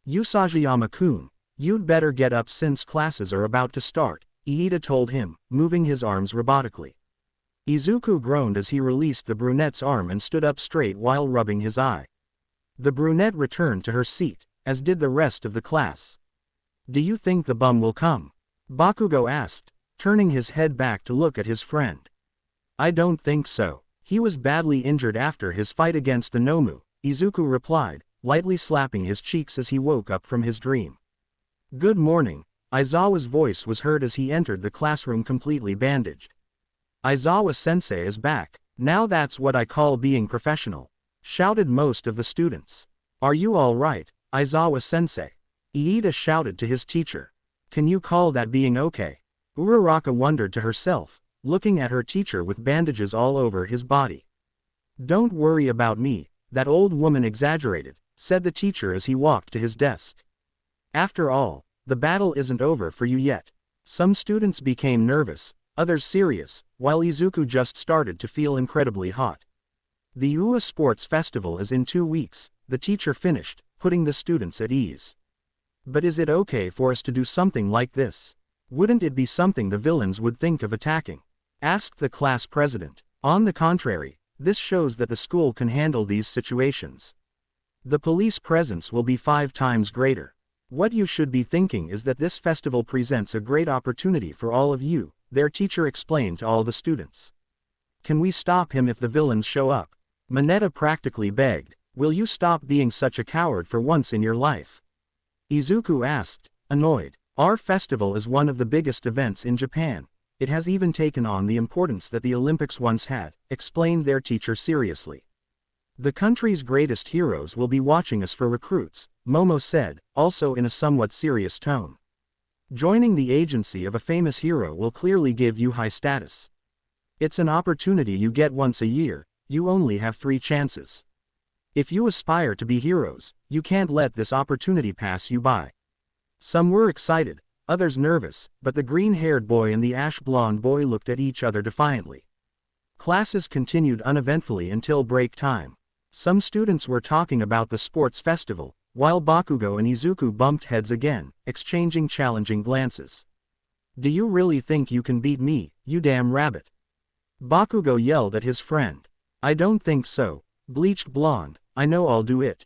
"Usajiyama-kun, you'd better get up since classes are about to start," Iida told him, moving his arms robotically. Izuku groaned as he released the brunette's arm and stood up straight while rubbing his eye. The brunette returned to her seat, as did the rest of the class. "Do you think the bum will come?" Bakugo asked, turning his head back to look at his friend. "I don't think so. He was badly injured after his fight against the Nomu," Izuku replied, lightly slapping his cheeks as he woke up from his dream. "Good morning," Aizawa's voice was heard as he entered the classroom completely bandaged. "Aizawa-sensei is back, now that's what I call being professional," shouted most of the students. "Are you all right, Aizawa-sensei?" Iida shouted to his teacher. "Can you call that being okay?" Uraraka wondered to herself, looking at her teacher with bandages all over his body. "Don't worry about me, That old woman exaggerated, said the teacher as he walked to his desk. After all, the battle isn't over for you yet. Some students became nervous, others serious, while Izuku just started to feel incredibly hot. The UA Sports Festival is in 2 weeks, the teacher finished, putting the students at ease. But is it okay for us to do something like this? Wouldn't it be something the villains would think of attacking? Asked the class president. On the contrary, this shows that the school can handle these situations. The police presence will be 5 times greater. What you should be thinking is that this festival presents a great opportunity for all of you, their teacher explained to all the students. Can we stop him if the villains show up? Mineta practically begged, will you stop being such a coward for once in your life? Izuku asked, annoyed. Our festival is one of the biggest events in Japan. It has even taken on the importance that the Olympics once had, explained their teacher seriously. The country's greatest heroes will be watching us for recruits, Momo said, also in a somewhat serious tone. Joining the agency of a famous hero will clearly give you high status. It's an opportunity you get once a year, you only have 3 chances. If you aspire to be heroes, you can't let this opportunity pass you by. Some were excited, others nervous, but the green-haired boy and the ash-blonde boy looked at each other defiantly. Classes continued uneventfully until break time. Some students were talking about the sports festival, while Bakugo and Izuku bumped heads again, exchanging challenging glances. Do you really think you can beat me, you damn rabbit? Bakugo yelled at his friend. I don't think so, bleached blonde, I know I'll do it.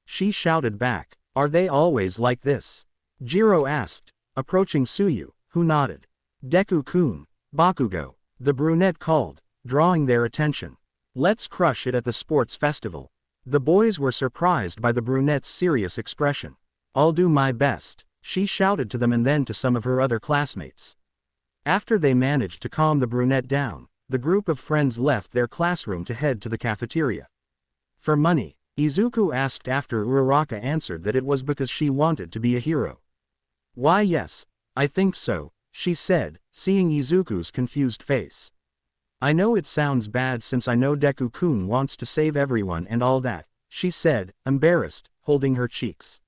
She shouted back. Are they always like this? Jiro asked, approaching Tsuyu, who nodded. Deku-kun, Bakugo, the brunette called, drawing their attention. Let's crush it at the sports festival. The boys were surprised by the brunette's serious expression. I'll do my best, she shouted to them and then to some of her other classmates. After they managed to calm the brunette down, the group of friends left their classroom to head to the cafeteria. For money, Izuku asked after Uraraka answered that it was because she wanted to be a hero. Why yes, I think so, she said, seeing Izuku's confused face. I know it sounds bad since I know Deku-kun wants to save everyone and all that, she said, embarrassed, holding her cheeks.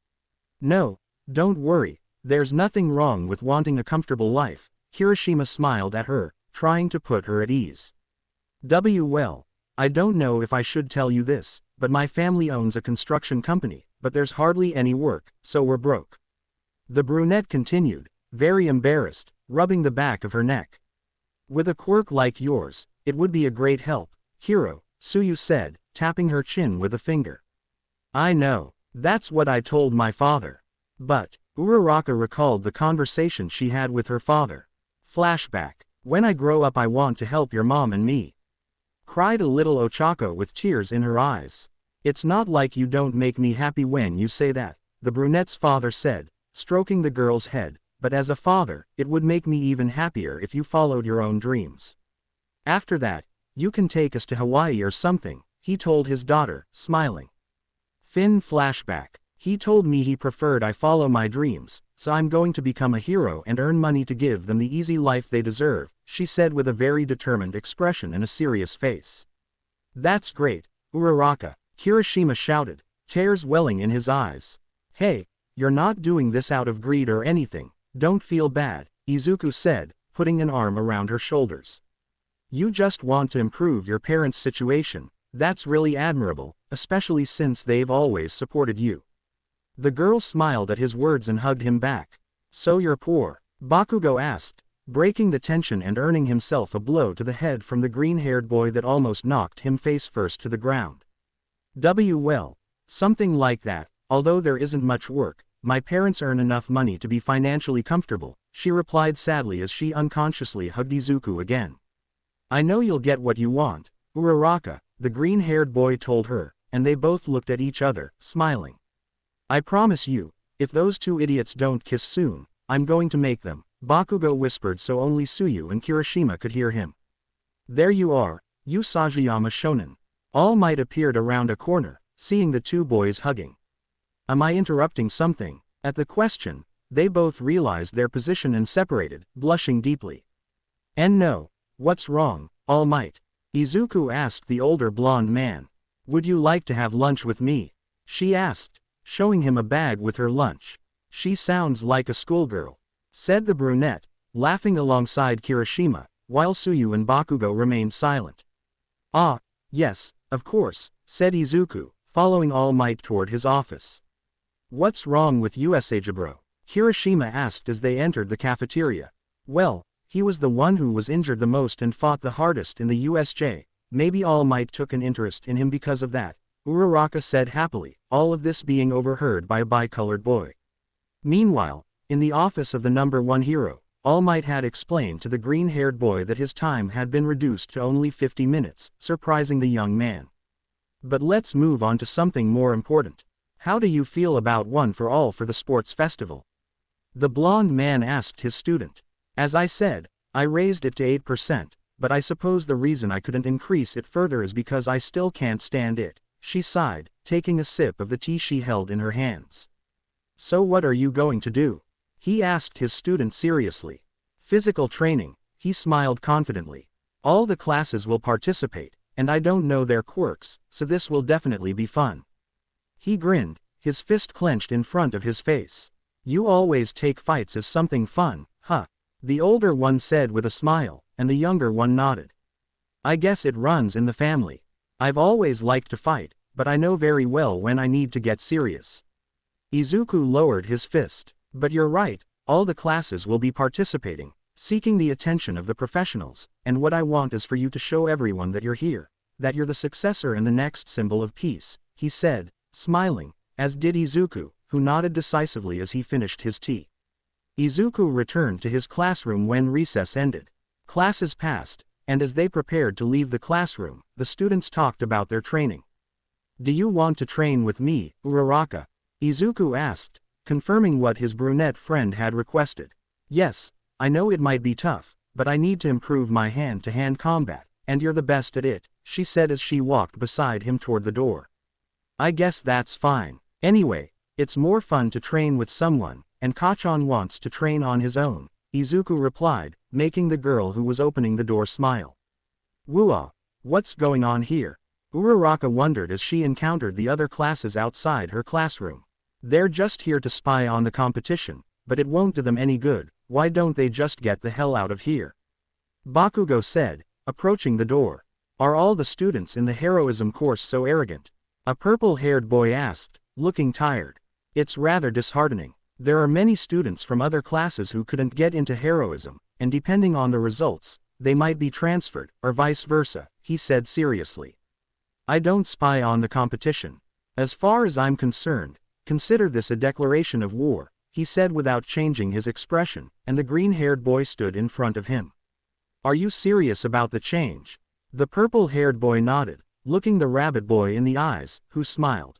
No, don't worry, there's nothing wrong with wanting a comfortable life, Kirishima smiled at her, trying to put her at ease. Well, I don't know if I should tell you this, but my family owns a construction company, but there's hardly any work, so we're broke. The brunette continued, very embarrassed, rubbing the back of her neck. With a quirk like yours, it would be a great help, hero, Tsuyu said, tapping her chin with a finger. I know, that's what I told my father. But, Uraraka recalled the conversation she had with her father. Flashback, when I grow up I want to help your mom and me. Cried a little Ochako with tears in her eyes. It's not like you don't make me happy when you say that, the brunette's father said, stroking the girl's head, but as a father, it would make me even happier if you followed your own dreams. After that, you can take us to Hawaii or something, he told his daughter, smiling. Finn flashback, he told me he preferred I follow my dreams, so I'm going to become a hero and earn money to give them the easy life they deserve, she said with a very determined expression and a serious face. That's great, Uraraka, Kirishima shouted, tears welling in his eyes. Hey, you're not doing this out of greed or anything, don't feel bad, Izuku said, putting an arm around her shoulders. You just want to improve your parents' situation, that's really admirable, especially since they've always supported you. The girl smiled at his words and hugged him back. So you're poor? Bakugo asked, breaking the tension and earning himself a blow to the head from the green-haired boy that almost knocked him face first to the ground. Well, something like that, although there isn't much work, my parents earn enough money to be financially comfortable, she replied sadly as she unconsciously hugged Izuku again. I know you'll get what you want, Uraraka, the green-haired boy told her, and they both looked at each other, smiling. I promise you, if those 2 idiots don't kiss soon, I'm going to make them, Bakugo whispered so only Tsuyu and Kirishima could hear him. There you are, you Sajiyama Shonen. All Might appeared around a corner, seeing the 2 boys hugging. Am I interrupting something? At the question, they both realized their position and separated, blushing deeply. And no, what's wrong, All Might? Izuku asked the older blonde man. Would you like to have lunch with me? She asked, showing him a bag with her lunch. She sounds like a schoolgirl, said the brunette, laughing alongside Kirishima, while Tsuyu and Bakugo remained silent. Ah, yes, of course, said Izuku, following All Might toward his office. What's wrong with Usajibro? Kirishima asked as they entered the cafeteria. Well, he was the one who was injured the most and fought the hardest in the USJ. Maybe All Might took an interest in him because of that, Uraraka said happily, all of this being overheard by a bicolored boy. Meanwhile, in the office of the #1 hero, All Might had explained to the green-haired boy that his time had been reduced to only 50 minutes, surprising the young man. But let's move on to something more important. How do you feel about One for All for the sports festival? The blonde man asked his student. As I said, I raised it to 8%, but I suppose the reason I couldn't increase it further is because I still can't stand it, she sighed, taking a sip of the tea she held in her hands. So what are you going to do? He asked his student seriously. Physical training, he smiled confidently. All the classes will participate, and I don't know their quirks, so this will definitely be fun. He grinned, his fist clenched in front of his face. You always take fights as something fun, huh? The older one said with a smile, and the younger one nodded. I guess it runs in the family. I've always liked to fight, but I know very well when I need to get serious. Izuku lowered his fist. But you're right, all the classes will be participating, seeking the attention of the professionals, and what I want is for you to show everyone that you're here, that you're the successor and the next symbol of peace, he said, smiling, as did Izuku, who nodded decisively as he finished his tea. Izuku returned to his classroom when recess ended. Classes passed, and as they prepared to leave the classroom, the students talked about their training. Do you want to train with me, Uraraka? Izuku asked, confirming what his brunette friend had requested. Yes, I know it might be tough, but I need to improve my hand-to-hand combat, and you're the best at it, she said as she walked beside him toward the door. I guess that's fine. Anyway, it's more fun to train with someone, and Kachan wants to train on his own, Izuku replied, making the girl who was opening the door smile. Woo-ah, what's going on here? Uraraka wondered as she encountered the other classes outside her classroom. They're just here to spy on the competition, but it won't do them any good, why don't they just get the hell out of here? Bakugo said, approaching the door. Are all the students in the heroism course so arrogant? A purple-haired boy asked, looking tired. It's rather disheartening. There are many students from other classes who couldn't get into heroism, and depending on the results, they might be transferred, or vice versa, he said seriously. I don't spy on the competition. As far as I'm concerned, consider this a declaration of war, he said without changing his expression, and the green-haired boy stood in front of him. Are you serious about the change? The purple-haired boy nodded, looking the rabbit boy in the eyes, who smiled.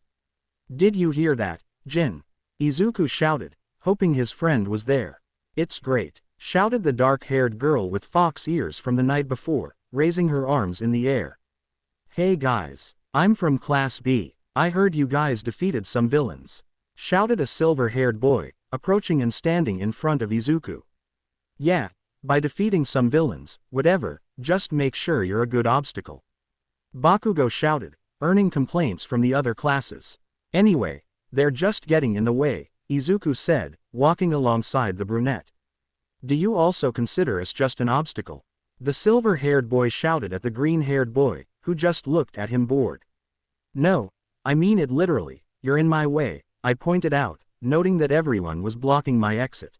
Did you hear that, Jin? Izuku shouted, hoping his friend was there. It's great, shouted the dark-haired girl with fox ears from the night before, raising her arms in the air. Hey guys, I'm from Class B. I heard you guys defeated some villains, shouted a silver-haired boy, approaching and standing in front of Izuku. Yeah, by defeating some villains, whatever, just make sure you're a good obstacle. Bakugo shouted, earning complaints from the other classes. Anyway, they're just getting in the way, Izuku said, walking alongside the brunette. Do you also consider us just an obstacle? The silver-haired boy shouted at the green-haired boy, who just looked at him bored. No, I mean it literally, you're in my way, I pointed out, noting that everyone was blocking my exit.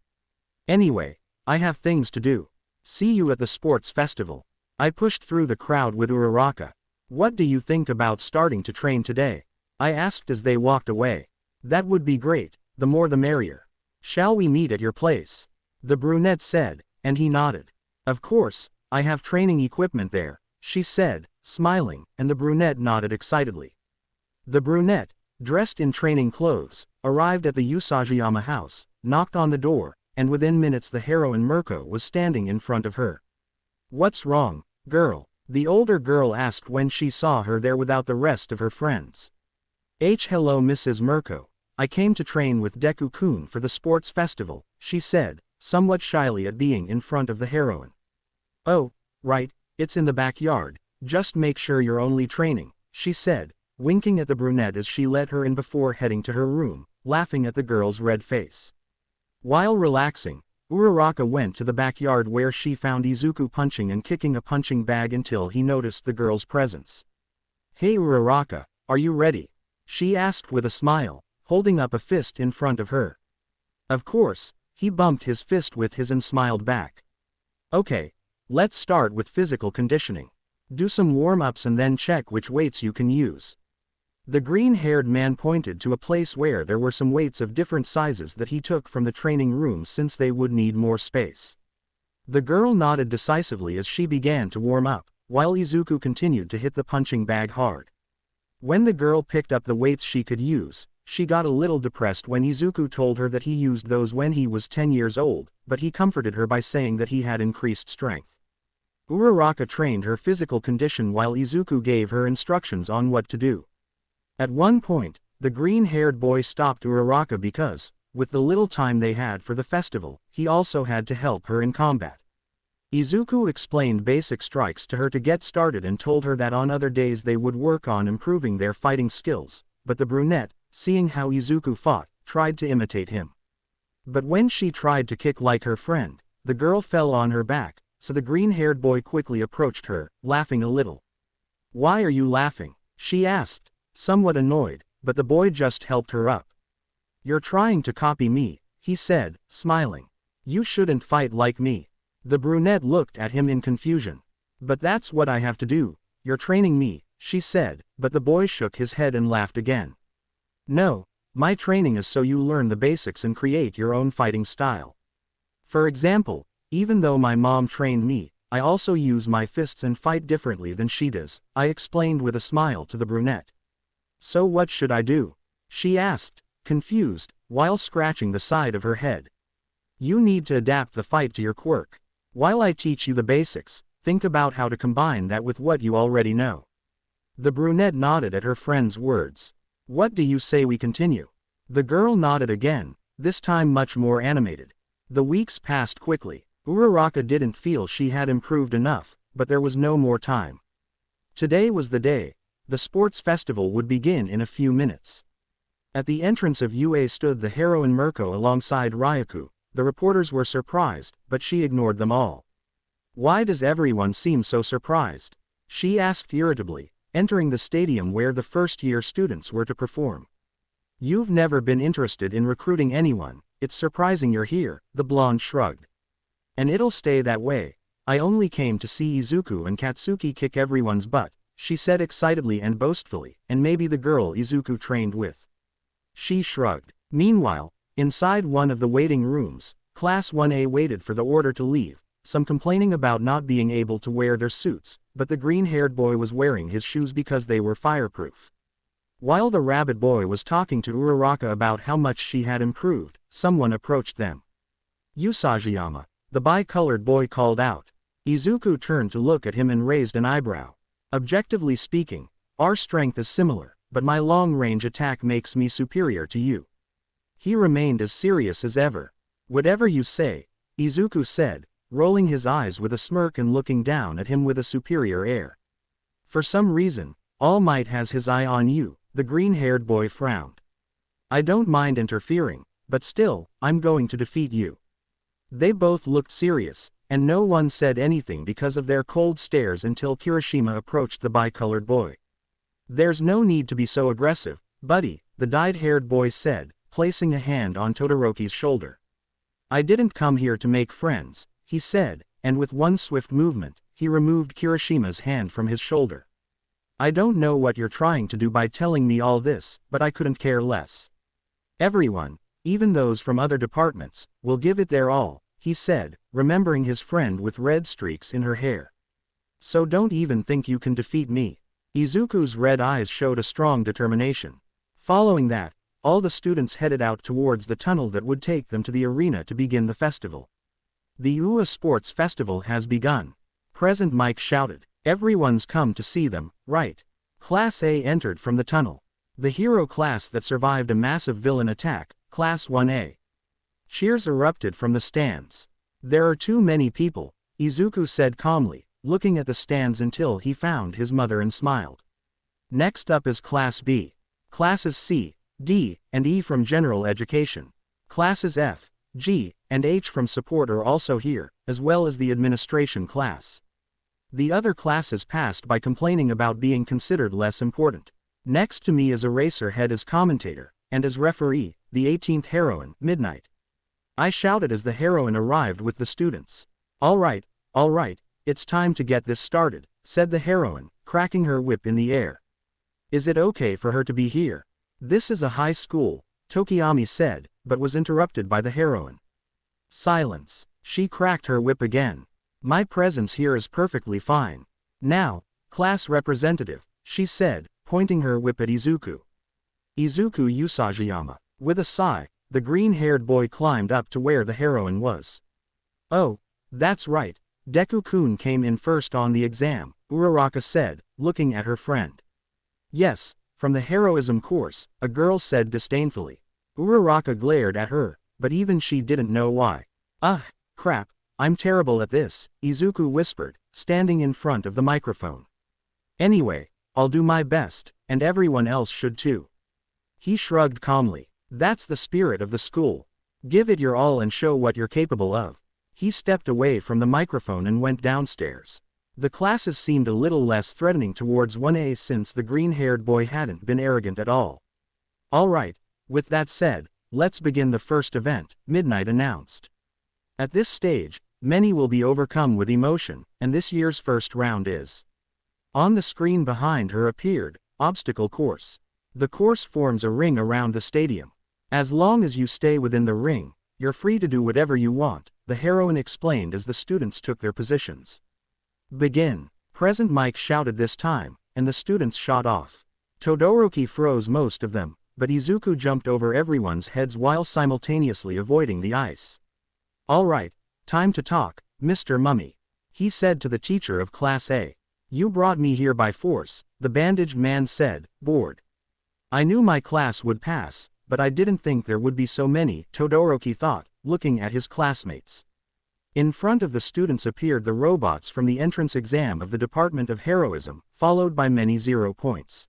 Anyway, I have things to do. See you at the sports festival. I pushed through the crowd with Uraraka. What do you think about starting to train today? I asked as they walked away. That would be great, the more the merrier. Shall we meet at your place? The brunette said, and he nodded. Of course, I have training equipment there, she said, smiling, and the brunette nodded excitedly. The brunette, dressed in training clothes, arrived at the Usajiyama house, knocked on the door, and within minutes the heroine Mirko was standing in front of her. What's wrong, girl? The older girl asked when she saw her there without the rest of her friends. Hello Mrs. Mirko, I came to train with Deku-kun for the sports festival, she said, somewhat shyly at being in front of the heroine. Oh, right, it's in the backyard, just make sure you're only training, she said, winking at the brunette as she let her in before heading to her room, laughing at the girl's red face. While relaxing, Uraraka went to the backyard where she found Izuku punching and kicking a punching bag until he noticed the girl's presence. "Hey Uraraka, are you ready?" she asked with a smile, holding up a fist in front of her. Of course, he bumped his fist with his and smiled back. "Okay, let's start with physical conditioning. Do some warm-ups and then check which weights you can use." The green-haired man pointed to a place where there were some weights of different sizes that he took from the training room since they would need more space. The girl nodded decisively as she began to warm up, while Izuku continued to hit the punching bag hard. When the girl picked up the weights she could use, she got a little depressed when Izuku told her that he used those when he was 10 years old, but he comforted her by saying that he had increased strength. Uraraka trained her physical condition while Izuku gave her instructions on what to do. At one point, the green-haired boy stopped Uraraka because, with the little time they had for the festival, he also had to help her in combat. Izuku explained basic strikes to her to get started and told her that on other days they would work on improving their fighting skills, but the brunette, seeing how Izuku fought, tried to imitate him. But when she tried to kick like her friend, the girl fell on her back, so the green-haired boy quickly approached her, laughing a little. "Why are you laughing?" she asked, somewhat annoyed, but the boy just helped her up. "You're trying to copy me," he said, smiling. "You shouldn't fight like me." The brunette looked at him in confusion. "But that's what I have to do, you're training me," she said, but the boy shook his head and laughed again. "No, my training is so you learn the basics and create your own fighting style. For example, even though my mom trained me, I also use my fists and fight differently than she does," I explained with a smile to the brunette. "So what should I do?" she asked, confused, while scratching the side of her head. "You need to adapt the fight to your quirk. While I teach you the basics, think about how to combine that with what you already know." The brunette nodded at her friend's words. "What do you say we continue?" The girl nodded again, this time much more animated. The weeks passed quickly. Uraraka didn't feel she had improved enough, but there was no more time. Today was the day. The sports festival would begin in a few minutes. At the entrance of UA stood the heroine Mirko alongside Ryuku. The reporters were surprised, but she ignored them all. "Why does everyone seem so surprised?" she asked irritably, entering the stadium where the first-year students were to perform. "You've never been interested in recruiting anyone, it's surprising you're here," the blonde shrugged. "And it'll stay that way. I only came to see Izuku and Katsuki kick everyone's butt," she said excitedly and boastfully, "and maybe the girl Izuku trained with." She shrugged. Meanwhile, inside one of the waiting rooms, Class 1A waited for the order to leave, some complaining about not being able to wear their suits, but the green-haired boy was wearing his shoes because they were fireproof. While the rabbit boy was talking to Uraraka about how much she had improved, someone approached them. "Usajiyama," the bi-colored boy called out. Izuku turned to look at him and raised an eyebrow. "Objectively speaking, our strength is similar, but my long-range attack makes me superior to you." He remained as serious as ever. "Whatever you say," Izuku said, rolling his eyes with a smirk and looking down at him with a superior air. "For some reason, All Might has his eye on you," the green-haired boy frowned. "I don't mind interfering, but still, I'm going to defeat you." They both looked serious, and no one said anything because of their cold stares until Kirishima approached the bi-colored boy. "There's no need to be so aggressive, buddy," the dyed-haired boy said, placing a hand on Todoroki's shoulder. "I didn't come here to make friends," he said, and with one swift movement, he removed Kirishima's hand from his shoulder. "I don't know what you're trying to do by telling me all this, but I couldn't care less. Everyone, even those from other departments, will give it their all," he said, remembering his friend with red streaks in her hair. "So don't even think you can defeat me." Izuku's red eyes showed a strong determination. Following that, all the students headed out towards the tunnel that would take them to the arena to begin the festival. "The UA Sports Festival has begun," President Mike shouted. "Everyone's come to see them, right?" Class A entered from the tunnel. The hero class that survived a massive villain attack, Class 1A. Cheers erupted from the stands. "There are too many people," Izuku said calmly, looking at the stands until he found his mother and smiled. Next up is Class B. Classes C, D, and E from General Education. Classes F, G, and H from Support are also here, as well as the Administration class. The other classes passed by complaining about being considered less important. Next to me is Eraserhead as commentator, and as referee, the 18th heroine, Midnight. I shouted as the heroine arrived with the students. All right, it's time to get this started, said the heroine, cracking her whip in the air. Is it okay for her to be here? This is a high school, Tokiyami said, but was interrupted by the heroine. Silence. She cracked her whip again. My presence here is perfectly fine. Now, class representative, she said, pointing her whip at Izuku. Izuku Usajiyama. With a sigh, the green-haired boy climbed up to where the heroine was. Oh, that's right, Deku-kun came in first on the exam, Uraraka said, looking at her friend. Yes, from the heroism course, a girl said disdainfully. Uraraka glared at her, but even she didn't know why. Ugh, crap, I'm terrible at this, Izuku whispered, standing in front of the microphone. Anyway, I'll do my best, and everyone else should too. He shrugged calmly. That's the spirit of the school. Give it your all and show what you're capable of. He stepped away from the microphone and went downstairs. The classes seemed a little less threatening towards 1A since the green-haired boy hadn't been arrogant at all. All right, with that said, let's begin the first event, Midnight announced. At this stage, many will be overcome with emotion, and this year's first round is. On the screen behind her appeared, Obstacle Course. The course forms a ring around the stadium. As long as you stay within the ring, you're free to do whatever you want, the heroine explained as the students took their positions. Begin. Present Mike shouted this time, and the students shot off. Todoroki froze most of them, but Izuku jumped over everyone's heads while simultaneously avoiding the ice. All right, time to talk, Mr. Mummy. He said to the teacher of Class A. You brought me here by force, the bandaged man said, bored. I knew my class would pass, but I didn't think there would be so many, Todoroki thought, looking at his classmates. In front of the students appeared the robots from the entrance exam of the Department of Heroism, followed by many 0 points.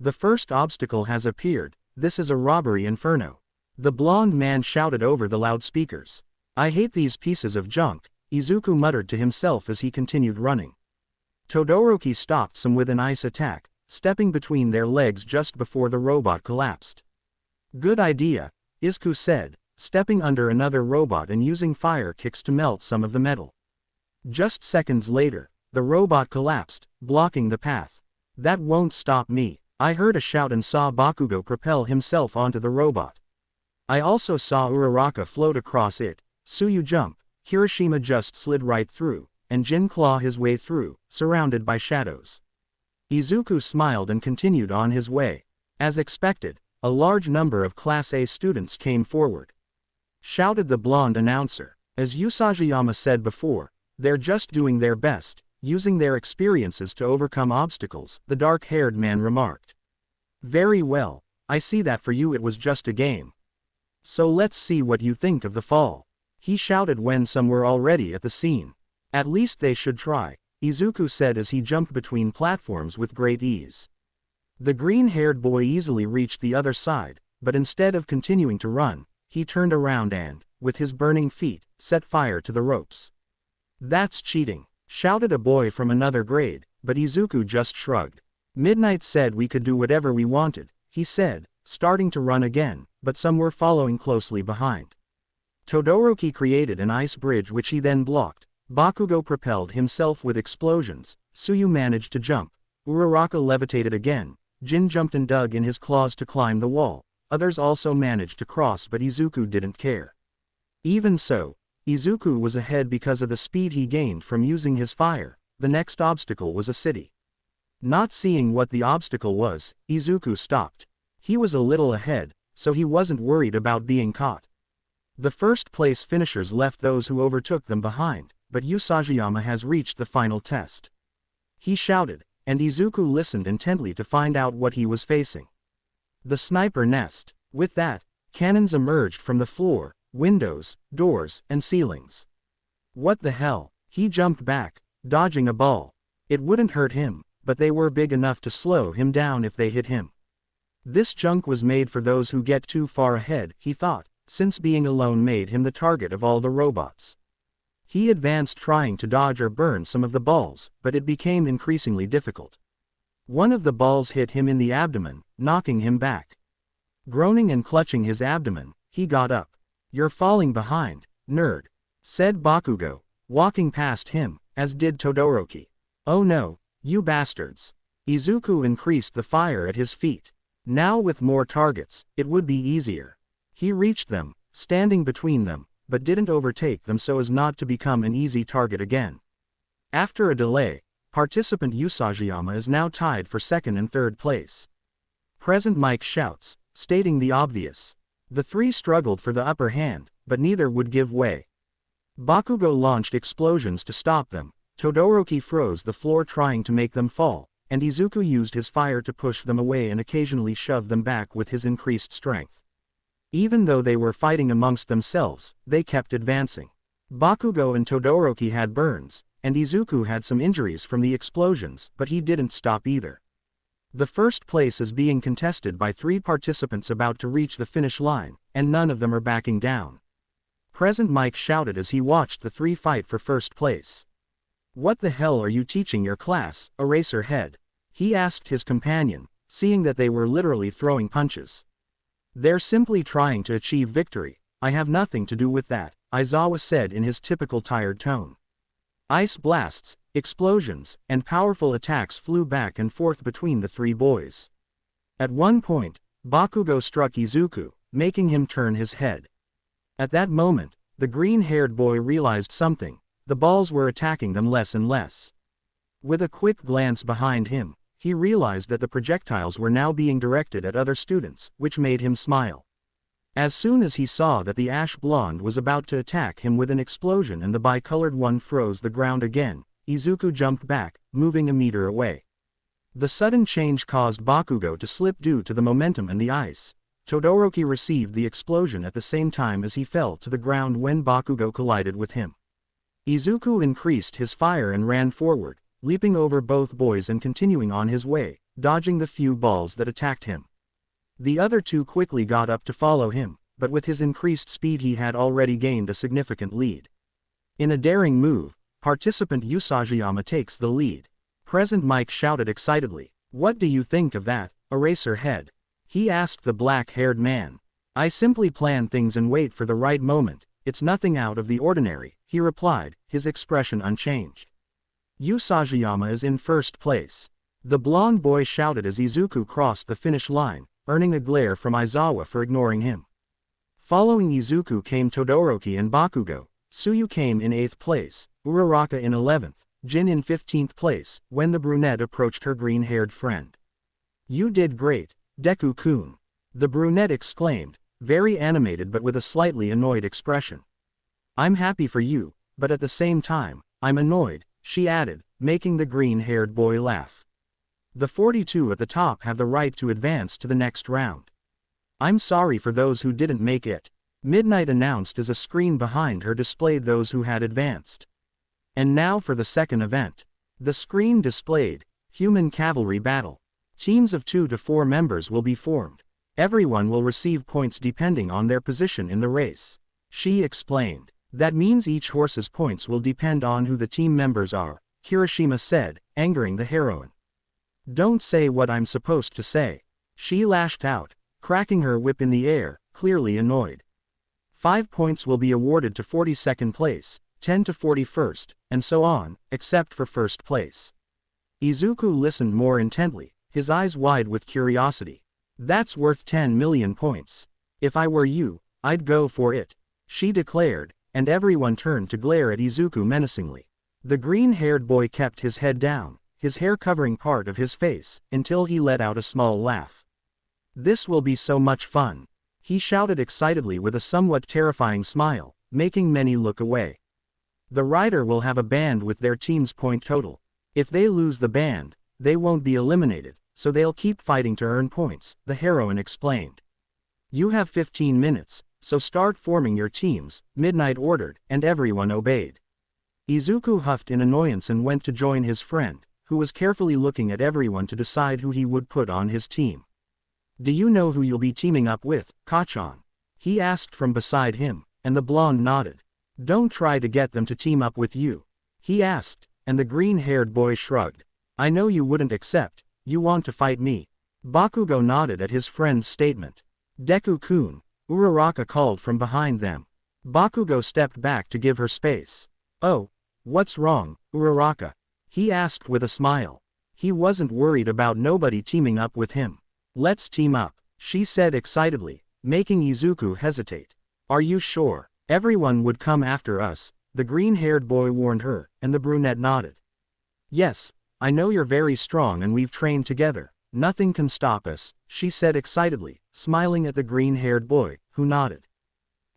The first obstacle has appeared, this is a robbery inferno. The blonde man shouted over the loudspeakers. I hate these pieces of junk, Izuku muttered to himself as he continued running. Todoroki stopped some with an ice attack, stepping between their legs just before the robot collapsed. Good idea, Izuku said, stepping under another robot and using fire kicks to melt some of the metal. Just seconds later, the robot collapsed, blocking the path. That won't stop me, I heard a shout and saw Bakugo propel himself onto the robot. I also saw Uraraka float across it, Tsuyu jump, Kirishima just slid right through, and Jin claw his way through, surrounded by shadows. Izuku smiled and continued on his way. As expected, a large number of Class A students came forward. Shouted the blonde announcer. As Usajiyama said before, they're just doing their best, using their experiences to overcome obstacles, the dark-haired man remarked. Very well, I see that for you it was just a game. So let's see what you think of the fall. He shouted when some were already at the scene. At least they should try, Izuku said as he jumped between platforms with great ease. The green-haired boy easily reached the other side, but instead of continuing to run, he turned around and, with his burning feet, set fire to the ropes. That's cheating, shouted a boy from another grade, but Izuku just shrugged. Midnight said we could do whatever we wanted, he said, starting to run again, but some were following closely behind. Todoroki created an ice bridge which he then blocked. Bakugo propelled himself with explosions, Tsuyu managed to jump, Uraraka levitated again, Jin jumped and dug in his claws to climb the wall, others also managed to cross but Izuku didn't care. Even so, Izuku was ahead because of the speed he gained from using his fire. The next obstacle was a city. Not seeing what the obstacle was, Izuku stopped. He was a little ahead, so he wasn't worried about being caught. The first place finishers left those who overtook them behind, but Usajiyama has reached the final test. He shouted, and Izuku listened intently to find out what he was facing. The sniper nest. With that, cannons emerged from the floor, windows, doors, and ceilings. What the hell? He jumped back, dodging a ball. It wouldn't hurt him, but they were big enough to slow him down if they hit him. This junk was made for those who get too far ahead, he thought, since being alone made him the target of all the robots. He advanced trying to dodge or burn some of the balls, but it became increasingly difficult. One of the balls hit him in the abdomen, knocking him back. Groaning and clutching his abdomen, he got up. "You're falling behind, nerd," said Bakugo, walking past him, as did Todoroki. "Oh no, you bastards." Izuku increased the fire at his feet. Now with more targets, it would be easier. He reached them, standing between them, but didn't overtake them so as not to become an easy target again. After a delay, participant Usagiyama is now tied for second and third place. Present Mike shouts, stating the obvious. The three struggled for the upper hand, but neither would give way. Bakugo launched explosions to stop them, Todoroki froze the floor trying to make them fall, and Izuku used his fire to push them away and occasionally shoved them back with his increased strength. Even though they were fighting amongst themselves, they kept advancing. Bakugo and Todoroki had burns, and Izuku had some injuries from the explosions, but he didn't stop either. The first place is being contested by 3 participants about to reach the finish line, and none of them are backing down. Present Mike shouted as he watched the 3 fight for first place. "What the hell are you teaching your class, Eraserhead?" he asked his companion, seeing that they were literally throwing punches. "They're simply trying to achieve victory, I have nothing to do with that," Aizawa said in his typical tired tone. Ice blasts, explosions, and powerful attacks flew back and forth between the 3 boys. At one point, Bakugo struck Izuku, making him turn his head. At that moment, the green-haired boy realized something: the balls were attacking them less and less. With a quick glance behind him, he realized that the projectiles were now being directed at other students, which made him smile. As soon as he saw that the ash blonde was about to attack him with an explosion and the bicolored one froze the ground again, Izuku jumped back, moving a meter away. The sudden change caused Bakugo to slip due to the momentum and the ice. Todoroki received the explosion at the same time as he fell to the ground when Bakugo collided with him. Izuku increased his fire and ran forward, leaping over both boys and continuing on his way, dodging the few balls that attacked him. The other 2 quickly got up to follow him, but with his increased speed he had already gained a significant lead. In a daring move, participant Usagiyama takes the lead. Present Mike shouted excitedly, "What do you think of that, Eraserhead?" he asked the black-haired man. "I simply plan things and wait for the right moment, it's nothing out of the ordinary," he replied, his expression unchanged. Usagiyama is in first place. The blonde boy shouted as Izuku crossed the finish line, earning a glare from Aizawa for ignoring him. Following Izuku came Todoroki and Bakugo. Tsuyu came in 8th place, Uraraka in 11th, Jin in 15th place, when the brunette approached her green-haired friend. "You did great, Deku-kun," the brunette exclaimed, very animated but with a slightly annoyed expression. "I'm happy for you, but at the same time, I'm annoyed," she added, making the green-haired boy laugh. "The 42 at the top have the right to advance to the next round. I'm sorry for those who didn't make it," Midnight announced as a screen behind her displayed those who had advanced. And now for the second event. The screen displayed, Human Cavalry Battle. Teams of 2 to 4 members will be formed. Everyone will receive points depending on their position in the race. She explained. "That means each horse's points will depend on who the team members are," Kirishima said, angering the heroine. "Don't say what I'm supposed to say," she lashed out, cracking her whip in the air, clearly annoyed. 5 points will be awarded to 42nd place, 10 to 41st, and so on, except for first place. Izuku listened more intently, his eyes wide with curiosity. "That's worth 10 million points. If I were you, I'd go for it," she declared, and everyone turned to glare at Izuku menacingly. The green-haired boy kept his head down, his hair covering part of his face, until he let out a small laugh. "This will be so much fun," he shouted excitedly with a somewhat terrifying smile, making many look away. "The rider will have a band with their team's point total. If they lose the band, they won't be eliminated, so they'll keep fighting to earn points," the heroine explained. "You have 15 minutes, so start forming your teams," Midnight ordered, and everyone obeyed. Izuku huffed in annoyance and went to join his friend, who was carefully looking at everyone to decide who he would put on his team. Do you know who you'll be teaming up with, Kachan? He asked from beside him, and the blonde nodded. Don't try to get them to team up with you, he asked, and the green-haired boy shrugged. I know you wouldn't accept, you want to fight me. Bakugo nodded at his friend's statement. Deku-kun, Uraraka called from behind them. Bakugo stepped back to give her space. Oh, what's wrong, Uraraka? He asked with a smile. He wasn't worried about nobody teaming up with him. Let's team up, she said excitedly, making Izuku hesitate. Are you sure? Everyone would come after us, the green-haired boy warned her, and the brunette nodded. Yes, I know you're very strong and we've trained together. Nothing can stop us, she said excitedly, smiling at the green-haired boy, who nodded.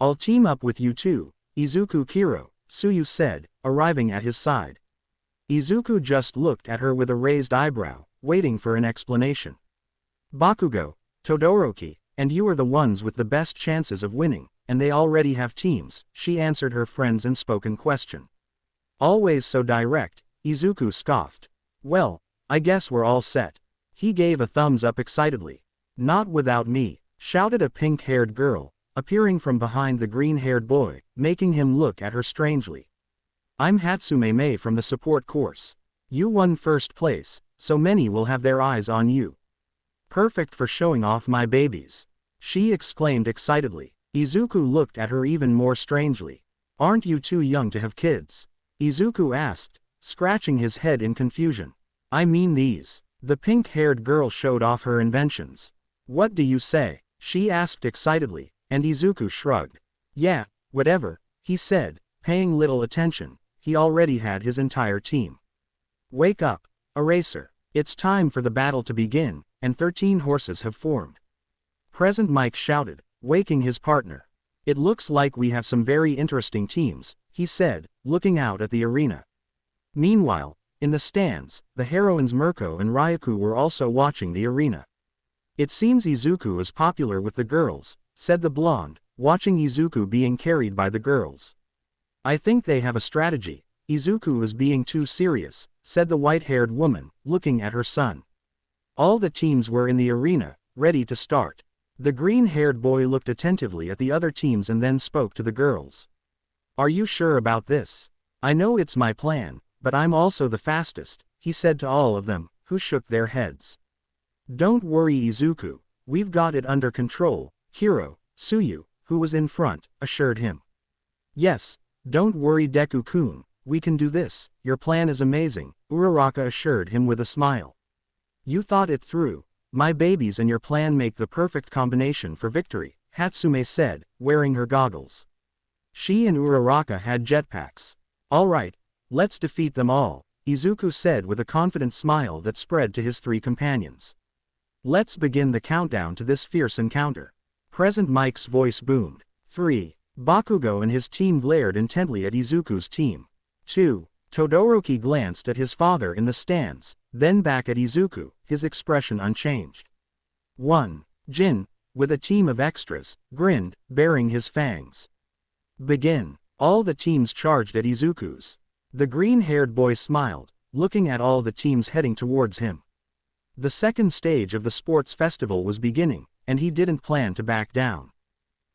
I'll team up with you too, Izuku Kiro, Tsuyu said, arriving at his side. Izuku just looked at her with a raised eyebrow, waiting for an explanation. Bakugo, Todoroki, and you are the ones with the best chances of winning, and they already have teams, she answered her friend's unspoken question. Always so direct, Izuku scoffed. Well, I guess we're all set. He gave a thumbs up excitedly. Not without me, shouted a pink-haired girl, appearing from behind the green-haired boy, making him look at her strangely. I'm Hatsume Mei from the support course. You won first place, so many will have their eyes on you. Perfect for showing off my babies, she exclaimed excitedly. Izuku looked at her even more strangely. Aren't you too young to have kids? Izuku asked, scratching his head in confusion. I mean these. The pink-haired girl showed off her inventions. What do you say? She asked excitedly, and Izuku shrugged. Yeah, whatever, he said, paying little attention. He already had his entire team. Wake up, Eraser. It's time for the battle to begin, and 13 horses have formed. Present Mike shouted, waking his partner. It looks like we have some very interesting teams, he said, looking out at the arena. Meanwhile, in the stands, the heroines Mirko and Ryuku were also watching the arena. It seems Izuku is popular with the girls, said the blonde, watching Izuku being carried by the girls. I think they have a strategy. Izuku is being too serious, said the white-haired woman, looking at her son. All the teams were in the arena, ready to start. The green-haired boy looked attentively at the other teams and then spoke to the girls. Are you sure about this? I know it's my plan, but I'm also the fastest, he said to all of them, who shook their heads. Don't worry Izuku, we've got it under control, Hiro, Tsuyu, who was in front, assured him. Yes, don't worry Deku-kun, we can do this, your plan is amazing, Uraraka assured him with a smile. You thought it through. My babies and your plan make the perfect combination for victory, Hatsume said, wearing her goggles. She and Uraraka had jetpacks. All right, let's defeat them all, Izuku said with a confident smile that spread to his 3 companions. Let's begin the countdown to this fierce encounter. Present Mike's voice boomed. 3. Bakugo and his team glared intently at Izuku's team. 2. Todoroki glanced at his father in the stands, then back at Izuku, his expression unchanged. 1. Jin, with a team of extras, grinned, baring his fangs. Begin. All the teams charged at Izuku's. The green-haired boy smiled, looking at all the teams heading towards him. The second stage of the sports festival was beginning, and he didn't plan to back down.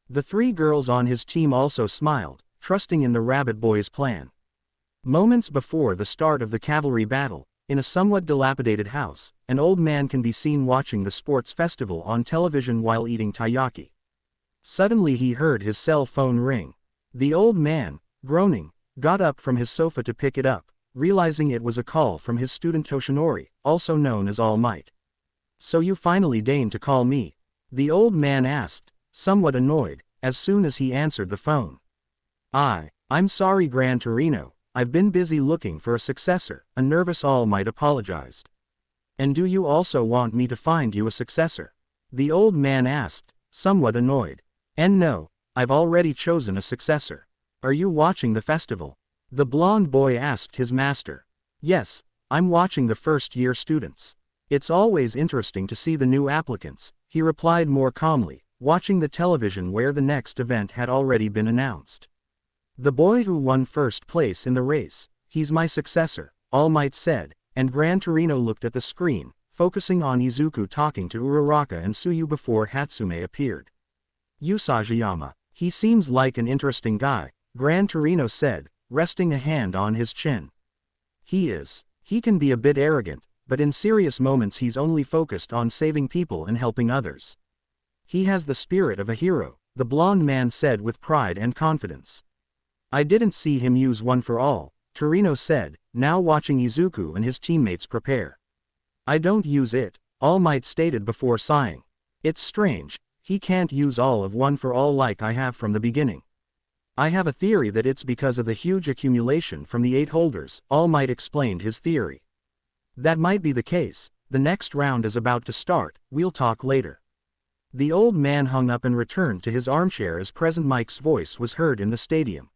The 3 girls on his team also smiled, trusting in the rabbit boy's plan. Moments before the start of the cavalry battle, in a somewhat dilapidated house, an old man can be seen watching the sports festival on television while eating taiyaki. Suddenly he heard his cell phone ring. The old man, groaning, got up from his sofa to pick it up, realizing it was a call from his student Toshinori, also known as All Might. So you finally deigned to call me? The old man asked, somewhat annoyed, as soon as he answered the phone. I'm sorry Gran Torino, I've been busy looking for a successor, a nervous All Might apologized. And do you also want me to find you a successor? The old man asked, somewhat annoyed. And no, I've already chosen a successor. Are you watching the festival? The blonde boy asked his master. Yes, I'm watching the first-year students. It's always interesting to see the new applicants, he replied more calmly, watching the television where the next event had already been announced. The boy who won first place in the race, he's my successor, All Might said, and Gran Torino looked at the screen, focusing on Izuku talking to Uraraka and Tsuyu before Hatsume appeared. Usajiyama. He seems like an interesting guy, Gran Torino said, resting a hand on his chin. He is. He can be a bit arrogant, but in serious moments he's only focused on saving people and helping others. He has the spirit of a hero, the blonde man said with pride and confidence. I didn't see him use one for all, Torino said, now watching Izuku and his teammates prepare. I don't use it, All Might stated before sighing. It's strange, he can't use all of one for all like I have from the beginning. I have a theory that it's because of the huge accumulation from the 8 holders, All Might explained his theory. That might be the case, the next round is about to start, we'll talk later. The old man hung up and returned to his armchair as Present Mike's voice was heard in the stadium.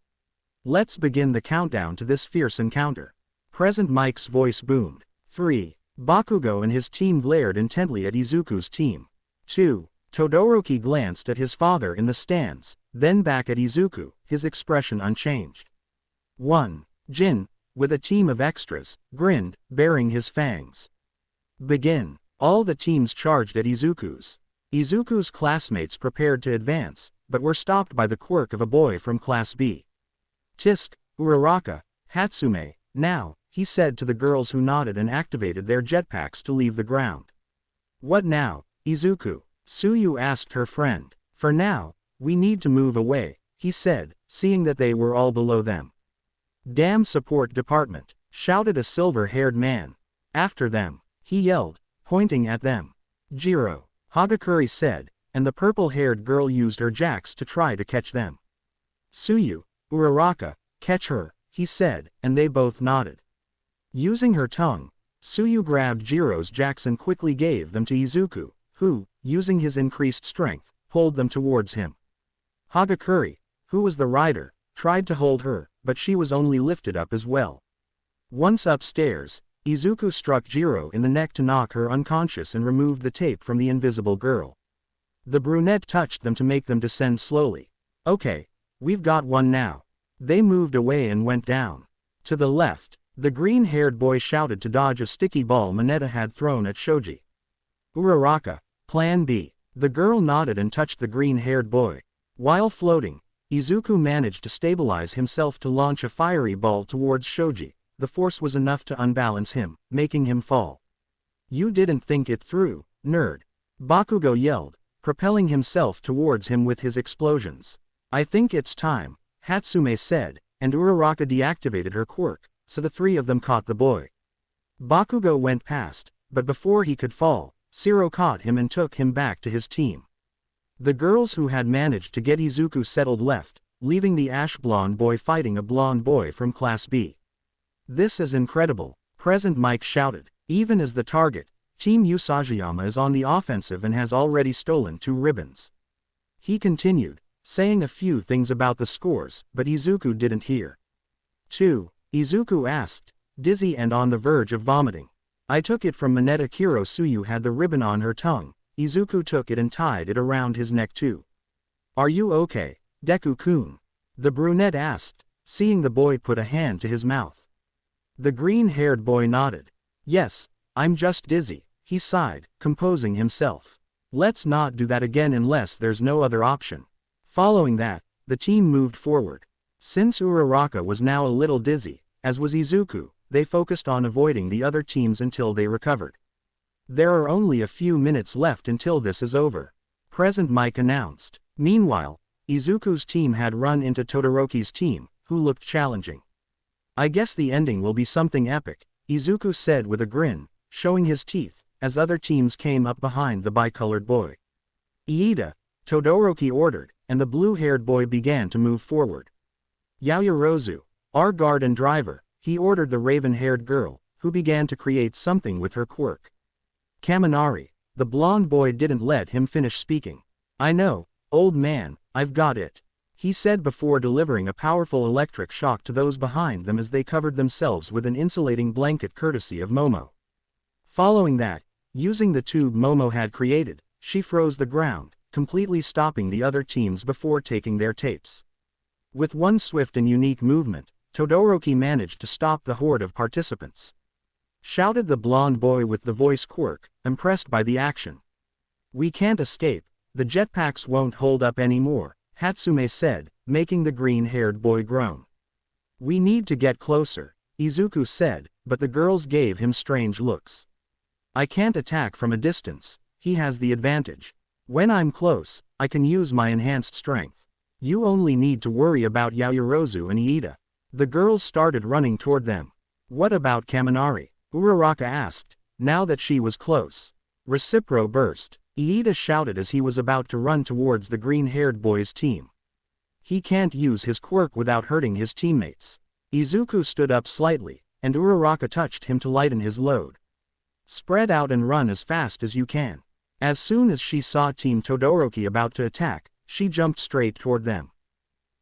Let's begin the countdown to this fierce encounter. Present Mike's voice boomed. 3. Bakugo and his team glared intently at Izuku's team. 2. Todoroki glanced at his father in the stands, then back at Izuku, his expression unchanged. 1. Jin, with a team of extras, grinned, baring his fangs. Begin. All the teams charged at Izuku's. Izuku's classmates prepared to advance, but were stopped by the quirk of a boy from Class B. Tisk, Uraraka, Hatsume, now, he said to the girls who nodded and activated their jetpacks to leave the ground. What now, Izuku? Tsuyu asked her friend. For now, we need to move away, he said, seeing that they were all below them. Damn support department, shouted a silver-haired man. After them, he yelled, pointing at them. Jiro, Hagakure said, and the purple-haired girl used her jacks to try to catch them. Tsuyu, Uraraka, catch her, he said, and they both nodded. Using her tongue, Tsuyu grabbed Jiro's jacks and quickly gave them to Izuku, who, using his increased strength, pulled them towards him. Hagakure, who was the rider, tried to hold her, but she was only lifted up as well. Once upstairs, Izuku struck Jiro in the neck to knock her unconscious and removed the tape from the invisible girl. The brunette touched them to make them descend slowly. Okay, we've got one now. They moved away and went down. To the left, the green-haired boy shouted to dodge a sticky ball Mineta had thrown at Shoji. Uraraka, Plan B. The girl nodded and touched the green-haired boy. While floating, Izuku managed to stabilize himself to launch a fiery ball towards Shoji. The force was enough to unbalance him, making him fall. You didn't think it through, nerd. Bakugo yelled, propelling himself towards him with his explosions. I think it's time, Hatsume said, and Uraraka deactivated her quirk, so the 3 of them caught the boy. Bakugo went past, but before he could fall, Shiro caught him and took him back to his team. The girls who had managed to get Izuku settled left, leaving the ash-blonde boy fighting a blonde boy from Class B. This is incredible, Present Mike shouted. Even as the target, Team Usajiyama is on the offensive and has already stolen 2 ribbons. He continued, saying a few things about the scores, but Izuku didn't hear. 2. Izuku asked, dizzy and on the verge of vomiting. I took it from Mineta. Kiro. Tsuyu had the ribbon on her tongue. Izuku took it and tied it around his neck too. Are you okay, Deku-kun? The brunette asked, seeing the boy put a hand to his mouth. The green-haired boy nodded. Yes, I'm just dizzy, he sighed, composing himself. Let's not do that again unless there's no other option. Following that, the team moved forward. Since Uraraka was now a little dizzy, as was Izuku, they focused on avoiding the other teams until they recovered. There are only a few minutes left until this is over, Present Mike announced. Meanwhile, Izuku's team had run into Todoroki's team, who looked challenging. I guess the ending will be something epic, Izuku said with a grin, showing his teeth, as other teams came up behind the bicolored boy. Iida, Todoroki ordered, and the blue-haired boy began to move forward. Yaoyorozu, our guard and driver, he ordered the raven-haired girl, who began to create something with her quirk. Kaminari, the blonde boy didn't let him finish speaking. I know, old man, I've got it, he said before delivering a powerful electric shock to those behind them as they covered themselves with an insulating blanket courtesy of Momo. Following that, using the tube Momo had created, she froze the ground, completely stopping the other teams before taking their tapes. With one swift and unique movement, Todoroki managed to stop the horde of participants. shouted the blonde boy with the voice Quirk, impressed by the action. We can't escape, the jetpacks won't hold up anymore, Hatsume said, making the green-haired boy groan. We need to get closer, Izuku said, but the girls gave him strange looks. I can't attack from a distance, he has the advantage. When I'm close, I can use my enhanced strength. You only need to worry about Yaoyorozu and Iida. The girls started running toward them. What about Kaminari? Uraraka asked, now that she was close. Recipro burst. Iida shouted as he was about to run towards the green-haired boy's team. He can't use his quirk without hurting his teammates. Izuku stood up slightly, and Uraraka touched him to lighten his load. Spread out and run as fast as you can. As soon as she saw Team Todoroki about to attack, she jumped straight toward them.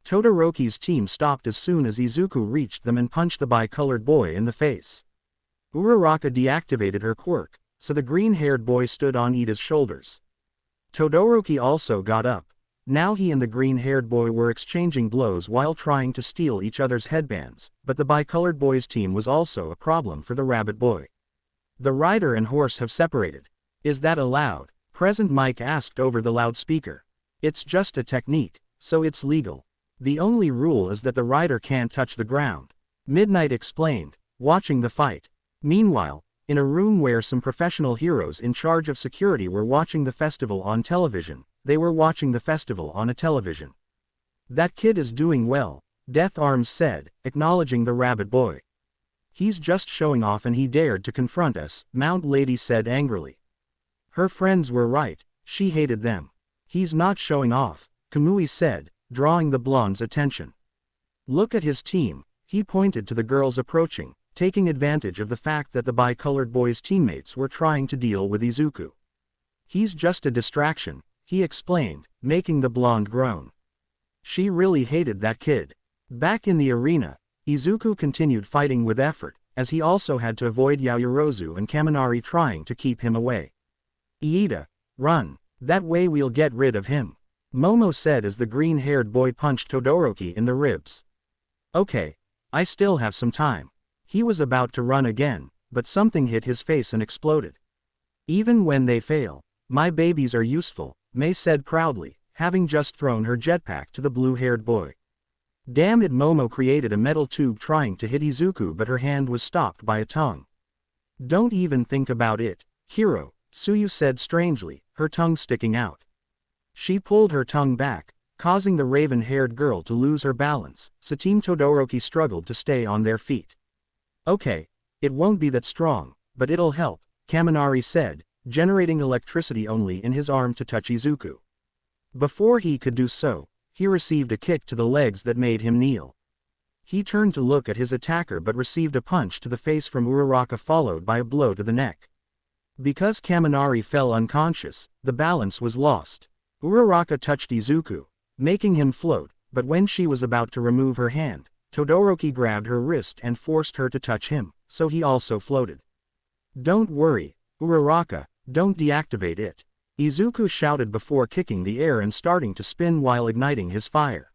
Todoroki's team stopped as soon as Izuku reached them and punched the bicolored boy in the face. Uraraka deactivated her quirk, so the green-haired boy stood on Iida's shoulders. Todoroki also got up. Now he and the green-haired boy were exchanging blows while trying to steal each other's headbands, but the bicolored boy's team was also a problem for the rabbit boy. The rider and horse have separated. Is that allowed? Present Mike asked over the loudspeaker. It's just a technique, so it's legal. The only rule is that the rider can't touch the ground. Midnight explained, watching the fight. Meanwhile, in a room where some professional heroes in charge of security were watching the festival on television, they were watching the festival on a television. That kid is doing well, Death Arms said, acknowledging the rabbit boy. He's just showing off and he dared to confront us, Mount Lady said angrily. Her friends were right, she hated them. He's not showing off, Kamui said, drawing the blonde's attention. Look at his team, he pointed to the girls approaching, taking advantage of the fact that the bicolored boy's teammates were trying to deal with Izuku. He's just a distraction, he explained, making the blonde groan. She really hated that kid. Back in the arena, Izuku continued fighting with effort, as he also had to avoid Yaoyorozu and Kaminari trying to keep him away. Iida, run, that way we'll get rid of him, Momo said as the green-haired boy punched Todoroki in the ribs. Okay, I still have some time. He was about to run again, but something hit his face and exploded. Even when they fail, my babies are useful, Mei said proudly, having just thrown her jetpack to the blue-haired boy. Damn it, Momo created a metal tube trying to hit Izuku, but her hand was stopped by a tongue. Don't even think about it, Hiro, Tsuyu said strangely, her tongue sticking out. She pulled her tongue back, causing the raven-haired girl to lose her balance, so Team Todoroki struggled to stay on their feet. Okay, it won't be that strong, but it'll help, Kaminari said, generating electricity only in his arm to touch Izuku. Before he could do so, he received a kick to the legs that made him kneel. He turned to look at his attacker but received a punch to the face from Uraraka followed by a blow to the neck. Because Kaminari fell unconscious, the balance was lost. Uraraka touched Izuku, making him float, but when she was about to remove her hand, Todoroki grabbed her wrist and forced her to touch him, so he also floated. Don't worry, Uraraka, don't deactivate it, Izuku shouted before kicking the air and starting to spin while igniting his fire.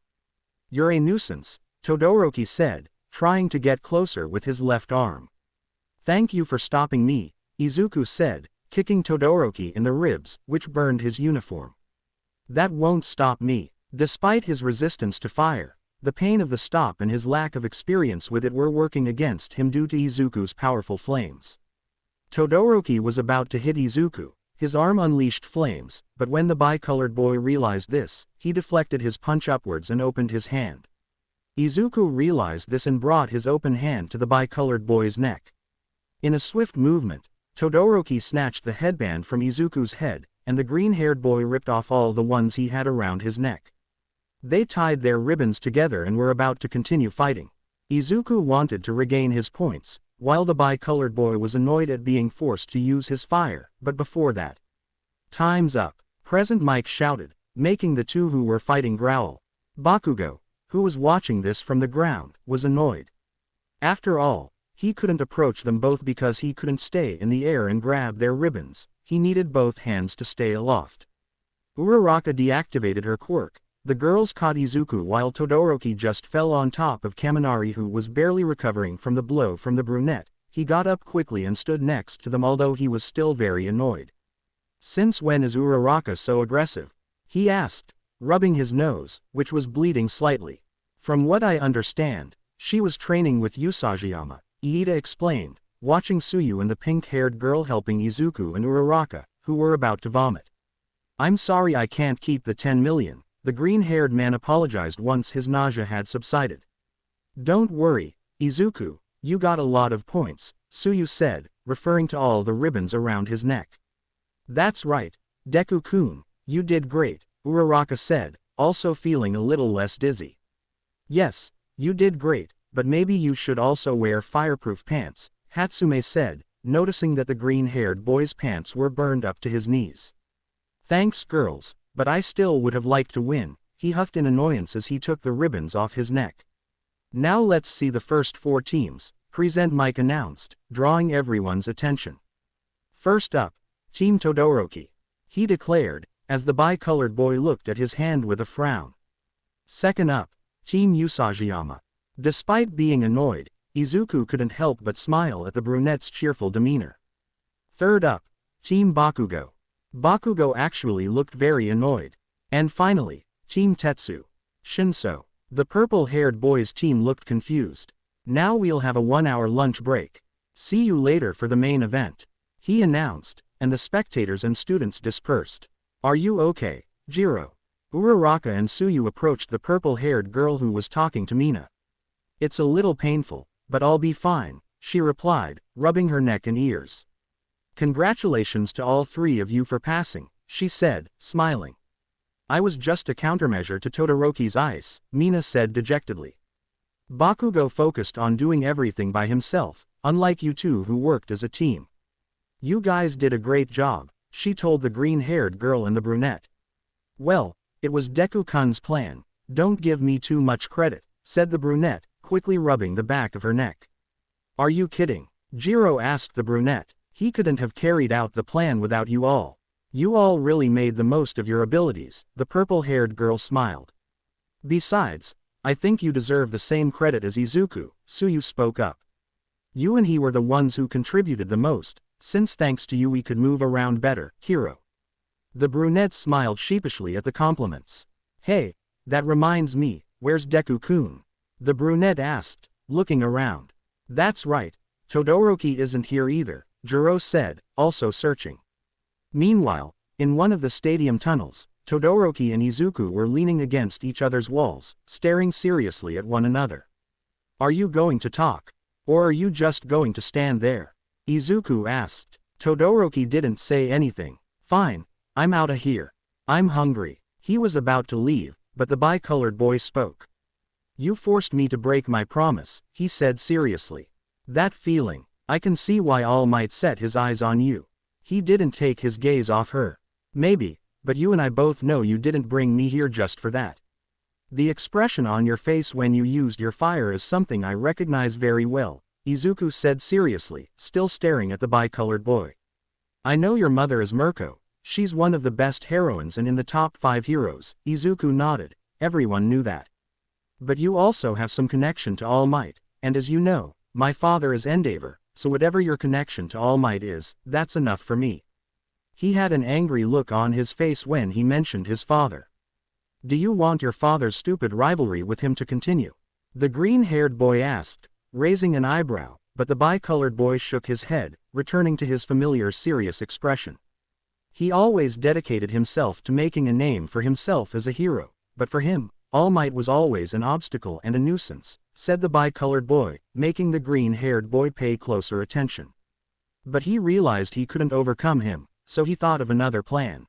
You're a nuisance, Todoroki said, trying to get closer with his left arm. Thank you for stopping me, Izuku said, kicking Todoroki in the ribs, which burned his uniform. That won't stop me. Despite his resistance to fire, the pain of the stop and his lack of experience with it were working against him due to Izuku's powerful flames. Todoroki was about to hit Izuku, his arm unleashed flames, but when the bicolored boy realized this, he deflected his punch upwards and opened his hand. Izuku realized this and brought his open hand to the bicolored boy's neck. In a swift movement, Todoroki snatched the headband from Izuku's head, and the green-haired boy ripped off all the ones he had around his neck. They tied their ribbons together and were about to continue fighting. Izuku wanted to regain his points, while the bicolored boy was annoyed at being forced to use his fire, but before that. Time's up, Present Mike shouted, making the two who were fighting growl. Bakugo, who was watching this from the ground, was annoyed. After all, he couldn't approach them both because he couldn't stay in the air and grab their ribbons, he needed both hands to stay aloft. Uraraka deactivated her quirk. The girls caught Izuku while Todoroki just fell on top of Kaminari, who was barely recovering from the blow from the brunette. He got up quickly and stood next to them, although he was still very annoyed. "Since when is Uraraka so aggressive?" he asked, rubbing his nose, which was bleeding slightly. "From what I understand, she was training with Usajiyama," Iida explained, watching Tsuyu and the pink-haired girl helping Izuku and Uraraka, who were about to vomit. "I'm sorry I can't keep the 10 million, the green-haired man apologized once his nausea had subsided. "Don't worry, Izuku, you got a lot of points," Tsuyu said, referring to all the ribbons around his neck. "That's right, Deku-kun, you did great," Uraraka said, also feeling a little less dizzy. "Yes, you did great, but maybe you should also wear fireproof pants," Hatsume said, noticing that the green-haired boy's pants were burned up to his knees. "Thanks girls, but I still would have liked to win," he huffed in annoyance as he took the ribbons off his neck. "Now let's see the first 4 teams, Present Mike announced, drawing everyone's attention. "First up, Team Todoroki," he declared, as the bi-colored boy looked at his hand with a frown. "Second up, Team Usajiyama." Despite being annoyed, Izuku couldn't help but smile at the brunette's cheerful demeanor. Third up, Team Bakugo. Bakugo actually looked very annoyed. And finally, Team Tetsu. Shinso. The purple-haired boy's team looked confused. "Now we'll have a 1-hour lunch break. See you later for the main event," he announced, and the spectators and students dispersed. "Are you okay, Jiro?" Uraraka and Tsuyu approached the purple-haired girl who was talking to Mina. "It's a little painful, but I'll be fine," she replied, rubbing her neck and ears. "Congratulations to all 3 of you for passing," she said, smiling. "I was just a countermeasure to Todoroki's ice," Mina said dejectedly. "Bakugo focused on doing everything by himself, unlike you two who worked as a team. You guys did a great job," she told the green-haired girl and the brunette. "Well, it was Deku-kun's plan, don't give me too much credit," said the brunette, quickly rubbing the back of her neck. "Are you kidding?" Jiro asked the brunette. "He couldn't have carried out the plan without you all. You all really made the most of your abilities," the purple-haired girl smiled. "Besides, I think you deserve the same credit as Izuku," Tsuyu spoke up. "You and he were the ones who contributed the most, since thanks to you we could move around better, hero." The brunette smiled sheepishly at the compliments. "Hey, that reminds me, where's Deku-kun?" the brunette asked, looking around. "That's right, Todoroki isn't here either," Jiro said, also searching. Meanwhile, in one of the stadium tunnels, Todoroki and Izuku were leaning against each other's walls, staring seriously at one another. "Are you going to talk? Or are you just going to stand there?" Izuku asked. Todoroki didn't say anything. "Fine, I'm outta here. I'm hungry." He was about to leave, but the bi-colored boy spoke. "You forced me to break my promise," he said seriously. "That feeling, I can see why All Might set his eyes on you." He didn't take his gaze off her. "Maybe, but you and I both know you didn't bring me here just for that. The expression on your face when you used your fire is something I recognize very well," Izuku said seriously, still staring at the bi-colored boy. "I know your mother is Mirko. She's one of the best heroines and in the top 5 heroes," Izuku nodded. "Everyone knew that. But you also have some connection to All Might, and as you know, my father is Endeavor, so whatever your connection to All Might is, that's enough for me." He had an angry look on his face when he mentioned his father. "Do you want your father's stupid rivalry with him to continue?" the green-haired boy asked, raising an eyebrow, but the bi-colored boy shook his head, returning to his familiar serious expression. He always dedicated himself to making a name for himself as a hero, but for him, All Might was always an obstacle and a nuisance, said the bi-colored boy, making the green-haired boy pay closer attention. But he realized he couldn't overcome him, so he thought of another plan.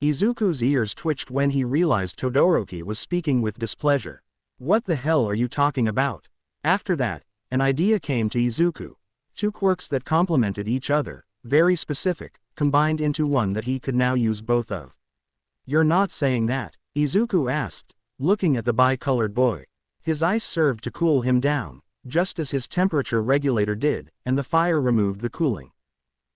Izuku's ears twitched when he realized Todoroki was speaking with displeasure. "What the hell are you talking about?" After that, an idea came to Izuku. 2 quirks that complemented each other, very specific, combined into one that he could now use both of. "You're not saying that?" Izuku asked, looking at the bi-colored boy. His ice served to cool him down, just as his temperature regulator did, and the fire removed the cooling.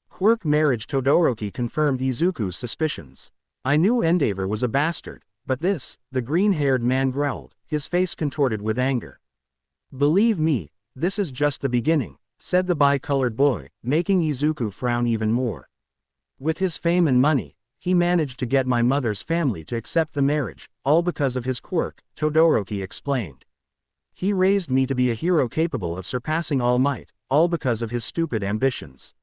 Quirk marriage Todoroki confirmed Izuku's suspicions. "I knew Endeavor was a bastard, but this," the green-haired man growled, his face contorted with anger. "Believe me, this is just the beginning," said the bi-colored boy, making Izuku frown even more. With his fame and money, he managed to get my mother's family to accept the marriage, all because of his quirk, Todoroki explained. He raised me to be a hero capable of surpassing All Might, all because of his stupid ambitions.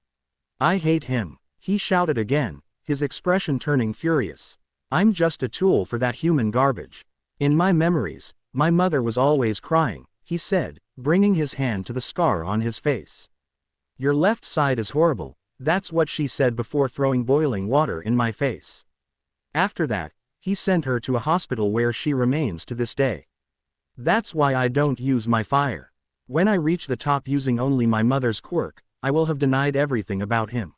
I hate him, he shouted again, his expression turning furious. I'm just a tool for that human garbage. In my memories, my mother was always crying, he said, bringing his hand to the scar on his face. Your left side is horrible, that's what she said before throwing boiling water in my face. After that, he sent her to a hospital where she remains to this day. That's why I don't use my fire. When I reach the top using only my mother's quirk, I will have denied everything about him.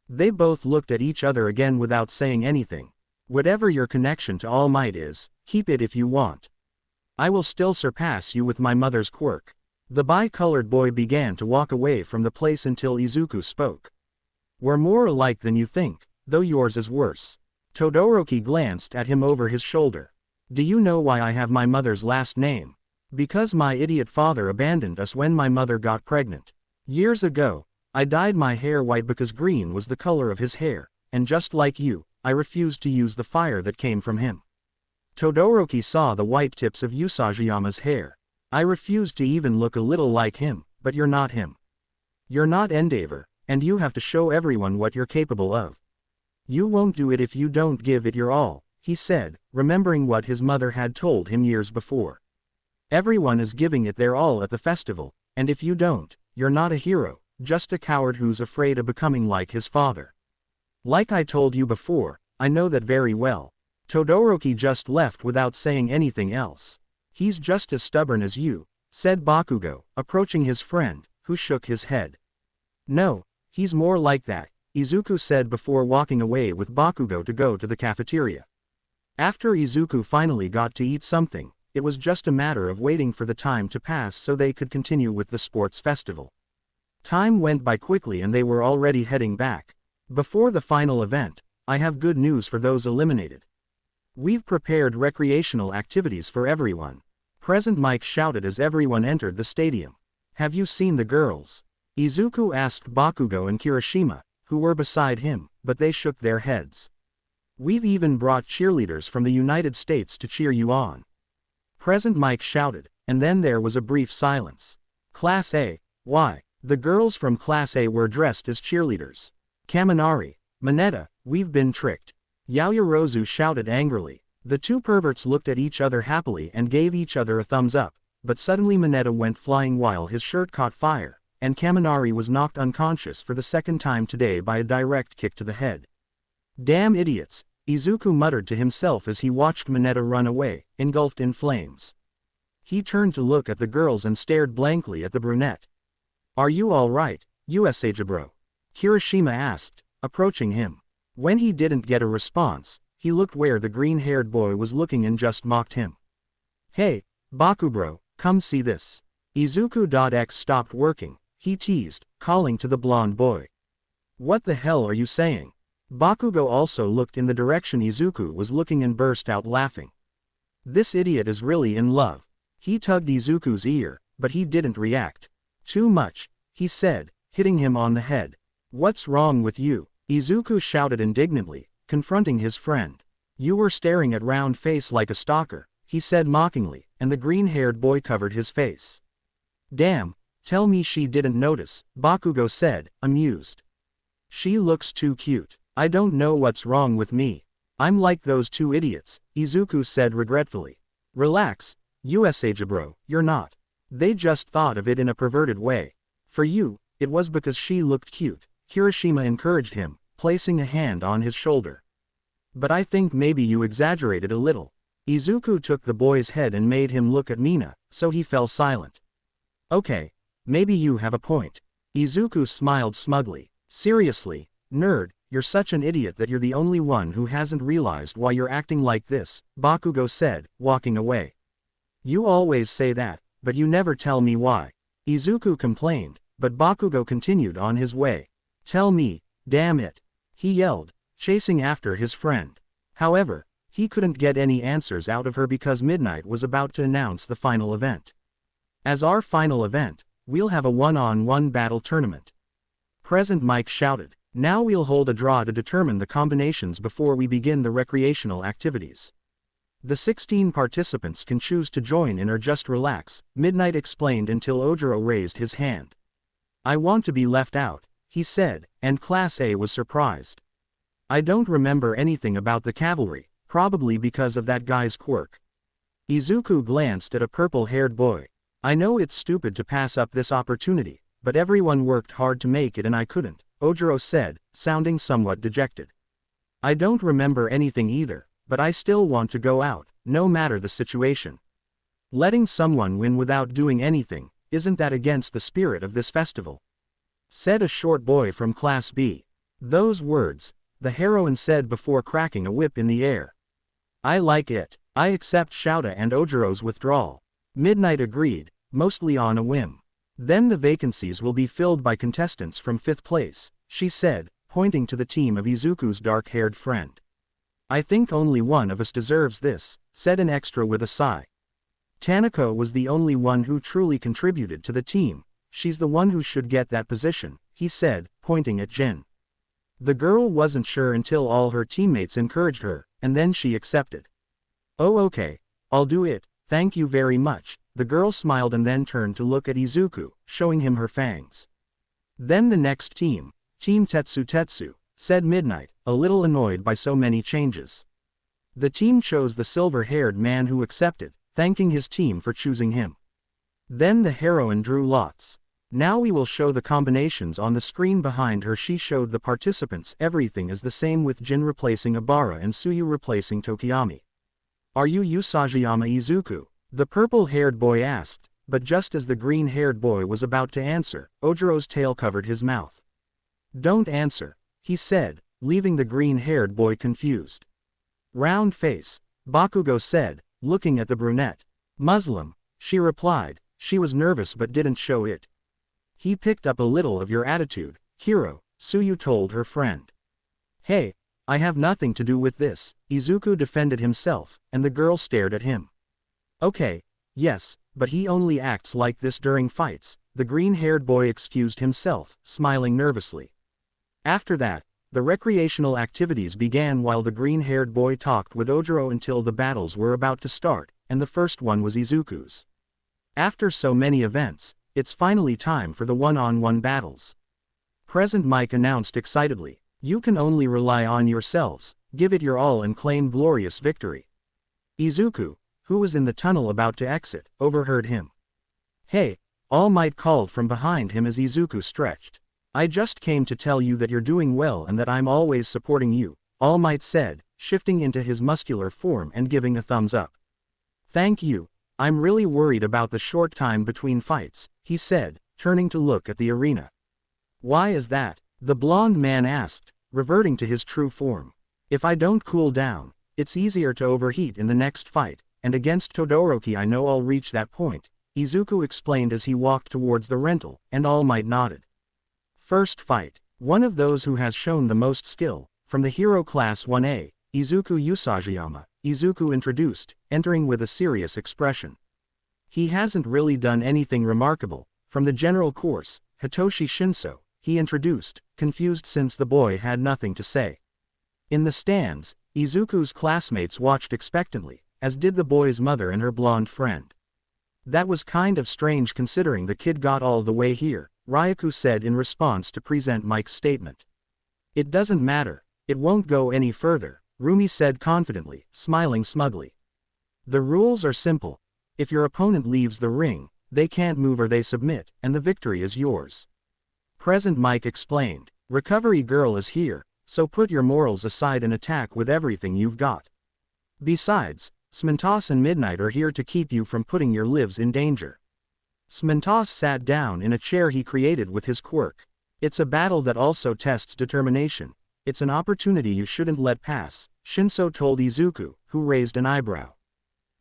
They both looked at each other again without saying anything. Whatever your connection to All Might is, keep it if you want. I will still surpass you with my mother's quirk. The bi-colored boy began to walk away from the place until Izuku spoke. We're more alike than you think, though yours is worse. Todoroki glanced at him over his shoulder. Do you know why I have my mother's last name? Because my idiot father abandoned us when my mother got pregnant. Years ago, I dyed my hair white because green was the color of his hair, and just like you, I refused to use the fire that came from him. Todoroki saw the white tips of Usajiyama's hair. I refused to even look a little like him, but you're not him. You're not Endeavor, and you have to show everyone what you're capable of. You won't do it if you don't give it your all, he said, remembering what his mother had told him years before. Everyone is giving it their all at the festival, and if you don't, you're not a hero, just a coward who's afraid of becoming like his father. Like I told you before, I know that very well. Todoroki just left without saying anything else. He's just as stubborn as you, said Bakugo, approaching his friend, who shook his head. No, he's more like that, Izuku said before walking away with Bakugo to go to the cafeteria. After Izuku finally got to eat something, it was just a matter of waiting for the time to pass so they could continue with the sports festival. Time went by quickly and they were already heading back. Before the final event, I have good news for those eliminated. We've prepared recreational activities for everyone. Present Mike shouted as everyone entered the stadium. Have you seen the girls? Izuku asked Bakugo and Kirishima, who were beside him, but they shook their heads. We've even brought cheerleaders from the United States to cheer you on. Present Mike shouted, and then there was a brief silence. Class A, why? The girls from Class A were dressed as cheerleaders. Kaminari, Mineta, we've been tricked. Yaoyorozu shouted angrily. The two perverts looked at each other happily and gave each other a thumbs up, but suddenly Mineta went flying while his shirt caught fire, and Kaminari was knocked unconscious for the second time today by a direct kick to the head. Damn idiots, Izuku muttered to himself as he watched Mineta run away, engulfed in flames. He turned to look at the girls and stared blankly at the brunette. Are you all right, Usajibro? Kirishima asked, approaching him. When he didn't get a response, he looked where the green-haired boy was looking and just mocked him. Hey, Bakubro, come see this. Izuku.x stopped working, he teased, calling to the blonde boy. What the hell are you saying? Bakugo also looked in the direction Izuku was looking and burst out laughing. This idiot is really in love. He tugged Izuku's ear, but he didn't react. Too much, he said, hitting him on the head. What's wrong with you? Izuku shouted indignantly, confronting his friend. You were staring at round face like a stalker, he said mockingly, and the green-haired boy covered his face. Damn, tell me she didn't notice, Bakugo said, amused. She looks too cute. I don't know what's wrong with me. I'm like those two idiots, Izuku said regretfully. Relax, Usajibro, you're not. They just thought of it in a perverted way. For you, it was because she looked cute, Kirishima encouraged him, placing a hand on his shoulder. But I think maybe you exaggerated a little. Izuku took the boy's head and made him look at Mina, so he fell silent. Okay, maybe you have a point. Izuku smiled smugly. Seriously, nerd, you're such an idiot that you're the only one who hasn't realized why you're acting like this, Bakugo said, walking away. You always say that, but you never tell me why. Izuku complained, but Bakugo continued on his way. Tell me, damn it, he yelled, chasing after his friend. However, he couldn't get any answers out of her because midnight was about to announce the final event. As our final event, we'll have a one-on-one battle tournament. Present Mike shouted. Now we'll hold a draw to determine the combinations before we begin the recreational activities. The 16 participants can choose to join in or just relax, Midnight explained until Ojiro raised his hand. I want to be left out, he said, and Class A was surprised. I don't remember anything about the cavalry, probably because of that guy's quirk. Izuku glanced at a purple-haired boy. I know it's stupid to pass up this opportunity, but everyone worked hard to make it and I couldn't, Ojiro said, sounding somewhat dejected. I don't remember anything either, but I still want to go out, no matter the situation. Letting someone win without doing anything, isn't that against the spirit of this festival? Said a short boy from Class B. Those words, the heroine said before cracking a whip in the air. I like it. I accept Shouta and Ojiro's withdrawal. Midnight agreed, mostly on a whim. Then the vacancies will be filled by contestants from 5th place, she said, pointing to the team of Izuku's dark-haired friend. I think only one of us deserves this, said an extra with a sigh. Tanako was the only one who truly contributed to the team. She's the one who should get that position, he said, pointing at Jin. The girl wasn't sure until all her teammates encouraged her, and then she accepted. Oh okay, I'll do it, thank you very much, the girl smiled and then turned to look at Izuku, showing him her fangs. Then the next team, Team Tetsu, said Midnight, a little annoyed by so many changes. The team chose the silver-haired man who accepted, thanking his team for choosing him. Then the heroine drew lots. Now we will show the combinations on the screen behind her. She showed the participants everything is the same with Jin replacing Abara and Suyu replacing Tokiyami. Are you Usajiyama Izuku? The purple-haired boy asked, but just as the green-haired boy was about to answer, Ojiro's tail covered his mouth. Don't answer, he said, leaving the green-haired boy confused. Round face, Bakugo said, looking at the brunette. Muslim, she replied, she was nervous but didn't show it. He picked up a little of your attitude, hero, Suyu told her friend. Hey, I have nothing to do with this, Izuku defended himself, and the girl stared at him. Okay, yes, but he only acts like this during fights, the green-haired boy excused himself, smiling nervously. After that, the recreational activities began while the green-haired boy talked with Ojiro until the battles were about to start, and the first one was Izuku's. After so many events, it's finally time for the one-on-one battles. Present Mike announced excitedly, you can only rely on yourselves, give it your all and claim glorious victory. Izuku, who was in the tunnel about to exit, overheard him. Hey, All Might called from behind him as Izuku stretched. I just came to tell you that you're doing well and that I'm always supporting you, All Might said, shifting into his muscular form and giving a thumbs up. Thank you, I'm really worried about the short time between fights, he said, turning to look at the arena. Why is that? The blonde man asked, reverting to his true form. If I don't cool down, it's easier to overheat in the next fight, and against Todoroki I know I'll reach that point, Izuku explained as he walked towards the rental, and All Might nodded. First fight, one of those who has shown the most skill, from the hero class 1A, Izuku Usajiyama, Izuku introduced, entering with a serious expression. He hasn't really done anything remarkable, from the general course, Hitoshi Shinso, he introduced, confused since the boy had nothing to say. In the stands, Izuku's classmates watched expectantly, as did the boy's mother and her blonde friend. That was kind of strange considering the kid got all the way here, Ryaku said in response to Present Mike's statement. It doesn't matter, it won't go any further, Rumi said confidently, smiling smugly. The rules are simple. If your opponent leaves the ring, they can't move or they submit, and the victory is yours. Present Mike explained, Recovery Girl is here, so put your morals aside and attack with everything you've got. Besides, Smentos and Midnight are here to keep you from putting your lives in danger. Smentos sat down in a chair he created with his quirk. It's a battle that also tests determination. It's an opportunity you shouldn't let pass, Shinso told Izuku, who raised an eyebrow.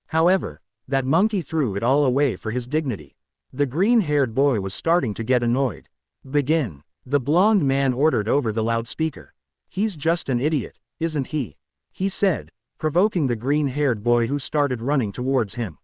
However, that monkey threw it all away for his dignity. The green-haired boy was starting to get annoyed. Begin, the blonde man ordered over the loudspeaker. He's just an idiot, isn't he? He said, provoking the green-haired boy who started running towards him.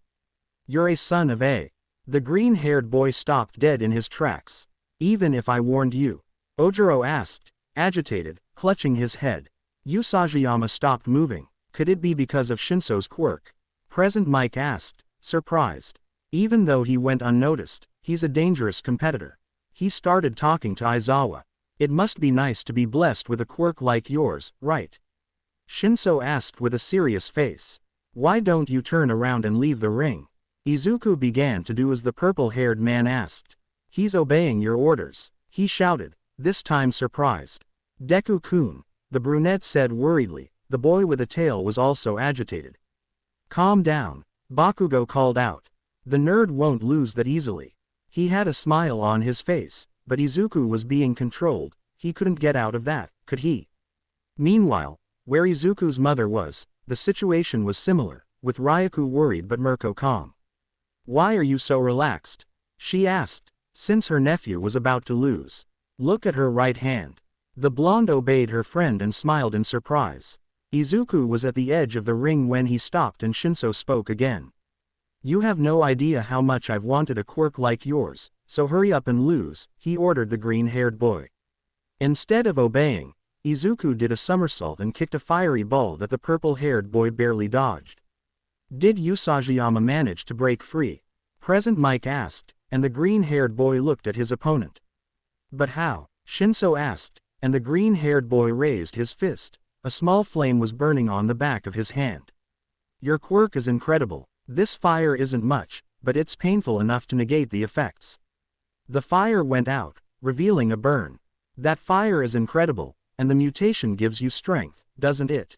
You're a son of a. The green-haired boy stopped dead in his tracks. Even if I warned you? Ojiro asked, agitated, clutching his head. Usajiyama stopped moving. Could it be because of Shinso's quirk? Present Mike asked, surprised. Even though he went unnoticed, he's a dangerous competitor. He started talking to Aizawa. It must be nice to be blessed with a quirk like yours, right? Shinso asked with a serious face. Why don't you turn around and leave the ring? Izuku began to do as the purple-haired man asked. He's obeying your orders, he shouted, this time surprised. Deku-kun, the brunette said worriedly. The boy with a tail was also agitated. Calm down, Bakugo called out. The nerd won't lose that easily. He had a smile on his face, but Izuku was being controlled. He couldn't get out of that, could he? Meanwhile, where Izuku's mother was, the situation was similar, with Ryaku worried but Mirko calm. Why are you so relaxed? She asked, since her nephew was about to lose. Look at her right hand. The blonde obeyed her friend and smiled in surprise. Izuku was at the edge of the ring when he stopped and Shinso spoke again. You have no idea how much I've wanted a quirk like yours, so hurry up and lose, he ordered the green-haired boy. Instead of obeying, Izuku did a somersault and kicked a fiery ball that the purple-haired boy barely dodged. Did Usajiyama manage to break free? Present Mike asked, and the green-haired boy looked at his opponent. But how? Shinso asked, and the green-haired boy raised his fist. A small flame was burning on the back of his hand. Your quirk is incredible. This fire isn't much, but it's painful enough to negate the effects. The fire went out, revealing a burn. That fire is incredible, and the mutation gives you strength, doesn't it?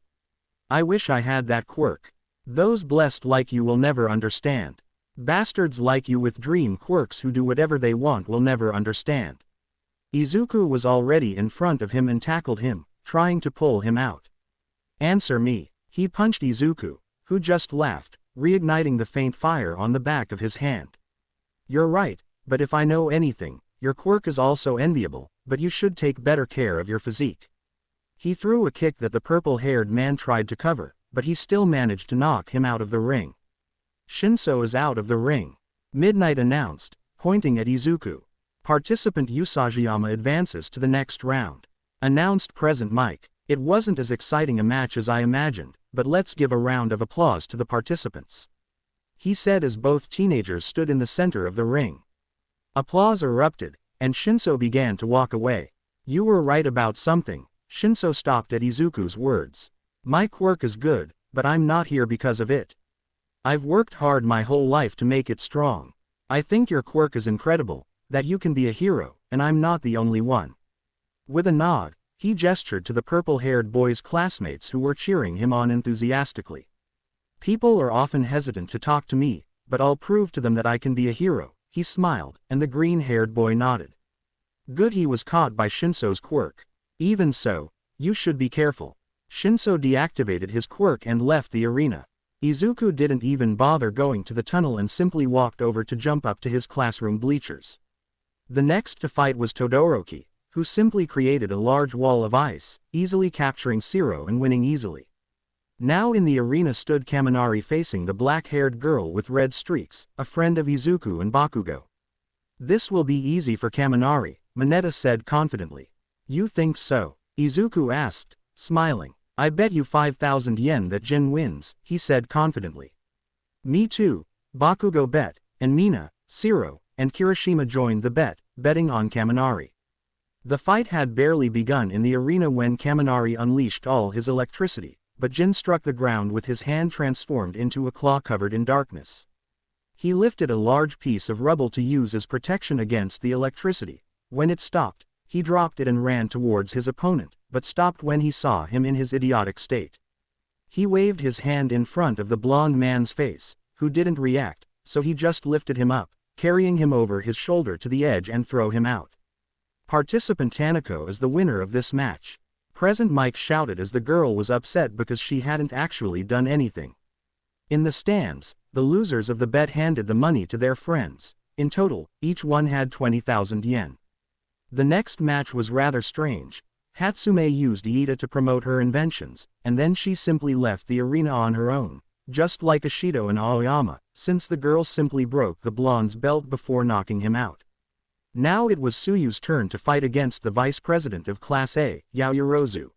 I wish I had that quirk. Those blessed like you will never understand. Bastards like you with dream quirks who do whatever they want will never understand. Izuku was already in front of him and tackled him, trying to pull him out. Answer me. He punched Izuku, who just laughed, reigniting the faint fire on the back of his hand. You're right, but if I know anything, your quirk is also enviable, but you should take better care of your physique. He threw a kick that the purple-haired man tried to cover, but he still managed to knock him out of the ring. Shinso is out of the ring. Midnight announced, pointing at Izuku. Participant Usajiyama advances to the next round. Announced Present Mike. It wasn't as exciting a match as I imagined, but let's give a round of applause to the participants. He said as both teenagers stood in the center of the ring. Applause erupted, and Shinso began to walk away. You were right about something. Shinso stopped at Izuku's words. My quirk is good, but I'm not here because of it. I've worked hard my whole life to make it strong. I think your quirk is incredible, that you can be a hero, and I'm not the only one. With a nod, he gestured to the purple-haired boy's classmates who were cheering him on enthusiastically. People are often hesitant to talk to me, but I'll prove to them that I can be a hero, he smiled, and the green-haired boy nodded. Good, he was caught by Shinso's quirk. Even so, you should be careful. Shinso deactivated his quirk and left the arena. Izuku didn't even bother going to the tunnel and simply walked over to jump up to his classroom bleachers. The next to fight was Todoroki, who simply created a large wall of ice, easily capturing Zero and winning easily. Now in the arena stood Kaminari facing the black-haired girl with red streaks, a friend of Izuku and Bakugo. This will be easy for Kaminari, Mineta said confidently. You think so? Izuku asked, smiling. I bet you 5,000 yen that Jin wins, he said confidently. Me too, Bakugo bet, and Mina, Zero, and Kirishima joined the bet, betting on Kaminari. The fight had barely begun in the arena when Kaminari unleashed all his electricity, but Jin struck the ground with his hand transformed into a claw covered in darkness. He lifted a large piece of rubble to use as protection against the electricity. When it stopped, he dropped it and ran towards his opponent, but stopped when he saw him in his idiotic state. He waved his hand in front of the blonde man's face, who didn't react, so he just lifted him up, carrying him over his shoulder to the edge and throw him out. Participant Tanako is the winner of this match. Present Mike shouted as the girl was upset because she hadn't actually done anything. In the stands, the losers of the bet handed the money to their friends. In total, each one had 20,000 yen. The next match was rather strange. Hatsume used Iida to promote her inventions, and then she simply left the arena on her own. just like Ashido and Aoyama, since the girl simply broke the blonde's belt before knocking him out. Now it was Tsuyu's turn to fight against the vice president of Class A, Yaoyorozu.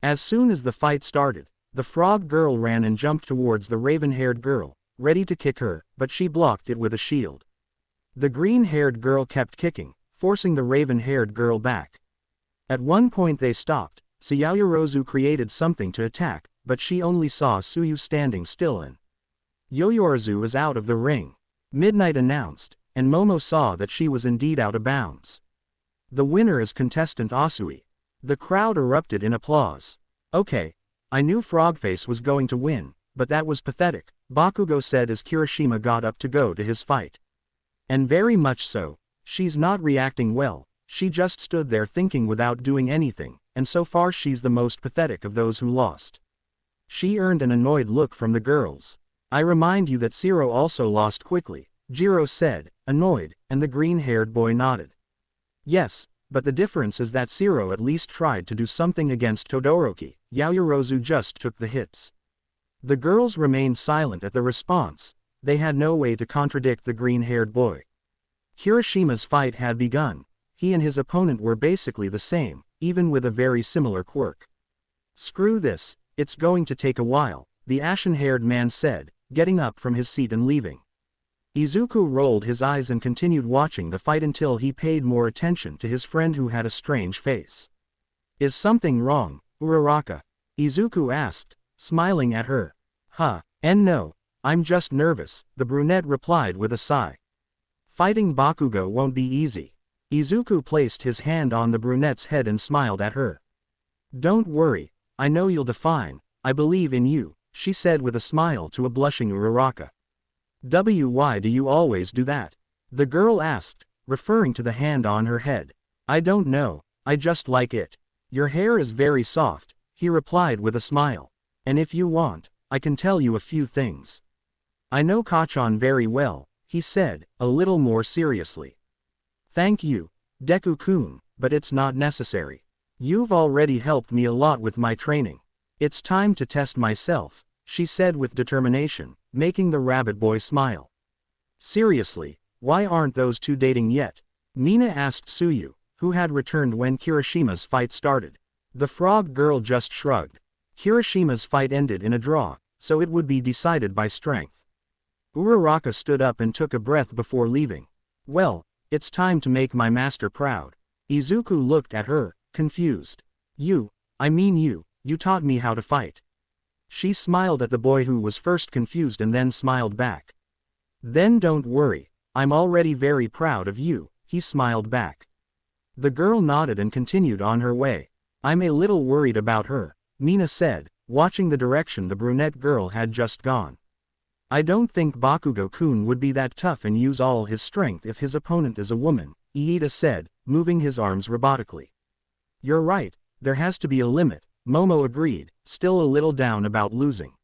As soon as the fight started, the frog girl ran and jumped towards the raven-haired girl, ready to kick her, but she blocked it with a shield. The green-haired girl kept kicking, forcing the raven-haired girl back. At one point they stopped, so Yaoyorozu created something to attack, but she only saw Tsuyu standing still and Yaoyorozu is out of the ring. Midnight announced, and Momo saw that she was indeed out of bounds. The winner is contestant Asui. The crowd erupted in applause. Okay, I knew Frogface was going to win, but that was pathetic, Bakugo said as Kirishima got up to go to his fight. And very much so. She's not reacting well, she just stood there thinking without doing anything, and so far she's the most pathetic of those who lost. She earned an annoyed look from the girls. I remind you that Zero also lost quickly, Jiro said, annoyed, and the green-haired boy nodded. Yes, but the difference is that Zero at least tried to do something against Todoroki, Yaoyorozu just took the hits. The girls remained silent at the response, they had no way to contradict the green-haired boy. Kirishima's fight had begun. He and his opponent were basically the same, even with a very similar quirk. Screw this, it's going to take a while, the ashen-haired man said, getting up from his seat and leaving. Izuku rolled his eyes and continued watching the fight until he paid more attention to his friend who had a strange face. Is something wrong, Uraraka? Izuku asked, smiling at her. And no, I'm just nervous, the brunette replied with a sigh. Fighting Bakugo won't be easy. Izuku placed his hand on the brunette's head and smiled at her. Don't worry, I know you'll define, I believe in you, she said with a smile to a blushing Uraraka. Why do you always do that? The girl asked, referring to the hand on her head. I don't know, I just like it. Your hair is very soft, he replied with a smile. And if you want, I can tell you a few things. I know Kachan very well, he said, a little more seriously. Thank you, Deku-kun, but it's not necessary. You've already helped me a lot with my training. It's time to test myself, she said with determination, making the rabbit boy smile. Seriously, why aren't those two dating yet? Mina asked Tsuyu, who had returned when Kirishima's fight started. The frog girl just shrugged. Kirishima's fight ended in a draw, so it would be decided by strength. Uraraka stood up and took a breath before leaving. Well, it's time to make my master proud. Izuku looked at her, confused. You taught me how to fight. She smiled at the boy who was first confused and then smiled back. Then don't worry, I'm already very proud of you, he smiled back. The girl nodded and continued on her way. I'm a little worried about her, Mina said, watching the direction the brunette girl had just gone. I don't think Bakugo-kun would be that tough and use all his strength if his opponent is a woman, Iida said, moving his arms robotically. You're right, there has to be a limit, Momo agreed, still a little down about losing.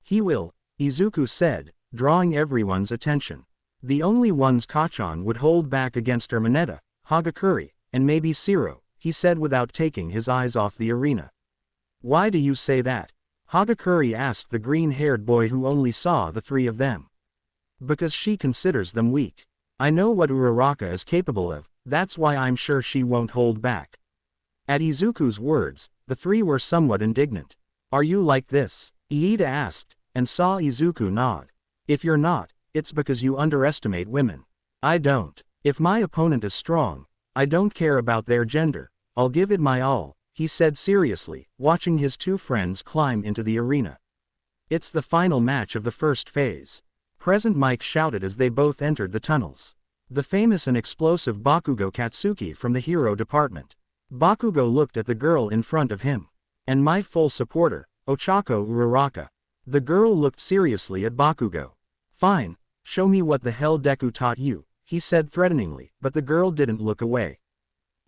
He will, Izuku said, drawing everyone's attention. The only ones Kachan would hold back against are Mineta, Hagakure, and maybe Zero, he said without taking his eyes off the arena. Why do you say that? Hagakure asked the green-haired boy who only saw the three of them. Because she considers them weak. I know what Uraraka is capable of, that's why I'm sure she won't hold back. At Izuku's words, the three were somewhat indignant. Are you like this? Iida asked, and saw Izuku nod. If you're not, it's because you underestimate women. I don't. If my opponent is strong, I don't care about their gender, I'll give it my all, he said seriously, watching his two friends climb into the arena. It's the final match of the first phase. Present Mike shouted as they both entered the tunnels. The famous and explosive Bakugo Katsuki from the hero department. Bakugo looked at the girl in front of him. And my full supporter, Ochako Uraraka. The girl looked seriously at Bakugo. Fine, show me what the hell Deku taught you, he said threateningly, but the girl didn't look away.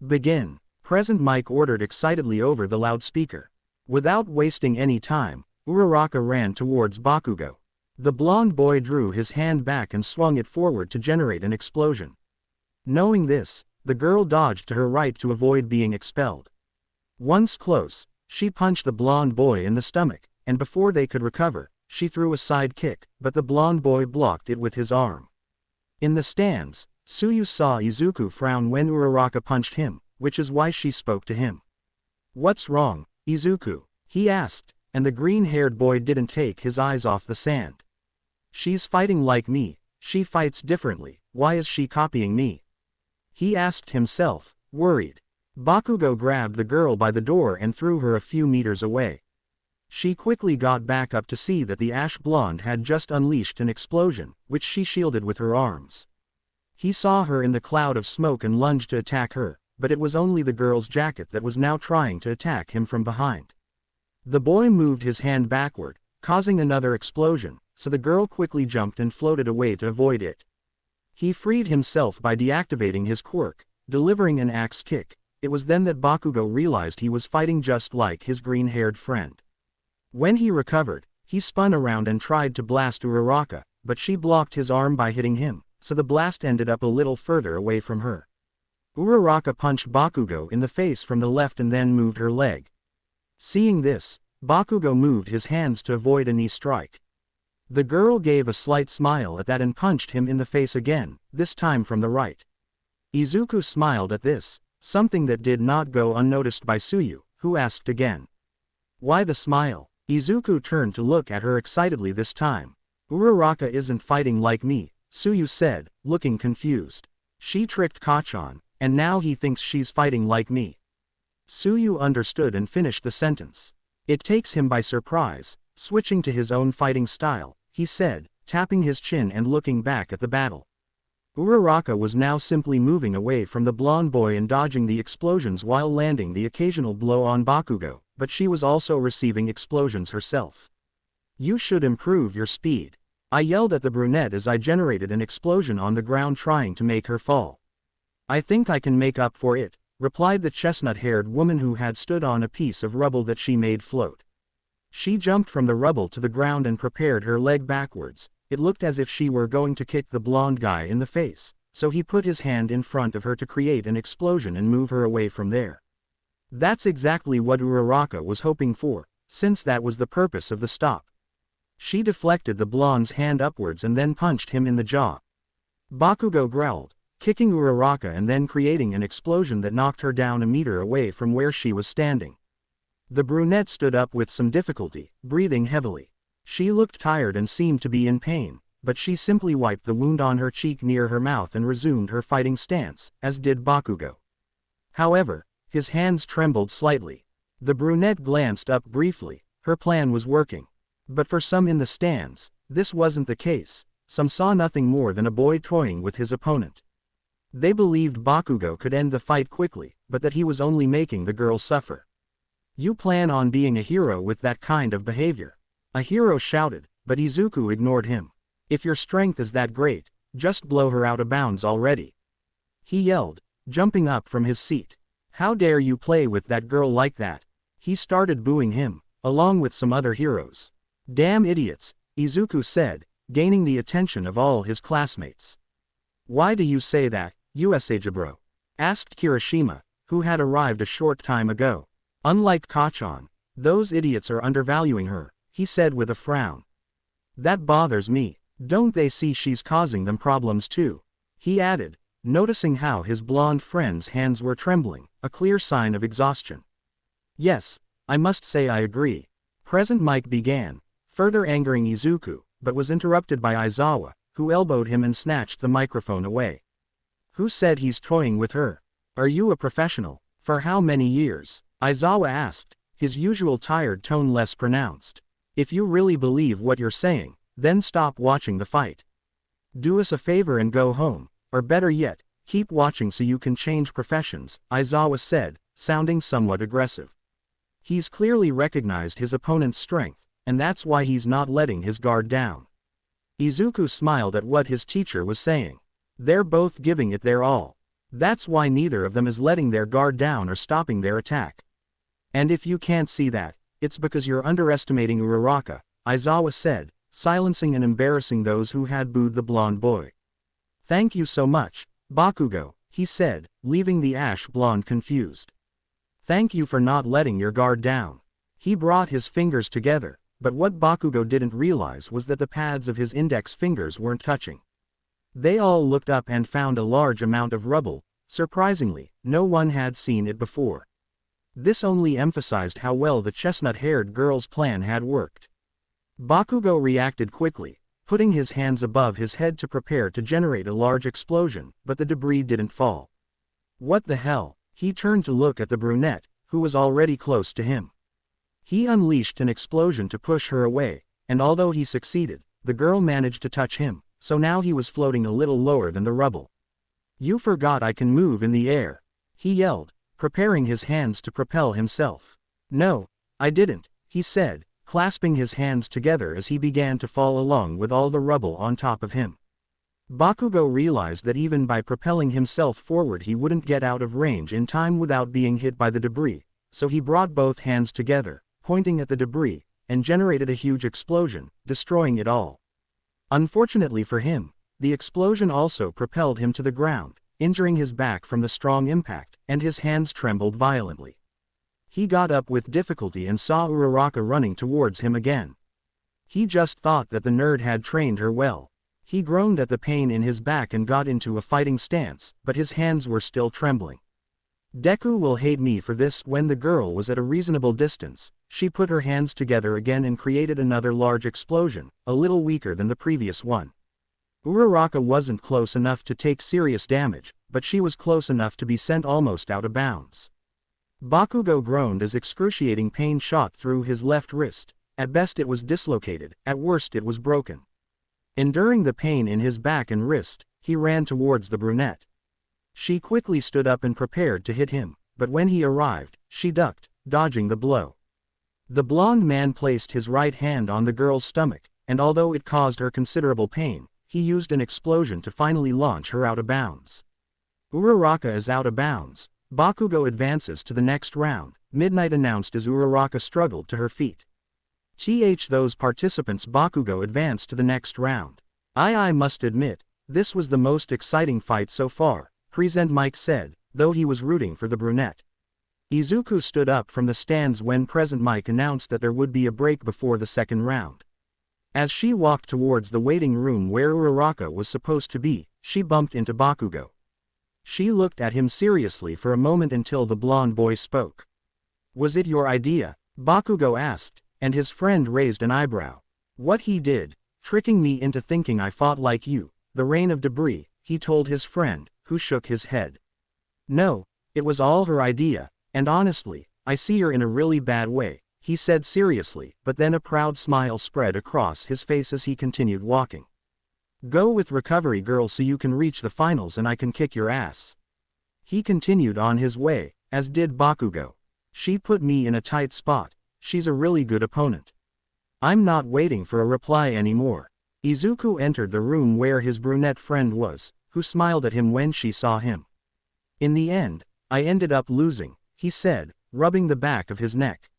Begin. Present Mike ordered excitedly over the loudspeaker. Without wasting any time, Uraraka ran towards Bakugo. The blonde boy drew his hand back and swung it forward to generate an explosion. Knowing this, the girl dodged to her right to avoid being expelled. Once close, she punched the blonde boy in the stomach, and before they could recover, she threw a side kick, but the blonde boy blocked it with his arm. In the stands, Tsuyu saw Izuku frown when Uraraka punched him, which is why she spoke to him. "What's wrong, Izuku?" he asked, and the green-haired boy didn't take his eyes off the sand. "She's fighting like me, she fights differently, why is she copying me?" he asked himself, worried. Bakugo grabbed the girl by the door and threw her a few meters away. She quickly got back up to see that the ash blonde had just unleashed an explosion, which she shielded with her arms. He saw her in the cloud of smoke and lunged to attack her, but it was only the girl's jacket that was now trying to attack him from behind. The boy moved his hand backward, causing another explosion, so the girl quickly jumped and floated away to avoid it. He freed himself by deactivating his quirk, delivering an axe kick. It was then that Bakugo realized he was fighting just like his green-haired friend. When he recovered, he spun around and tried to blast Uraraka, but she blocked his arm by hitting him, so the blast ended up a little further away from her. Uraraka punched Bakugo in the face from the left and then moved her leg. Seeing this, Bakugo moved his hands to avoid a knee strike. The girl gave a slight smile at that and punched him in the face again, this time from the right. Izuku smiled at this, something that did not go unnoticed by Tsuyu, who asked again. "Why the smile?" Izuku turned to look at her excitedly this time. "Uraraka isn't fighting like me," Tsuyu said, looking confused. "She tricked Kachan, and now he thinks she's fighting like me." Tsuyu understood and finished the sentence. "It takes him by surprise, switching to his own fighting style," he said, tapping his chin and looking back at the battle. Uraraka was now simply moving away from the blonde boy and dodging the explosions while landing the occasional blow on Bakugo, but she was also receiving explosions herself. "You should improve your speed," I yelled at the brunette as I generated an explosion on the ground trying to make her fall. "I think I can make up for it," replied the chestnut-haired woman who had stood on a piece of rubble that she made float. She jumped from the rubble to the ground and prepared her leg backwards. It looked as if she were going to kick the blonde guy in the face, so he put his hand in front of her to create an explosion and move her away from there. That's exactly what Uraraka was hoping for, since that was the purpose of the stop. She deflected the blonde's hand upwards and then punched him in the jaw. Bakugo growled, kicking Uraraka and then creating an explosion that knocked her down a meter away from where she was standing. The brunette stood up with some difficulty, breathing heavily. She looked tired and seemed to be in pain, but she simply wiped the wound on her cheek near her mouth and resumed her fighting stance, as did Bakugo. However, his hands trembled slightly. The brunette glanced up briefly. Her plan was working. But for some in the stands, this wasn't the case. Some saw nothing more than a boy toying with his opponent. They believed Bakugo could end the fight quickly, but that he was only making the girl suffer. "You plan on being a hero with that kind of behavior?" a hero shouted, but Izuku ignored him. "If your strength is that great, just blow her out of bounds already," he yelled, jumping up from his seat. "How dare you play with that girl like that?" He started booing him, along with some other heroes. "Damn idiots," Izuku said, gaining the attention of all his classmates. "Why do you say that, Usajibro?" asked Kirishima, who had arrived a short time ago. "Unlike Kachan, those idiots are undervaluing her," he said with a frown. "That bothers me. Don't they see she's causing them problems too?" he added, noticing how his blonde friend's hands were trembling, a clear sign of exhaustion. "Yes, I must say I agree." Present Mike began, further angering Izuku, but was interrupted by Aizawa, who elbowed him and snatched the microphone away. "Who said he's toying with her? Are you a professional? For how many years?" Aizawa asked, his usual tired tone less pronounced. "If you really believe what you're saying, then stop watching the fight. Do us a favor and go home, or better yet, keep watching so you can change professions," Aizawa said, sounding somewhat aggressive. He's clearly recognized his opponent's strength, and that's why he's not letting his guard down. Izuku smiled at what his teacher was saying. They're both giving it their all. That's why neither of them is letting their guard down or stopping their attack. And if you can't see that, it's because you're underestimating Uraraka, Aizawa said, silencing and embarrassing those who had booed the blonde boy. "Thank you so much, Bakugo," he said, leaving the ash blonde confused. "Thank you for not letting your guard down." He brought his fingers together, but what Bakugo didn't realize was that the pads of his index fingers weren't touching. They all looked up and found a large amount of rubble. Surprisingly, no one had seen it before. This only emphasized how well the chestnut-haired girl's plan had worked. Bakugo reacted quickly, putting his hands above his head to prepare to generate a large explosion, but the debris didn't fall. What the hell? He turned to look at the brunette, who was already close to him. He unleashed an explosion to push her away, and although he succeeded, the girl managed to touch him, so now he was floating a little lower than the rubble. "You forgot I can move in the air," he yelled, preparing his hands to propel himself. "No, I didn't," he said, clasping his hands together as he began to fall along with all the rubble on top of him. Bakugo realized that even by propelling himself forward he wouldn't get out of range in time without being hit by the debris, so he brought both hands together, pointing at the debris, and generated a huge explosion, destroying it all. Unfortunately for him, the explosion also propelled him to the ground, injuring his back from the strong impact, and his hands trembled violently. He got up with difficulty and saw Uraraka running towards him again. He just thought that the nerd had trained her well. He groaned at the pain in his back and got into a fighting stance, but his hands were still trembling. "Deku will hate me for this." When the girl was at a reasonable distance, she put her hands together again and created another large explosion, a little weaker than the previous one. Uraraka wasn't close enough to take serious damage, but she was close enough to be sent almost out of bounds. Bakugo groaned as excruciating pain shot through his left wrist. At best it was dislocated, at worst it was broken. Enduring the pain in his back and wrist, he ran towards the brunette. She quickly stood up and prepared to hit him, but when he arrived, she ducked, dodging the blow. The blonde man placed his right hand on the girl's stomach, and although it caused her considerable pain, he used an explosion to finally launch her out of bounds. Uraraka is out of bounds. Bakugo advances to the next round, Midnight announced as Uraraka struggled to her feet. Those participants. Bakugo advanced to the next round. I must admit, this was the most exciting fight so far, Present Mike said, though he was rooting for the brunette. Izuku stood up from the stands when Present Mike announced that there would be a break before the second round. As she walked towards the waiting room where Uraraka was supposed to be, she bumped into Bakugo. She looked at him seriously for a moment until the blonde boy spoke. "Was it your idea?" Bakugo asked, and his friend raised an eyebrow. "What he did, tricking me into thinking I fought like you, the rain of debris," he told his friend, who shook his head. "No, it was all her idea, and honestly, I see her in a really bad way," he said seriously, but then a proud smile spread across his face as he continued walking. "Go with recovery girl so you can reach the finals and I can kick your ass." He continued on his way, as did Bakugo. "She put me in a tight spot. She's a really good opponent." I'm not waiting for a reply anymore. Izuku entered the room where his brunette friend was, who smiled at him when she saw him. "In the end, I ended up losing," he said, rubbing the back of his neck.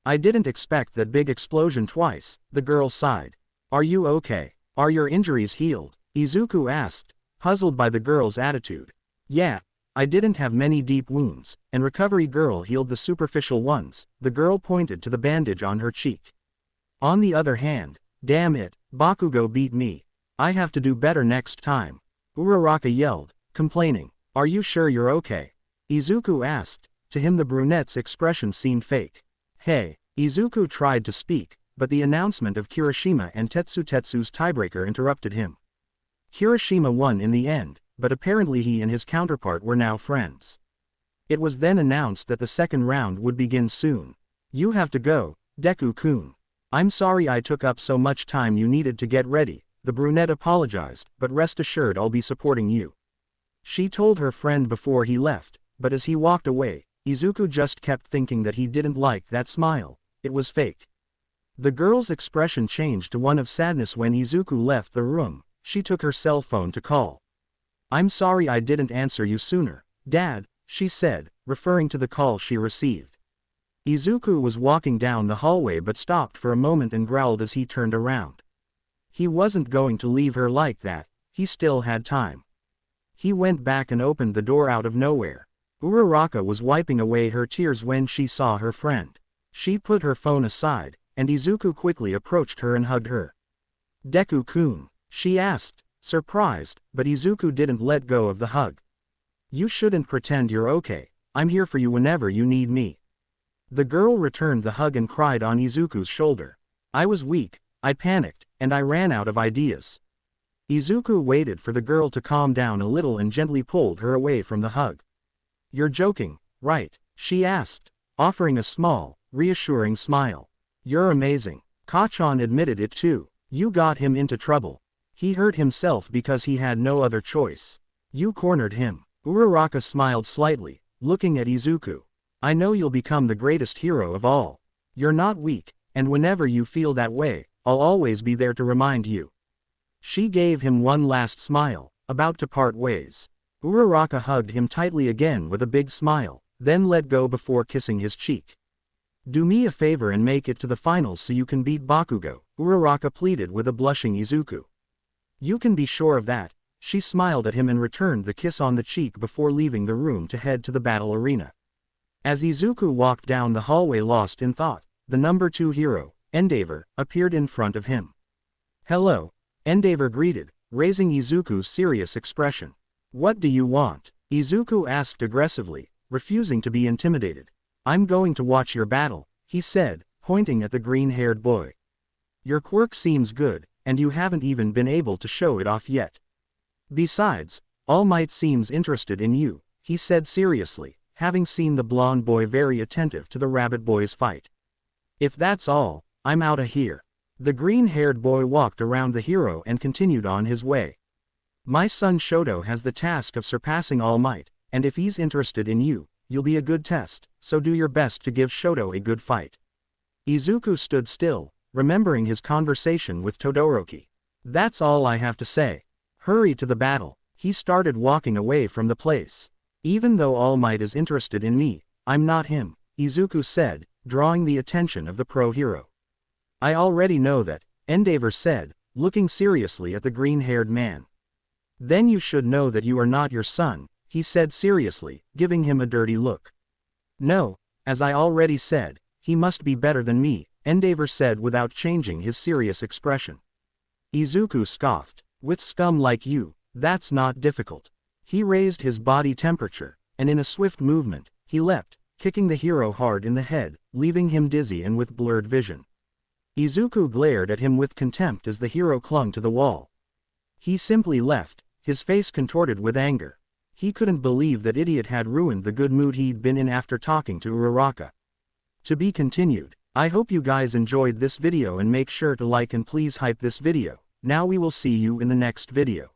"I didn't expect that big explosion twice," the girl sighed. "Are you okay? Are your injuries healed?" Izuku asked, puzzled by the girl's attitude. "Yeah, I didn't have many deep wounds, and recovery girl healed the superficial ones," the girl pointed to the bandage on her cheek. "On the other hand, damn it, Bakugo beat me. I have to do better next time," Uraraka yelled, complaining. "Are you sure you're okay?" Izuku asked. To him the brunette's expression seemed fake. "Hey," Izuku tried to speak, but the announcement of Kirishima and Tetsu's tiebreaker interrupted him. Kirishima won in the end, but apparently he and his counterpart were now friends. It was then announced that the second round would begin soon. "You have to go, Deku-kun. I'm sorry I took up so much time you needed to get ready," the brunette apologized, "but rest assured I'll be supporting you." She told her friend before he left, but as he walked away, Izuku just kept thinking that he didn't like that smile. It was fake. The girl's expression changed to one of sadness when Izuku left the room. She took her cell phone to call. "I'm sorry I didn't answer you sooner, Dad," she said, referring to the call she received. Izuku was walking down the hallway but stopped for a moment and growled as he turned around. He wasn't going to leave her like that, he still had time. He went back and opened the door out of nowhere. Uraraka was wiping away her tears when she saw her friend. She put her phone aside, and Izuku quickly approached her and hugged her. "Deku-kun," she asked, surprised, but Izuku didn't let go of the hug. "You shouldn't pretend you're okay, I'm here for you whenever you need me." The girl returned the hug and cried on Izuku's shoulder. "I was weak, I panicked, and I ran out of ideas." Izuku waited for the girl to calm down a little and gently pulled her away from the hug. "You're joking, right?" she asked, offering a small, reassuring smile. "You're amazing." Kachan admitted it too. "You got him into trouble. He hurt himself because he had no other choice. You cornered him." Uraraka smiled slightly, looking at Izuku. "I know you'll become the greatest hero of all. You're not weak, and whenever you feel that way, I'll always be there to remind you." She gave him one last smile, about to part ways. Uraraka hugged him tightly again with a big smile, then let go before kissing his cheek. "Do me a favor and make it to the finals so you can beat Bakugo," Uraraka pleaded with a blushing Izuku. "You can be sure of that." She smiled at him and returned the kiss on the cheek before leaving the room to head to the battle arena. As Izuku walked down the hallway lost in thought, the number 2 hero, Endeavor, appeared in front of him. "Hello," Endeavor greeted, raising Izuku's serious expression. "What do you want?" Izuku asked aggressively, refusing to be intimidated. "I'm going to watch your battle," he said, pointing at the green-haired boy. "Your quirk seems good, and you haven't even been able to show it off yet. Besides, All Might seems interested in you," he said seriously, having seen the blonde boy very attentive to the rabbit boy's fight. "If that's all, I'm outta here." The green-haired boy walked around the hero and continued on his way. "My son Shoto has the task of surpassing All Might, and if he's interested in you, you'll be a good test, so do your best to give Shoto a good fight." Izuku stood still, remembering his conversation with Todoroki. "That's all I have to say. Hurry to the battle." He started walking away from the place. "Even though All Might is interested in me, I'm not him," Izuku said, drawing the attention of the pro-hero. "I already know that," Endeavor said, looking seriously at the green-haired man. "Then you should know that you are not your son," he said seriously, giving him a dirty look. "No, as I already said, he must be better than me," Endeavor said without changing his serious expression. Izuku scoffed. "With scum like you, that's not difficult." He raised his body temperature, and in a swift movement, he leapt, kicking the hero hard in the head, leaving him dizzy and with blurred vision. Izuku glared at him with contempt as the hero clung to the wall. He simply left, his face contorted with anger. He couldn't believe that idiot had ruined the good mood he'd been in after talking to Uraraka. To be continued. I hope you guys enjoyed this video and make sure to like and please hype this video. Now we will see you in the next video.